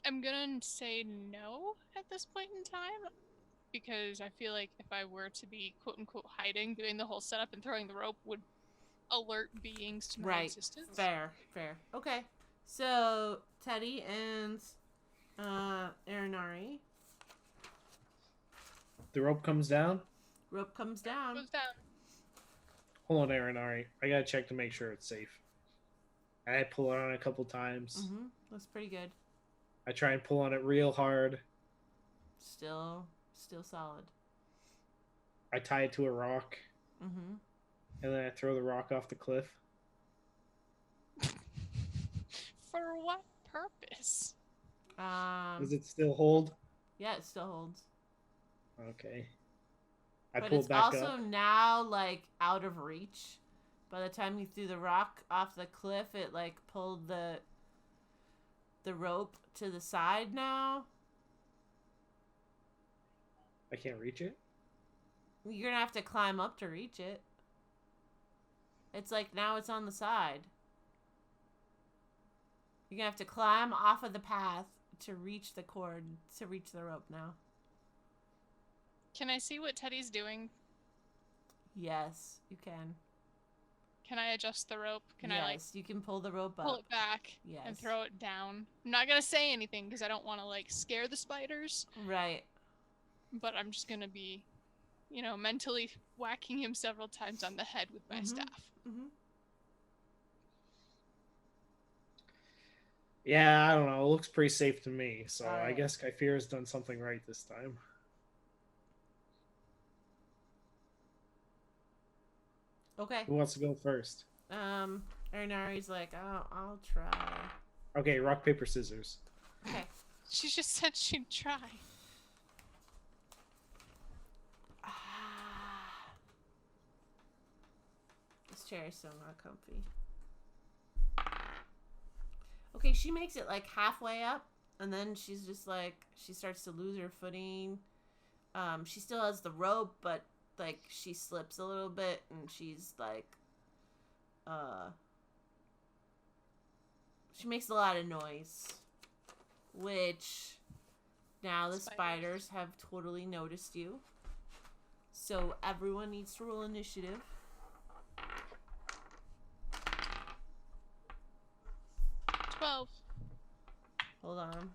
I'm gonna say no at this point in time because I feel like if I were to be quote unquote hiding, doing the whole setup and throwing the rope would alert beings to my Right. existence. Fair. Okay. So Teddy and Aranari. The rope comes down. Rope comes down. Goes down. Hold on, Aranari. I gotta check to make sure it's safe. I pull it on a couple times. Mm-hmm. That's pretty good. I try and pull on it real hard. Still solid. I tie it to a rock, Mm-hmm. and then I throw the rock off the cliff. For what purpose? Does it still hold? Yeah, it still holds. Okay. I But pull it's back also up. now like out of reach. By the time you threw the rock off the cliff, it like pulled the rope to the side now. I can't reach it. You're gonna have to climb up to reach it. It's like now it's on the side. You're gonna have to climb off of the path to reach the cord, to reach the rope now. Can I see what Teddy's doing? Yes, you can. Can I adjust the rope? Can I like Yes, you can pull the rope pull up. it back Yes. and throw it down? I'm not gonna say anything because I don't want to like scare the spiders, Right. but I'm just gonna be, mentally whacking him several times on the head with my staff. Mm-hmm. Yeah, I don't know. It looks pretty safe to me. So All I right. guess Kyphira's done something right this time. Okay. Who wants to go first? Aranari's like, oh, I'll try. Okay, rock, paper, scissors. Okay. She just said she'd try. This chair is so not comfy. Okay, she makes it like halfway up, and then she's just like, she starts to lose her footing. She still has the rope, but like she slips a little bit, and she's like, she makes a lot of noise, which now the spiders have totally noticed you. So everyone needs to roll initiative. "12." Hold on.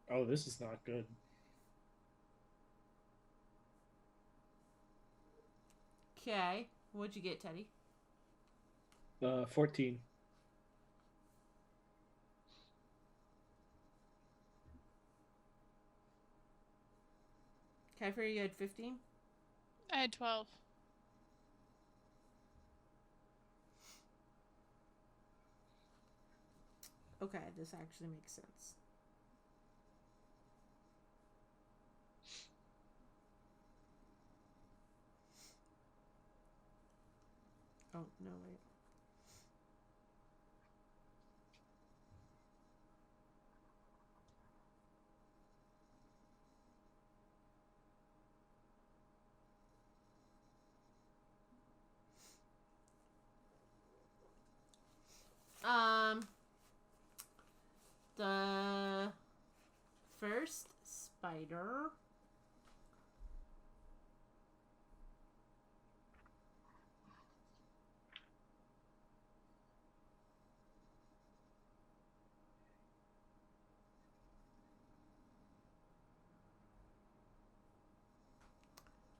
Oh, this is not good. Okay. What'd you get, Teddy? 14. Kiefer, you had 15? I had 12. Okay, this actually makes sense. Oh, no, wait. The first spider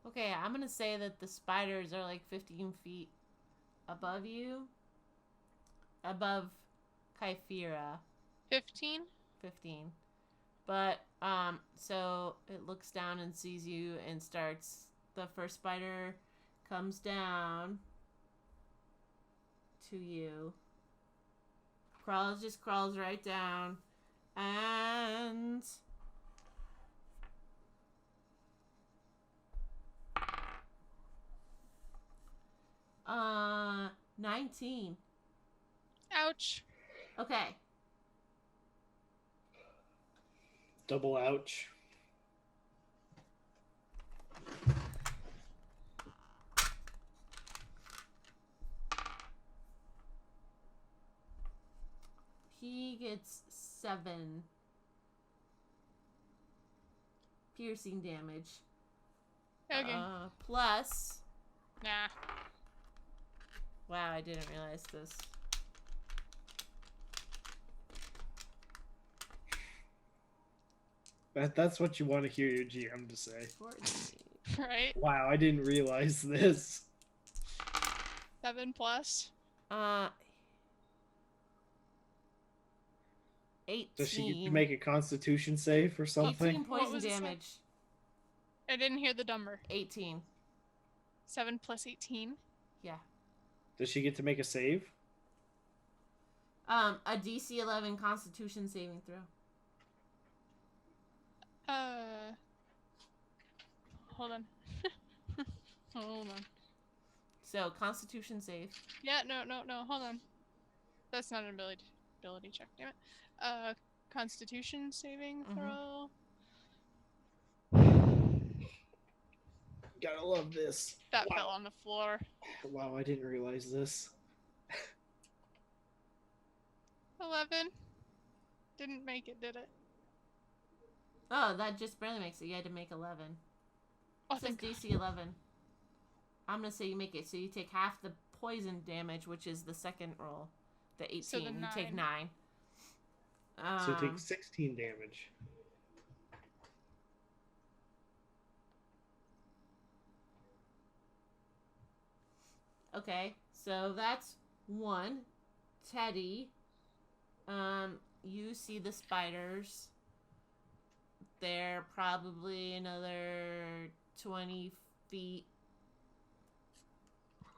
Okay, I'm gonna say that the spiders are like 15 feet above you. Above Kyphira. 15? 15. But, so it looks down and sees you and starts. The first spider comes down to you. Just crawls right down. And 19. Ouch. Okay. Double ouch. He gets 7 piercing damage. Okay. Plus. Nah. Wow, I didn't realize this. That's what you want to hear your GM to say. 14. Right? Wow, I didn't realize this. 7 plus. 18. Does she get to make a Constitution save or something? 18 What poison was it say? damage. I didn't hear the number. 18. 7 plus 18. Yeah. Does she get to make a save? A DC 11 Constitution saving throw. Hold on. Hold on. So, Constitution save. Yeah, no, hold on. That's not an ability check, damn it. Constitution saving throw. Gotta love this. That Wow. fell on the floor. Wow, I didn't realize this. 11. Didn't make it, did it? Oh, that just barely makes it. You had to make 11. Oh, It says thank God. DC 11. I'm gonna say you make it. So you take half the poison damage, which is the second roll. The 18. So the You take 9. 9. So take 16 damage. Okay, so that's 1. Teddy, you see the spiders. They're probably another 20 feet.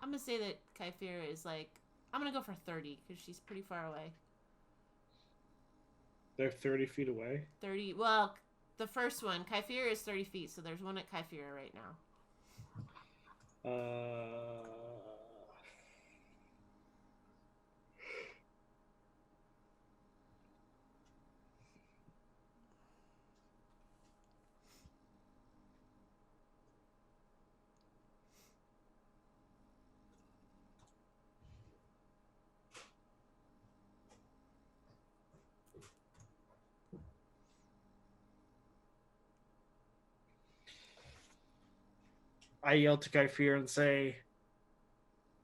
I'm gonna say that Kyphira is like, I'm gonna go for 30 because she's pretty far away. They're 30 feet away. 30. Well, the first one, Kyphira is 30 feet, so there's one at Kyphira right now. I yell to Kyphir and say,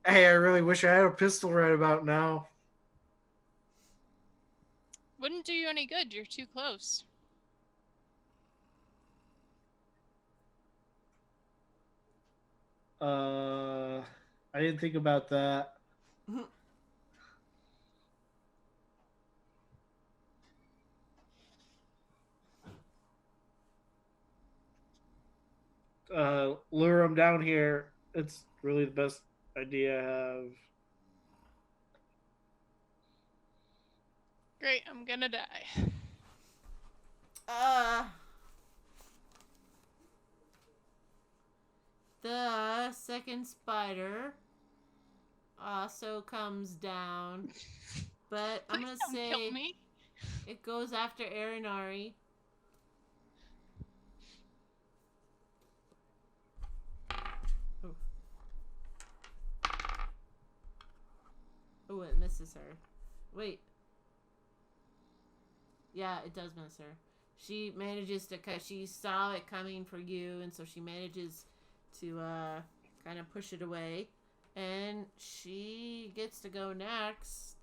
"Hey, I really wish I had a pistol right about now." Wouldn't do you any good. You're too close. I didn't think about that. Lure him down here. It's really the best idea I have. Great, I'm gonna die. The second spider also comes down, but I'm gonna Please don't kill say me. it goes after Arinari. Oh, it misses her. Wait. Yeah, it does miss her. She manages to, she saw it coming for you, and so she manages to kind of push it away. And she gets to go next.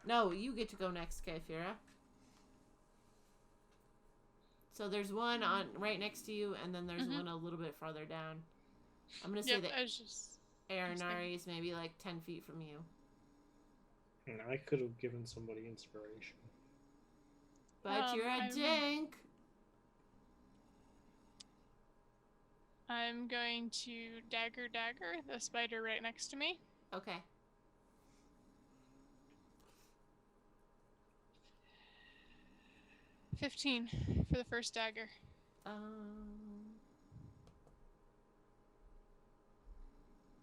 No, you get to go next, Kyphira. So there's one on right next to you, and then there's one a little bit farther down. I'm gonna say that I was just... Arinari is maybe like 10 feet from you. And I could have given somebody inspiration. But you're a dink. I'm going to dagger the spider right next to me. Okay. $15 for the first dagger.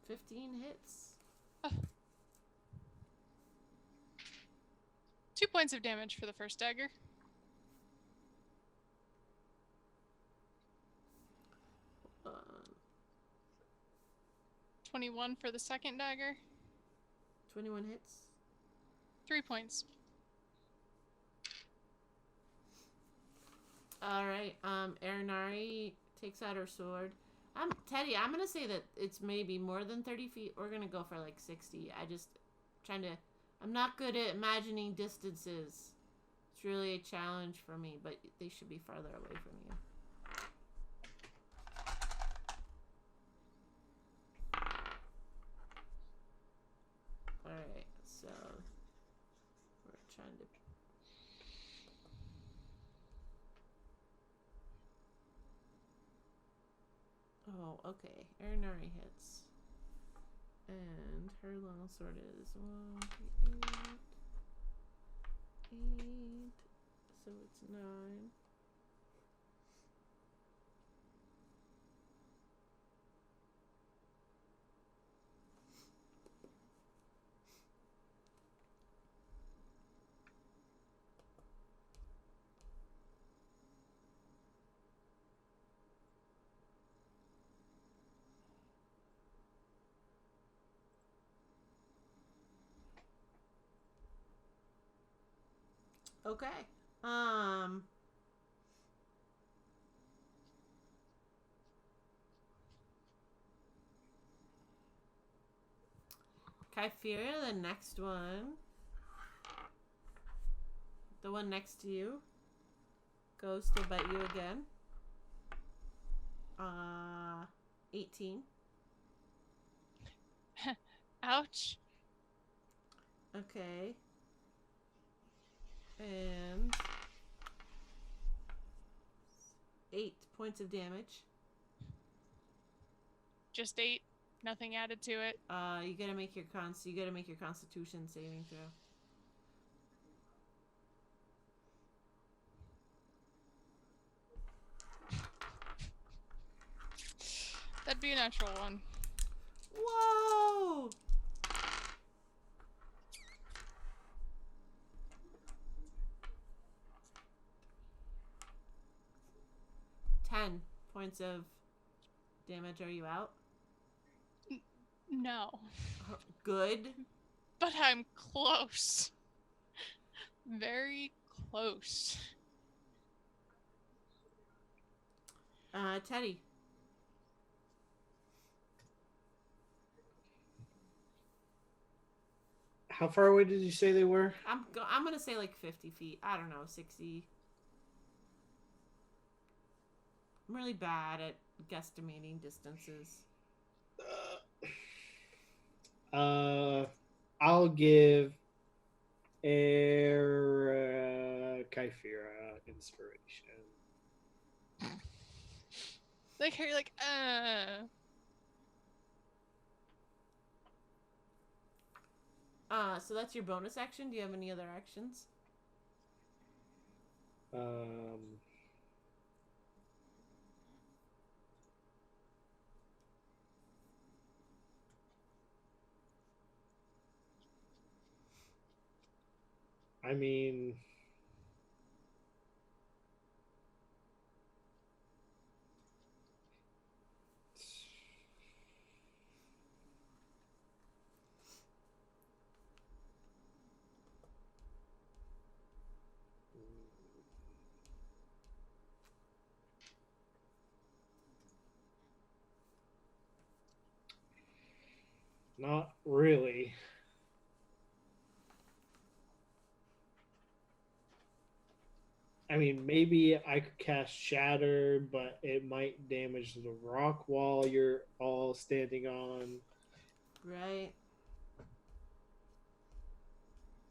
15 hits. 2 points of damage for the first dagger. 21 for the second dagger. 21 hits. 3 points. right. Erinari takes out her sword. Teddy, I'm gonna say that it's maybe more than 30 feet. We're gonna go for like 60. I'm not good at imagining distances. It's really a challenge for me, but they should be farther away from you. Alright, so we're trying to... Oh, okay. Erinari hits. And her longsword is 1, 8, 8. So it's 9. Okay. Kyphira, the next one. The one next to you goes to bite you again. 18. Ouch. Okay. And 8 points of damage. Just 8. Nothing added to it. You gotta make your Constitution saving throw. That'd be a natural one. Whoa! Ten points of damage. Are you out? No. Good. But I'm close. Very close. Teddy. How far away did you say they were? I'm gonna say like 50 feet. I don't know, 60. I'm really bad at guesstimating distances. I'll give Kyphira inspiration. Like, you're like, So that's your bonus action. Do you have any other actions? I mean, not really. I mean, maybe I could cast Shatter, but it might damage the rock wall you're all standing on. Right.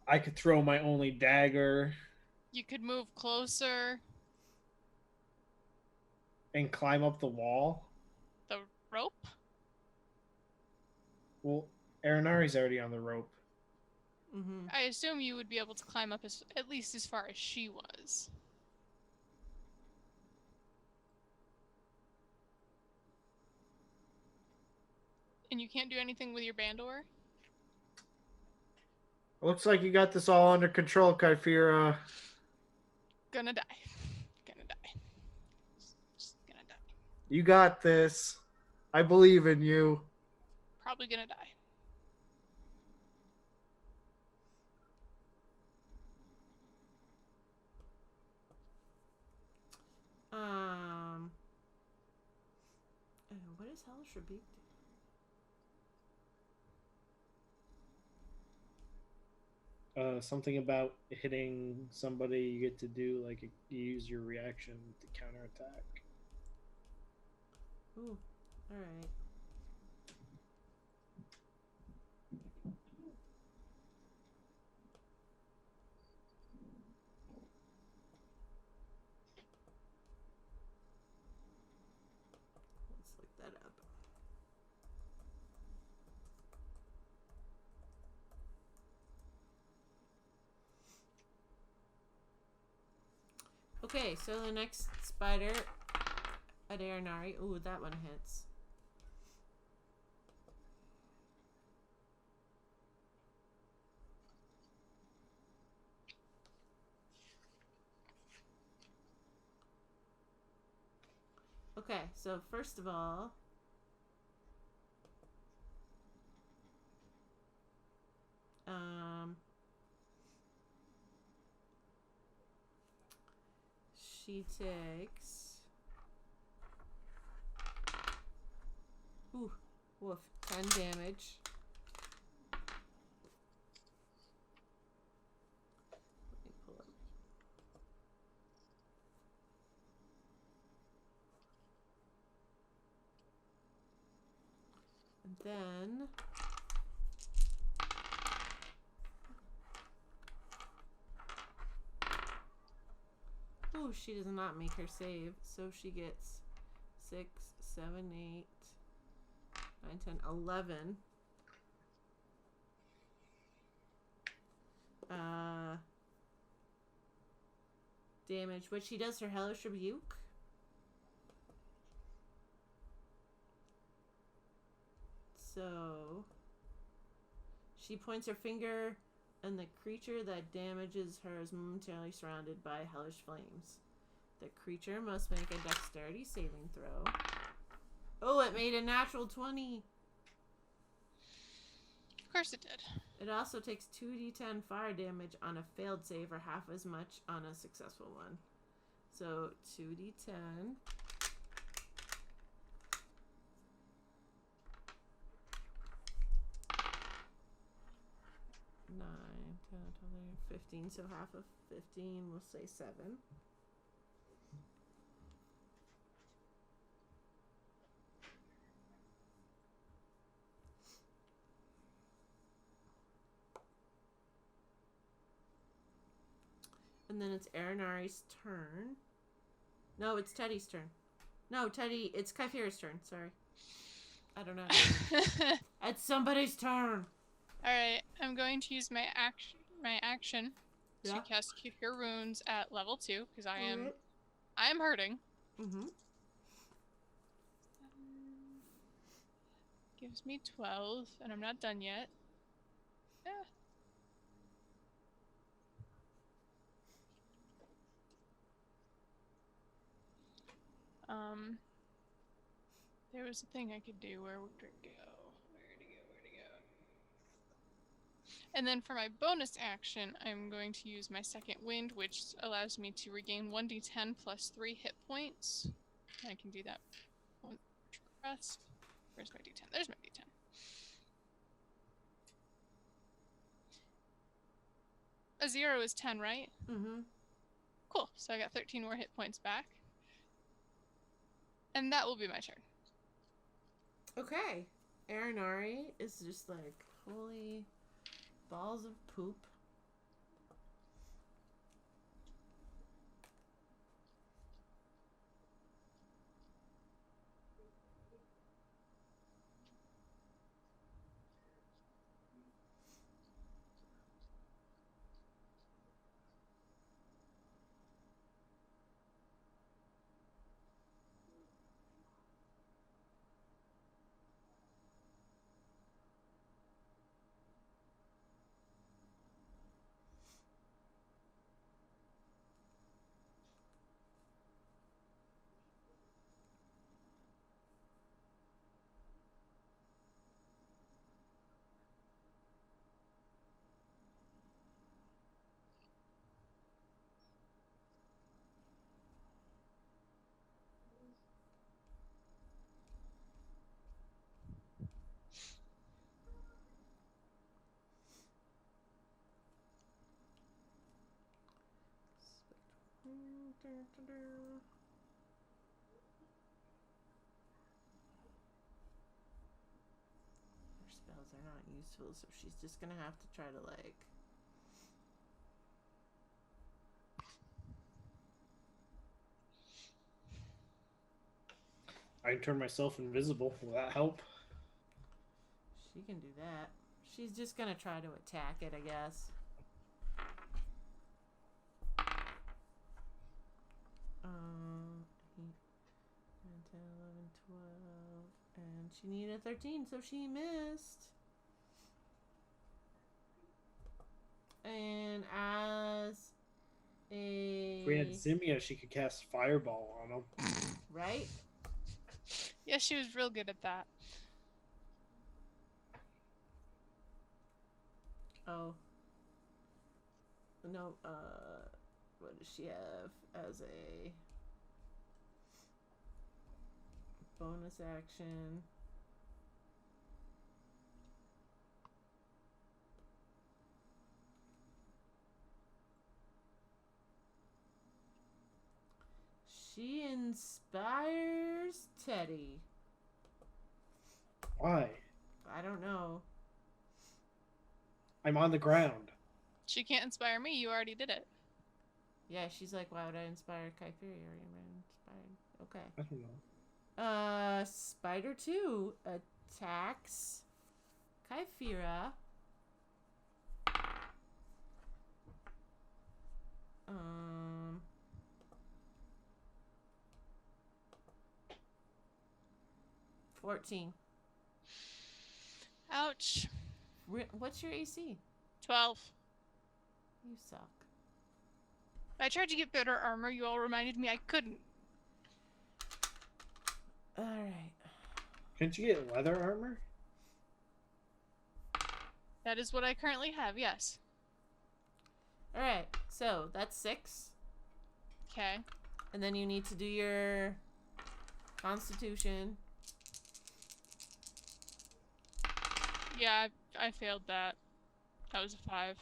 I could throw my only dagger you could move closer. and climb up the wall. The rope? Well, Arinari's already on the rope. Mm-hmm. I assume you would be able to climb up at least as far as she was. And you can't do anything with your Bandor? Looks like you got this all under control, Kyphira. Gonna die. Gonna die. Just gonna die. You got this. I believe in you. Probably gonna die. does Hellish Rebuke do? Something about hitting somebody, you get to do like you use your reaction to counterattack. Ooh, alright. Let's look that up. Okay, so the next spider at Aranari. Ooh, that one hits. Okay, so first of all, she takes, ooh, woof, 10 damage. Let me pull up. And then ooh, she does not make her save, so she gets 6, 7, 8, 9, 10, 11. Damage, but she does her Hellish Rebuke. So she points her finger, and the creature that damages her is momentarily surrounded by hellish flames. The creature must make a dexterity saving throw. Oh, it made a natural 20. Of course it did. It also takes 2d10 fire damage on a failed save or half as much on a successful one. So 2d10. 9, 10, 12, 15. So half of 15, we'll say 7. And then it's Aranari's turn. No, it's Teddy's turn. No, Teddy, it's Kyphira's turn. Sorry. I don't know. It's somebody's turn. Alright, I'm going to use my action Yeah. to cast Cure Wounds at level 2, because I am Alright. hurting. Mm-hmm. Gives me 12, and I'm not done yet. Yeah. There was a thing I could do. Where would it go? Where'd it go? And then for my bonus action, I'm going to use my second wind, which allows me to regain 1d10 plus 3 hit points. And I can do that one rest. Where's my d10? There's my d10. A 0 is 10, right? Mm-hmm. Cool. So I got 13 more hit points back. And that will be my turn. Okay. Aranari is just like, holy balls of poop. Her spells are not useful, so she's just gonna have to try to like. I can turn myself invisible. Will that help? She can do that. She's just gonna try to attack it, I guess. Um, 8, 9, 10, 11, 12, and she needed a 13, so she missed. And as a If we had Zimia, she could cast Fireball on him. right? Yeah, she was real good at that. Oh. No, what does she have as a bonus action? She inspires Teddy. Why? I don't know. I'm on the ground. She can't inspire me. You already did it. Yeah, she's like, why would I inspire Kypheria? Inspired. Okay. I don't know. Spider 2 attacks Kyphera. 14. Ouch. What's your AC? 12. You suck. I tried to get better armor. You all reminded me I couldn't. Alright. Can't you get leather armor? That is what I currently have, yes. Alright, so that's 6. Okay. And then you need to do your Constitution. Yeah, I failed that. That was a 5.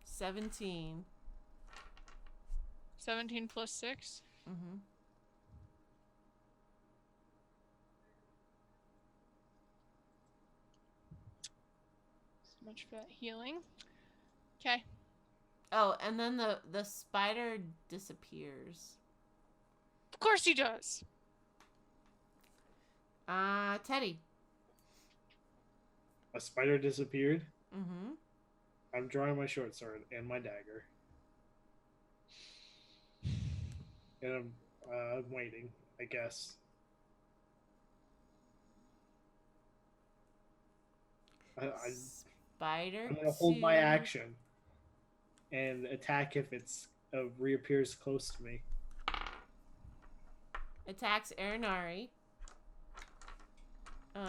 17. 17 plus 6. Mm-hmm. So much for that healing. Okay. Oh, and then the spider disappears. Of course he does. Teddy. A spider disappeared. Mm-hmm. I'm drawing my short sword and my dagger. And I'm waiting, I guess. Spider. I'm gonna hold my action and attack if it's reappears close to me. Attacks Erinari. 6.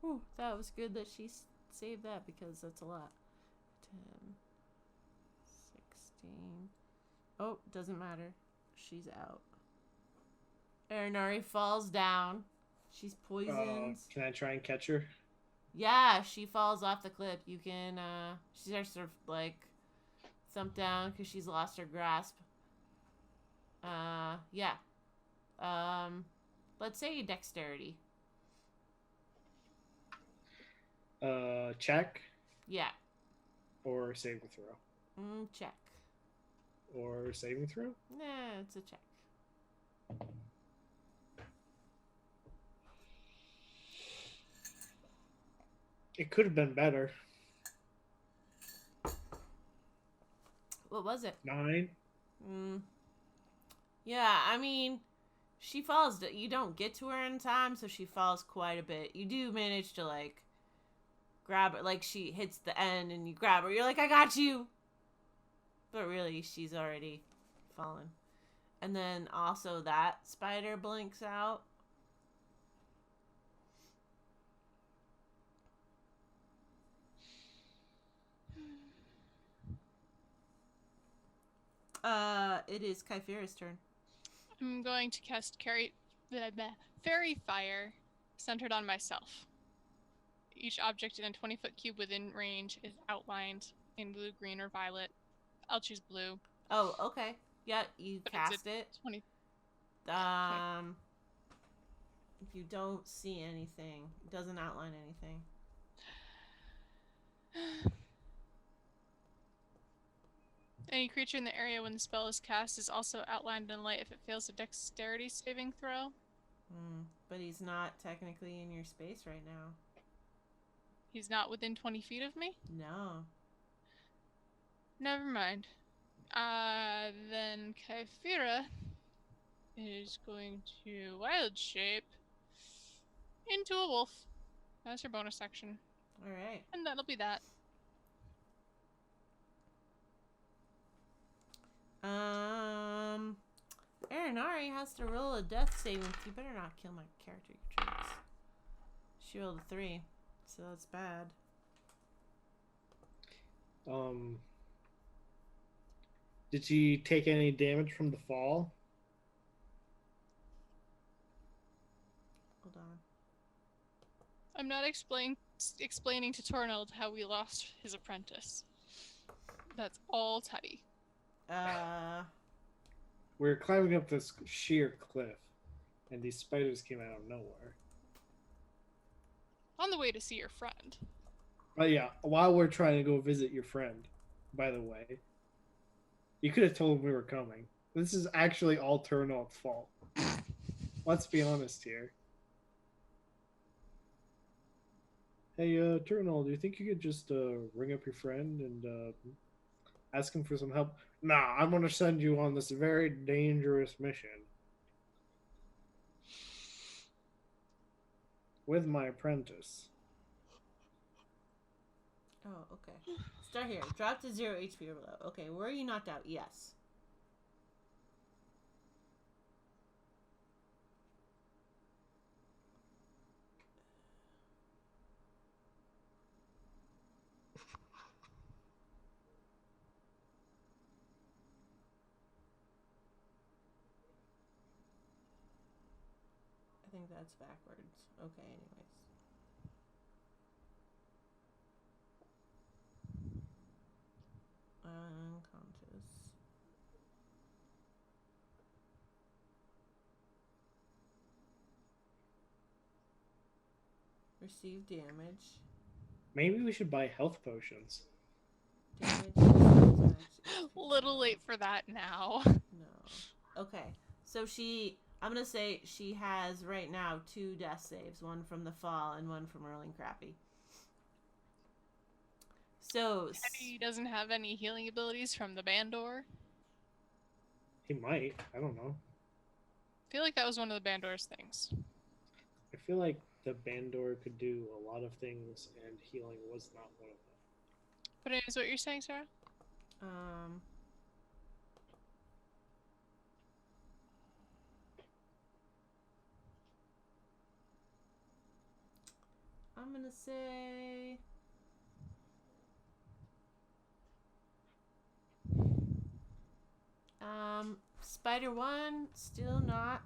Whew, that was good that she saved that because that's a lot. 10, 16. Oh, doesn't matter. She's out. Erinari falls down. She's poisoned. Can I try and catch her? Yeah, she falls off the cliff. You can, she starts to, like, thump down because she's lost her grasp. Yeah. Let's say dexterity. Check Yeah. or saving throw? Check. Or saving throw? Nah, it's a check. It could have been better. What was it? 9. Yeah, I mean, she falls. You don't get to her in time, so she falls quite a bit. You do manage to, like, grab her. Like, she hits the end, and you grab her. You're like, I got you! But really, she's already fallen. And then also that spider blinks out. It is Kyphira's turn. I'm going to cast Fairy Fire, centered on myself. Each object in a 20-foot cube within range is outlined in blue, green, or violet. I'll choose blue. Oh, okay. Yeah, you But cast it. 20. If you don't see anything, it doesn't outline anything. Any creature in the area when the spell is cast is also outlined in light if it fails a dexterity saving throw. But he's not technically in your space right now. He's not within 20 feet of me? No. Never mind. Then Kyphira is going to wild shape into a wolf. That's her bonus action. Alright. And that'll be that. Arinari has to roll a death saving. You better not kill my character traits. She rolled a 3, so that's bad. Did she take any damage from the fall? Hold on. I'm not explaining to Tornald how we lost his apprentice. That's all Teddy. We're climbing up this sheer cliff, and these spiders came out of nowhere. On the way to see your friend. Oh yeah, while we're trying to go visit your friend, by the way. You could have told him we were coming. This is actually all Turnald's fault. Let's be honest here. Hey, Turnald, do you think you could just ring up your friend and ask him for some help? Nah, I'm gonna send you on this very dangerous mission. With my apprentice. Oh, okay. Start here. Drop to 0 HP or below. Okay, were you knocked out? Yes. I think that's backwards. Okay, anyways. Unconscious. Receive damage. Maybe we should buy health potions. Damage. Little late for that now. No. Okay. So I'm gonna say she has right now 2 death saves, one from the fall and one from rolling crappy. So He doesn't have any healing abilities from the Bandor. He might. I don't know. I feel like that was one of the Bandor's things. I feel like the Bandor could do a lot of things, and healing was not one of them. But anyways, what you're saying, Sarah? I'm gonna say Spider 1 still not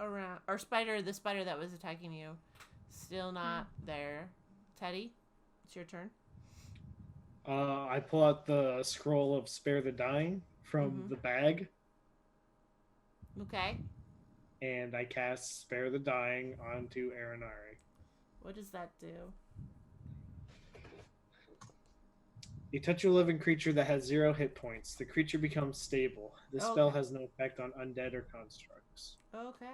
around, or the spider that was attacking you still not there. Teddy, it's your turn. I pull out the scroll of Spare the Dying from the bag. Okay. And I cast Spare the Dying onto Arinari. What does that do? You touch a living creature that has 0 hit points. The creature becomes stable. This spell has no effect on undead or constructs. Okay.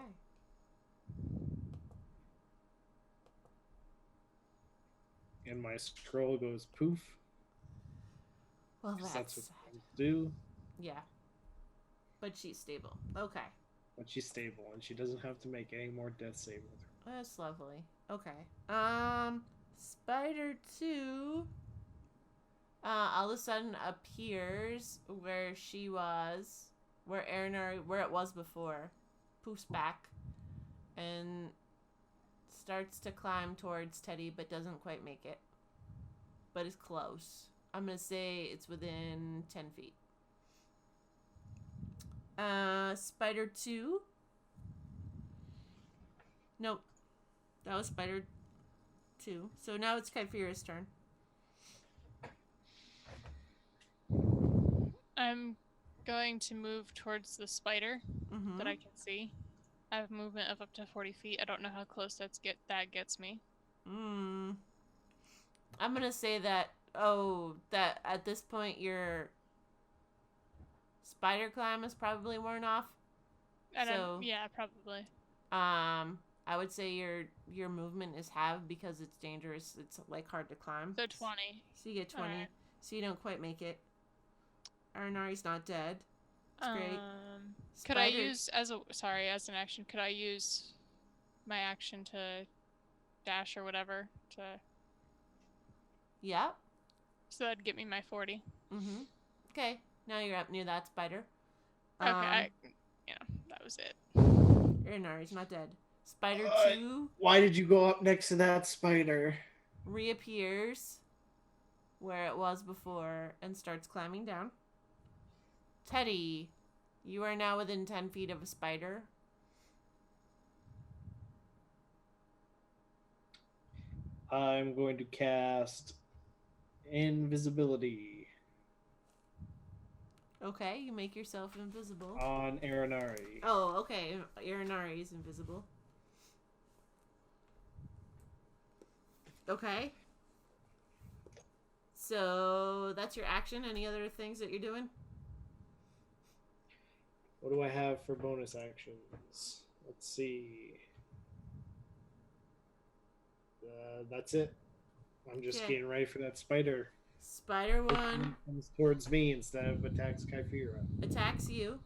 And my scroll goes poof. Well, that's what things do. Yeah. But she's stable. Okay. But she's stable, and she doesn't have to make any more death saving throws. That's lovely. Okay. Spider 2 all of a sudden appears where she was where where it was before, poofs back and starts to climb towards Teddy, but doesn't quite make it. But is close. I'm gonna say it's within 10 feet. Spider 2. Nope. That was Spider 2. So now it's Kyphira's turn. I'm going to move towards the spider Mm-hmm. that I can see. I have movement of up to 40 feet. I don't know how close that gets me. I'm gonna say that that at this point your spider climb is probably worn off. And So yeah, probably. I would say your movement is halved because it's dangerous. It's like hard to climb. So 20. So you get 20. Alright. So you don't quite make it. Aranari's not dead. It's great. Could I use as an action? Could I use my action to dash or whatever to? Yeah. So that'd get me my 40. Mm-hmm. Okay. Now you're up near that spider. Okay. That was it. Aranari's not dead. Spider 2. Why did you go up next to that spider? Reappears where it was before and starts climbing down. Teddy, you are now within 10 feet of a spider. I'm going to cast invisibility Okay, you make yourself invisible. on Aranari. Oh, okay. Aranari is invisible. Okay. So that's your action. Any other things that you're doing? What do I have for bonus actions? Let's see. That's it. I'm just Okay. getting ready for that spider. Spider 1 Comes towards me instead of attacks Kyphira. attacks you.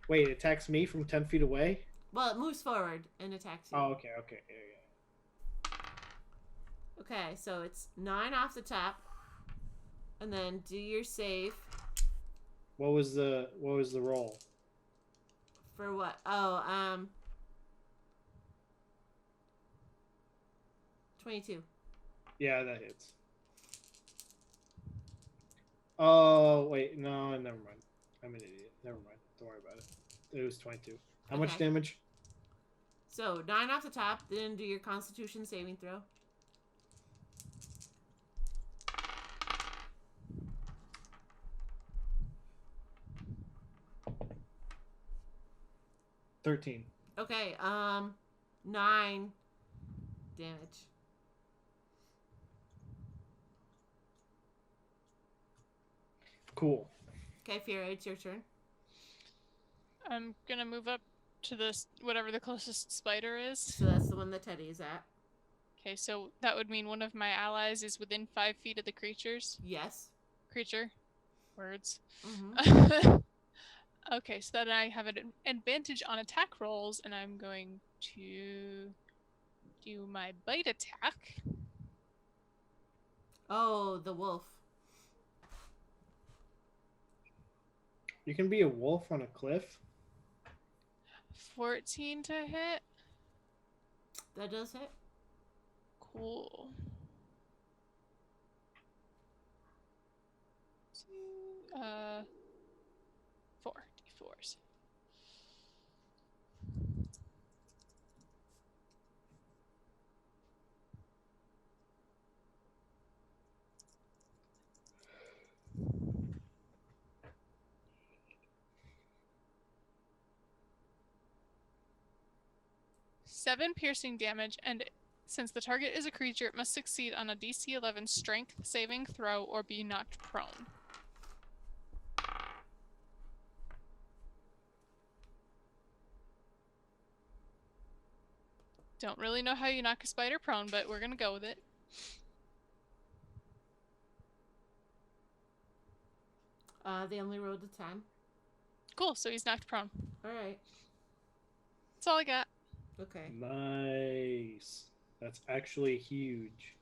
Wait, it attacks me from 10 feet away? Well, it moves forward and attacks you. Oh, okay. Yeah. Okay, so it's 9 off the top. And then do your save. What was the roll? For what? Oh, 22. Yeah, that hits. Oh, wait. No, never mind. I'm an idiot. Never mind. Don't worry about it. It was 22. How much Okay. damage? So 9 off the top, then do your Constitution saving throw. $13. Okay, 9 damage. Cool. Okay, Fiora, it's your turn. I'm gonna move up to this whatever the closest spider is. So that's the one that Teddy is at. Okay, so that would mean one of my allies is within 5 feet of the Yes. creature. Words. Mm-hmm. Okay, so then I have an advantage on attack rolls, and I'm going to do my bite attack. Oh, the wolf. You can be a wolf on a cliff? 14 to hit. That does hit. Cool. 4 d4s. Seven piercing damage, and since the target is a creature, it must succeed on a DC 11 strength saving throw or be knocked prone. Don't really know how you knock a spider prone, but we're gonna go with it. They only rolled a 10. Cool, so he's knocked prone. Alright. That's all I got. Okay. Nice. That's actually huge.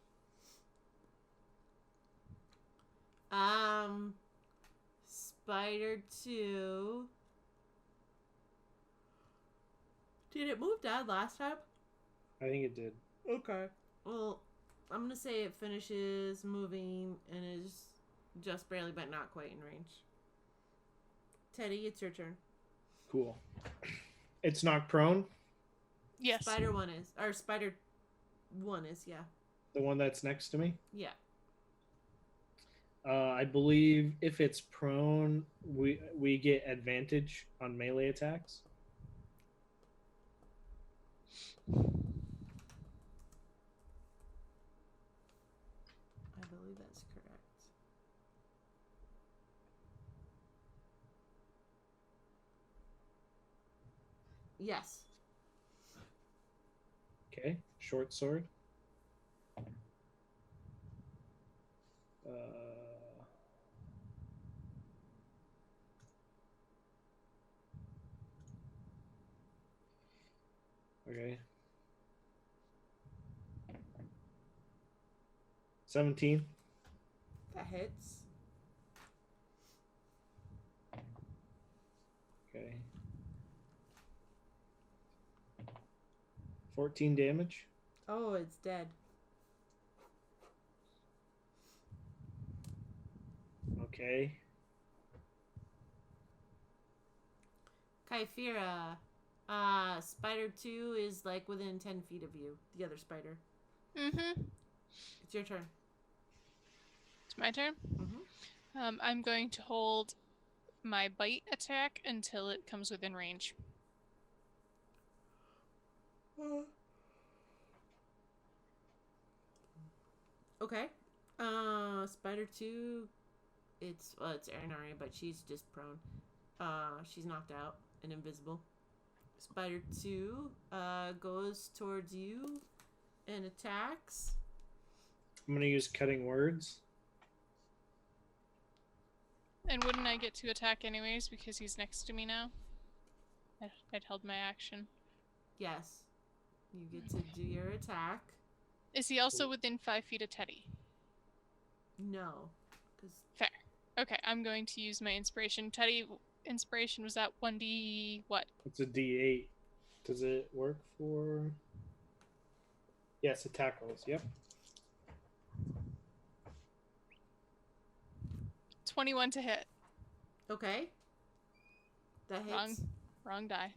Spider 2. Did it move dead last time? I think it did. Okay. Well, I'm gonna say it finishes moving and is just barely but not quite in range. Teddy, it's your turn. Cool. It's knocked prone. Yes. Spider 1 is. Or Spider 1 is, yeah. The one that's next to me. Yeah. I believe if it's prone, we get advantage on melee attacks. I believe that's correct. Yes. Okay, short sword. Okay. 17. That hits. Okay. 14 damage. Oh, it's dead. Okay. Kyphira. Spider 2 is like within 10 feet of you. The other spider. Mm-hmm. It's your turn. It's my turn. Mm-hmm. I'm going to hold my bite attack until it comes within range. Okay. Spider 2, it's Aranari, but she's just prone. She's knocked out and invisible. Spider 2 goes towards you and attacks. I'm gonna use cutting words. And wouldn't I get to attack anyways because he's next to me now? I'd held my action. Yes. You get to do your attack. Is he also within 5 feet of Teddy? No. Because Fair. Okay, I'm going to use my inspiration. Teddy, inspiration was at 1d what? It's a D8. Does it work for? Yes, attack rolls. Yep. 21 to hit. okay. That hits. Wrong die.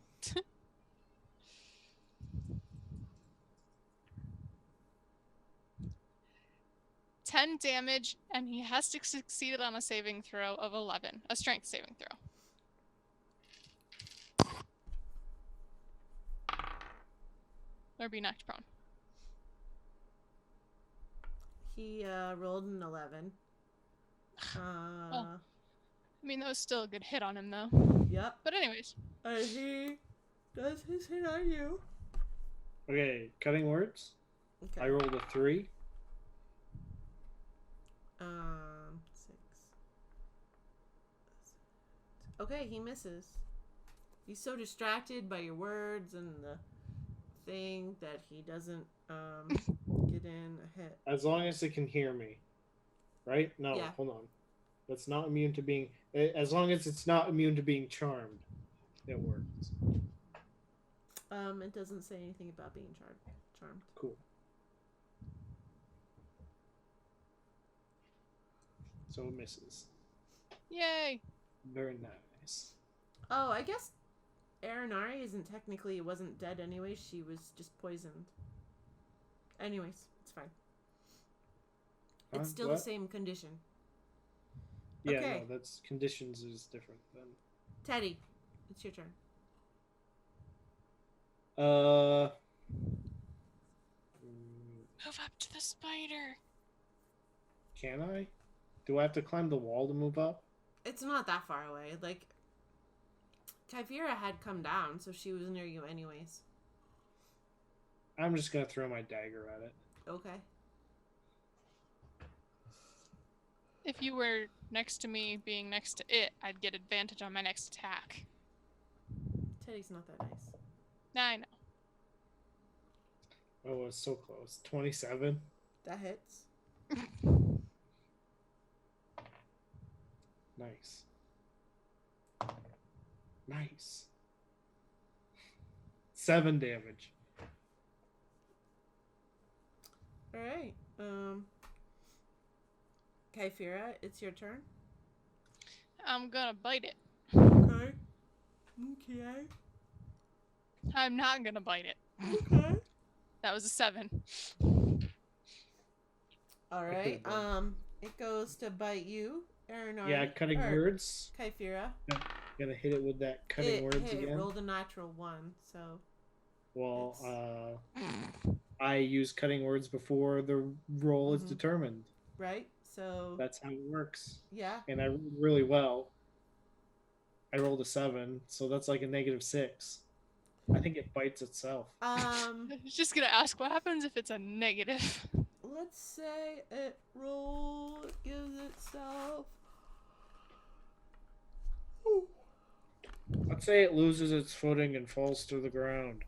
10 damage, and he has to succeed on a saving throw of 11. A strength saving throw. Or be knocked prone. He rolled an 11. Well, I mean, that was still a good hit on him, though. Yep. But anyways. And he does his hit on you. Okay, cutting words. Okay. I rolled a 3. 6. Okay, he misses. He's so distracted by your words and the thing that he doesn't get in a hit. As long as it can hear me. Right? No, Yeah. hold on. That's not immune to being... As long as it's not immune to being charmed, it works. It doesn't say anything about being charmed. Cool. So it misses. Yay! Very nice. Oh, I guess Aranari wasn't dead anyway. She was just poisoned. Anyways, it's fine. Huh? It's still What? the same condition. Yeah, Okay. no, that's conditions is different then. Teddy, it's your turn. Move up to the spider. Can I? Do I have to climb the wall to move up? It's not that far away. Like, Kyphira had come down, so she was near you anyways. I'm just gonna throw my dagger at it. Okay. If you were next to me, being next to it, I'd get advantage on my next attack. Teddy's not that nice. Nah, I know. Oh, it's so close. 27. That hits. Nice. Nice. 7 damage. All right. Kyphira, it's your turn. I'm gonna bite it. Okay. Okay. I'm not gonna bite it. Okay. That was a 7. All I right. could've done. It goes to bite you, Aaron. Yeah, cutting words. Kyphira. Gotta hit it with that cutting words It again. rolled a natural 1, so. Well, I use cutting words before the roll is determined. Right. So. That's how it works. Yeah. And I rolled really well. I rolled a 7, so that's like a -6. I think it bites itself. I was just gonna ask what happens if it's a negative. Let's say it gives itself. Let's say it loses its footing and falls to the ground.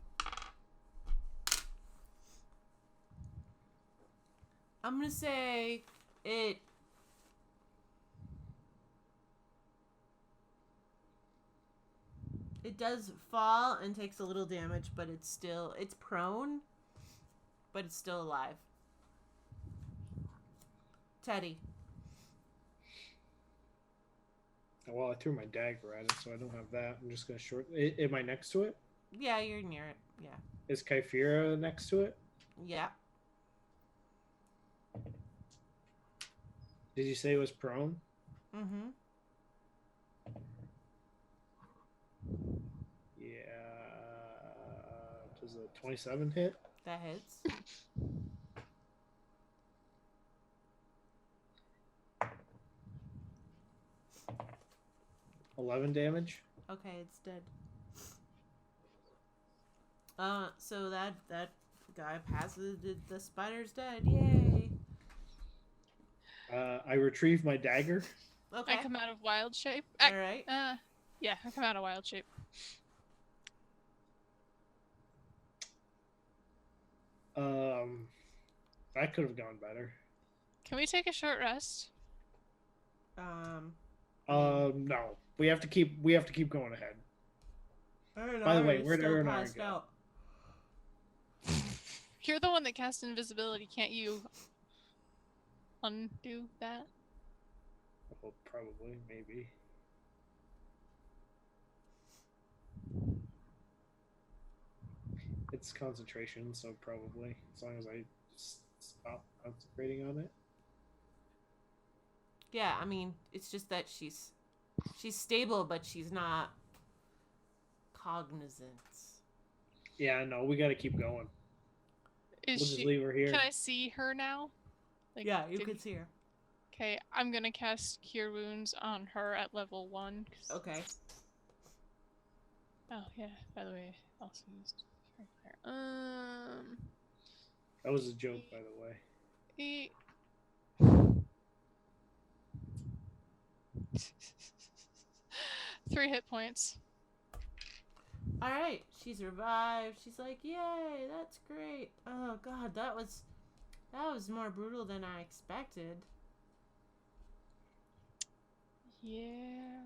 I'm gonna say it. It does fall and takes a little damage, but it's prone, but it's still alive. Teddy. Well, I threw my dagger at it, so I don't have that. I'm just gonna short. Am I next to it? Yeah, you're near it. Yeah. Is Kyphira next to it? Yeah. Did you say it was prone? Mm-hmm. Yeah. Does a 27 hit? That hits. 11 damage. Okay, it's dead. So that guy passes. The spider's dead. Yay! I retrieve my dagger. Okay. I come out of wild shape. All right. Yeah, I come out of wild shape. That could have gone better. Can we take a short rest? No. We have to keep going ahead. By the way, where'd Aaron go? Out. You're the one that cast invisibility. Can't you undo that? Well, probably, maybe. It's concentration, so probably, as long as I stop concentrating on it. Yeah, I mean, it's just that she's stable, but she's not cognizant. Yeah, no, we got to keep going. Is We'll she? just leave her here. Can I see her now? Like, yeah, you can see her. Okay, I'm gonna cast Cure Wounds on her at level 1. Okay. Oh yeah. By the way, I also used fire. That was a joke, by the way. 8. 3 hit points. All right, she's revived. She's like, "Yay, that's great." Oh god, that was more brutal than I expected. Yeah.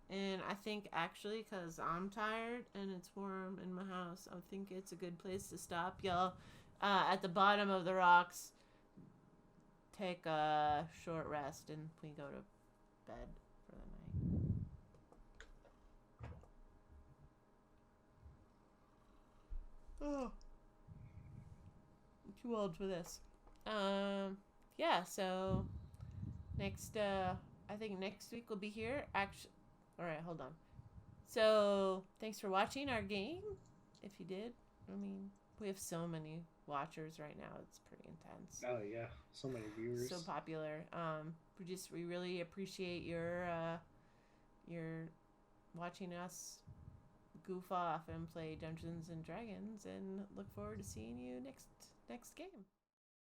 And I think actually, cause I'm tired and it's warm in my house, I think it's a good place to stop, y'all. At the bottom of the rocks, take a short rest, and we go to bed for the night. Oh, I'm too old for this. Yeah. So next, I think next week we'll be here. Actually, all right, hold on. So thanks for watching our game. If you did, I mean, we have so many watchers right now. It's pretty intense. Oh yeah, so many viewers. So popular. We really appreciate your watching us goof off and play Dungeons and Dragons, and look forward to seeing you next game.